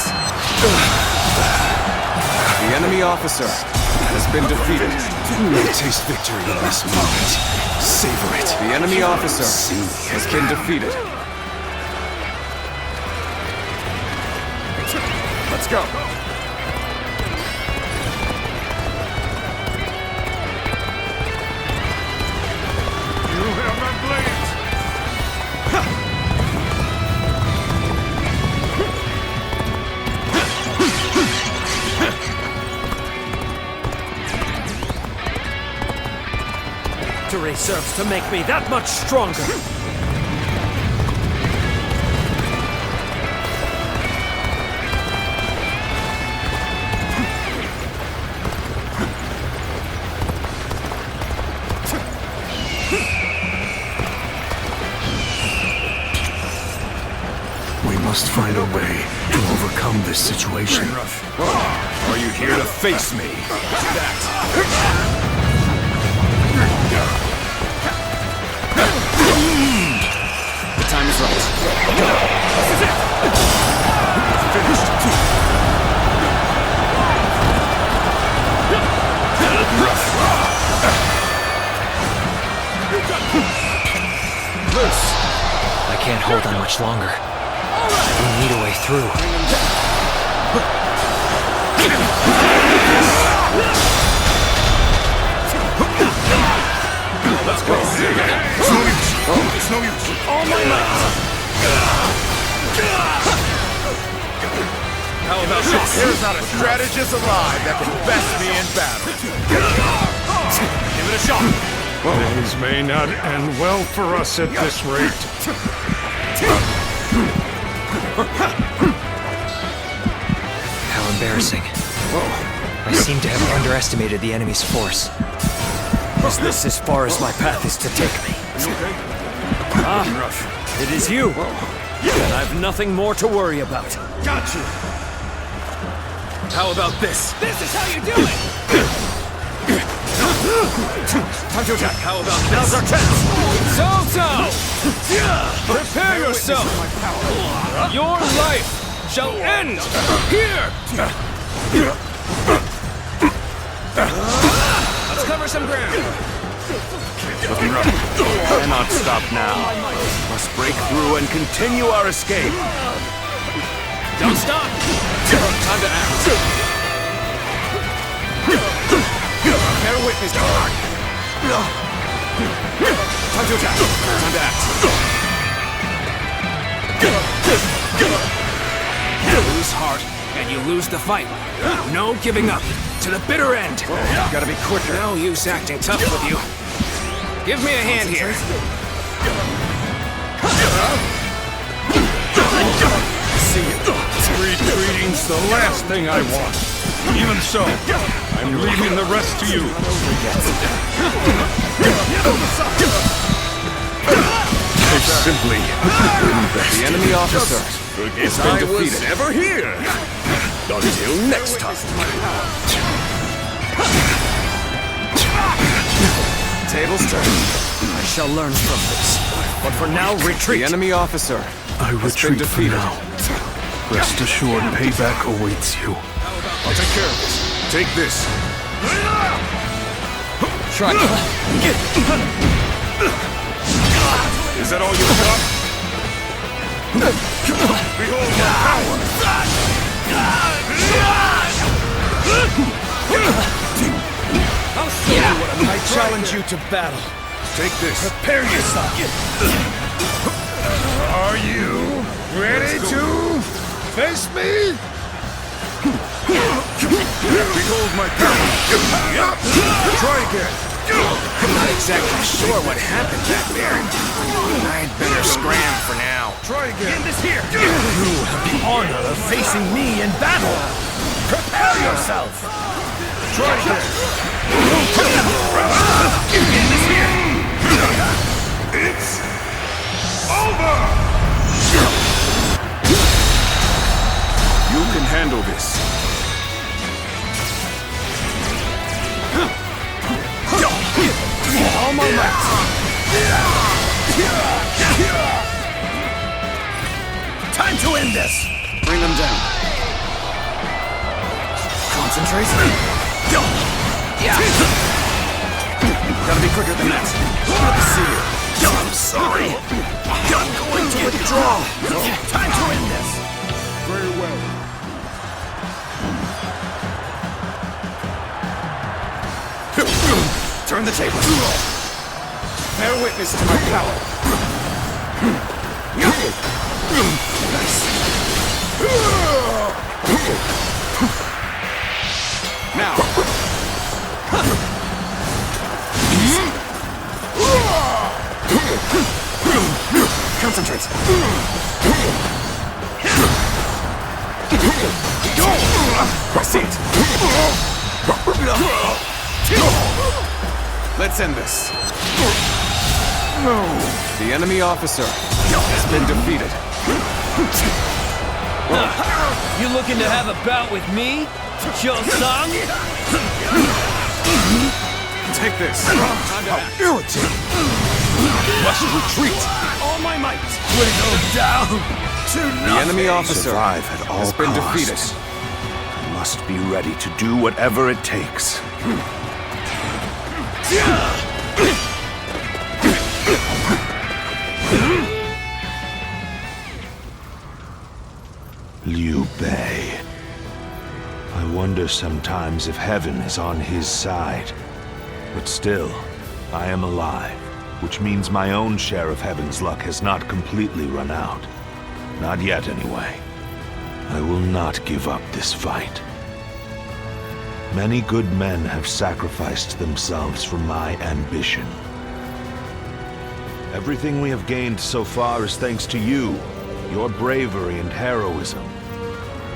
The enemy officer has been defeated. You may taste victory in this moment. Savor it. The enemy officer has been defeated. Let's go. You have my blades. victory serves to make me that much stronger. We must find a way to overcome this situation. Are you here to face me? The time is right. This is it! Finished. Loose! I can't hold on much longer. We need a way through. Let's go. It's no use. It's no use. All my might! How about this? There's not a strategist alive that can best me in battle. Give it a shot! Things may not end well for us at this rate. How embarrassing. I seem to have underestimated the enemy's force. Is this as far as my path is to take me? Ah, it is you. And I've nothing more to worry about. Got you. How about this? This is how you do it! Time to attack. How about this? Now's our chance. Prepare yourself! Your life shall end here! Let's cover some ground. Looking rough. Cannot stop now. Must break through and continue our escape. Don't stop! Time to act. Bear witness. Time to attack. Time to act. You lose heart, and you lose the fight. No giving up. To the bitter end. Gotta be quicker. No use acting tough with you. Give me a hand here. See you. Retreating's the last thing I want. Even so, I'm leaving the rest to you. It's simply The enemy officer has been defeated. Never here. Until next time. Tables turn. I shall learn from this. But for now, retreat. The enemy officer I retreat for now. Rest assured, payback awaits you. I'll take care of this. Take this. Try. Is that all you've got? Behold my power! I'll show you what I'm like. I challenge you to battle. Take this. Prepare yourself. Are you ready to face me? Behold my power. Try again. I'm not exactly sure what happened back there. I'd better scram for now. Try again. End this here. You have the honor of facing me in battle. Prepare yourself. Try again. End this here. It's over. You can handle this. All my might. Time to end this. Bring them down. Concentrate. Gotta be quicker than that. Good to see you. I'm sorry. I'm going to withdraw. Time to end this. Very well. Turn the table. Bear witness to my power. Nice. Now. Concentrate! I see it! Let's end this. The enemy officer has been defeated. You looking to have a bout with me? Cho-sung? Take this. How irritating! Must retreat! All my might! Dwindle down to nothing! The enemy officer Survive at all has been costs. defeated. I must be ready to do whatever it takes. Liu Bei. I wonder sometimes if heaven is on his side. But still, I am alive, which means my own share of heaven's luck has not completely run out. Not yet, anyway. I will not give up this fight. Many good men have sacrificed themselves for my ambition. Everything we have gained so far is thanks to you, your bravery and heroism.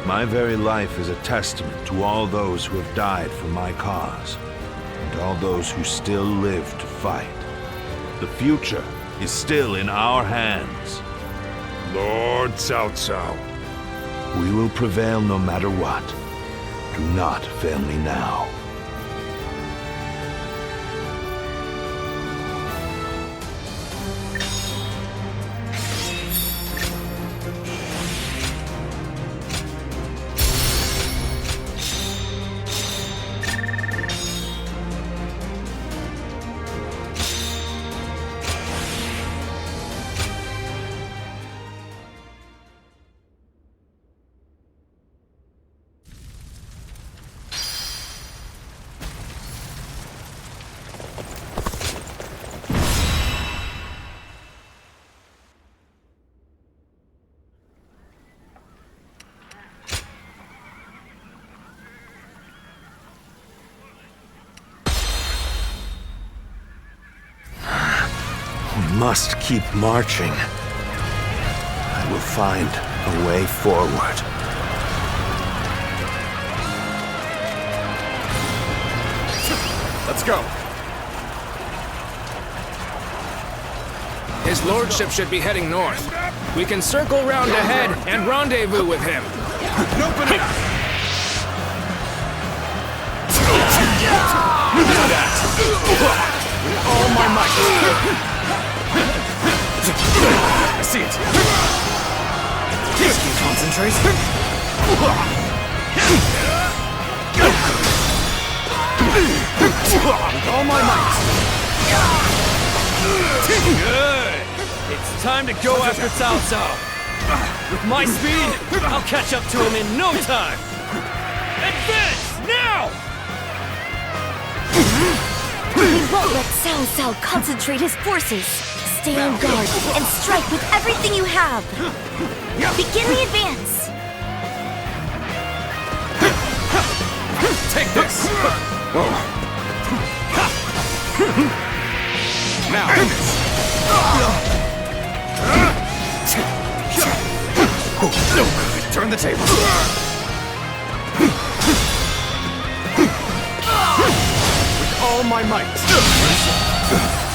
My very life is a testament to all those who have died for my cause, and all those who still live to fight. The future is still in our hands. Lord Cao Cao. We will prevail no matter what. Do not fail me now. Must keep marching. I will find a way forward. Let's go. His lordship should be heading north. We can circle round ahead and rendezvous with him. Open it! With all my might. I see it. Please can you concentrate? With all my might. Good. It's time to go after Cao Cao. With my speed, I'll catch up to him in no time. Advance now! We won't let Cao Cao concentrate his forces. Stay on guard and strike with everything you have. Begin the advance. Take this. Now end this. No good. Turn the table. With all my might.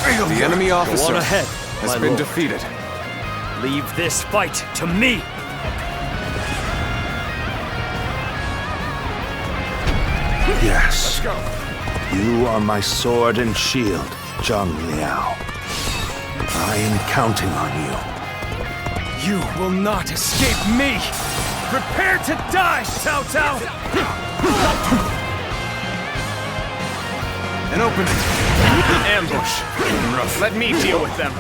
The enemy officer Go on ahead, has my been lord. defeated. Leave this fight to me. Yes. Let's go. You are my sword and shield, Zhang Liao. I am counting on you. You will not escape me! Prepare to die, Cao Cao! An opening. Ambush. Let me deal with them.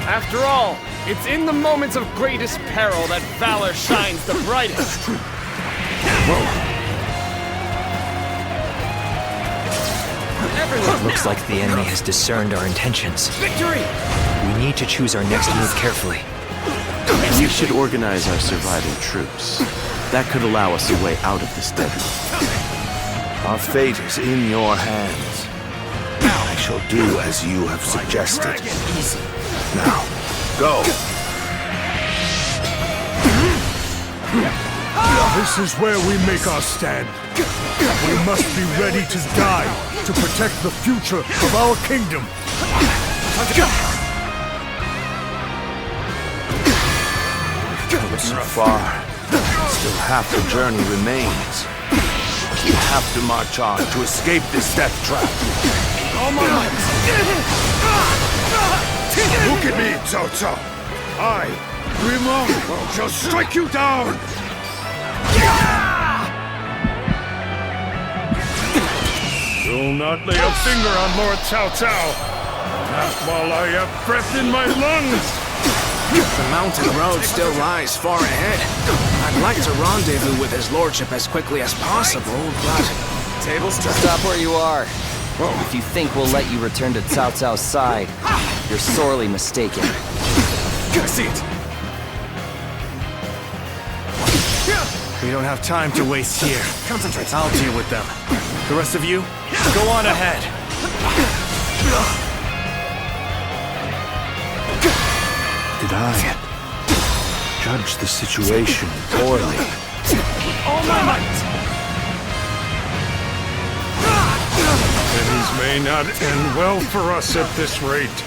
After all, it's in the moments of greatest peril that valor shines the brightest. It looks like the enemy has discerned our intentions. Victory! We need to choose our next move carefully. We should organize our surviving troops. That could allow us a way out of this deadlock. Our fate is in your hands. I shall do as you have suggested. Now, go. This is where we make our stand. We must be ready to die to protect the future of our kingdom. Come so far. Still half the journey remains. We have to march on to escape this death trap. All my might! Look at me, Cao Cao! I, Huarong, shall strike you down! You'll not lay a finger on Lord Cao Cao! Not while I have breath in my lungs! The mountain road still lies far ahead. I'd like to rendezvous with his lordship as quickly as possible, but... Tables to stop where you are. If you think we'll let you return to Cao Cao's side, you're sorely mistaken. I see it! We don't have time to waste here. Concentrate. I'll deal with them. The rest of you, go on ahead. Did I judge the situation poorly? All my might! Things may not end well for us at this rate.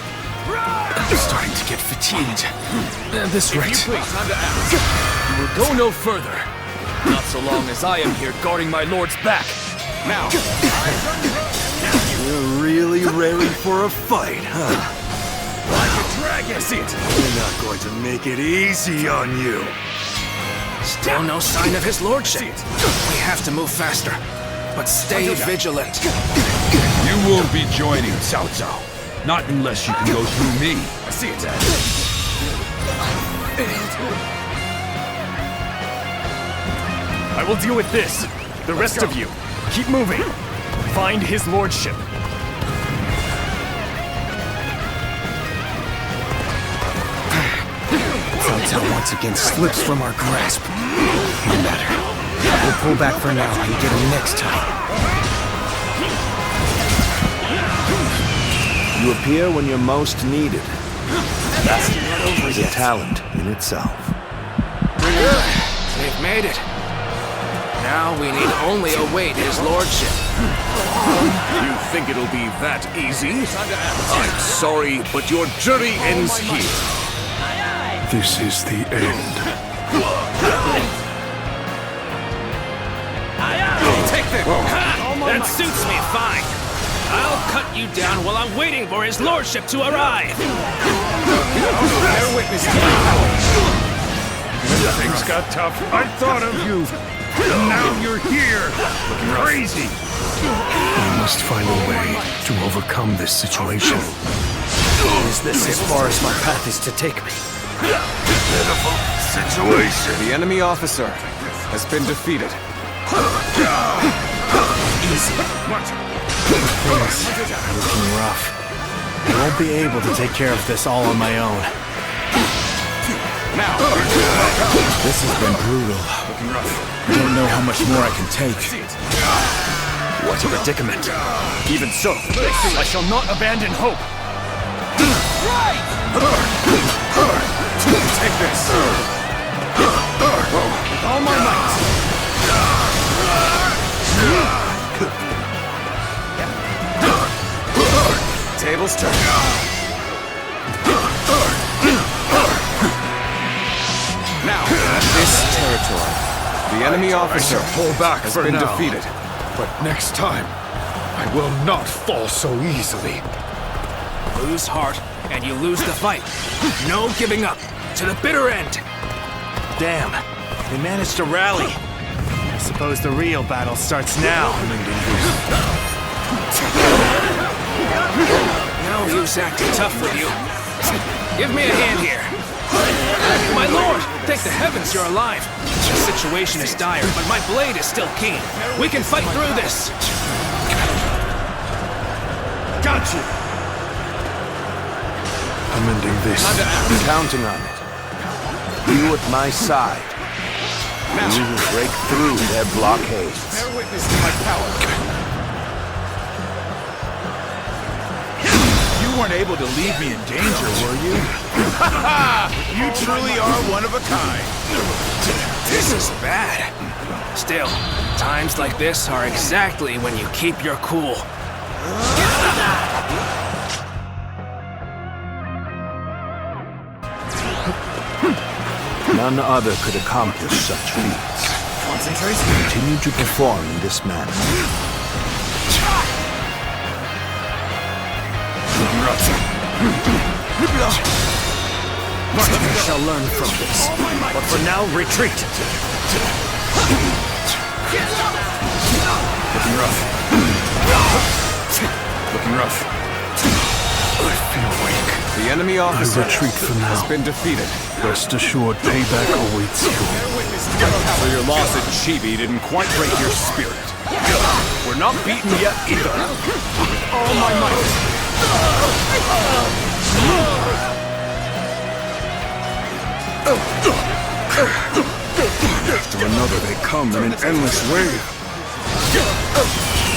I'm starting to get fatigued. At this rate, you will go no further. Not so long as I am here guarding my lord's back. Now, You're really ready for a fight, huh? like a dragon. See it! We're not going to make it easy on you. Still no sign of his lordship. We have to move faster, but stay vigilant. You won't be joining Cao Cao. Not unless you can go through me. I see it, Dad. I will deal with this. The rest of you, keep moving. Find his lordship. Cao Cao once again slips from our grasp. No matter. We'll pull back for now and get him next time. You appear when you're most needed. That is a talent in itself. We've made it. Now we need only await his lordship. You think it'll be that easy? I'm sorry, but your journey ends here. This is the end. Take them! That suits me fine. I'll cut you down while I'm waiting for his lordship to arrive. Bear witness to my power. When things got tough, I thought of you. And now you're here, looking crazy. We must find a way to overcome this situation. Is this as far as my path is to take me? Pitiful situation. The enemy officer has been defeated. Easy. Things are looking rough. I won't be able to take care of this all on my own. Now, this has been brutal. I don't know how much more I can take. What a predicament. Even so, I shall not abandon hope. Take this. With all my might. Tables turn. Now, this territory. The enemy officer pull back has for been now. defeated. But next time, I will not fall so easily. Lose heart, and you lose the fight. No giving up. To the bitter end. Damn, they managed to rally. I suppose the real battle starts now. No use acting tough with you. Give me a hand here. My lord, thank the heavens you're alive. The situation is dire, but my blade is still keen. We can fight through this. Got you. I'm ending this. I'm counting on it. You at my side. We will break through their blockades. Bear witness to my power. You You weren't able to leave me in danger, were you? You truly are one of a kind. This is bad. Still, times like this are exactly when you keep your cool. None other could accomplish such feats. Continue to perform in this manner. We shall learn from this. But for now, retreat. Looking rough. Looking rough. I feel weak. The enemy officer retreat for now. has been defeated. Rest assured, payback awaits you. So your loss at Chibi didn't quite break your spirit. We're not beaten yet either. With all my might. After another, they come in an endless wave.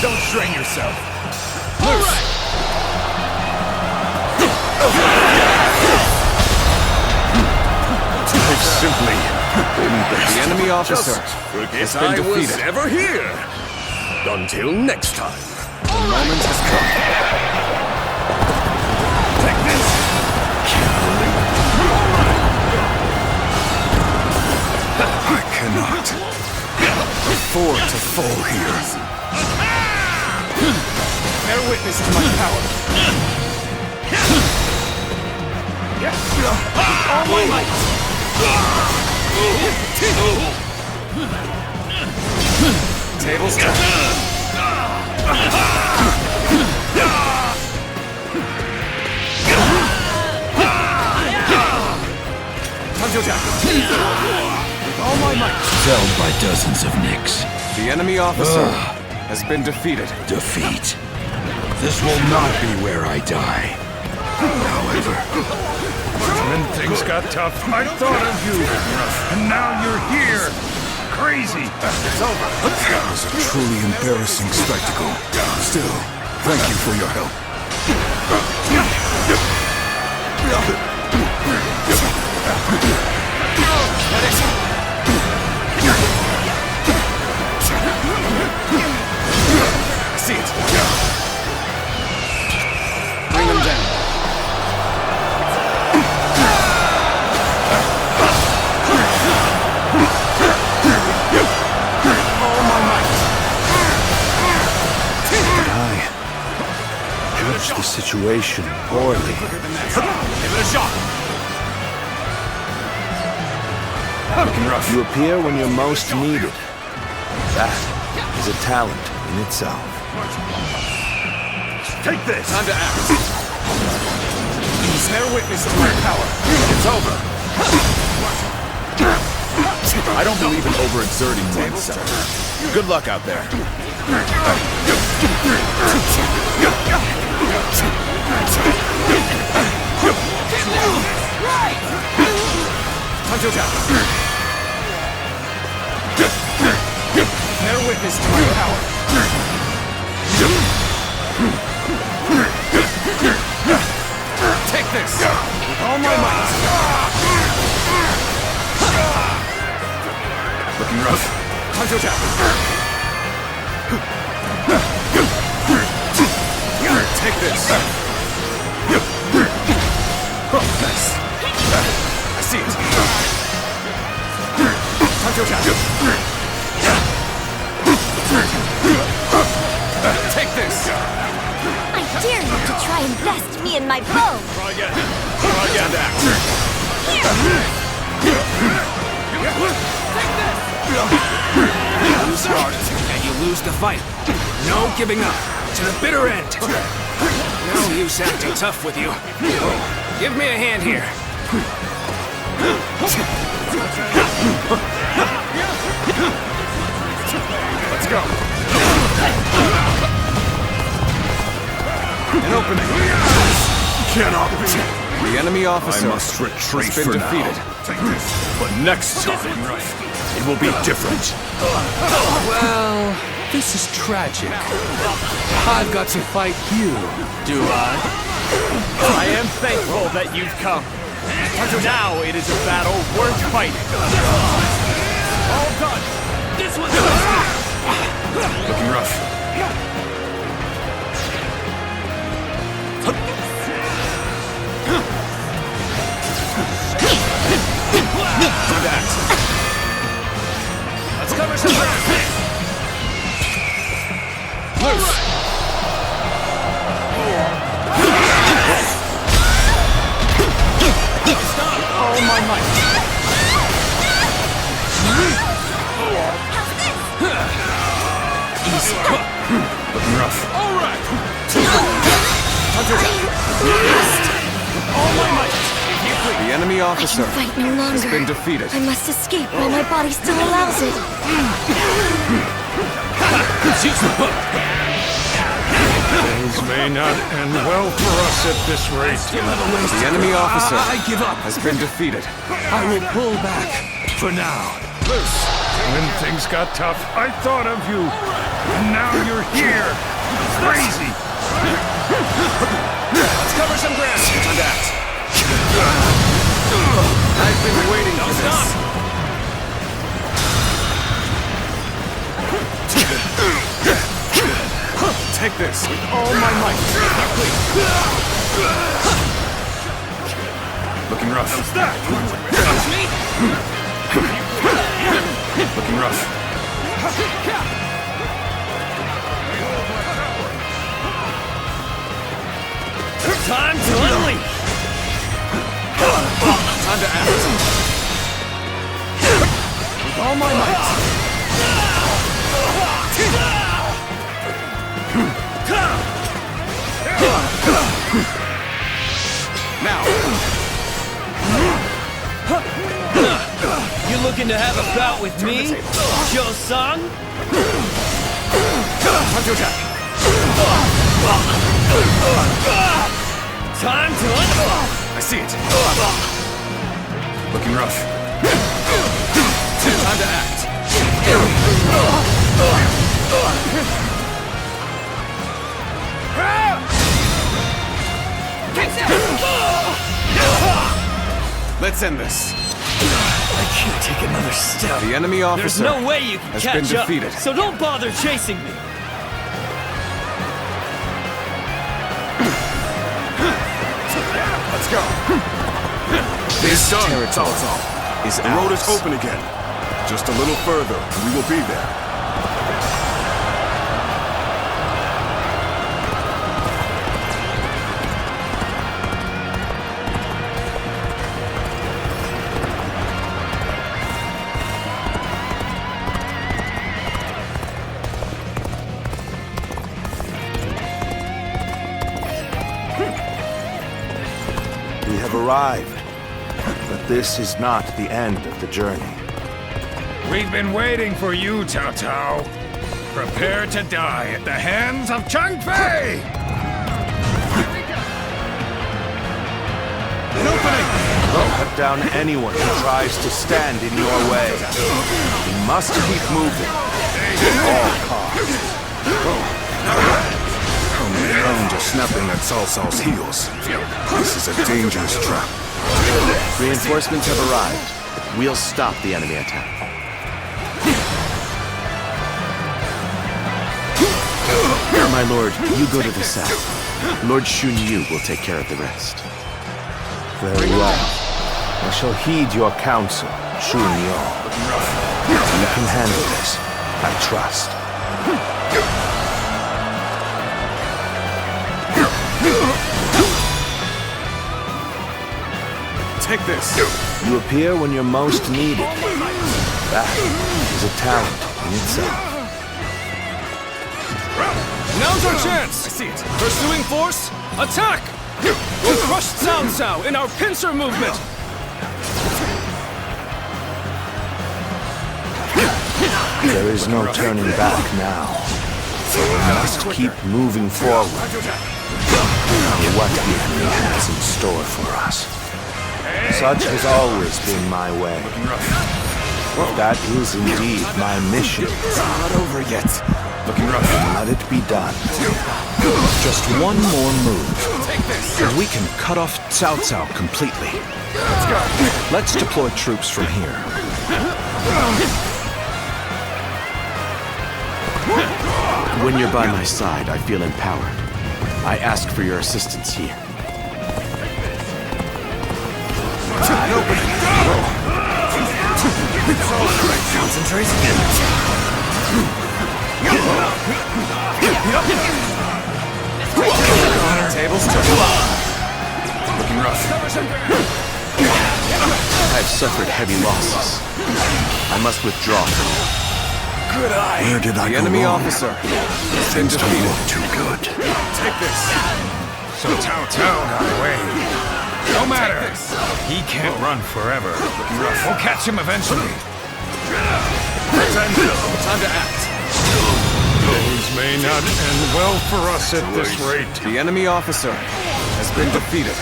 Don't strain yourself. I've simply been best. The enemy officer has been defeated. I was ever here. Until next time. The moment has come. Take this. I cannot afford to fall here. Bear witness to my power. All my might. Tables down. All my might. Felled by dozens of nicks. The enemy officer has been defeated. Defeat. This will not be where I die. However, When things got tough, I thought of you. And now you're here. Crazy. It's over. That was a truly embarrassing spectacle. Still, thank you for your help. See it. Bring them down. The situation poorly. Give it a shot. Looking rough. You appear when you're most needed. That is a talent in itself. Take this. Time to act. Bear witness to my power. It's over. I don't believe in overexerting oneself. Good luck out there. Time to attack. Bear witness to my power. Take this. With all my might. Looking rough. Time to attack. Take this. Nice. I see it. Time to attack. Take this. I dare you to try and best me in my bow. Try again. Try again to act. You start, and you lose the fight. No giving up. To the bitter end. No use acting tough with you. Give me a hand here. Let's go. An opening. Cannot be. The enemy officer I must retreat has been for defeated. now. Take this. But next time, it will be different. Well, this is tragic. I've got to fight you, do I? I am thankful that you've come. Now it is a battle worth fighting. All done. This one's Looking rough. Do that. Let's cover some ground. Loose. Stop. All my might. Easy. Looking rough. All right. All my might. If you please. The enemy officer I can fight no longer. has been defeated. I must escape while my body still allows it. Things may not end well for us at this rate. The enemy officer I give up. has been defeated. I will pull back for now. When things got tough, I thought of you. And now you're here. Crazy. Let's cover some ground. On that. I've been waiting for this. Take this with all my might. Looking rough. Touch me. Looking rough. Time to unleash. Time to act. With all my might. Now. You looking to have a bout with me, Joe-san? Time to attack. Time to I see it. Looking rough. Time to act. Let's end this. I can't take another step. The enemy officer There's no way you can has catch been up, defeated. so don't bother chasing me. Let's go. This territory is the road is open again. Just a little further, and we will be there. We have arrived, but this is not the end of the journey. We've been waiting for you, Cao Cao. Prepare to die at the hands of Chang Fei! An opening! Cut down anyone who tries to stand in your way. We must keep moving at all costs. I'm just snapping at Cao Cao's heels. This is a dangerous trap. Reinforcements have arrived. We'll stop the enemy attack. My lord, you go to the south. Lord Shun Yu will take care of the rest. Very well. I shall heed your counsel, Shun Yu. You can handle this. I trust. Take this. You appear when you're most needed. That is a talent in itself. Now's our chance! I see it. Pursuing force, attack! We'll crush Cao Cao in our pincer movement! There is no turning back now. We must keep moving forward. What the enemy has in store for us. Such has always been my way. That is indeed my mission. It's not over yet. Looking rough. Let it be done. Just one more move. and we can cut off Cao Cao completely. Let's go. Let's deploy troops from here. When you're by my side, I feel empowered. I ask for your assistance here. Concentrate. Tables to looking rough. I've suffered heavy losses. I must withdraw. Good eye. Where did I go enemy wrong? officer. Things don't look too good. Take this. So Cao Cao got away. No matter. He can't run forever. We'll catch him eventually. Time to act. Things may not end well for us at this rate. The enemy officer has been defeated.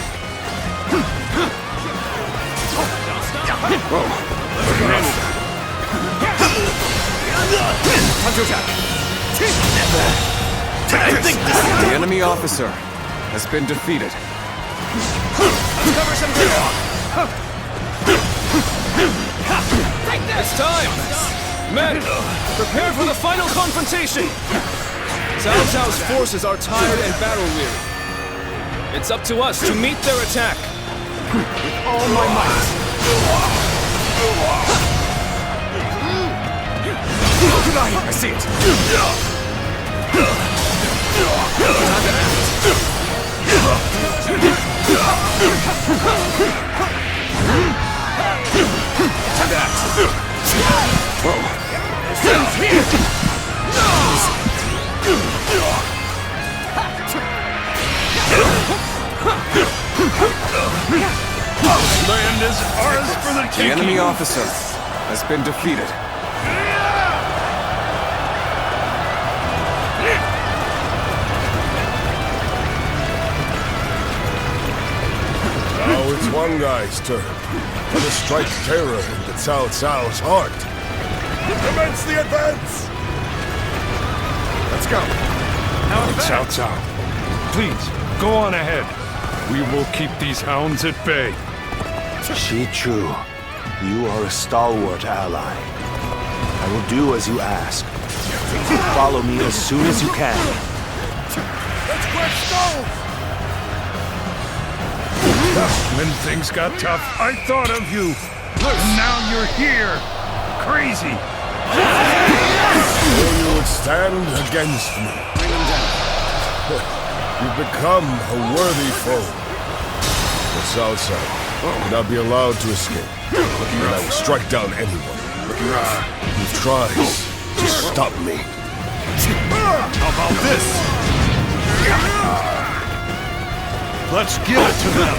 The enemy officer has been defeated. Cover some ground. It's time! Men, prepare for the final confrontation! Cao Cao's forces are tired and battle-weary. It's up to us to meet their attack. With all my might. I see it. Time to act. Time to act. Land is ours for the The taking. enemy officer has been defeated. Now it's one guy's turn. Let us strike terror into Cao Cao's heart. Commence the advance! Let's go. Cao Cao, please, go on ahead. We will keep these hounds at bay. Shi Chu, you are a stalwart ally. I will do as you ask. Follow me as soon as you can. Let's go! When things got tough, I thought of you. And now you're here. Crazy. So you would stand against me. You've become a worthy foe. But Cao Cao will not be allowed to escape. And I will strike down anyone who tries to stop me. How about this? Let's give it to them.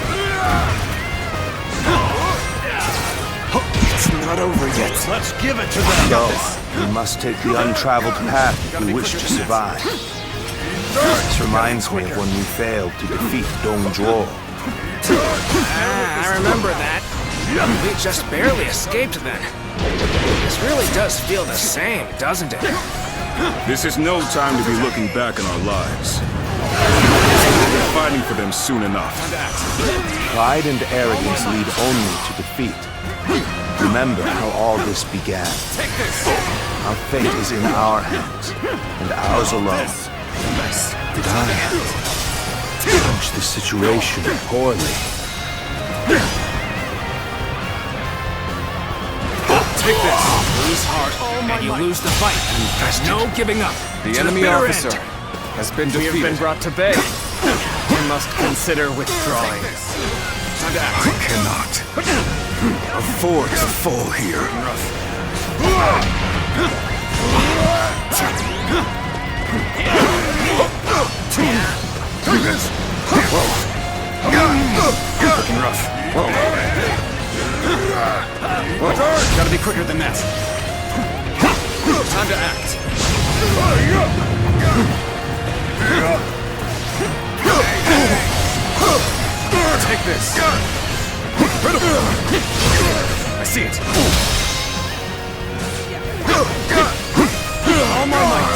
It's not over yet. Let's give it to them. No, you must take the untraveled path if you wish to survive. This reminds me of when we failed to defeat Dong Zhuo. I remember that. We just barely escaped then. This really does feel the same, doesn't it? This is no time to be looking back on our lives. We'll be fighting for them soon enough. Pride and arrogance lead only to defeat. Remember how all this began. Our fate is in our hands, and ours alone. Did I approach the situation poorly? Take this. Lose heart, and you lose the fight. There's no giving up. The enemy officer has been defeated. We have been brought to bay. We must consider withdrawing. I cannot afford to fall here. Looking rough. Gotta be quicker than that. Time to act. Take this. I see it. All my might.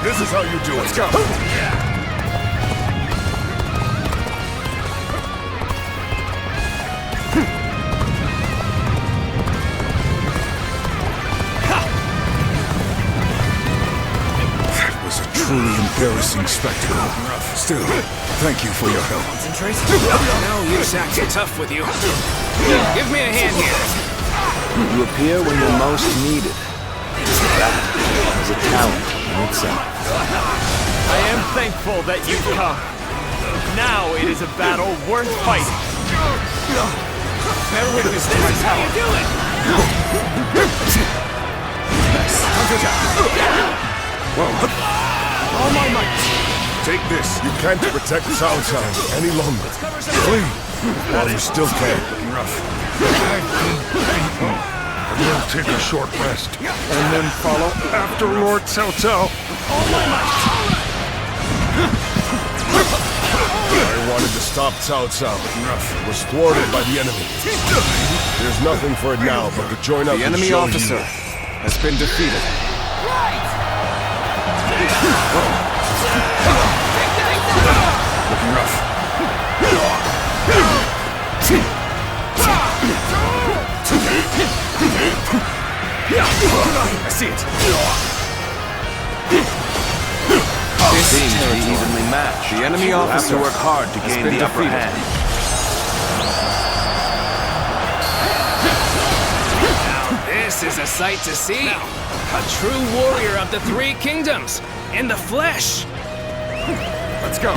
This is how you do it. Let's go. That was a truly embarrassing spectacle. Still, thank you for your help. Concentrate. No use acting tough with you. Give me a hand here. You appear when you're most needed. That is a talent in itself. I am thankful that you've come. Now it is a battle worth fighting. Bear witness to my power. Do it. All my might. Take this. You can't protect Cao Cao any longer. Flee while you still can. We'll take a short rest, and then follow after Lord Cao Cao. I wanted to stop Cao Cao, but was thwarted by the enemy. There's nothing for it now but to join up The and enemy show officer has been defeated. Looking rough. I see it. This seems to be evenly matched. The enemy You'll have officer to work hard to has gain been the upper defeated. hand. Now this is a sight to see. A true warrior of the three kingdoms, in the flesh. Let's go.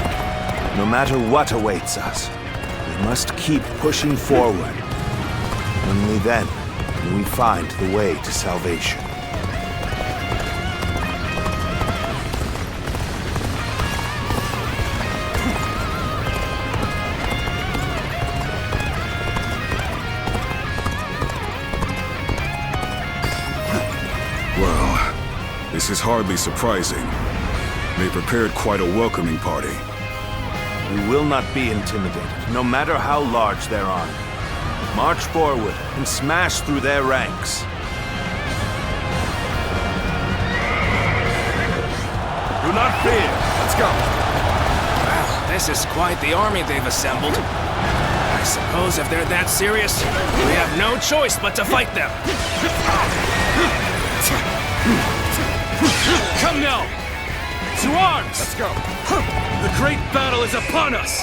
No matter what awaits us, we must keep pushing forward. Only then will we find the way to salvation. Well, this is hardly surprising. They prepared quite a welcoming party. We will not be intimidated, no matter how large their army. March forward and smash through their ranks. Do not fear. Let's go. Wow, this is quite the army they've assembled. I suppose if they're that serious, we have no choice but to fight them. Come now! To arms! Let's go. The great battle is upon us!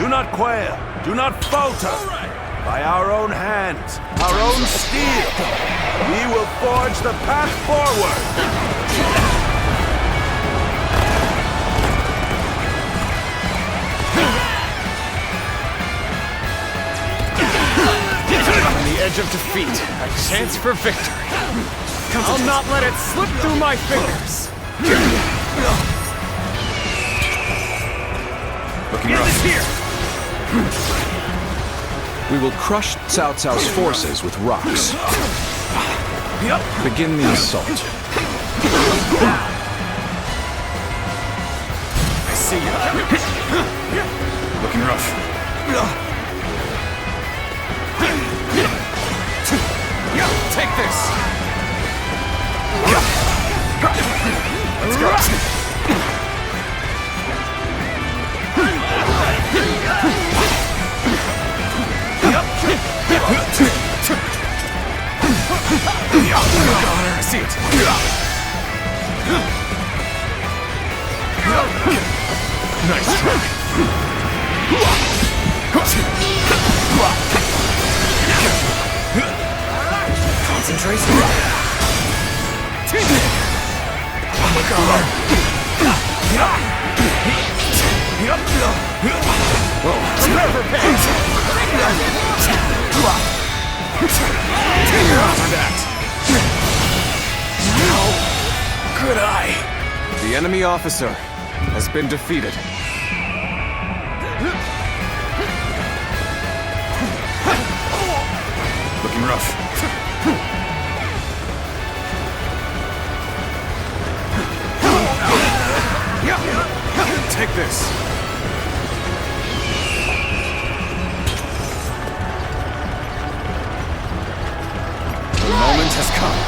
Do not quail, do not falter. By our own hands, our own steel, we will forge the path forward. On the edge of defeat, a chance for victory. I'll not let it slip through my fingers. Looking rough. Here! We will crush Cao Cao's forces with rocks. Begin the assault. I see you. Looking rough. Take this! Let's go. I see it. Nice try. Concentrate. Oh my god. Prepare for pain. You're out on that. How could I? The enemy officer has been defeated. Looking rough. Take this. The moment has come.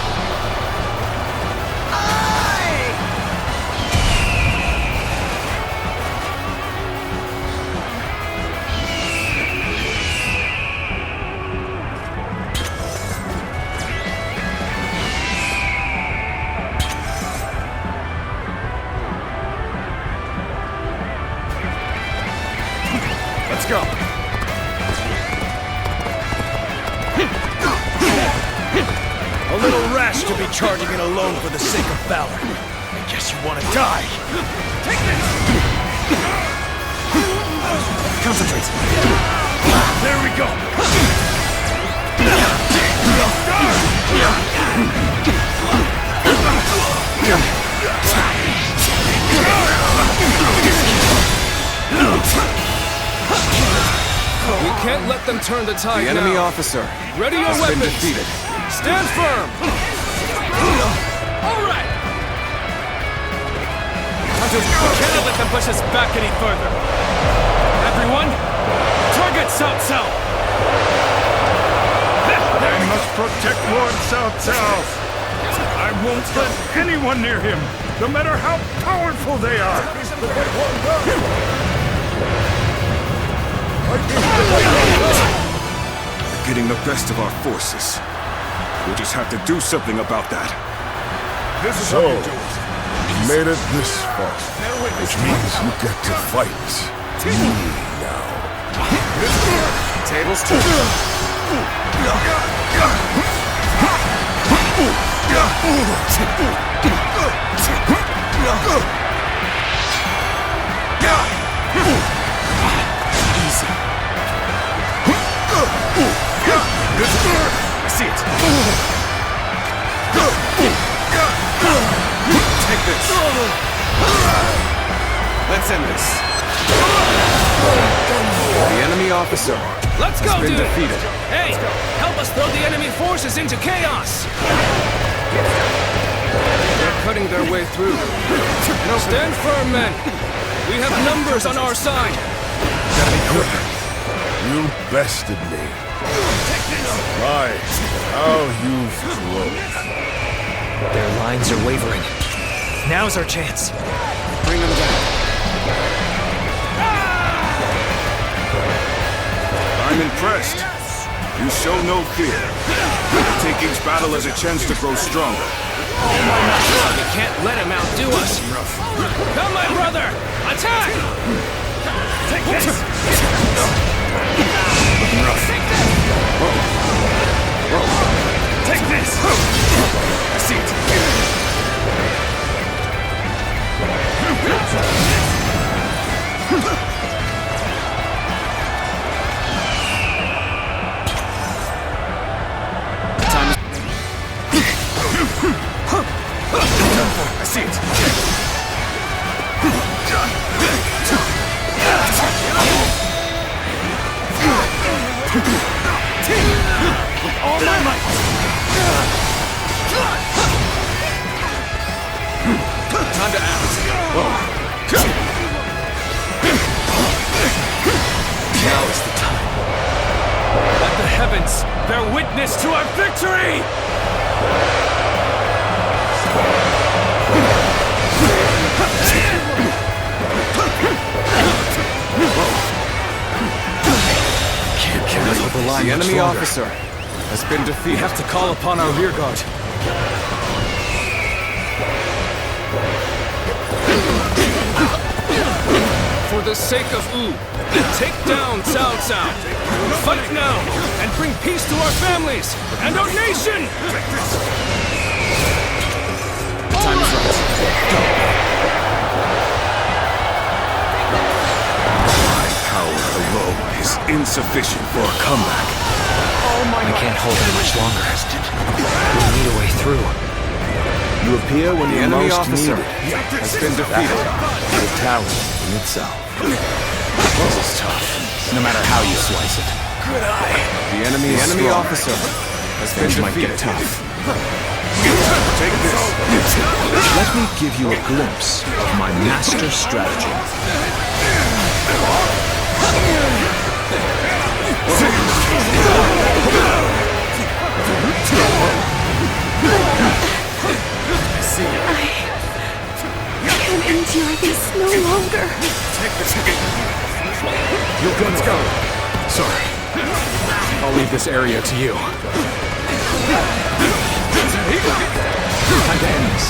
Let's go. A little rash to be charging in alone for the sake of valor. I guess you want to die. Take this! Concentrate. There we go. We can't let them turn the tide The enemy now. officer Ready your has weapons. been defeated. Stand firm. All right. We cannot let them push us back any further. Everyone, target Cao Cao. They must protect Lord Cao Cao. I won't let anyone near him, no matter how powerful they are. They're getting the best of our forces. We'll just have to do something about that. This is So, how you do it. you made it this far, which means you get to fight me now. Tables turn. Easy. I see it. Take this. Let's end this. The enemy officer Let's has go, been dude. defeated. Hey, help us throw the enemy forces into chaos. They're cutting their way through. Now stand firm, men. We have numbers on our side. Gotta be quick. You bested me. My, how you've grown. Their lines are wavering. Now's our chance. Bring them back. I'm impressed. You show no fear. You take each battle as a chance to grow stronger. We can't let him outdo us. Come, my brother! Attack! Take this! Looking rough. Take this! I see I see it. With all my might. Time to act. Now is the time. Let the heavens bear witness to our victory! The enemy officer has been defeated. We have to call upon our rear guard. For the sake of Wu, take down Cao Cao. Fight now and bring peace to our families and our nation! The time is right. My power alone is insufficient for a comeback. I can't hold him much longer. We need a way through. You appear when The you're enemy most officer needed. has been defeated. The talent in itself. This is tough, no matter how you slice it. Good eye. The enemy officer has been Things might defeated. get tough. Take this. Let me give you a glimpse of my master strategy. I can't endure this no longer. You'll go. Let's go. Sorry. I'll leave this area to you. Time to end this.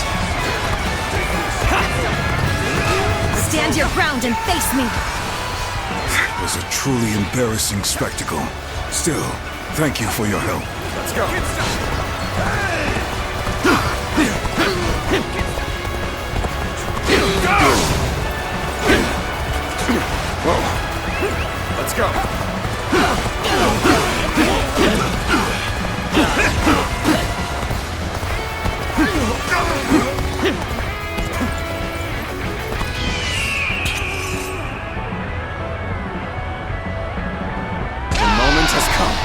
Stand your ground and face me. was a truly embarrassing spectacle. Still, thank you for your help. Let's go. Whoa. Let's go. The moment has come.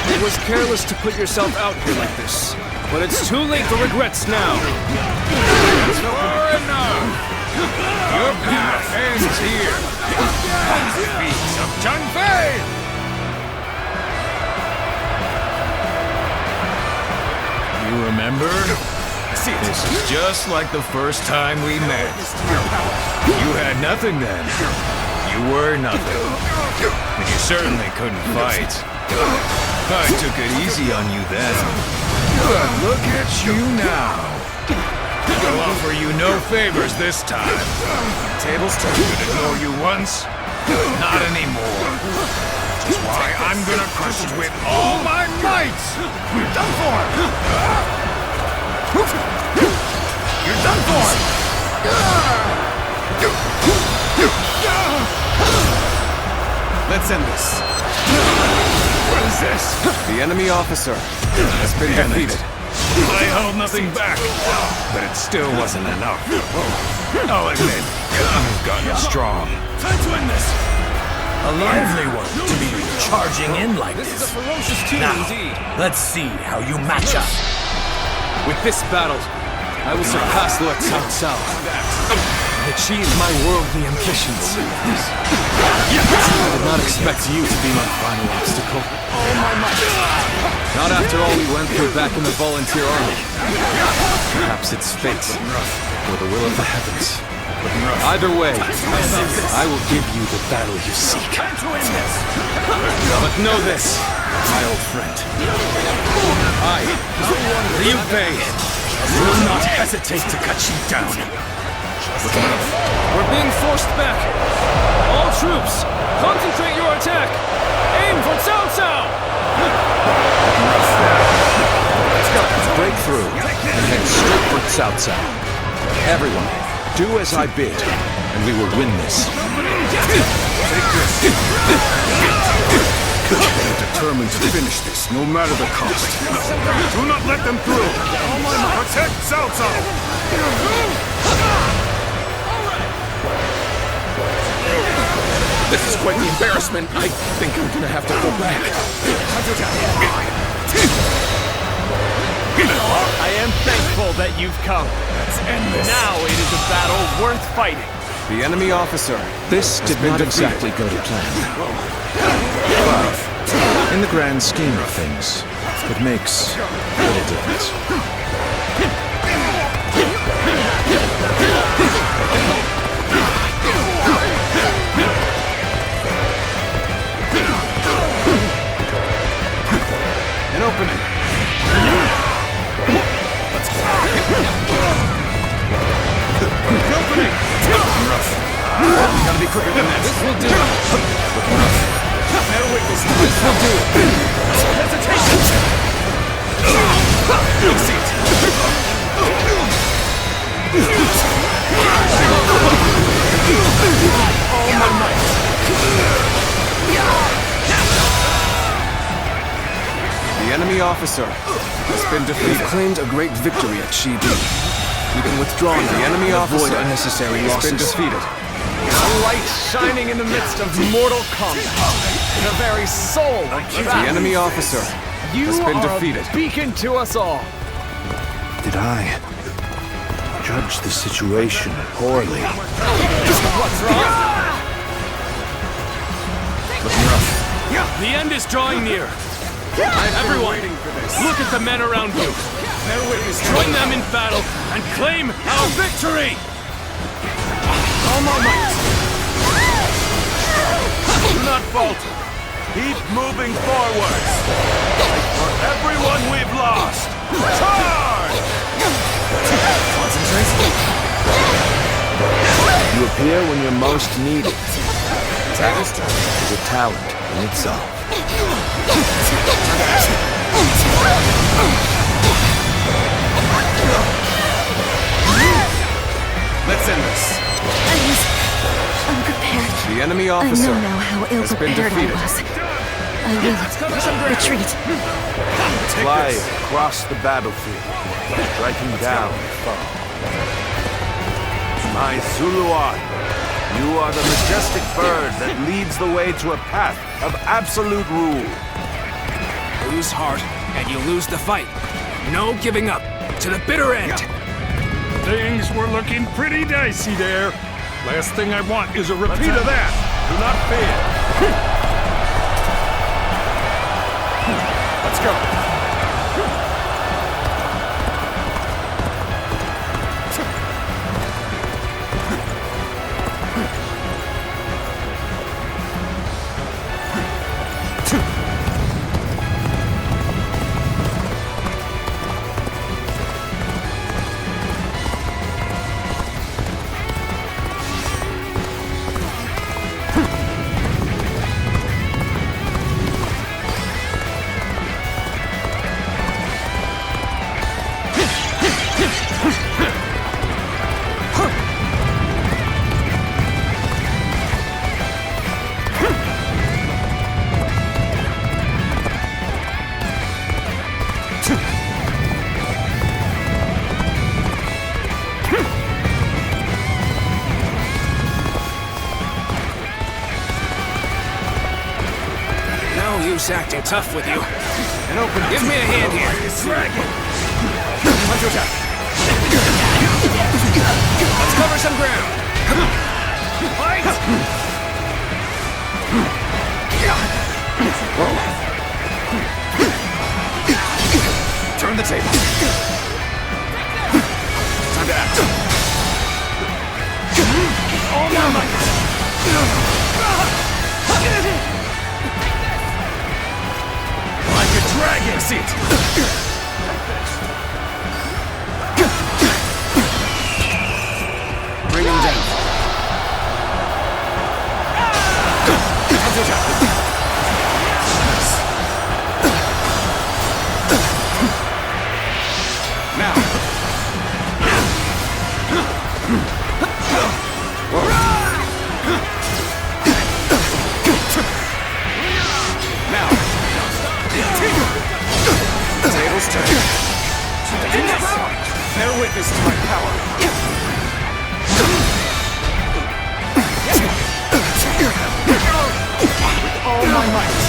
It was careless to put yourself out here like this, but it's too late for regrets now. It's far enough. Your path ends here. On the peaks of Changfei. You remember? This is just like the first time we met. You had nothing then. You were nothing. And you certainly couldn't fight. I took it easy on you then. But look at you now. I'll offer you no favors this time. Tables turned. Could ignore you once, not anymore. Which is why I'm gonna crush you with all my might. You're done for. You're done for. Let's end this. What is this? The enemy officer has been defeated. I held nothing back, but it still wasn't enough. I'll admit, I've gotten strong. Time to end this. A lively one to be charging in like This this. is a ferocious team Now, indeed. let's see how you match up. With this battle, I will surpass Lord Cao Cao and achieve my worldly ambitions. I did not expect you to be my final obstacle. Not after all we went through back in the volunteer army. Perhaps it's fate, or the will of the heavens. Either way, I will give you the battle you seek. But know this, my old friend. I, Liu Bei, will not hesitate to cut you down. We're being forced back. All troops, concentrate your attack. Aim for Cao Cao. Break through and head straight for Cao Cao. Everyone, do as I bid, and we will win this. Take this. I'm determined to finish this, no matter the cost. Do not let them through. Protect Cao Cao. This is quite the embarrassment. I think I'm gonna have to go back. I am thankful that you've come. Let's end this. Now it is a battle worth fighting. The enemy officer. This did not exactly go to plan. But, in the grand scheme of things, it makes little difference. An opening. Let's go. An opening. You gotta be quicker than that. This will do. Bear witness. This will do it. No hesitation. Exit. All my might. The enemy officer has been defeated. We've claimed a great victory at Chibi. We can withdraw now The enemy and officer avoid unnecessary has losses. been defeated. A light shining in the midst of mortal combat. In the very soul of The battle. enemy officer You has been are defeated. a beacon to us all. Did I judge the situation poorly? What's wrong? Looking rough. The end is drawing near. Everyone, look at the men around you. Join them in battle and claim our victory! All my might. Do not falter. Keep moving forward! For everyone we've lost! Charge! Concentrate. You appear when you're most needed. That is a talent in itself. Let's end this. I was unprepared. The enemy I officer know now how has been ill-prepared I defeated. was. I will retreat. Fly across the battlefield, striking down the foe. My Zuluan, you are the majestic bird that leads the way to a path of absolute rule. Lose heart, and you lose the fight. No giving up. To the bitter end. Things were looking pretty dicey there. Last thing I want is a repeat of that. Do not fear. Let's go. Acting tough with you. Give me a hand here. Dragon. Let's cover some ground. Fight! Turn the table. Time to act. All my might. Dragon! See it! Bring him down. Now. Tables turn. Bear witness to my power. With all my might.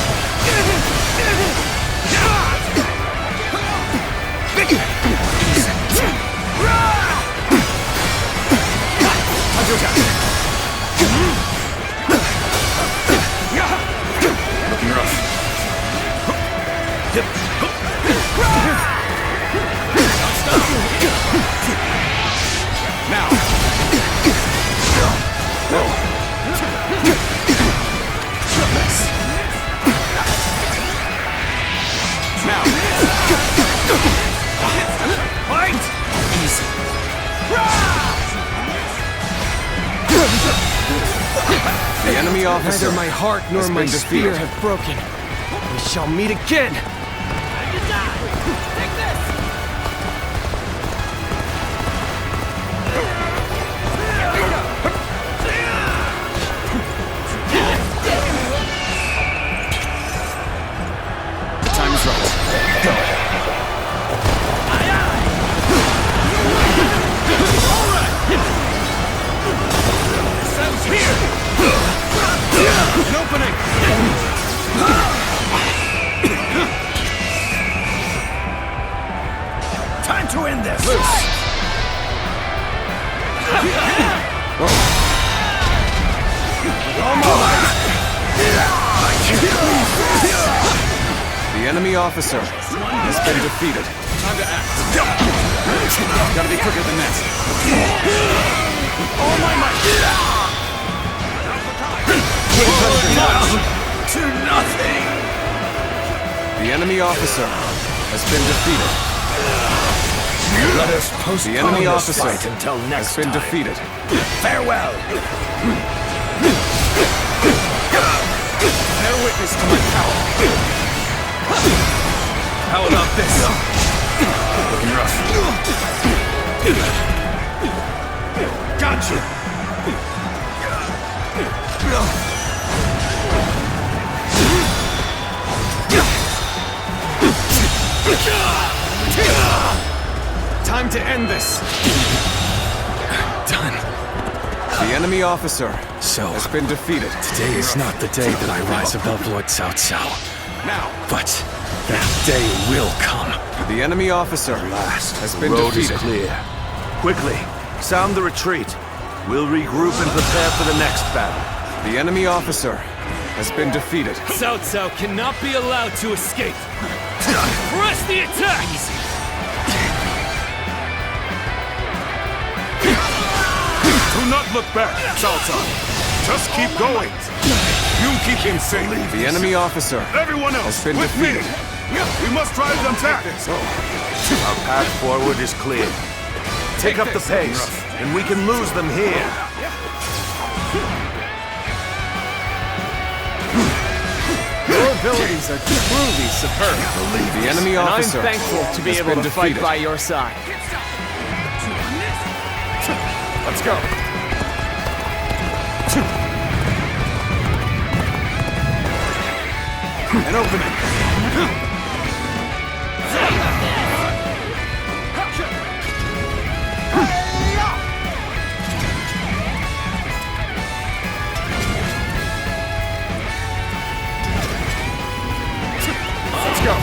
Looking rough. Now. Nice. Now. Fight! Easy. The enemy officer. Neither my heart nor my spear have broken. We shall meet again. Take this! The time is right. Go. All right! Sounds here! An opening! Time to end this! Loose! The enemy officer has been defeated. Time to act. Gotta be quicker than that. All my might! To nothing! The enemy officer has been defeated. Let us postpone The enemy this officer fight until next has been time. defeated. Farewell. Bear witness to my power. How about this? Looking rough. Gotcha! Time to end this. Done. The enemy officer So, has been defeated. today is not the day that I rise above Lord Cao Cao. Now, But that day will come. the enemy officer Last, has the been road defeated. is clear. Quickly, sound the retreat. We'll regroup and prepare for the next battle. The enemy officer has been defeated. Cao Cao cannot be allowed to escape. Press the attack! Do not look back, Cao Cao. Just keep going. You keep him safe. The enemy officer Everyone else, has been with defeated. me. We must try to attack. Our path forward is clear. Take up the pace, and we can lose them here. Your abilities are truly superb. The enemy And I'm officer thankful to be has able been to fight defeated. by your side. Let's go. An opening. Let's go.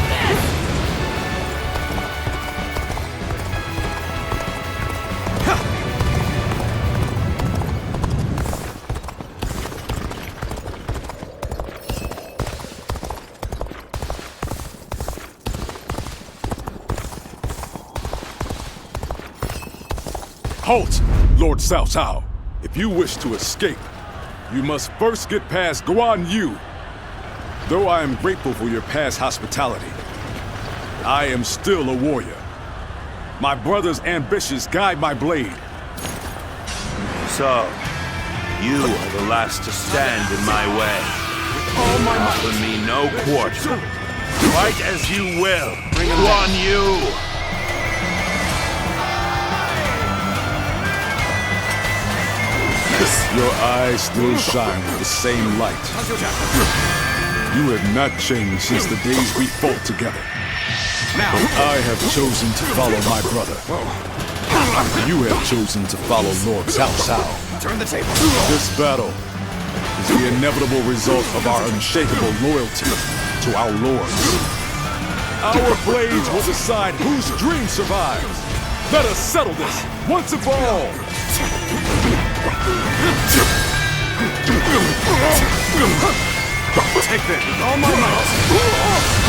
Halt, Lord Cao Cao. If you wish to escape, you must first get past Guan Yu. Though I am grateful for your past hospitality, I am still a warrior. My brother's ambitions guide my blade. So, you are the last to stand in my way. Offer me no quarter. Fight as you will. Guan Yu! Your eyes still shine with the same light. You have not changed since the days we fought together. But I have chosen to follow my brother. You have chosen to follow Lord Cao Cao. Turn the table. This battle is the inevitable result of our unshakable loyalty to our lords. Our blades will decide whose dream survives. Let us settle this once and for all. Take this with all my might.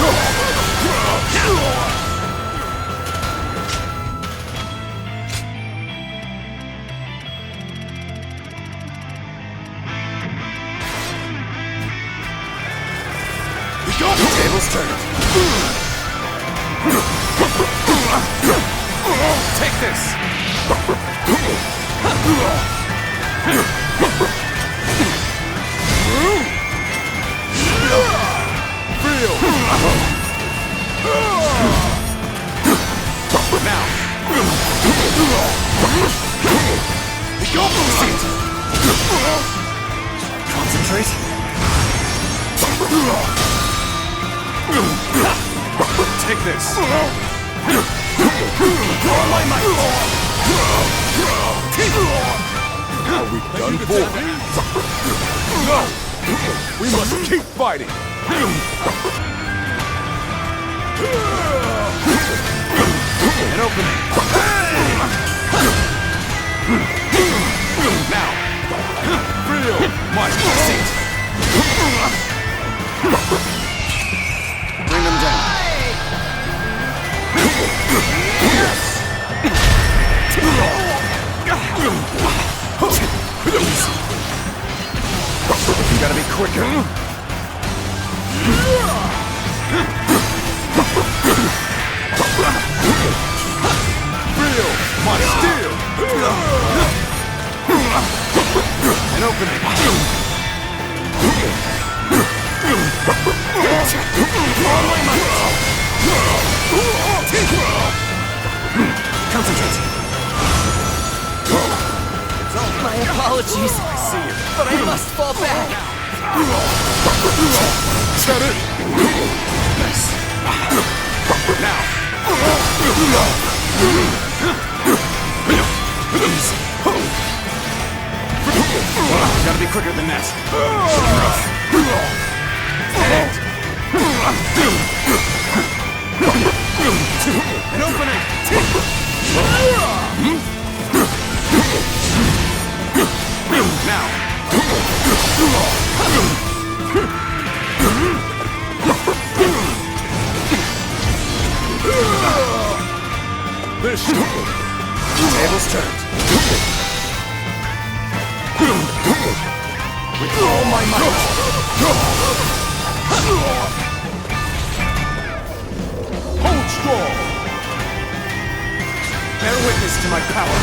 Tables turned. Take this. Now. Concentrate. Take this. All my might. Are we done for? No! We must keep fighting! An opening. Now. Feel my seat. Bring them down. You gotta be quicker. my steel! An opening! Concentrate! My apologies, but I must fall back. Is that it? Nice. Now! Gotta be quicker than that. An opening! Now! This Tables turned. With all my might. hold strong! Bear witness to my power.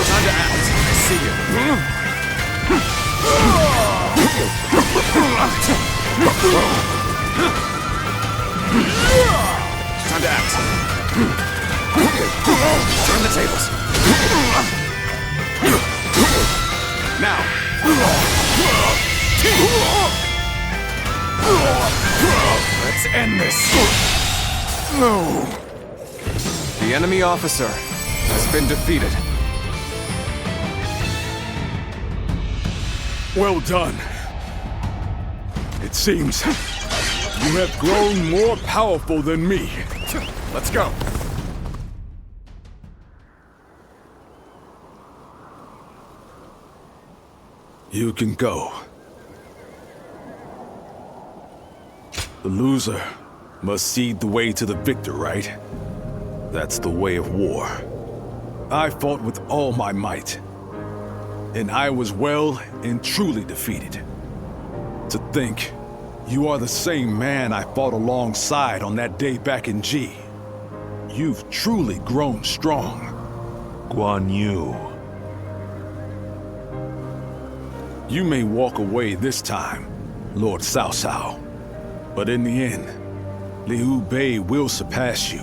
Time to act. I see you. Time to act. Turn the tables. Now. Let's end this. No. The enemy officer has been defeated. Well done. It seems you have grown more powerful than me. Let's go. You can go. The loser must cede the way to the victor, right? That's the way of war. I fought with all my might, and I was well and truly defeated. To think, you are the same man I fought alongside on that day back in G. You've truly grown strong. Guan Yu. You may walk away this time, Lord Cao Cao, but in the end, Liu Bei will surpass you.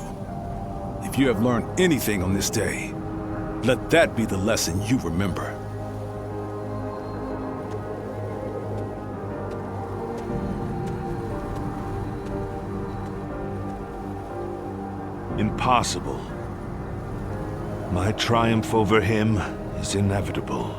If you have learned anything on this day, let that be the lesson you remember. Impossible. My triumph over him is inevitable.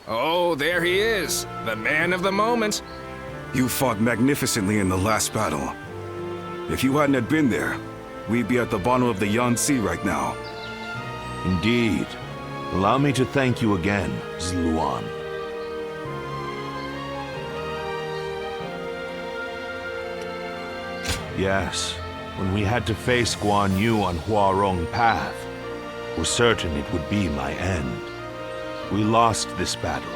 Oh, there he is, the man of the moment. You fought magnificently in the last battle. If you hadn't had been there, we'd be at the bottom of the Yangtze right now. Indeed. Allow me to thank you again, Zluan. Yes, when we had to face Guan Yu on Huarong Path, I was certain it would be my end. We lost this battle.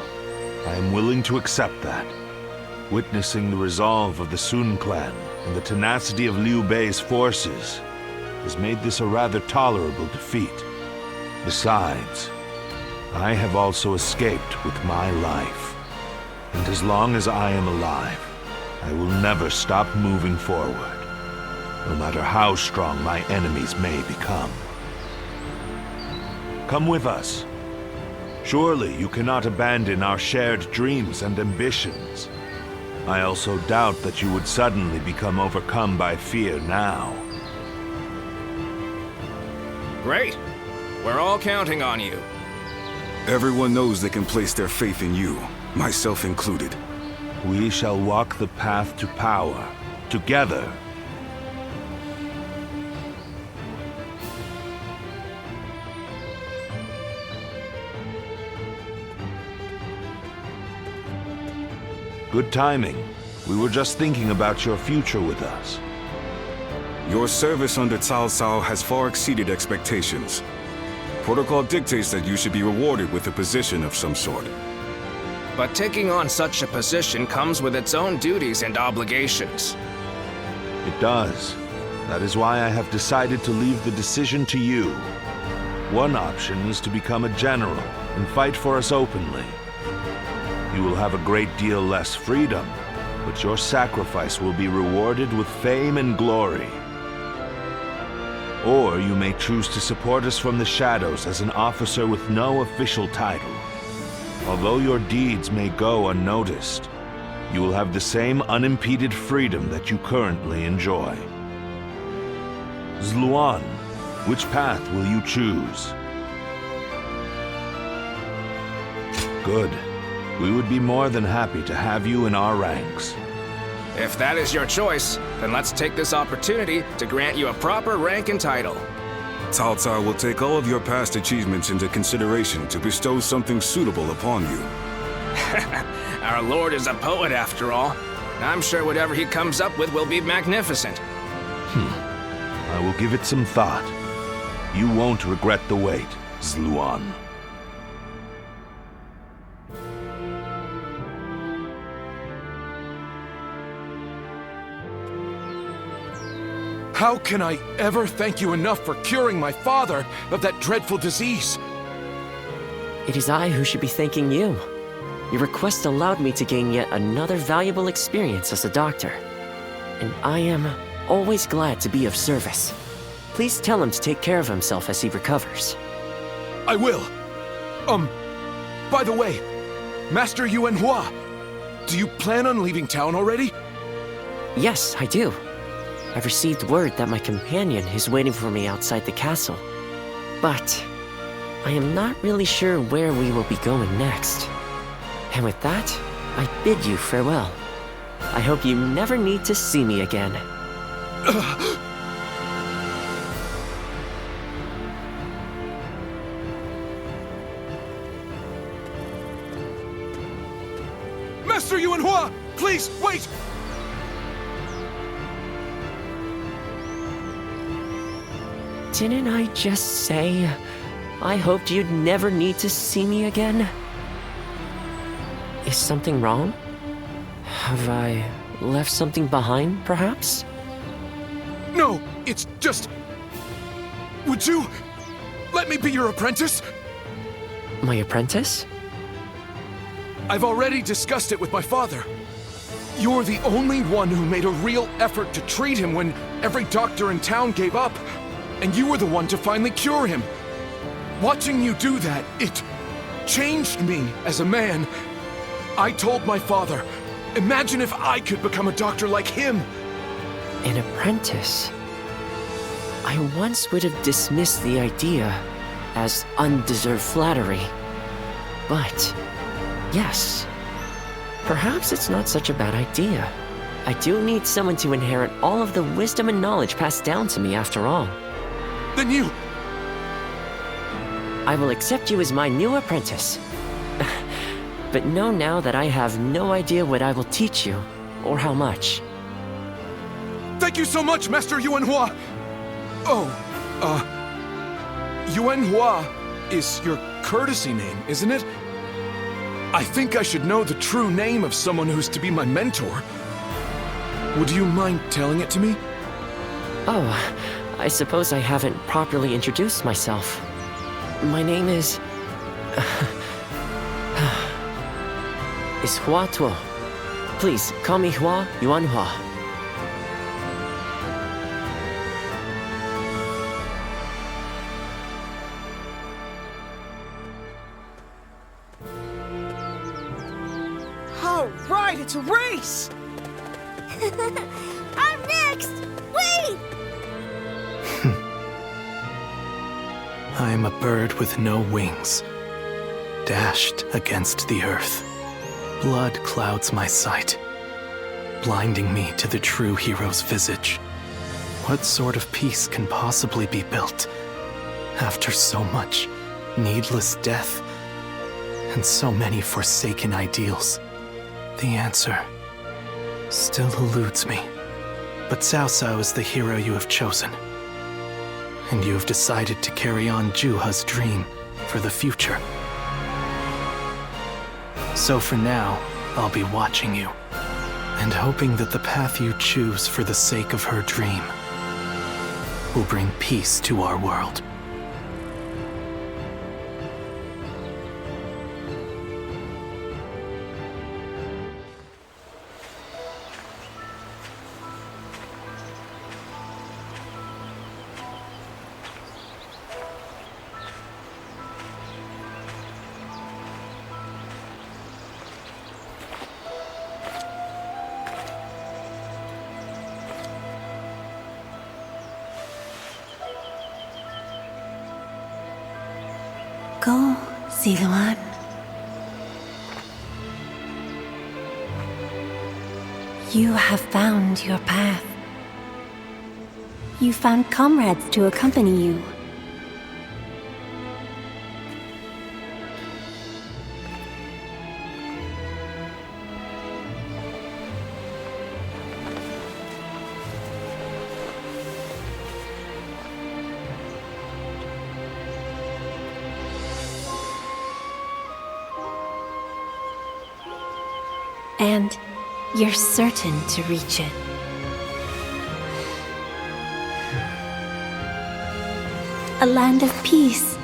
I am willing to accept that. Witnessing the resolve of the Sun clan and the tenacity of Liu Bei's forces has made this a rather tolerable defeat. Besides, I have also escaped with my life. And as long as I am alive, I will never stop moving forward, no matter how strong my enemies may become. Come with us. Surely you cannot abandon our shared dreams and ambitions. I also doubt that you would suddenly become overcome by fear now. Great. We're all counting on you. Everyone knows they can place their faith in you, myself included. We shall walk the path to power, together. Good timing. We were just thinking about your future with us. Your service under Cao Cao has far exceeded expectations. Protocol dictates that you should be rewarded with a position of some sort. But taking on such a position comes with its own duties and obligations. It does. That is why I have decided to leave the decision to you. One option is to become a general and fight for us openly. You will have a great deal less freedom, but your sacrifice will be rewarded with fame and glory. Or you may choose to support us from the shadows as an officer with no official title. Although your deeds may go unnoticed, you will have the same unimpeded freedom that you currently enjoy. Zluan, which path will you choose? Good. We would be more than happy to have you in our ranks. If that is your choice, then let's take this opportunity to grant you a proper rank and title. Cao Cao will take all of your past achievements into consideration to bestow something suitable upon you. Our lord is a poet after all. I'm sure whatever he comes up with will be magnificent. I will give it some thought. You won't regret the wait, Zluan. How can I ever thank you enough for curing my father of that dreadful disease? It is I who should be thanking you. Your request allowed me to gain yet another valuable experience as a doctor. And I am always glad to be of service. Please tell him to take care of himself as he recovers. I will. By the way, Master Yuanhua, do you plan on leaving town already? Yes, I do. I've received word that my companion is waiting for me outside the castle. But I am not really sure where we will be going next. And with that, I bid you farewell. I hope you never need to see me again. Master Yuanhua, please, wait! Didn't I just say I hoped you'd never need to see me again? Is something wrong? Have I left something behind, perhaps? No, it's just... Would you let me be your apprentice? My apprentice? I've already discussed it with my father. You're the only one who made a real effort to treat him when every doctor in town gave up. And you were the one to finally cure him. Watching you do that, it changed me as a man. I told my father, imagine if I could become a doctor like him. An apprentice? I once would have dismissed the idea as undeserved flattery. But, yes, perhaps it's not such a bad idea. I do need someone to inherit all of the wisdom and knowledge passed down to me after all. Then you... I will accept you as my new apprentice. But know now that I have no idea what I will teach you, or how much. Thank you so much, Master Yuanhua! Oh, Yuanhua is your courtesy name, isn't it? I think I should know the true name of someone who's to be my mentor. Would you mind telling it to me? Oh, I suppose I haven't properly introduced myself. My name is Hua Tuo. Please, call me Hua Yuanhua. All right, it's a race! I'm next! Wait! I am a bird with no wings, dashed against the earth. Blood clouds my sight, blinding me to the true hero's visage. What sort of peace can possibly be built after so much needless death and so many forsaken ideals? The answer still eludes me. But Cao Cao is the hero you have chosen, and you have decided to carry on Juha's dream for the future. So for now, I'll be watching you, and hoping that the path you choose for the sake of her dream will bring peace to our world. Go, Siluan. You have found your path. You found comrades to accompany you. And you're certain to reach it. A land of peace.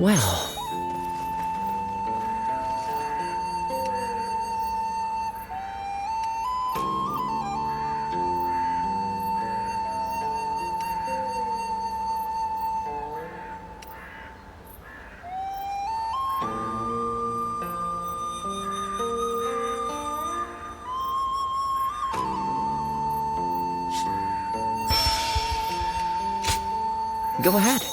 Well... Go ahead.